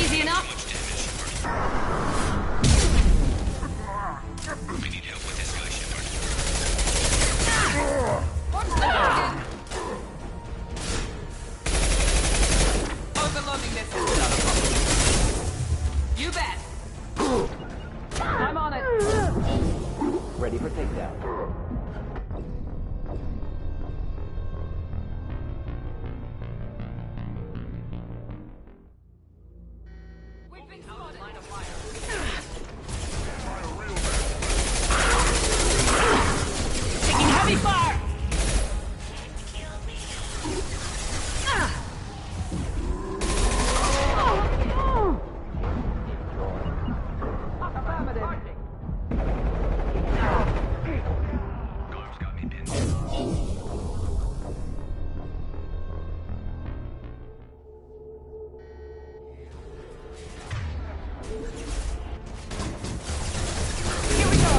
Easy enough. We need help with this guy, Shepard. What's the target? Overloading this is not a problem. You bet. I'm on it. Ready for takedown. We've been spotted. Line of fire. Taking heavy fire. Garm's got me pinned down. Here we go.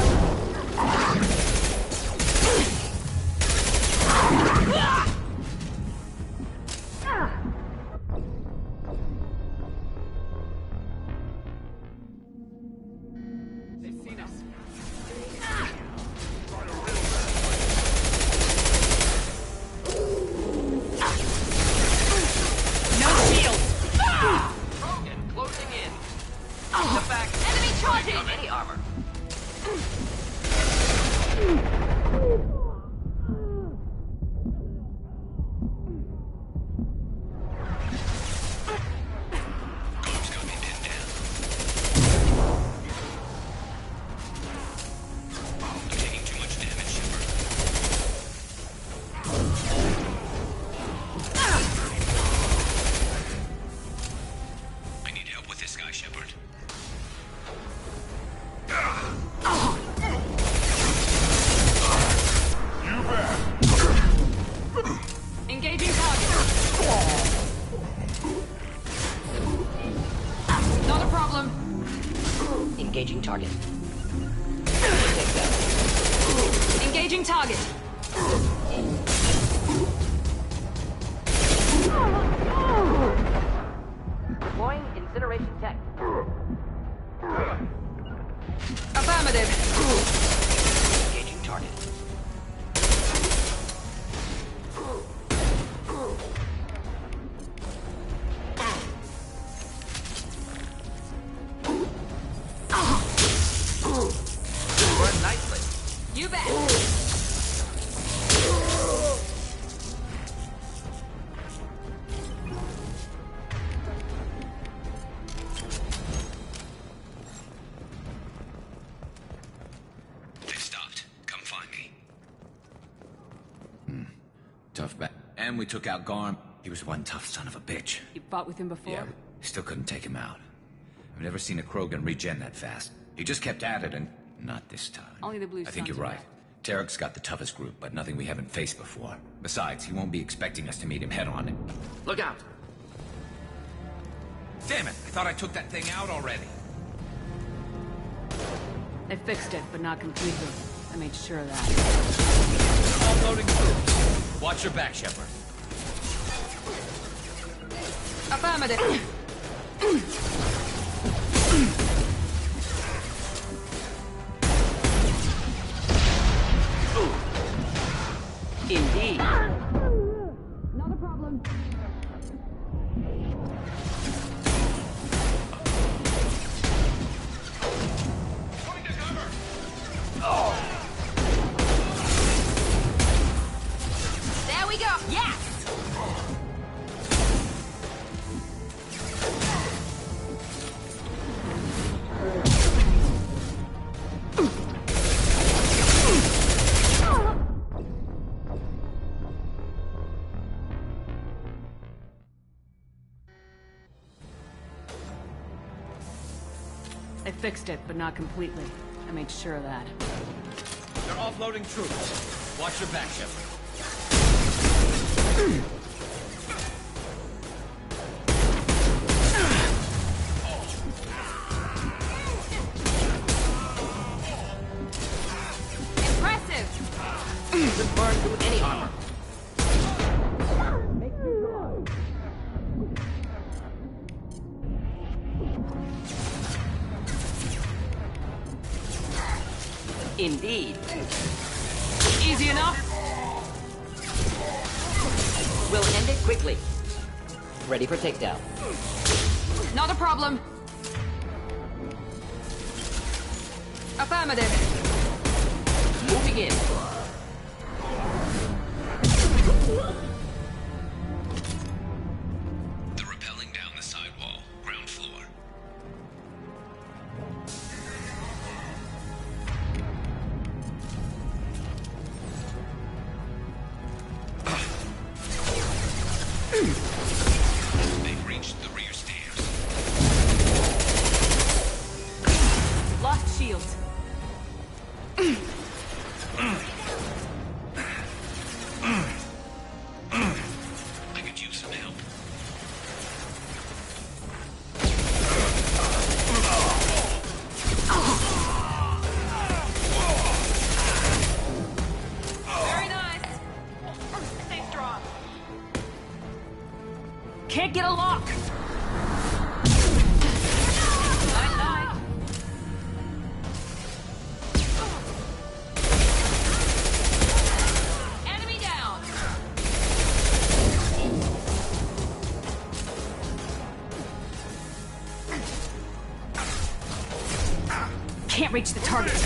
They've seen us. No shield. Broken! Closing in. The back. Enemy charging. Any armor. Garm's got me pinned down. I'm taking too much damage, Shepard. I need help with this guy, Shepard. Engaging target. Not a problem. Engaging target. Engaging target. Deploying incineration tech. Affirmative. Engaging target. Run nicely. You bet. They stopped. Come find me. Tough bet. And we took out Garm. He was one tough son of a bitch. You fought with him before? Yeah, still couldn't take him out. I've never seen a Krogan regen that fast. He just kept at it, and not this time. Only the blue I think suns you're are right. Tarek's got the toughest group, but nothing we haven't faced before. Besides, he won't be expecting us to meet him head-on. Look out! Damn it! I thought I took that thing out already. They fixed it, but not completely. I made sure of that. Offloading troops. Watch your back, Shepard. Affirmative. Indeed. Not a problem. There we go. Yes. They fixed it, but not completely. I made sure of that. They're offloading troops. Watch your back, Shepard. Impressive. Doesn't burn through any armor. Indeed. Easy enough. We'll end it quickly. Ready for takedown. Not a problem. Affirmative. Moving in. They're rappelling down the sidewall. Ground floor. They've reached the rear stairs. Lost shields. I could use some help. Very nice. Stay strong. Can't get a lock! Night, night. Enemy down. Can't reach the target.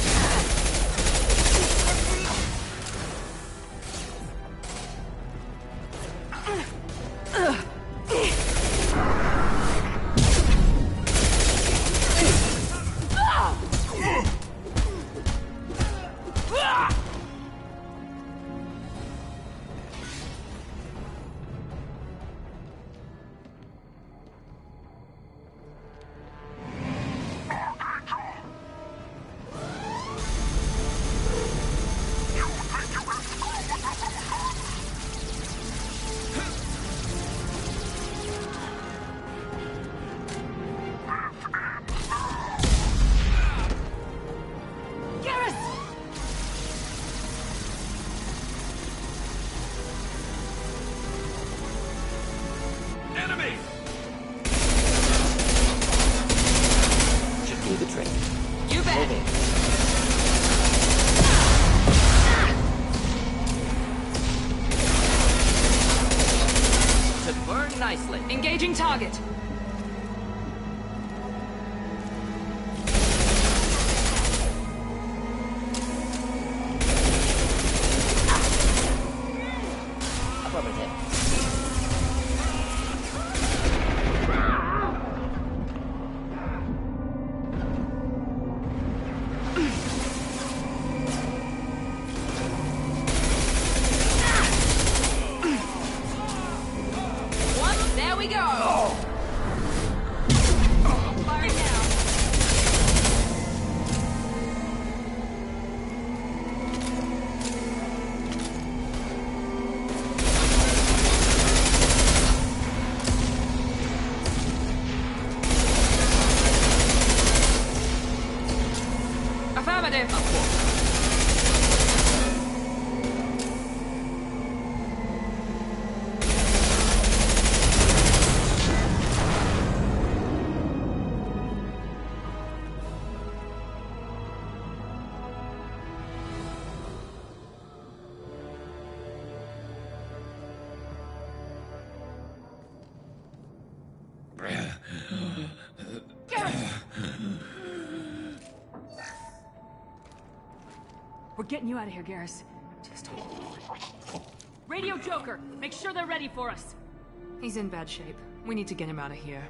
Enemy! Should do the trick. You bet. Moving. Should burn nicely. Engaging target. We're getting you out of here, Garrus. Just hold on. Radio Joker! Make sure they're ready for us! He's in bad shape. We need to get him out of here.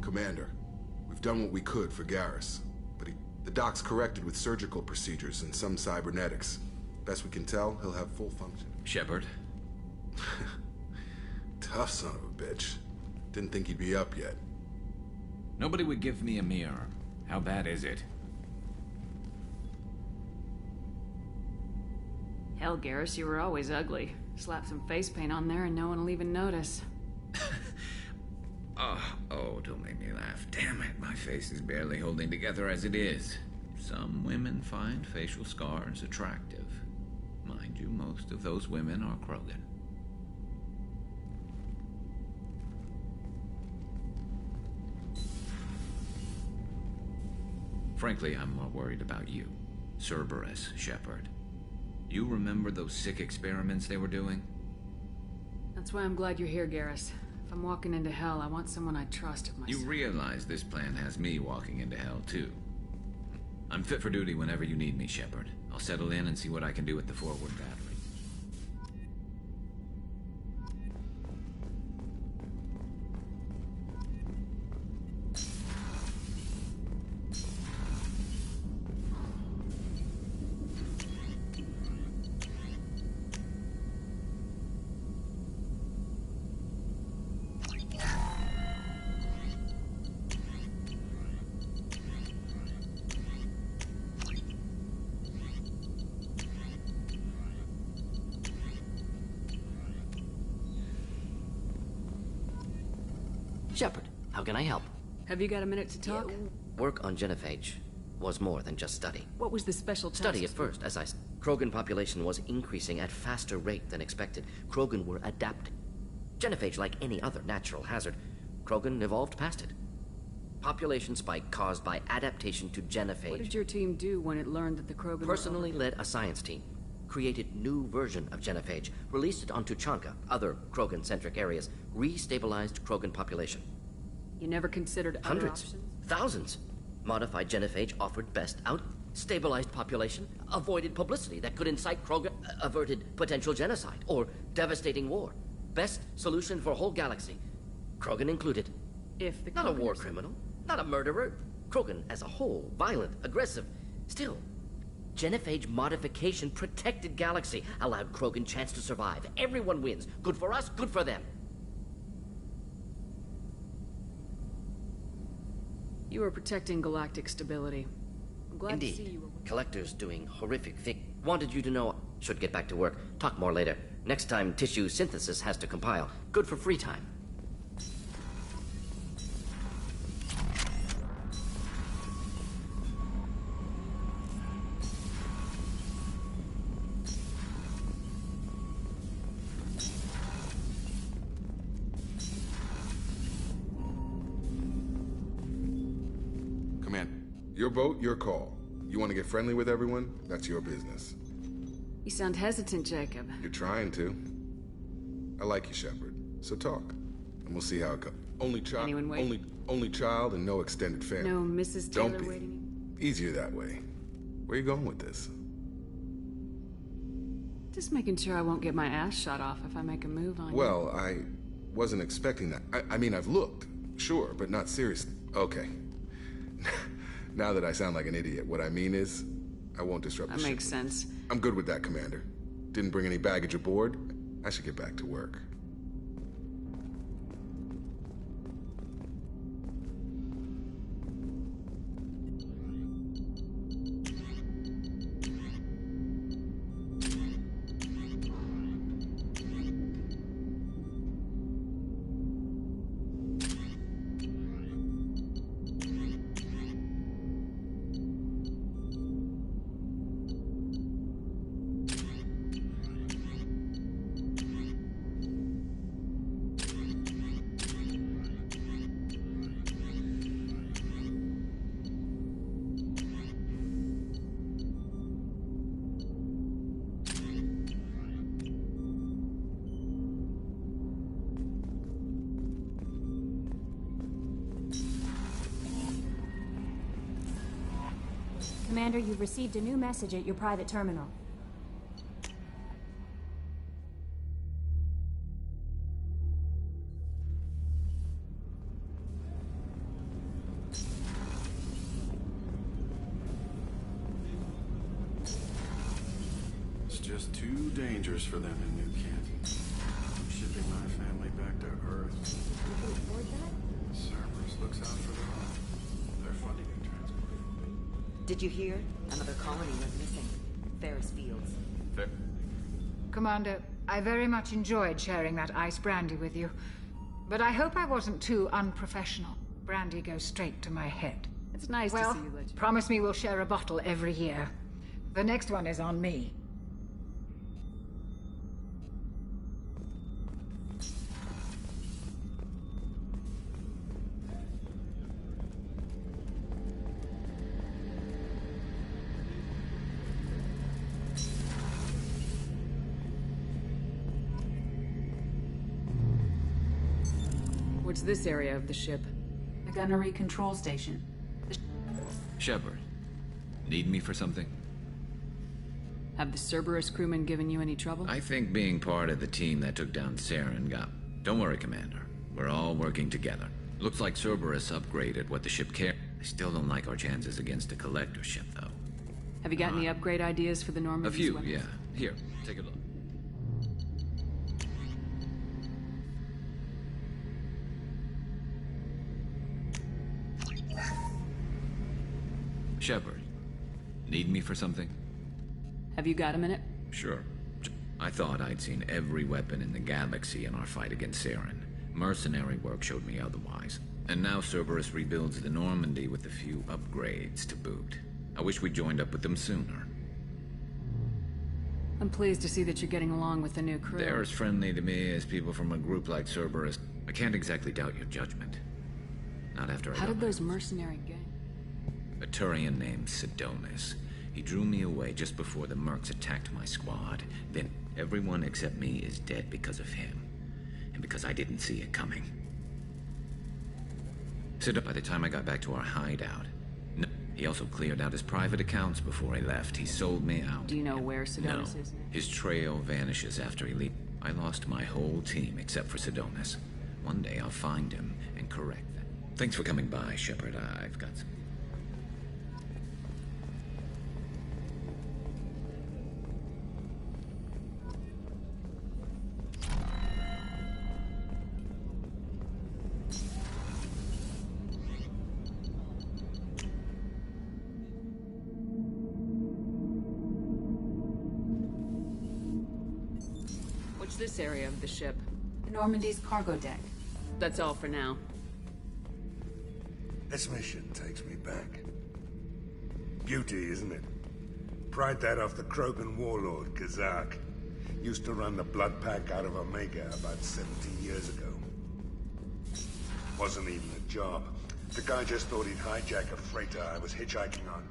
Commander, we've done what we could for Garrus, but the doc's corrected with surgical procedures and some cybernetics. Best we can tell, he'll have full function. Shepard? Tough son of a bitch. Didn't think he'd be up yet. Nobody would give me a mirror. How bad is it? Hell, Garrus, you were always ugly. Slap some face paint on there and no one will even notice. Oh, don't make me laugh. Damn it, my face is barely holding together as it is. Some women find facial scars attractive. Mind you, most of those women are Krogan. Frankly, I'm more worried about you. Cerberus, Shepard. You remember those sick experiments they were doing? That's why I'm glad you're here, Garrus. If I'm walking into hell, I want someone I trust with my You realize this plan has me walking into hell, too. I'm fit for duty whenever you need me, Shepard. I'll settle in and see what I can do with the forward battery. Shepard, how can I help? Have you got a minute to talk? Work on genophage was more than just study. What was the special task? Study at first, as Krogan population was increasing at faster rate than expected. Krogan were adapting. Genophage, like any other natural hazard, Krogan evolved past it. Population spike caused by adaptation to genophage. What did your team do when it learned that the Krogan Personally led a science team. Created new version of genophage, released it on Tuchanka, other Krogan-centric areas, re-stabilized Krogan population. You never considered other Hundreds, options? thousands. Modified genophage offered best out, stabilized population, avoided publicity that could incite Krogan, averted potential genocide or devastating war. Best solution for whole galaxy, Krogan included. If the Not a war criminal, not a murderer. Krogan as a whole, violent, aggressive. Still, genophage modification protected galaxy, allowed Krogan chance to survive. Everyone wins. Good for us, good for them. You were protecting galactic stability. I'm glad Indeed. to see you were... Collectors doing horrific things. Wanted you to know. Should get back to work. Talk more later. Next time, tissue synthesis has to compile. Good for free time. Your boat, your call. You want to get friendly with everyone? That's your business. You sound hesitant, Jacob. You're trying to. I like you, Shepard. So talk, and we'll see how it goes. Only child, only child, and no extended family. No Mrs. Taylor Don't be. waiting? Easier that way. Where are you going with this? Just making sure I won't get my ass shot off if I make a move on you. Well, I wasn't expecting that. I mean, I've looked, sure, but not seriously. Okay. Now that I sound like an idiot, what I mean is, I won't disrupt the That ship. makes sense. I'm good with that, Commander. Didn't bring any baggage aboard. I should get back to work. Commander, you've received a new message at your private terminal. It's just too dangerous for them in New Kent. I'm shipping my family back to Earth. You can afford that? Cerberus looks out for them all. They're funding the transport. Did you hear? Another colony went missing. Ferris Fields. Commander, I very much enjoyed sharing that ice brandy with you. But I hope I wasn't too unprofessional. Brandy goes straight to my head. It's nice well, to see you let you... promise me we'll share a bottle every year. The next one is on me. What's this area of the ship? The gunnery control station. Shepard, need me for something? Have the Cerberus crewmen given you any trouble? I think being part of the team that took down Saren got... Don't worry, Commander. We're all working together. Looks like Cerberus upgraded what the ship carried. I still don't like our chances against a collector ship, though. Have you got any upgrade ideas for the Normandy's A few, weapons? yeah. Here, take a look. Shepard, need me for something? Have you got a minute? Sure. I thought I'd seen every weapon in the galaxy in our fight against Saren. Mercenary work showed me otherwise. And now Cerberus rebuilds the Normandy with a few upgrades to boot. I wish we joined up with them sooner. I'm pleased to see that you're getting along with the new crew. They're as friendly to me as people from a group like Cerberus. I can't exactly doubt your judgment. Not after I How got did those mercenary gang? A Turian named Sidonis. He drew me away just before the Mercs attacked my squad. Then everyone except me is dead because of him. And because I didn't see it coming. By the time I got back to our hideout, no, he also cleared out his private accounts before he left. He sold me out. Do you know where Sidonis No. is now? His trail vanishes after he leaves. I lost my whole team except for Sidonis. One day I'll find him and correct them. Thanks for coming by, Shepard. I've got some... What's this area of the ship? The Normandy's cargo deck. That's all for now. This mission takes me back. Beauty, isn't it? Pried that off the Krogan warlord, Kazak. Used to run the blood pack out of Omega about 17 years ago. Wasn't even a job. The guy just thought he'd hijack a freighter I was hitchhiking on.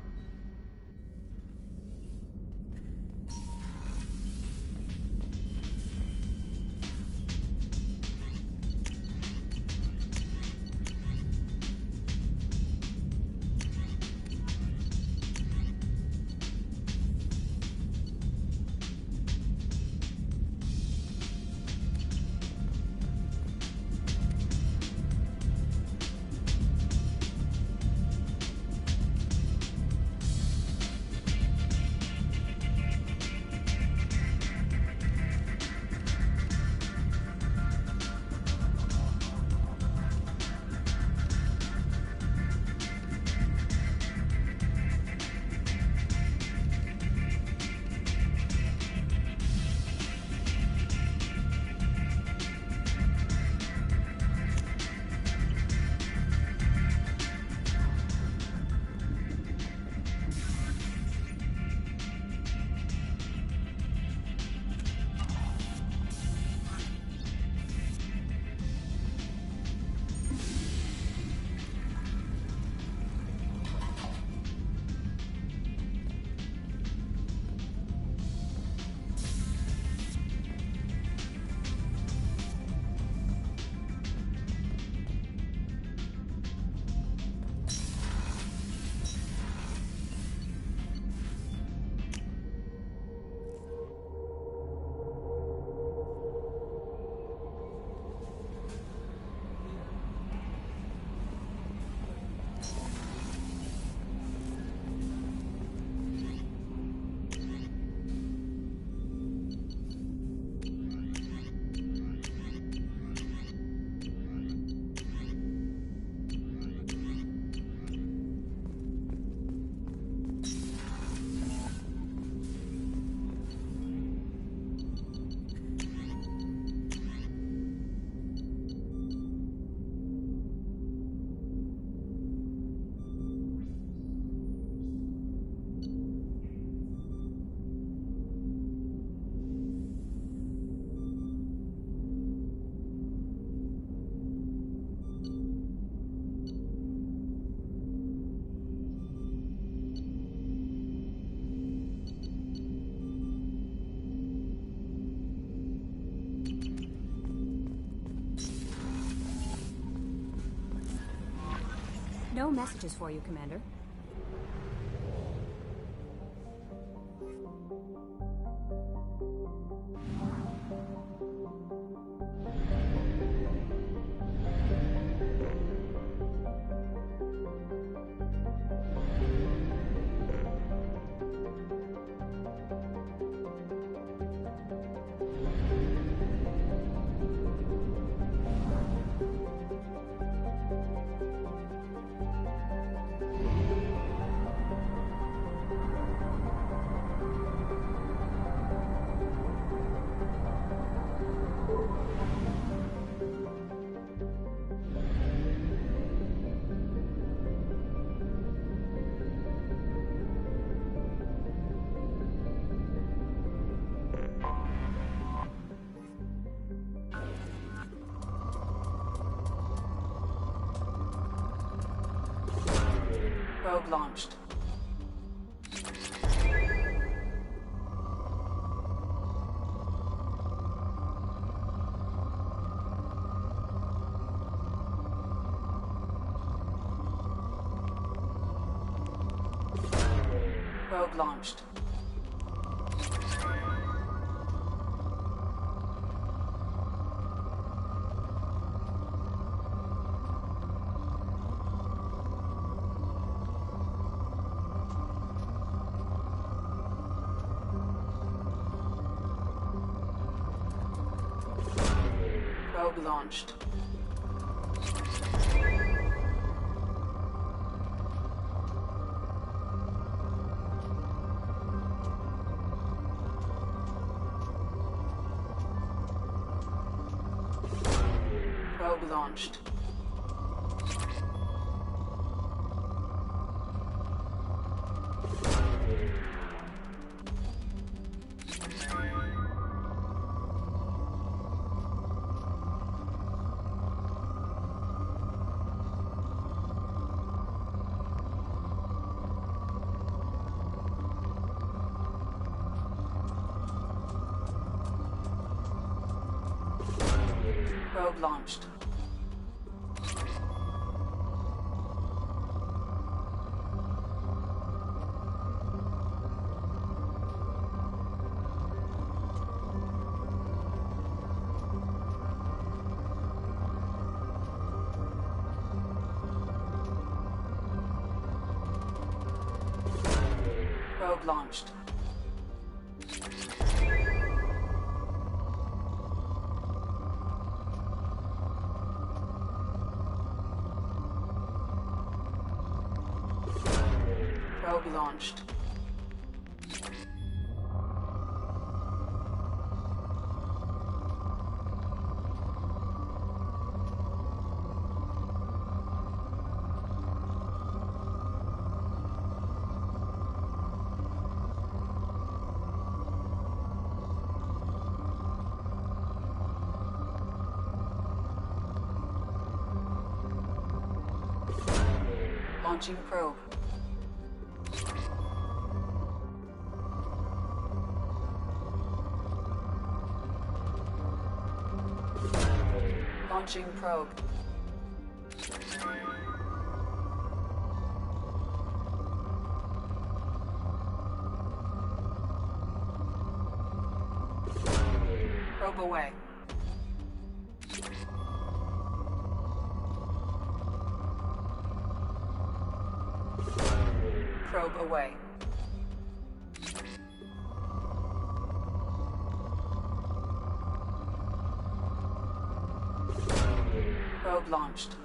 No messages for you, Commander. Probe launched. Probe launched. Probe launched. Probe launched. Probe launched. Probe launched. Probe launched. Launching probe. Launching probe. Probe away. Probe away. Probe launched.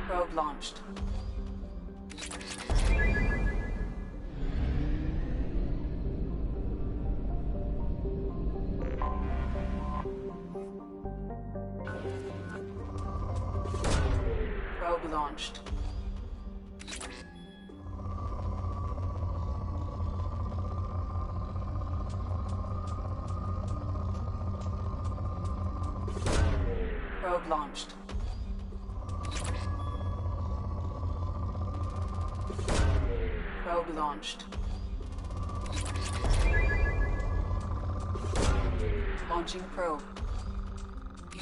Probe launched. Probe launched. Probe launched. Probe launched. Launching probe.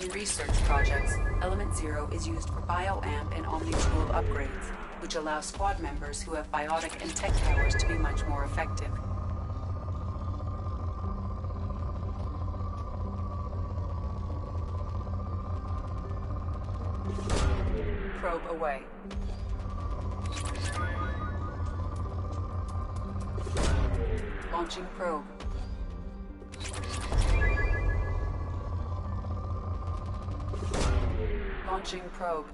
In research projects, Element Zero is used for bioamp and omni-tool upgrades, which allow squad members who have biotic and tech powers to be much more effective. Probe away. Launching probe. Launching probe.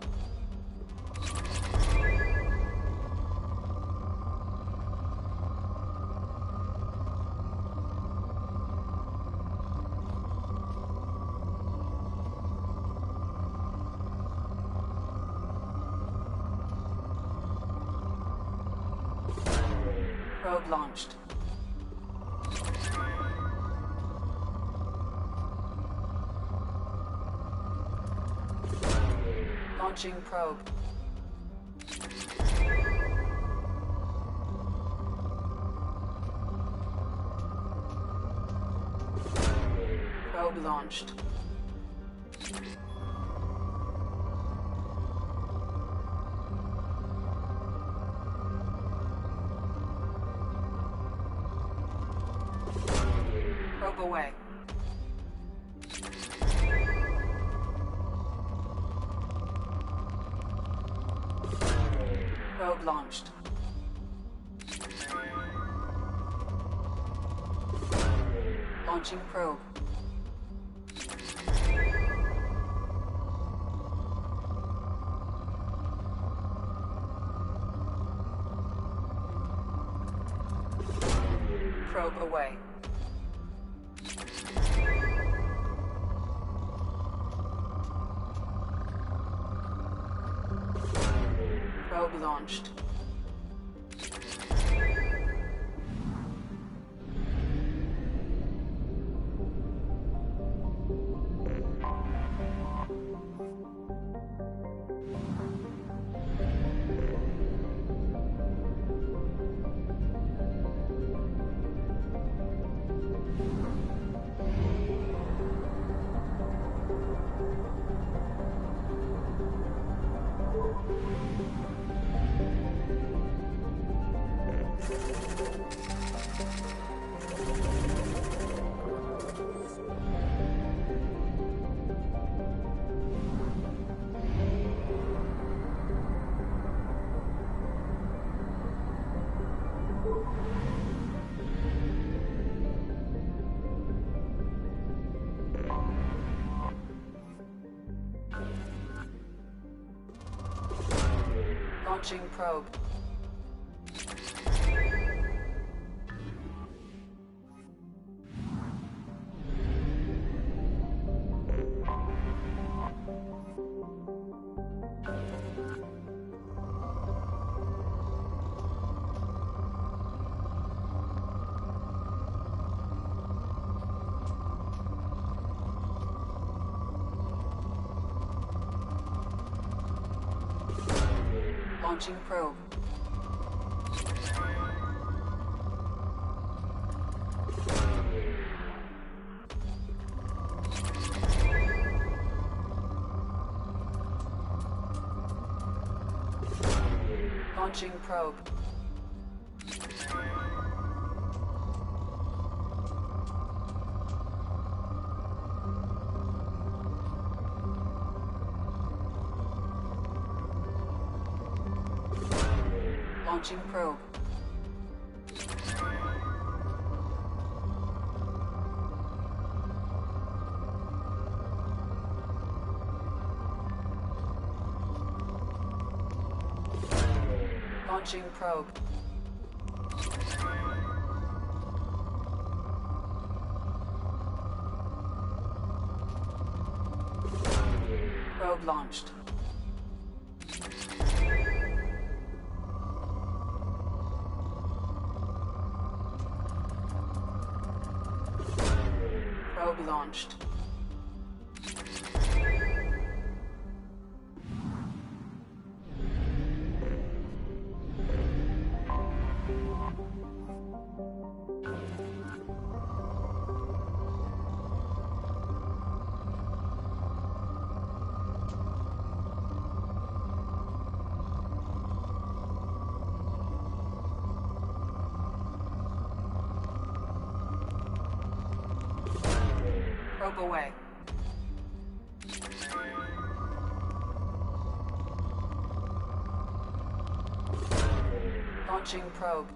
Probe launched. Launching probe. Probe launched. Probe away. Probe launched. Launching probe. Probe away. Probe launched. Launching probe. Launching probe. Launching probe. Launching probe. Launching probe. Probe launched. Probe launched. Probe away. Launching probe.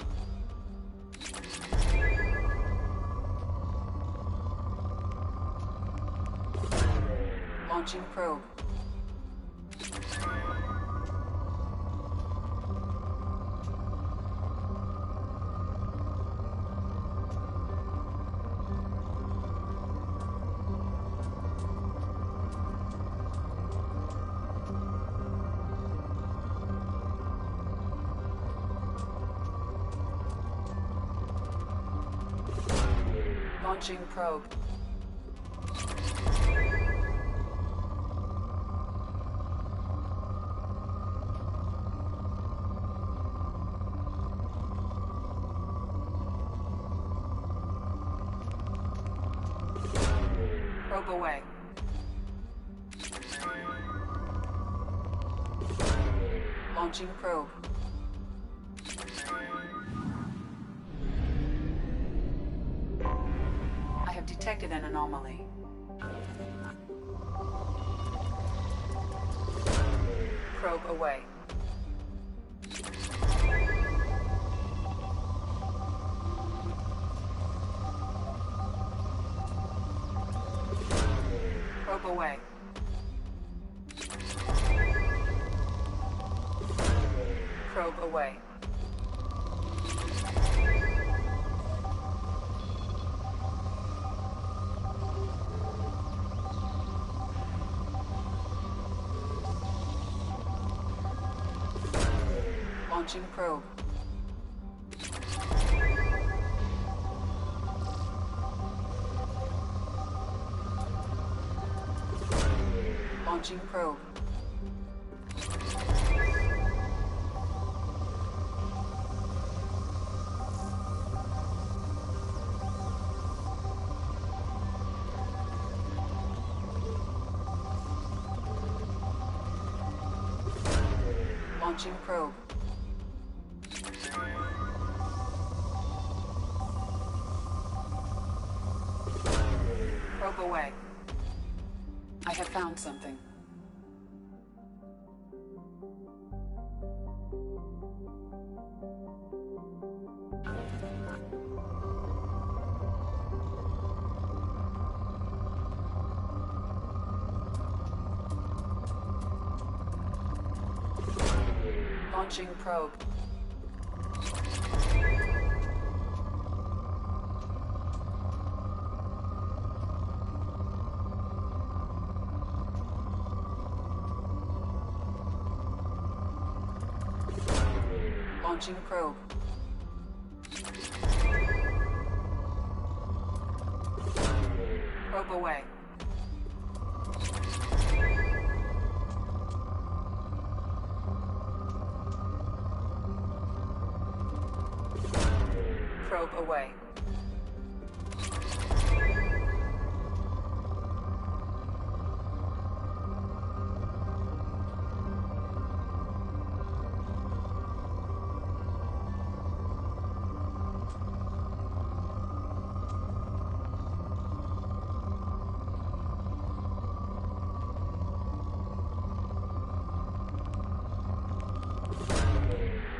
Launching probe. Launching probe. Probe away. Launching probe. I have detected an anomaly. Probe away. Probe away. Probe away. Launching probe. Launching probe. Launching probe. Probe away. I have found something. Launching probe. Launching probe. Probe away. Probe away.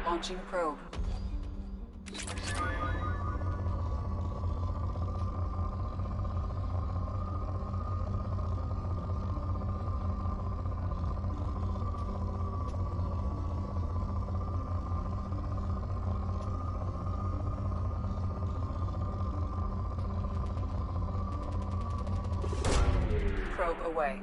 Launching probe. Probe away.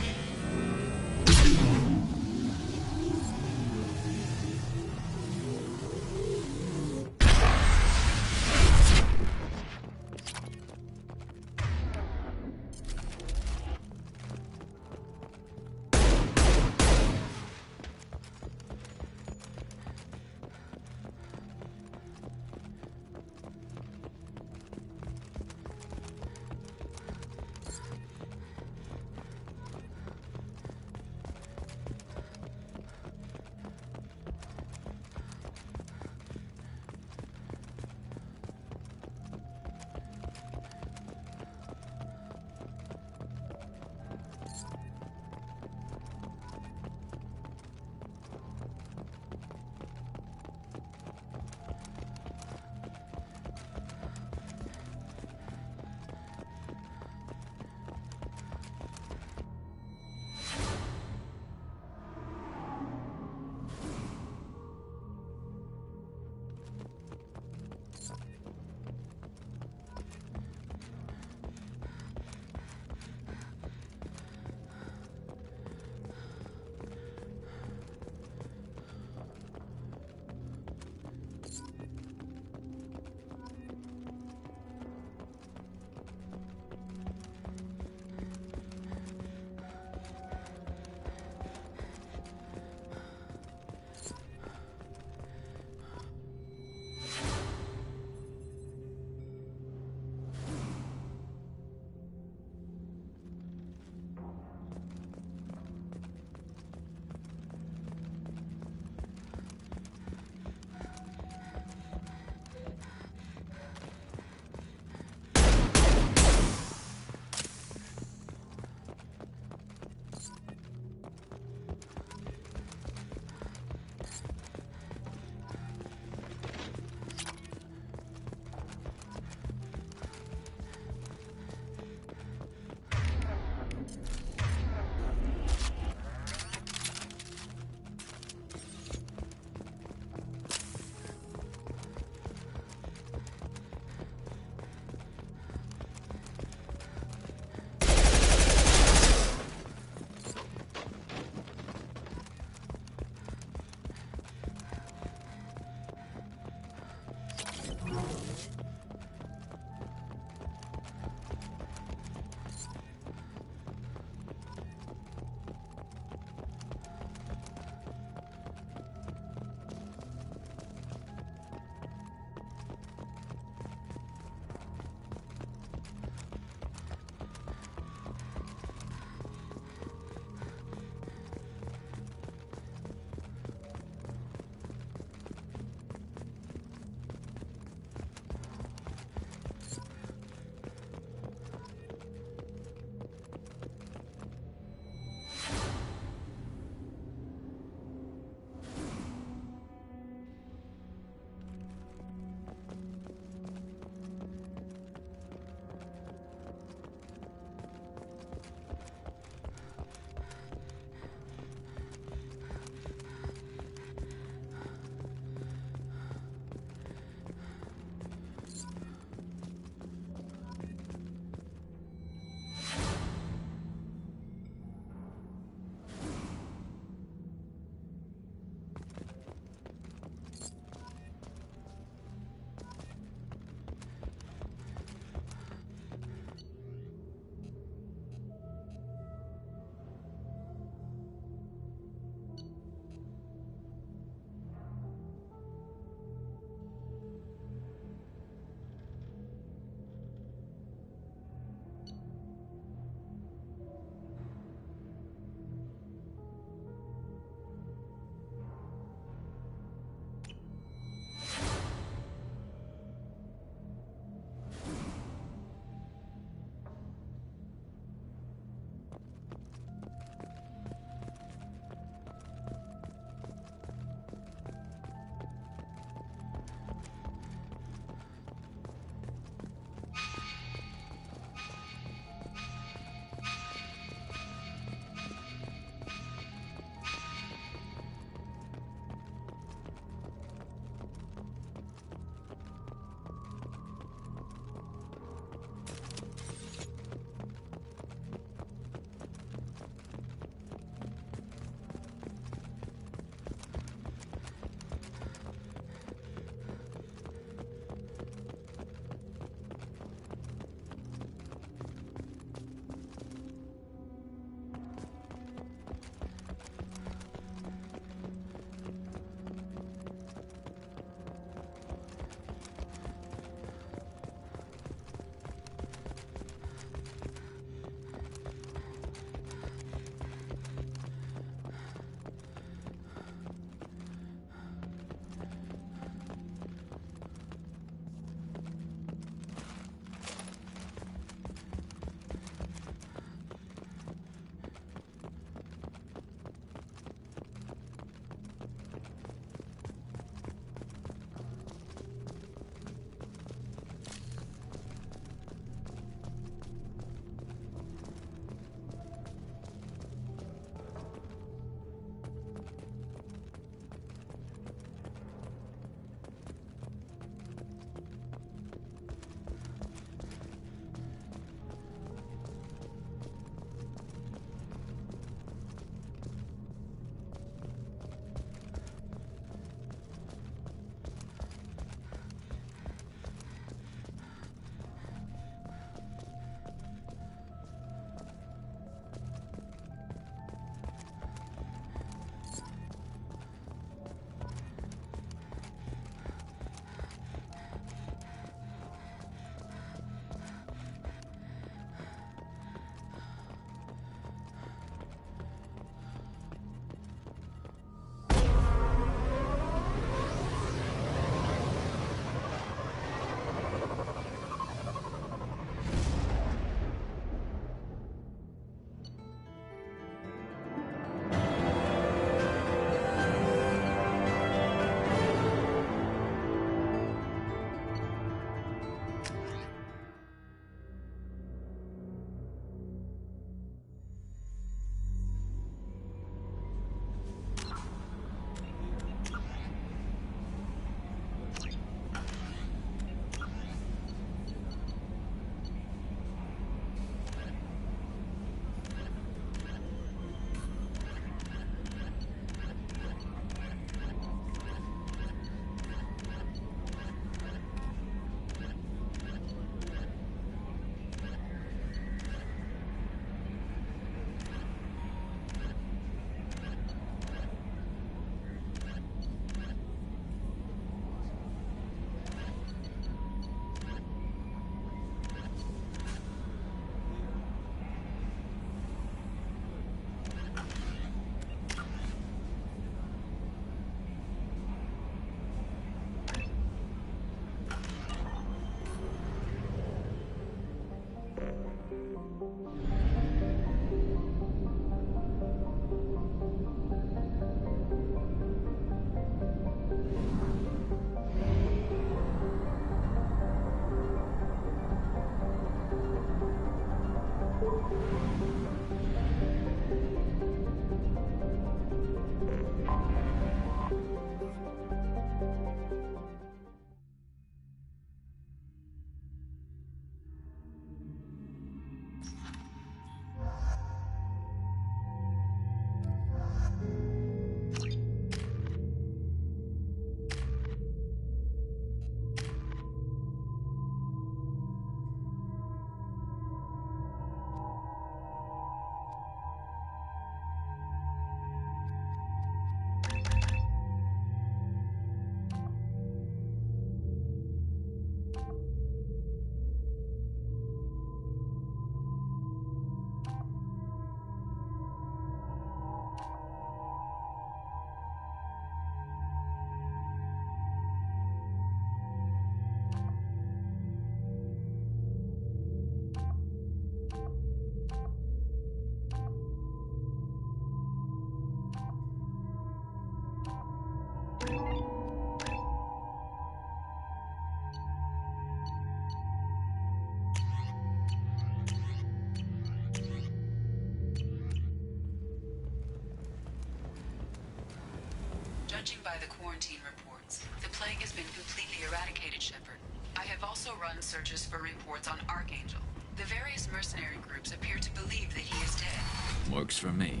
Judging by the quarantine reports, the plague has been completely eradicated, Shepard. I have also run searches for reports on Archangel. The various mercenary groups appear to believe that he is dead. Works for me.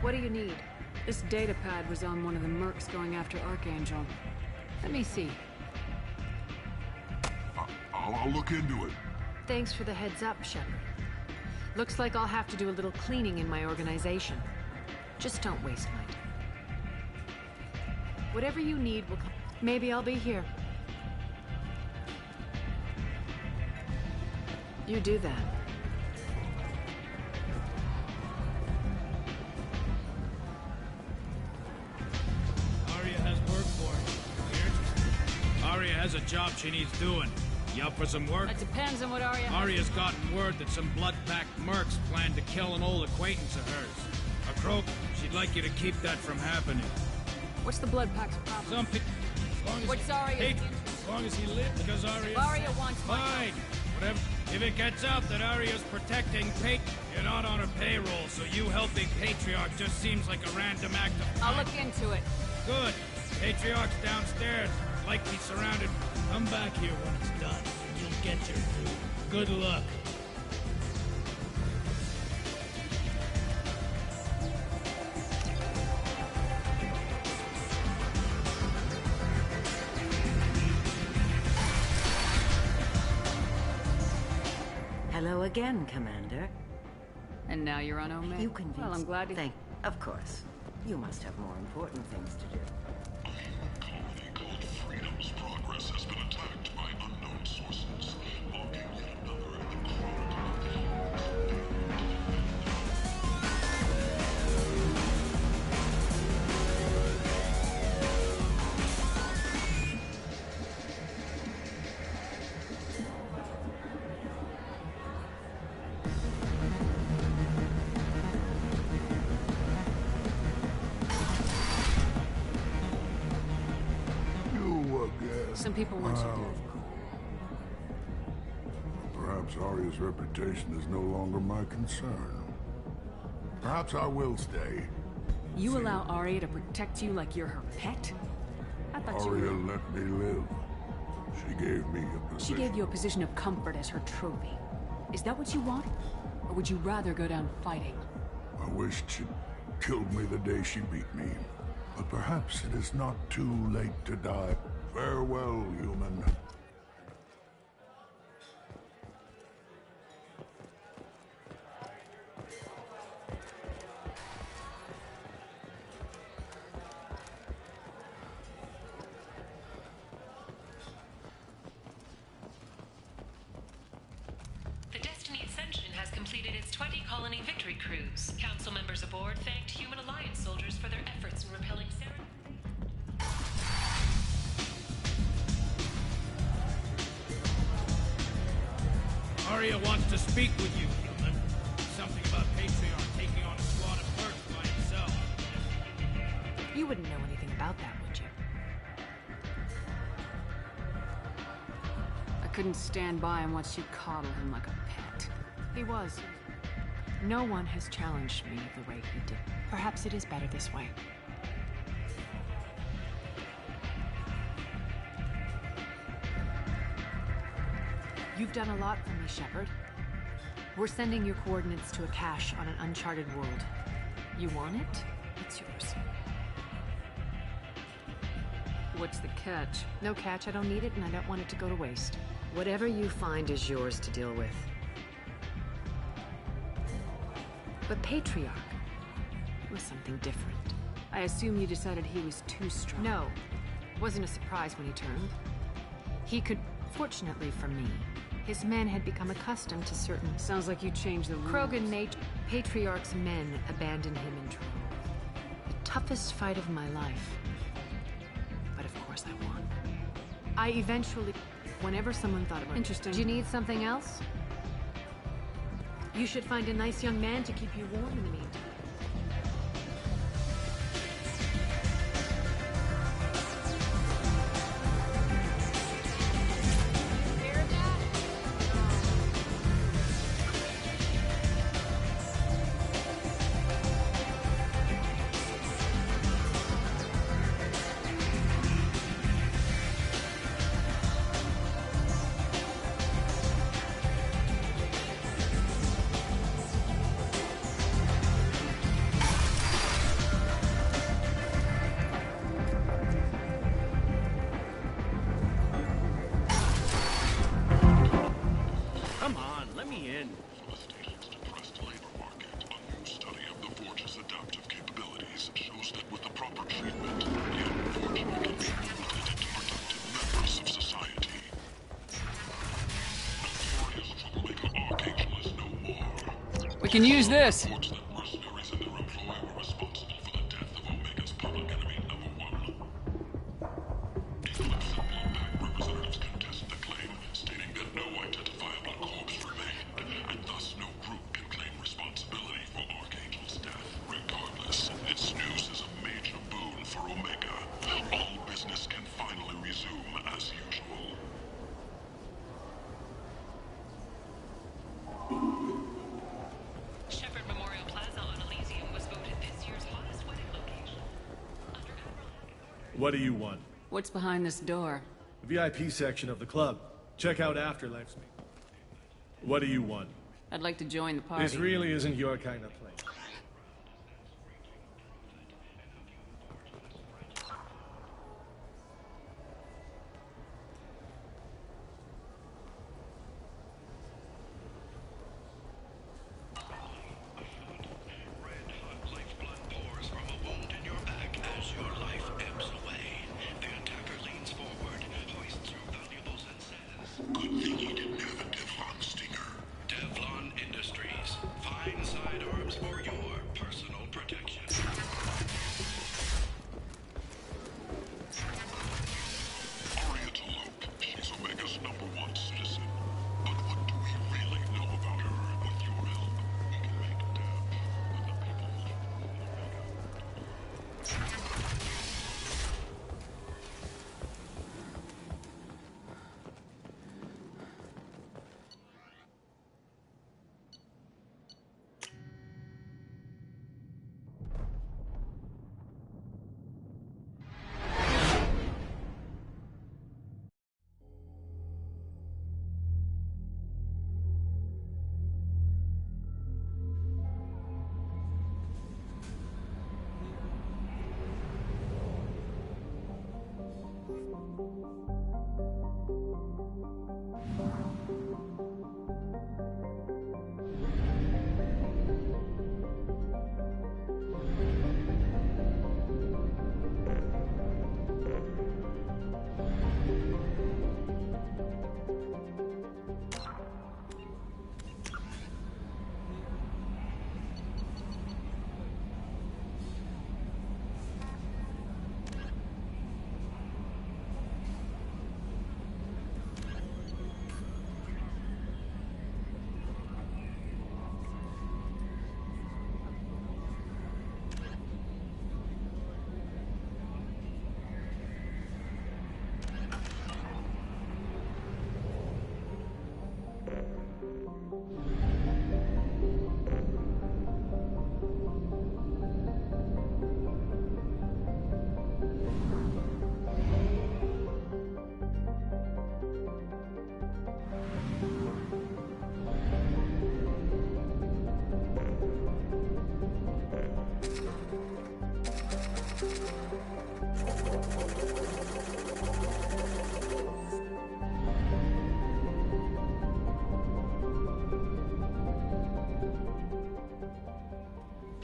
What do you need? This data pad was on one of the mercs going after Archangel. Let me see. I'll look into it. Thanks for the heads up, Shepard. Looks like I'll have to do a little cleaning in my organization. Just don't waste my time. Whatever you need will come. Maybe I'll be here. You do that. Arya has a job she needs doing. You up for some work? That depends on what Arya has. Arya's gotten word that some blood-packed mercs plan to kill an old acquaintance of hers. A croak, she'd like you to keep that from happening. What's the blood pack's problem? What's Arya? As long as he lives, because Arya... Arya wants Fine! Whatever. If it gets out that Arya's protecting you're not on her payroll, so you helping Patriarch just seems like a random act of... I'll look into it. Good. Patriarch's downstairs. Likely surrounded. Come back here when it's done, and you'll get your due. Good luck. Hello again, Commander. And now you're on Omega. You convinced Well, I'm glad to... Of course. You must have more important things to do. Freedom's progress has been attacked by unknown sources, logging yet another in the chronicle. Some people want you to. Perhaps Arya's reputation is no longer my concern. Perhaps I will stay. You allow Arya to protect you like you're her pet? I thought Arya you were... let me live. She gave me a position. She gave you a position of comfort as her trophy. Is that what you want? Or would you rather go down fighting? I wished she'd killed me the day she beat me. But perhaps it is not too late to die. Farewell, human. The Destiny Ascension has completed its 20-colony victory cruise. Council members aboard thanked Human Alliance soldiers for their efforts in repelling Saren. Arya wants to speak with you, human. Something about Patriarch taking on a squad of mercs by himself. You wouldn't know anything about that, would you? I couldn't stand by and watch you coddle him like a pet. He was. No one has challenged me the way he did. Perhaps it is better this way. You've done a lot for me, Shepard. We're sending your coordinates to a cache on an uncharted world. You want it? It's yours. What's the catch? No catch. I don't need it, and I don't want it to go to waste. Whatever you find is yours to deal with. But Patriarch was something different. I assume you decided he was too strong. No. Wasn't a surprise when he turned. He could... Fortunately for me, his men had become accustomed to certain... Sounds like you changed the rules. Krogan made Patriarch's men abandon him in trouble. The toughest fight of my life. But of course I won. I eventually, whenever someone thought about it. Interesting. Do you need something else? You should find a nice young man to keep you warm in the meantime. Come on, let me in. The station's depressed labor market, a new study of the Forge's adaptive capabilities shows that with the proper treatment, the unfortunate can be molded into productive members of society. Notorious troublemaker Archangel is no more. We can use this. Reports that mercenaries and their employ were responsible for the death of Omega's public enemy #1. Eclipse and Bloodpack representatives contest the claim, stating that no identifiable corpse remained, and thus no group can claim responsibility for Archangel's death. Regardless, this news is a major boon for Omega. All business can finally resume as usual. Shepherd Memorial Plaza on Elysium was voted this year's hottest wedding location. Under Admiral Hackett. What do you want? What's behind this door? The VIP section of the club. Check out Afterlife's. What do you want? I'd like to join the party. This really isn't your kind of place. Red-hot lifeblood pours from a wound in your back as your life ebbs away. The attacker leans forward, hoists your valuables, and says, Good thing he didn't have a Devlon stinger. Devlon Industries. Fine sidearms for your personal protection. Aria Taloke, she's Omega's #1 citizen. But what do we really know about her? With your help, we can make Dev and the people of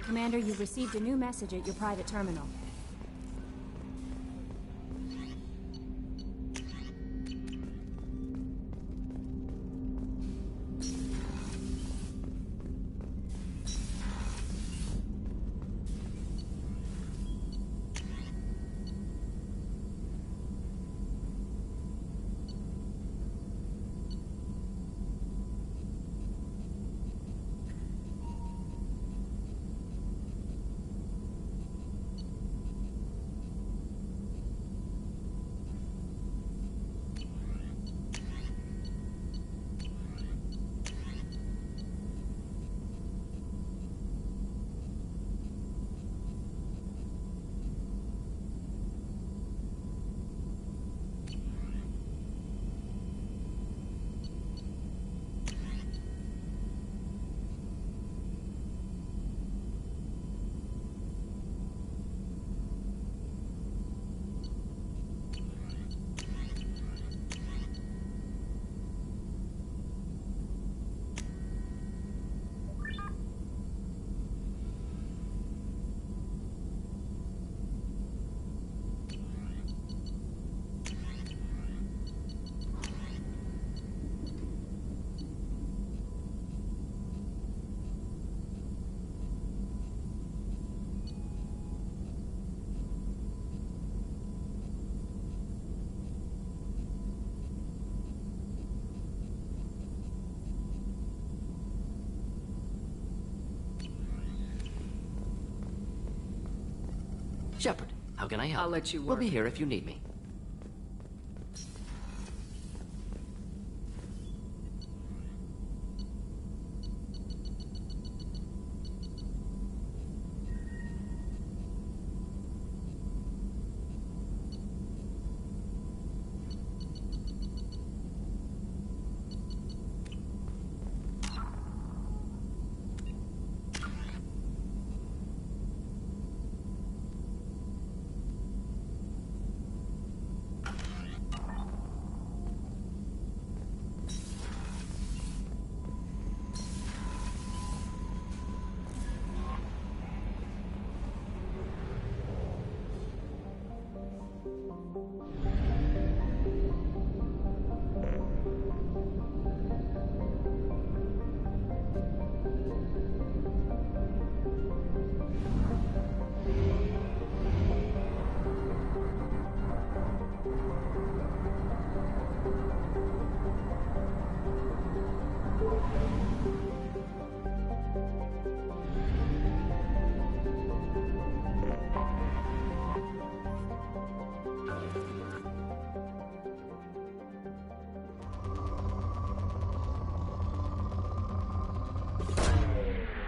Commander, you've received a new message at your private terminal. Shepard, how can I help? I'll let you We'll work. be here if you need me.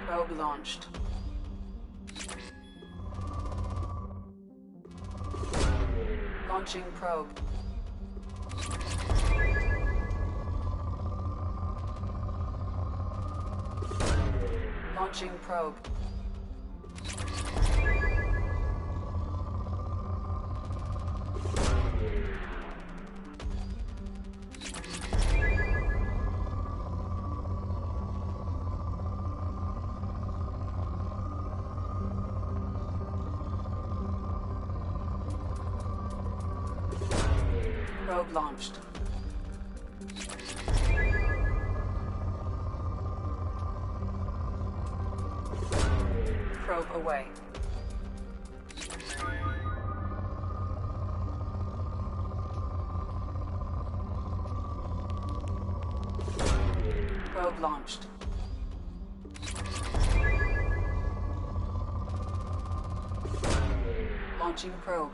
Probe launched. Launching probe. Launching probe. Probe launched. Probe away. Probe launched. Launching probe.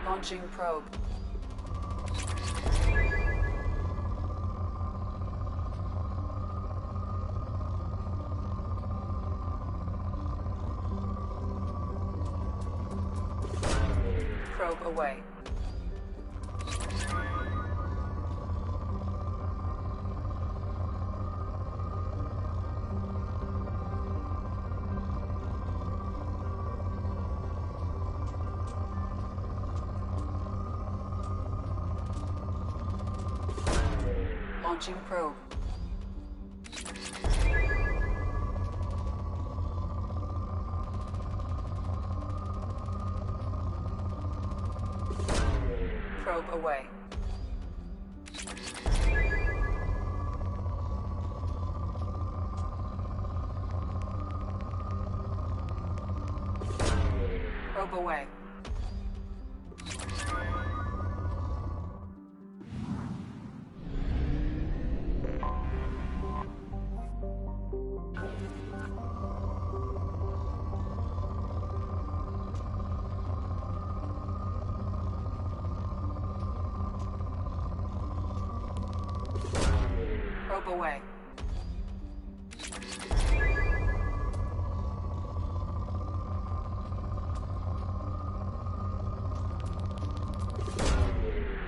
Launching probe. Probe away. Launching probe. Probe away. Probe away. Probe away.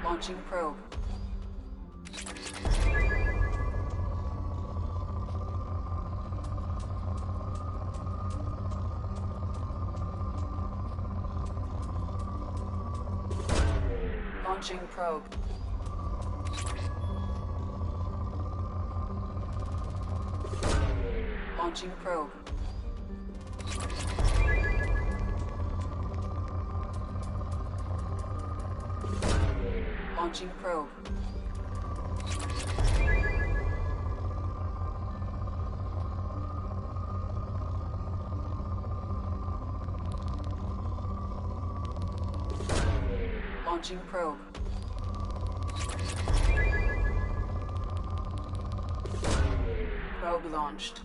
Launching probe. Launching probe. Launching probe. Launching probe. Launching probe. Probe launched.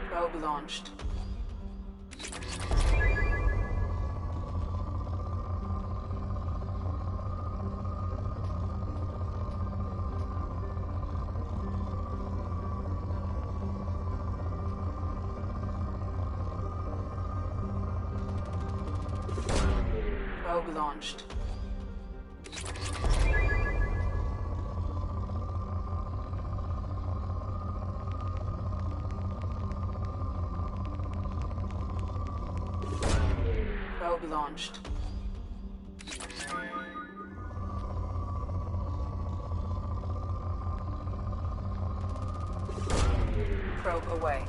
Probe launched. Probe launched. Probe launched. Probe away.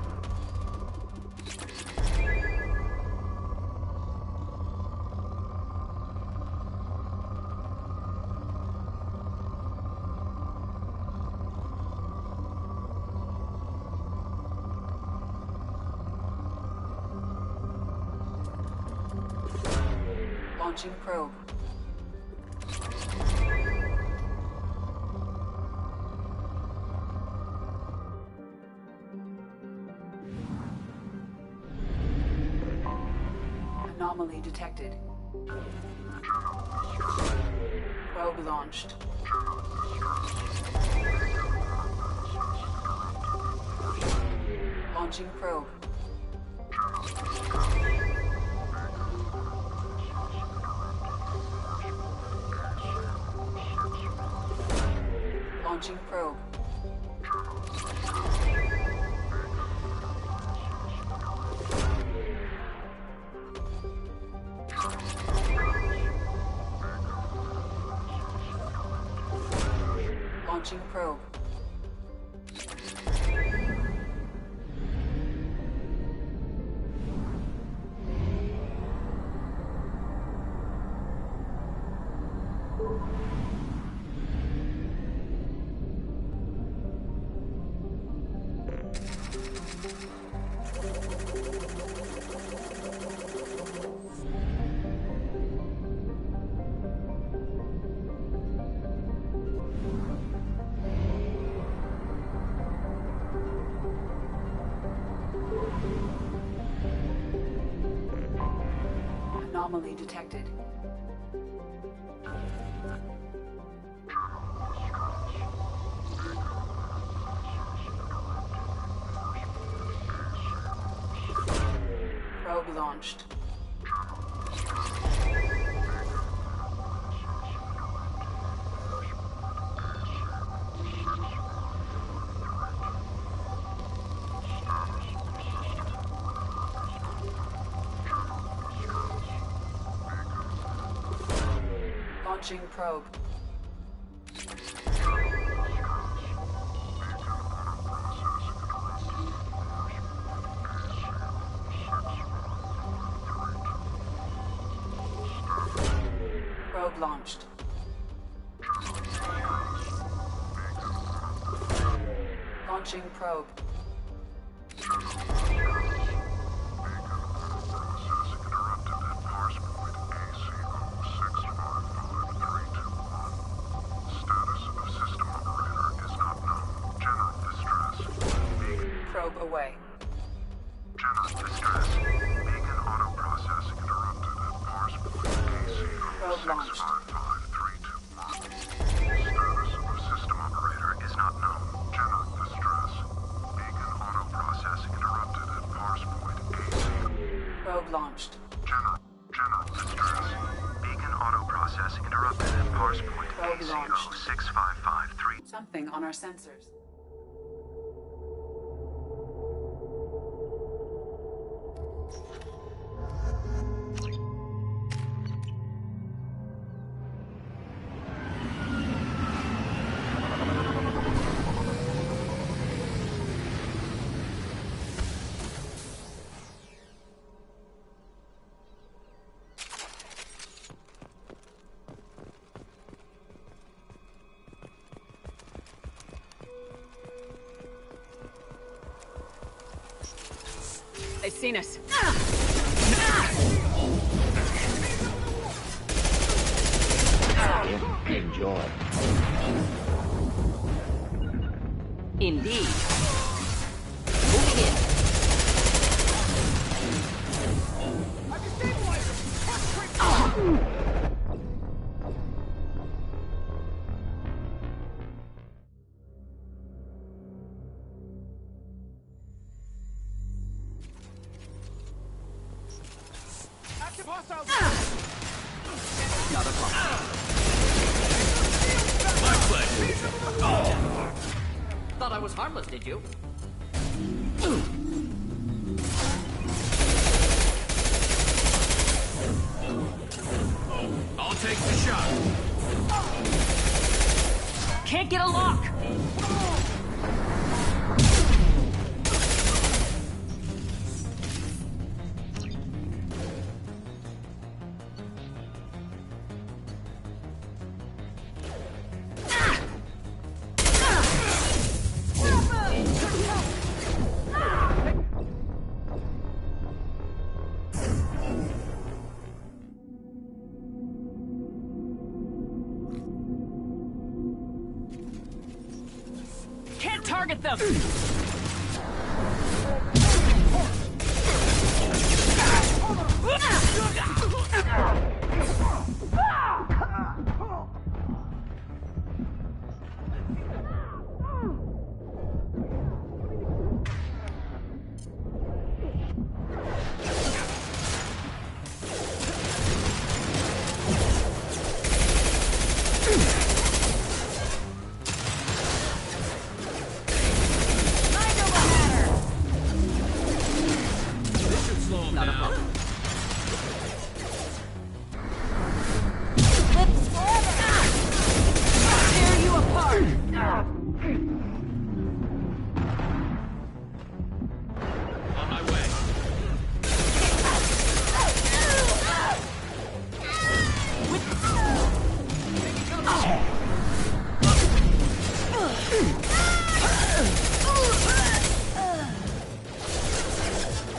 Launching probe. Anomaly detected. Probe launched. Launching probe. Launching probe. Launching probe. Anomaly detected. Probe launched. Launching probe. Probe launched. Launching probe. Probe away. General distress. Beacon auto processing interrupted at parse point Probe launched. 655-321. Status of system operator is not known. General distress. Beacon auto processing interrupted at parse point AC. Probe launched. General distress. Beacon auto processing interrupted at parse point Probe launched. 6553. Something on our sensors. They've seen us. Enjoy. Indeed. Moving in. Not a problem. My pleasure. Thought I was harmless, did you? I'll take the shot. Can't get a lock. Can't target them.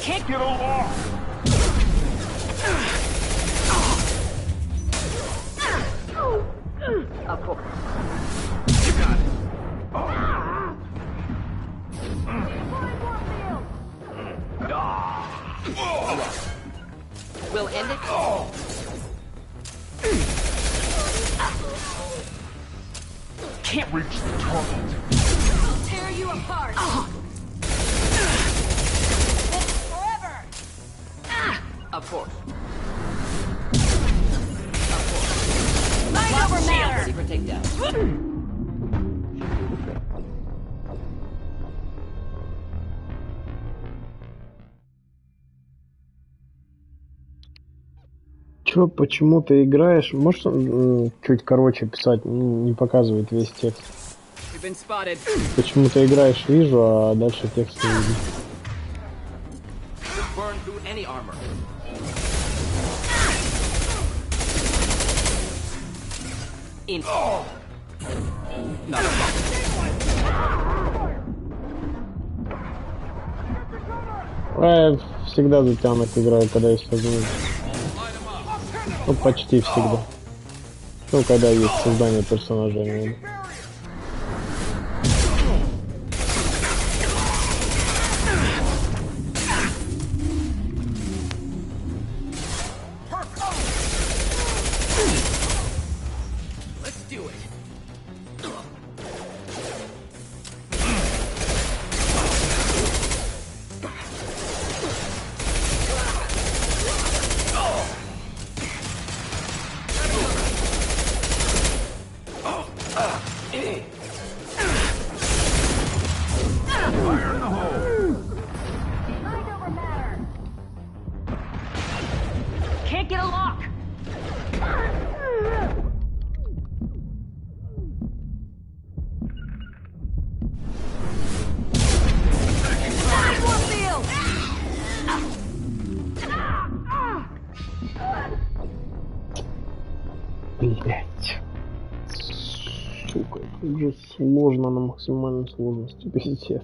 Can't get along. Of course. You got it. We'll end it. Can't reach the target. I'll tear you apart. Forever. Of course. Mind over matter. Ready for takedown. Чё, почему ты играешь? Можешь чуть короче писать? Не показывает весь текст. Почему ты играешь, вижу, а дальше текст не видно. Burn through any armor. In. Not a Я всегда затянут играю, когда есть возможность. Ну, почти всегда. Ну, когда есть создание персонажей. Can't get a lock. Блять. Сука, это уже сложно на максимальной сложности, пиздец.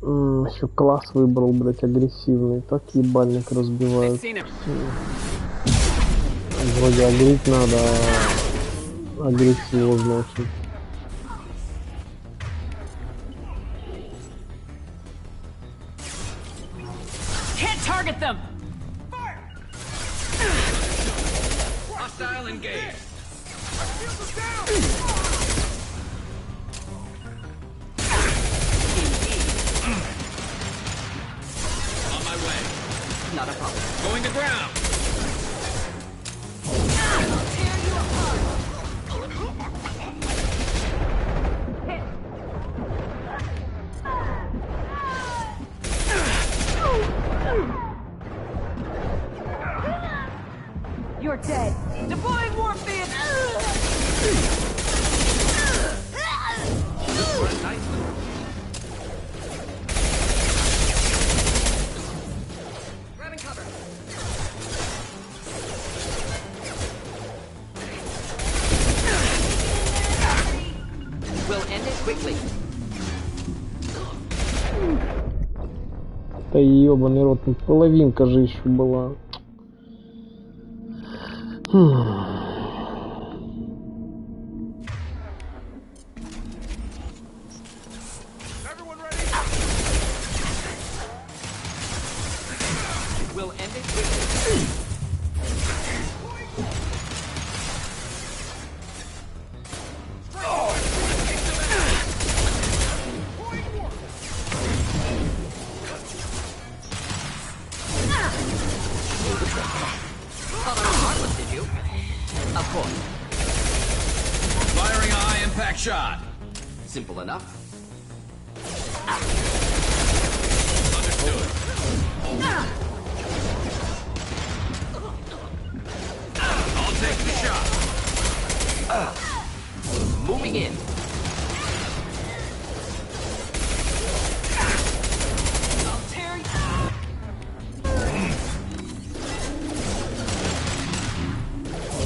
Еще класс выбрал, блять, агрессивный. Так ебальник разбивают. Вроде агрить надо, а агрессивно очень. Can't target them! Hostile engaged. On my way. Not a problem. Going to ground. You're dead. Deploying morphine! Grabbing cover. We'll end it quickly. Да ебаный рот, половинка же еще была. We'll end it quickly. Did you? Of course. Firing a high impact shot. Simple enough. Understood. I'll take the shot. Moving in. I'll tear you.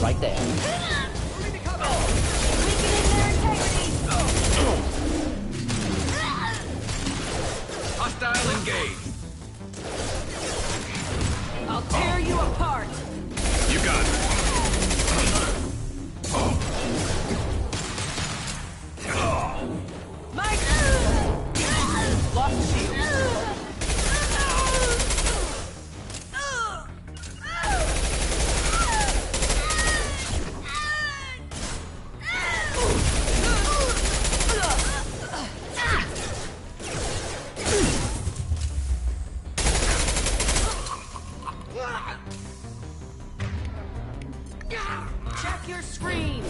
Right there. Hostile engaged. I'll tear you apart. You got it. Mike! Lost shield. Check your screen.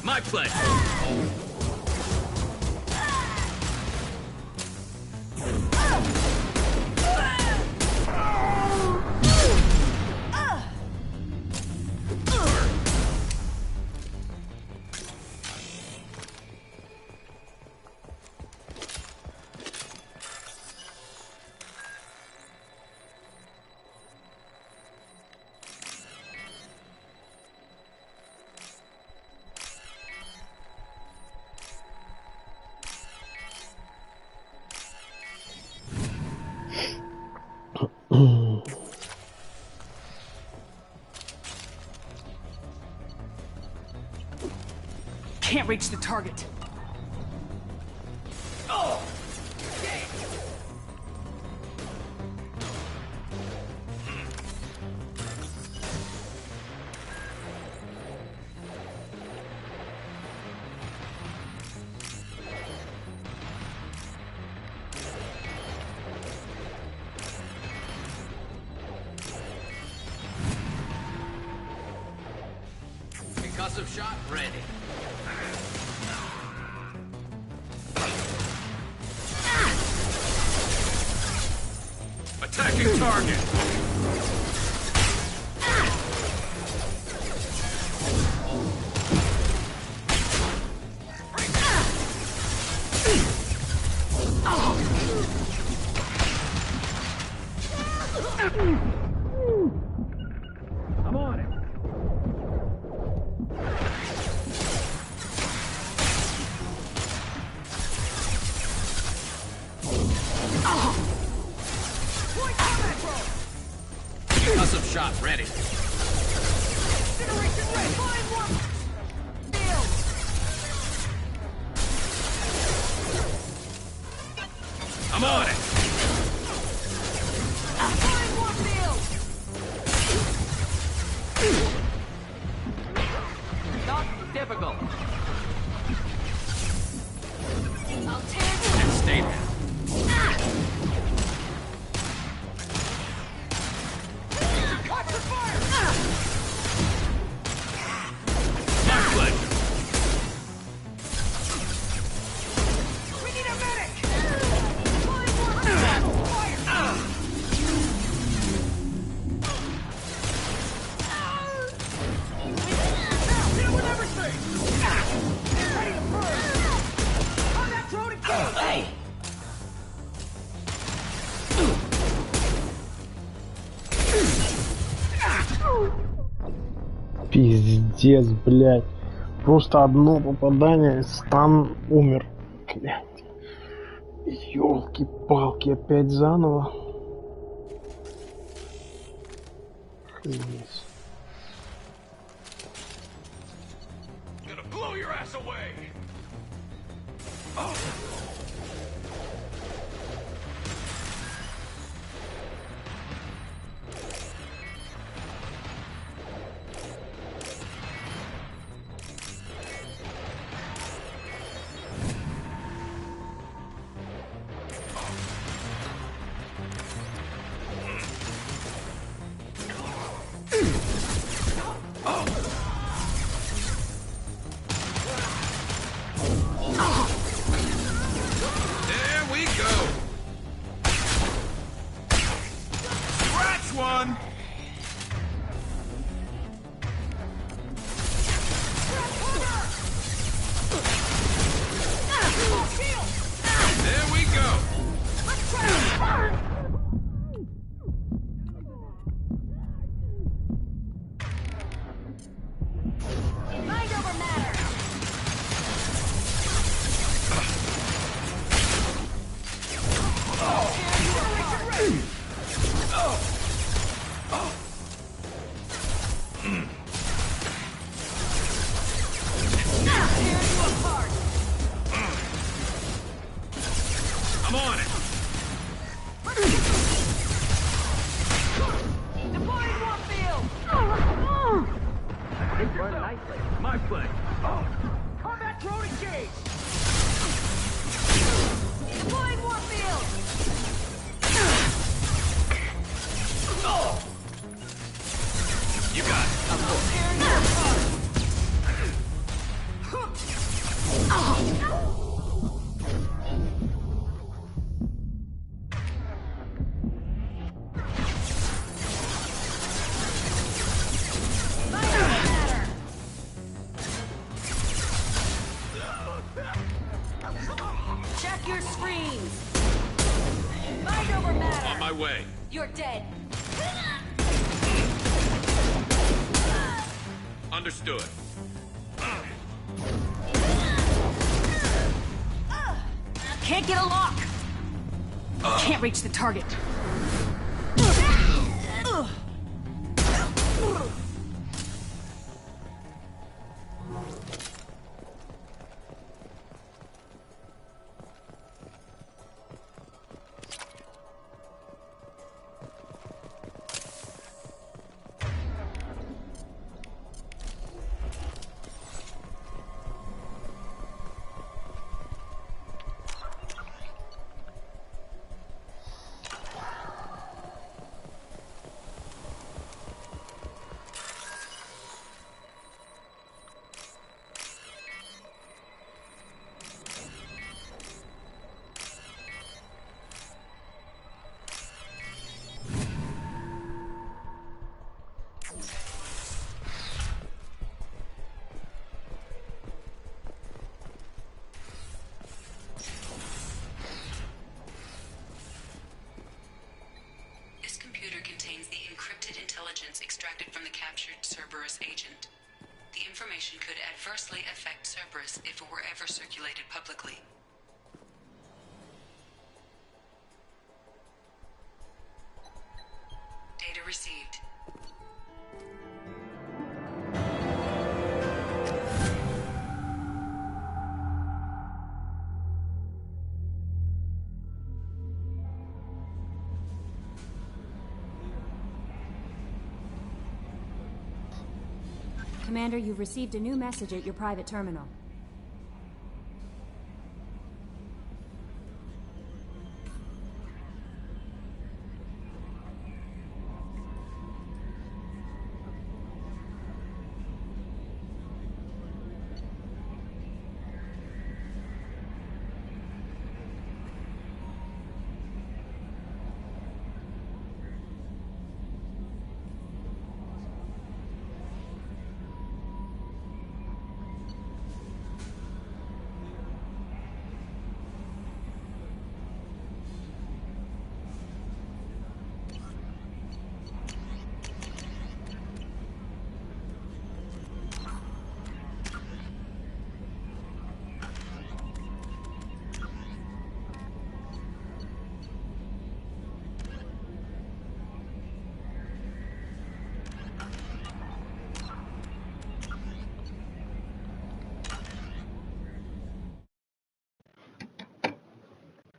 My play. Can't reach the target. Concussive shot ready. Attacking target. Custom shot ready. I'm on it. Not difficult. I'll tear And stay there. My pleasure. We need a medic! Hey! Пиздец, блядь. Просто одно попадание, стан умер. Блядь. Ёлки-палки, опять заново. Охренеть. Gonna blow your ass away. Oh. There we go. Scratch one. There we go. Mind over matter! I'm on it. Deploying warfield! This run nicely. My play. Combat drone engaged! Deploying warfield! You got it. Tearing you apart! Check your screens! Mind over matter! On my way. You're dead! Understood. Can't get a lock! Can't reach the target. extracted from the captured Cerberus agent. The information could adversely affect Cerberus if it were ever circulated publicly. Commander, you've received a new message at your private terminal.